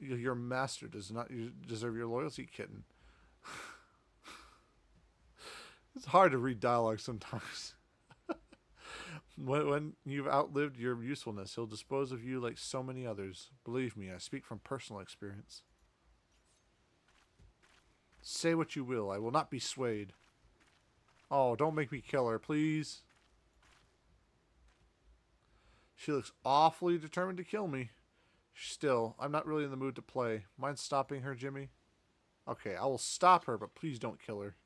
Your master does not deserve your loyalty, kitten. It's hard to read dialogue sometimes. When you've outlived your usefulness, he'll dispose of you like so many others. Believe me, I speak from personal experience. Say what you will, I will not be swayed. Oh, don't make me kill her, please. She looks awfully determined to kill me. Still, I'm not really in the mood to play. Mind stopping her, Jimmy? Okay, I will stop her, but please don't kill her.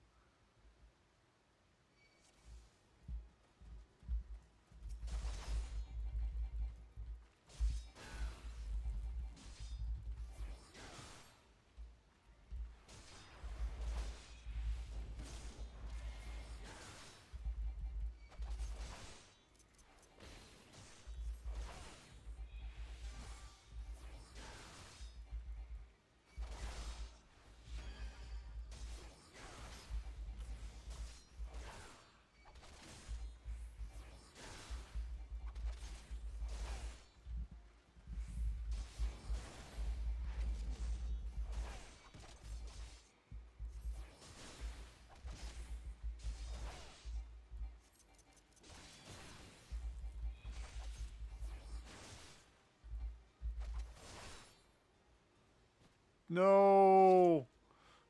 No!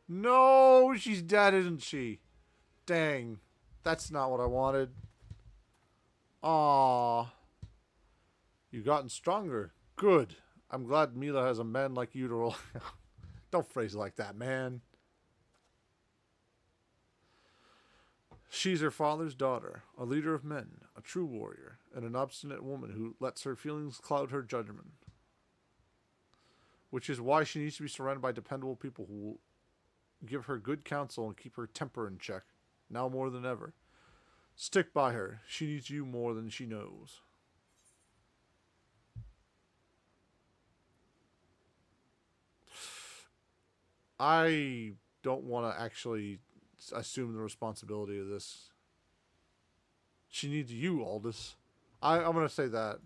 No! She's dead, isn't she? Dang. That's not what I wanted. Aww. You've gotten stronger. Good. I'm glad Mila has a man like you to roll. Don't phrase it like that, man. She's her father's daughter, a leader of men, a true warrior, and an obstinate woman who lets her feelings cloud her judgment. Which is why she needs to be surrounded by dependable people who will give her good counsel and keep her temper in check, now more than ever. Stick by her. She needs you more than she knows. I don't want to actually assume the responsibility of this. She needs you, Aldous. I'm going to say that.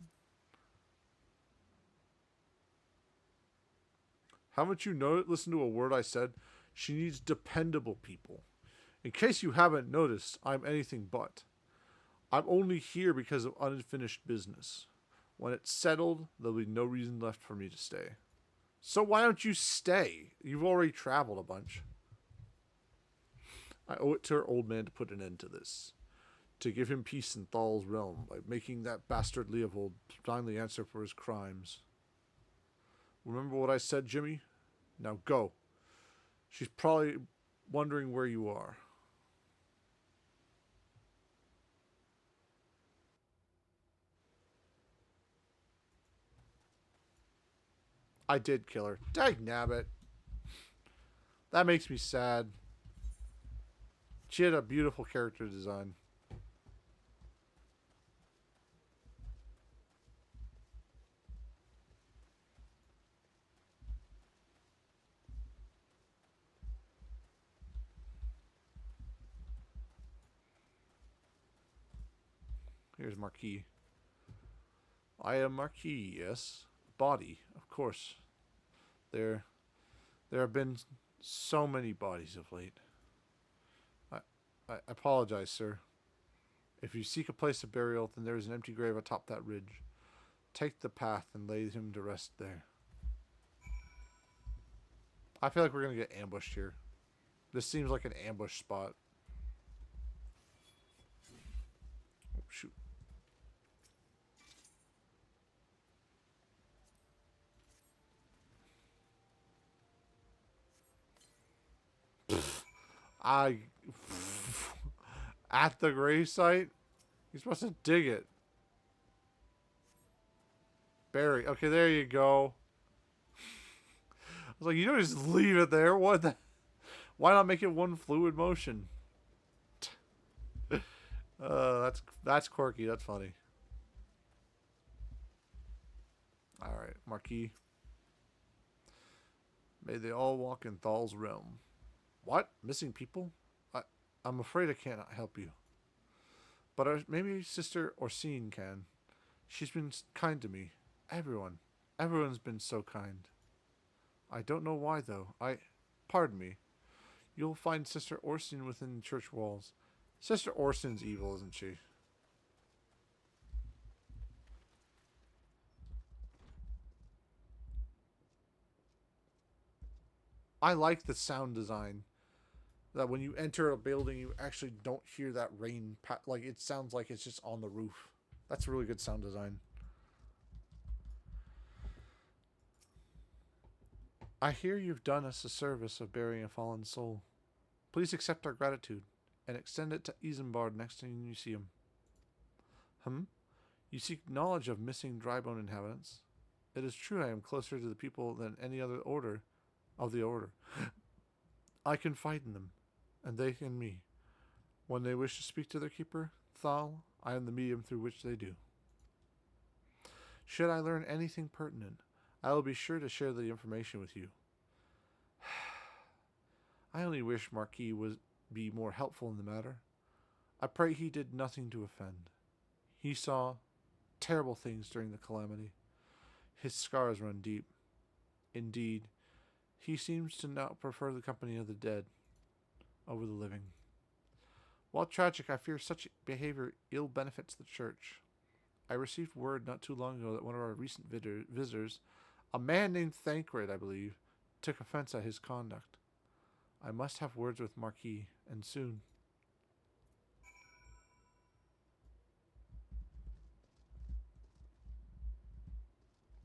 Haven't you listened to a word I said? She needs dependable people. In case you haven't noticed, I'm anything but. I'm only here because of unfinished business. When it's settled, there'll be no reason left for me to stay. So why don't you stay? You've already traveled a bunch. I owe it to her old man to put an end to this. To give him peace in Thal's realm by making that bastard Leopold finally answer for his crimes. Remember what I said, Jimmy? Now go. She's probably wondering where you are. I did kill her. Dagnabbit. That makes me sad. She had a beautiful character design. Here's Marquis. I am Marquis, yes. Body, of course. There have been so many bodies of late. I apologize, sir. If you seek a place of burial, then there is an empty grave atop that ridge. Take the path and lay him to rest there. I feel like we're going to get ambushed here. This seems like an ambush spot. Oh, shoot. At the gravesite? You're supposed to dig it. Bury. Okay, there you go. I was like, you don't just leave it there. What the? Why not make it one fluid motion? That's quirky. That's funny. All right, Marquis. May they all walk in Thal's realm. What? Missing people? I'm afraid I cannot help you. But maybe Sister Orsine can. She's been kind to me. Everyone's been so kind. I don't know why, though. Pardon me. You'll find Sister Orson within the church walls. Sister Orson's evil, isn't she? I like the sound design. That when you enter a building, you actually don't hear that rain. Like, it sounds like it's just on the roof. That's really good sound design. I hear you've done us a service of burying a fallen soul. Please accept our gratitude and extend it to Isambard next time you see him. You seek knowledge of missing drybone inhabitants. It is true I am closer to the people than any other order of the order. I confide in them, and they in me. When they wish to speak to their keeper, Thal, I am the medium through which they do. Should I learn anything pertinent, I will be sure to share the information with you. I only wish Marquis would be more helpful in the matter. I pray he did nothing to offend. He saw terrible things during the calamity. His scars run deep. Indeed, he seems to now prefer the company of the dead over the living. While tragic, I fear such behavior ill benefits the church. I received word not too long ago that one of our recent visitors, a man named Thancred, I believe, took offense at his conduct. I must have words with Marquis, and soon.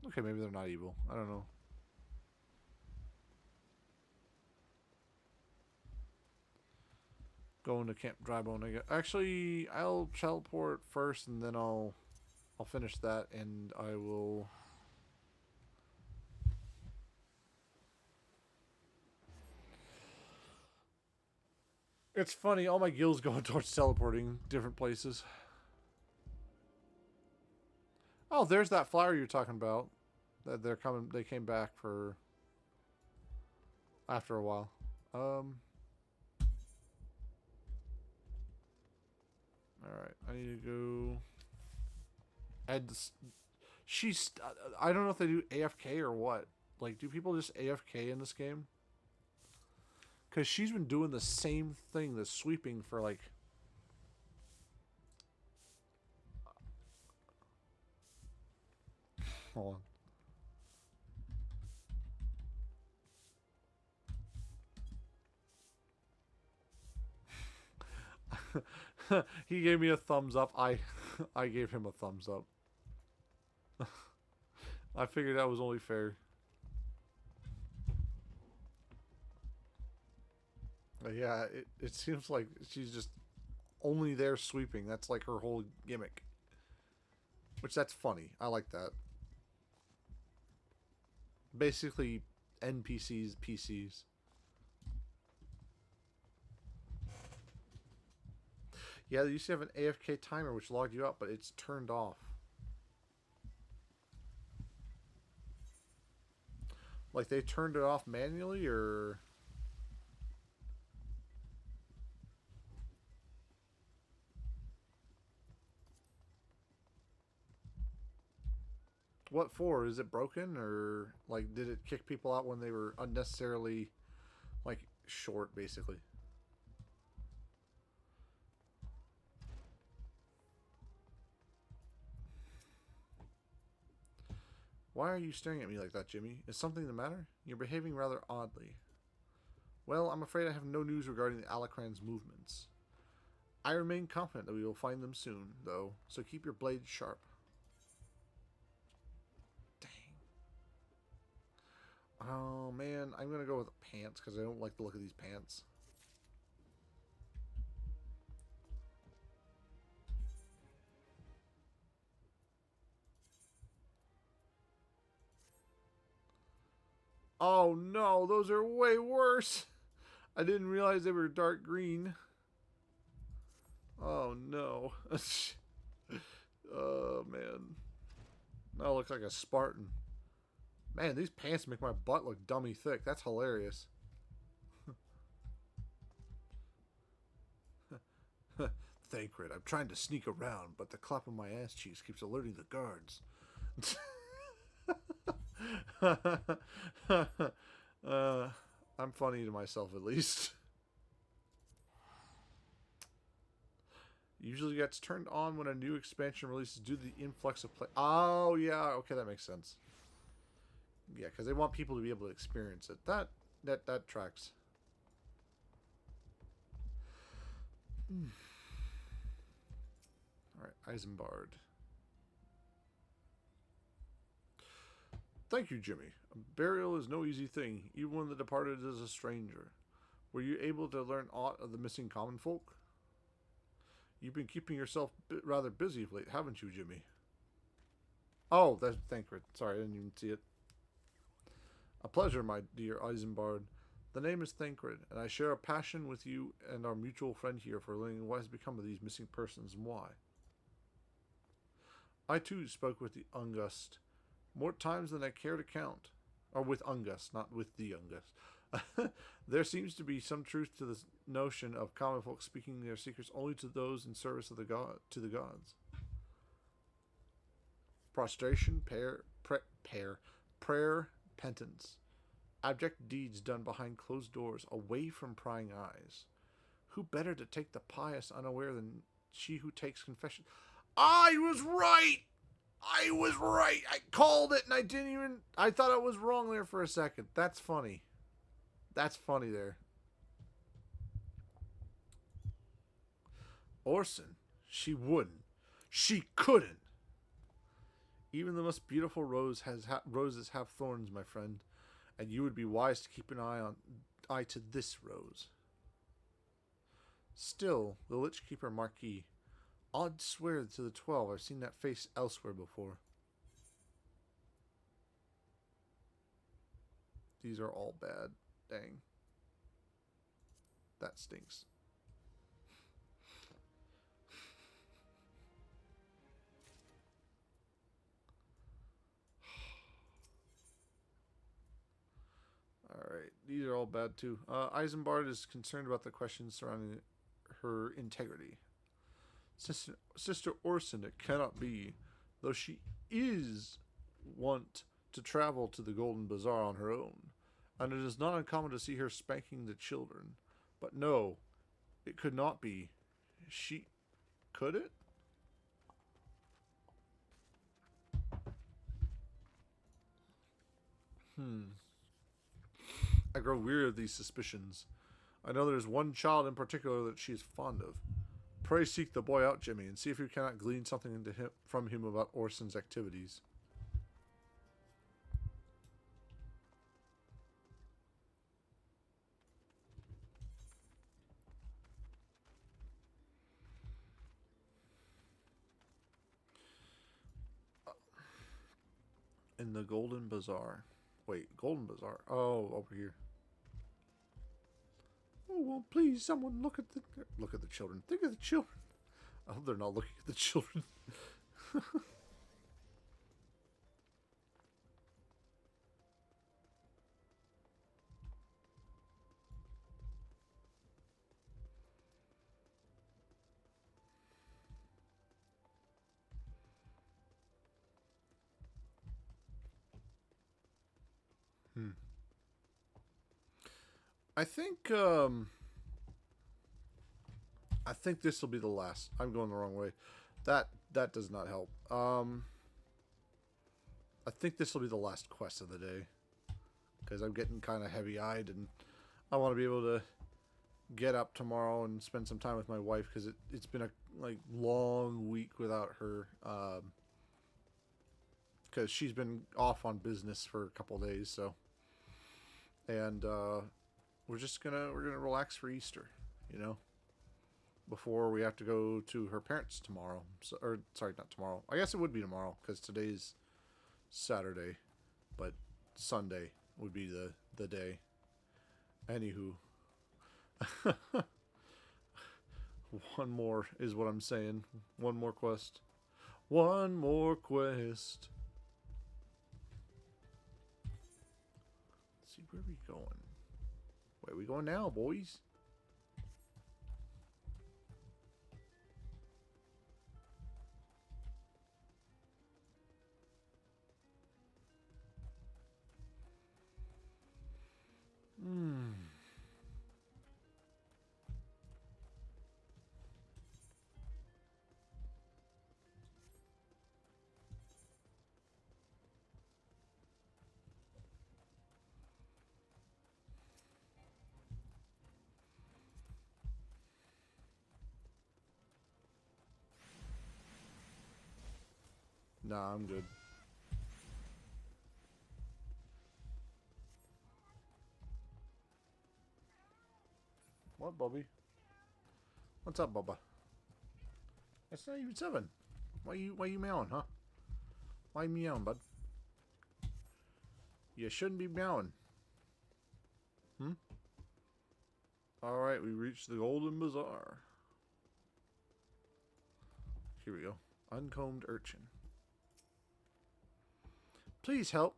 Okay, maybe they're not evil. I don't know. Going to Camp Drybone again. Actually, I'll teleport first, and then I'll finish that, and I will. It's funny, all my guilds going towards teleporting different places. Oh, there's that flower you're talking about. That they're coming. They came back for after a while. All right, I need to go. Add this. She's. I don't know if they do AFK or what. Like, do people just AFK in this game? Because she's been doing the same thing, the sweeping, for like. Hold on. He gave me a thumbs up. I gave him a thumbs up. I figured that was only fair. But yeah, it seems like she's just only there sweeping. That's like her whole gimmick. Which, that's funny. I like that. Basically, NPCs, PCs. Yeah, they used to have an AFK timer which logged you out, but it's turned off. Like, they turned it off manually, or... What for? Is it broken, or, like, did it kick people out when they were unnecessarily, like, short, basically? Why are you staring at me like that, Jimmy? Is something the matter? You're behaving rather oddly. Well, I'm afraid I have no news regarding the Alacran's movements. I remain confident that we will find them soon, though, so keep your blades sharp. Dang. Oh, man, I'm going to go with pants, because I don't like the look of these pants. Oh no, those are way worse. I didn't realize they were dark green. Oh no. Oh man. Now I look like a Spartan. Man, these pants make my butt look dummy thick. That's hilarious. Thancred, I'm trying to sneak around, but the clap of my ass cheeks keeps alerting the guards. I'm funny to myself at least. Usually gets turned on when a new expansion releases due to the influx of play. Oh, yeah. Okay, that makes sense. Yeah, because they want people to be able to experience it. That tracks. Alright, Isambard. Thank you, Jimmy. A burial is no easy thing, even when the departed is a stranger. Were you able to learn aught of the missing common folk? You've been keeping yourself rather busy of late, haven't you, Jimmy? Oh, that's Thancred. Sorry, I didn't even see it. A pleasure, my dear Isambard. The name is Thancred, and I share a passion with you and our mutual friend here for learning what has become of these missing persons and why. I too spoke with the Ungust more times than I care to count. Or with Ungust, not with the Ungust. There seems to be some truth to this notion of common folk speaking their secrets only to those in service of the gods. Prostration, prayer, penance. Abject deeds done behind closed doors, away from prying eyes. Who better to take the pious unaware than she who takes confession? I was right! I was right! I called it and I didn't even... I thought I was wrong there for a second. That's funny. That's funny there. Orson. She wouldn't. She couldn't. Even the most beautiful roses have thorns, my friend. And you would be wise to keep an eye to this rose. Still, the Lich Keeper Marquis. Odd swear to the 12 I've seen that face elsewhere before. These are all bad. Dang. That stinks. Alright, these are all bad too. Isambard is concerned about the questions surrounding her integrity. Sister Orson, it cannot be, though she is wont to travel to the Golden Bazaar on her own, and it is not uncommon to see her spanking the children. But no, it could not be. She... could it? I grow weary of these suspicions. I know there is one child in particular that she is fond of. Pray seek the boy out, Jimmy, and see if you cannot glean something from him about Orson's activities. In the Golden Bazaar. Wait, Golden Bazaar. Oh, over here. Oh, well, please, someone look at the children. Think of the children. I hope they're not looking at the children. I think this will be the last. I'm going the wrong way. That does not help. I think this will be the last quest of the day, because I'm getting kind of heavy-eyed and I want to be able to get up tomorrow and spend some time with my wife, because it's been a long week without her, because she's been off on business for a couple days. So, and we're gonna relax for Easter, you know, before we have to go to her parents tomorrow. So, or sorry, not tomorrow. I guess it would be tomorrow, because today's Saturday, but Sunday would be the day. Anywho, one more is what I'm saying. One more quest. One more quest. Let's see, where are we going? Where are we going now, boys? Nah, I'm good. What, Bobby? What's up, Bubba? It's not even 7. Why you meowing, huh? Why you meowing, bud? You shouldn't be meowing. Hmm? Alright, we reached the Golden Bazaar. Here we go. Uncombed urchin. Please help.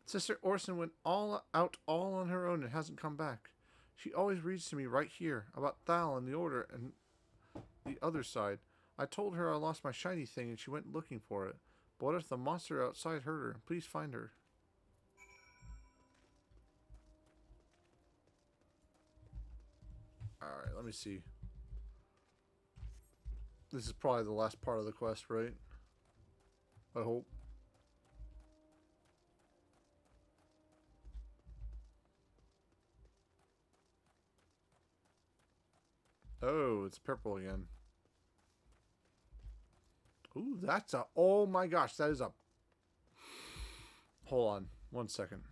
Sister Orson went all on her own and hasn't come back. She always reads to me right here about Thal and the Order and the other side. I told her I lost my shiny thing and she went looking for it. But what if the monster outside hurt her? Please find her. Alright, let me see. This is probably the last part of the quest, right? I hope. Oh, it's purple again. Ooh, that's a... Oh my gosh, that is a... Hold on. 1 second.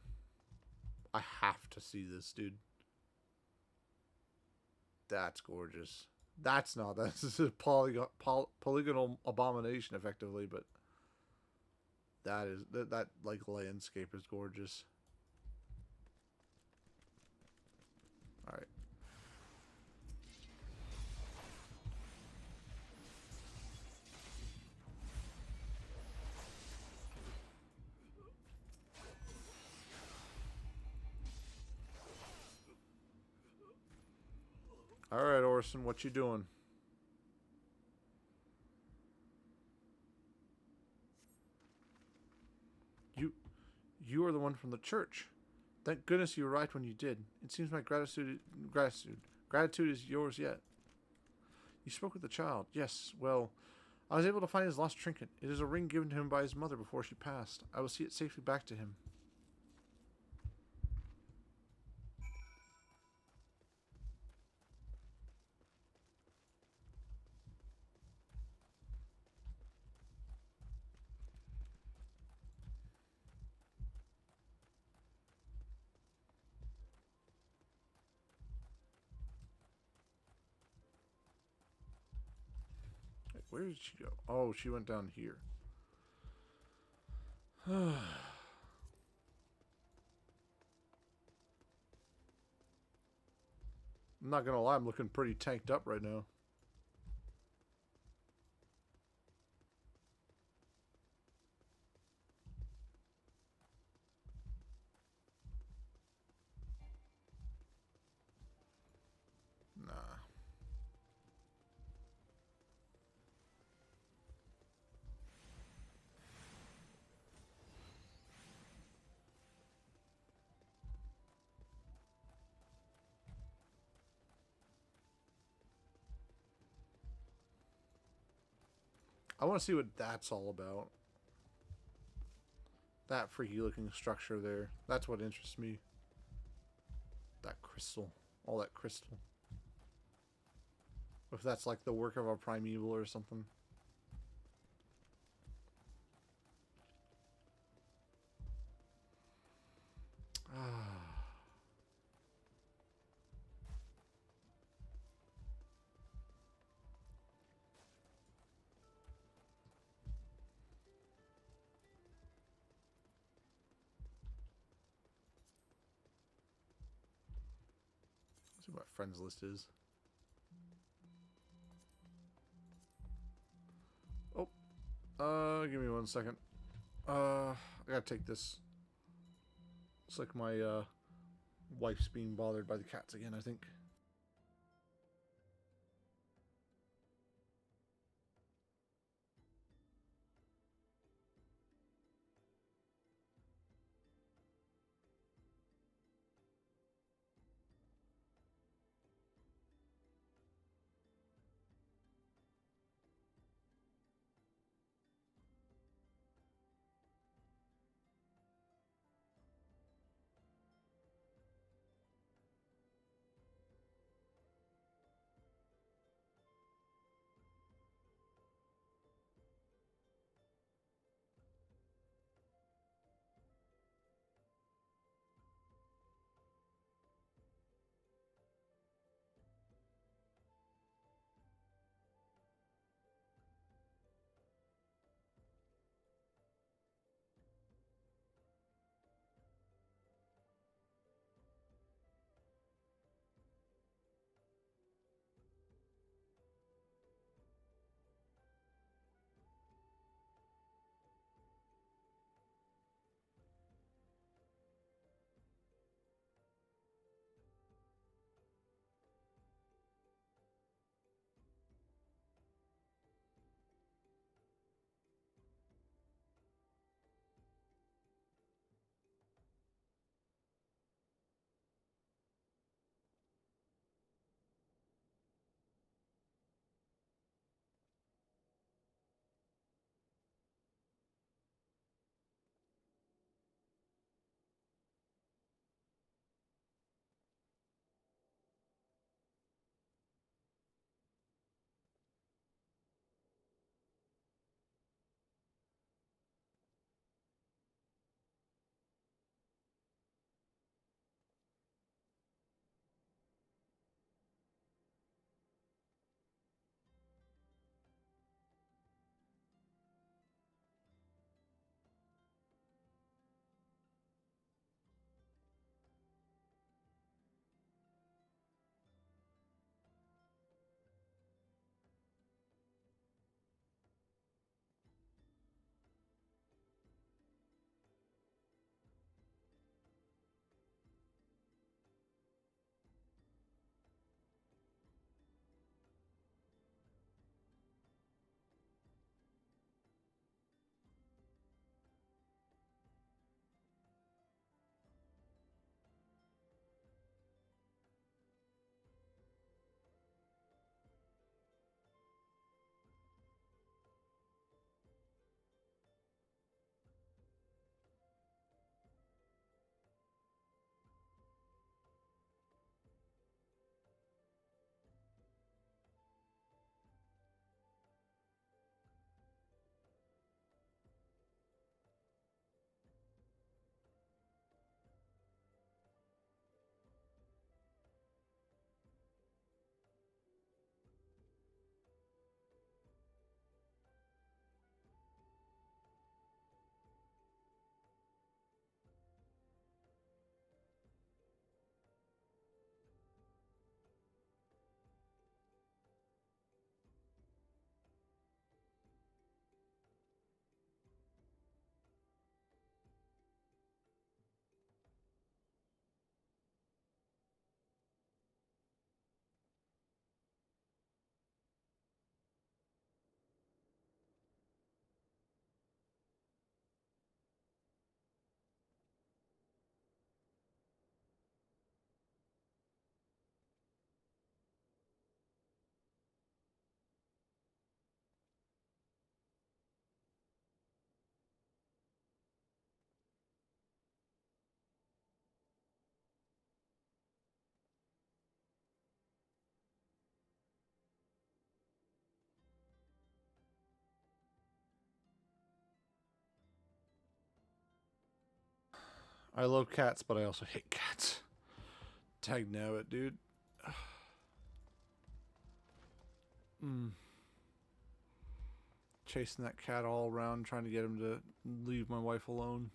I have to see this, dude. That's gorgeous. That's not... This is a polygonal abomination, effectively, but... That is... That like, landscape is gorgeous. Alright. Alright, Orson, what you doing? You are the one from the church. Thank goodness you arrived when you did. It seems my gratitude is yours yet. You spoke with the child. Yes, well, I was able to find his lost trinket. It is a ring given to him by his mother before she passed. I will see it safely back to him. Wait, where did she go? Oh, she went down here. I'm not gonna lie, I'm looking pretty tanked up right now. Nah. I want to see what that's all about. That freaky looking structure there. That's what interests me. That crystal. All that crystal. If that's like the work of a primeval or something. Let's see what my friends list is. Oh, give me 1 second. I gotta take this. It's like my wife's being bothered by the cats again, I think. I love cats, but I also hate cats. Tag nabbit, dude. Chasing that cat all around, trying to get him to leave my wife alone.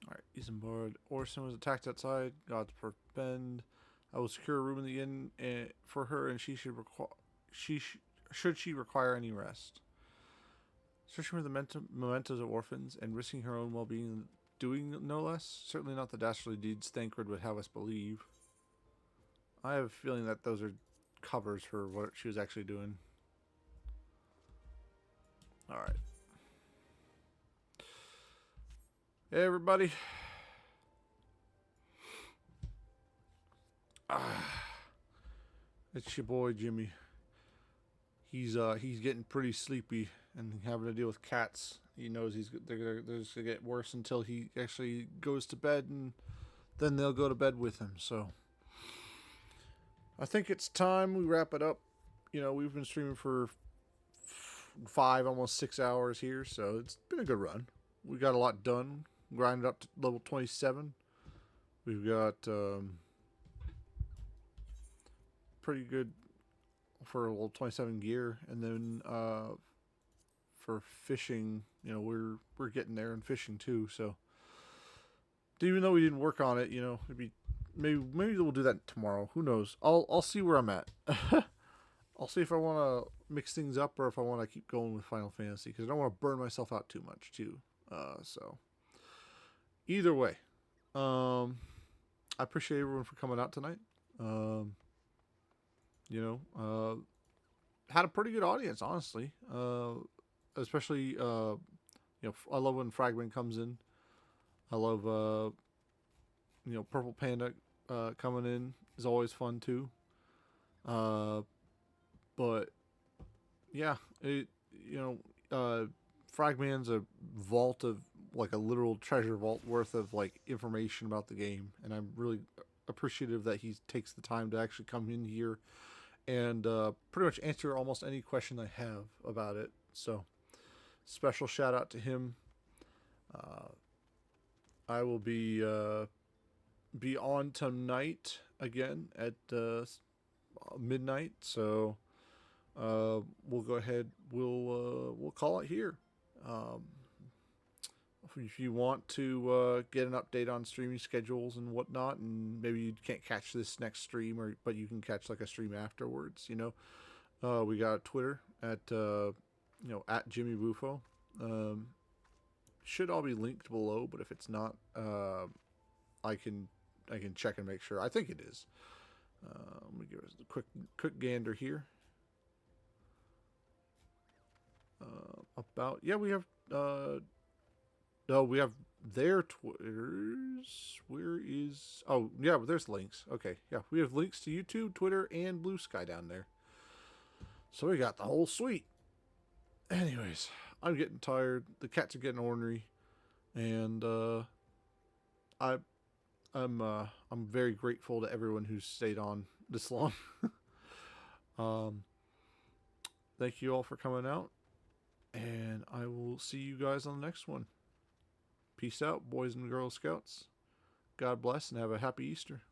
Alright, Isambard. Orson was attacked outside. God's perfect bend. I will secure a room in the inn for her, and she should should she require any rest. Searching for the mementos of orphans and risking her own well-being, doing no less. Certainly not the dastardly deeds Thancred would have us believe. I have a feeling that those are covers for what she was actually doing. Alright. Hey, everybody. It's your boy Jimmy. He's getting pretty sleepy and having to deal with cats. He knows they're just gonna get worse until he actually goes to bed, and then they'll go to bed with him. So I think it's time we wrap it up. You know, we've been streaming for 5, almost 6 hours here, so it's been a good run. We got a lot done. Grinded up to level 27. We've got pretty good for level 27 gear, and then for fishing, you know, we're getting there, and fishing too. So even though we didn't work on it, you know, maybe we'll do that tomorrow. Who knows? I'll see where I'm at. I'll see if I want to mix things up or if I want to keep going with Final Fantasy, because I don't want to burn myself out too much too. So either way, I appreciate everyone for coming out tonight. You know, had a pretty good audience, honestly. Especially, you know, I love when Fragment comes in. I love, you know, Purple Panda coming in is always fun too. But yeah, you know, Fragman's a vault of, like, a literal treasure vault worth of, like, information about the game, and I'm really appreciative that he takes the time to actually come in here and pretty much answer almost any question I have about it. So special shout out to him. I will be on tonight again at midnight, so we'll go ahead, we'll call it here. If you want to get an update on streaming schedules and whatnot, and maybe you can't catch this next stream, but you can catch like a stream afterwards, you know, we got Twitter at you know, at Jimmy Bufo. Should all be linked below, but if it's not, I can check and make sure. I think it is. Let me give us a quick gander here. We have no, we have their Twitters. Where is... Oh, yeah, there's links. Okay, yeah. We have links to YouTube, Twitter, and Blue Sky down there. So we got the whole suite. Anyways, I'm getting tired. The cats are getting ornery. And I'm very grateful to everyone who's stayed on this long. Thank you all for coming out. And I will see you guys on the next one. Peace out, boys and girl scouts. God bless and have a happy Easter.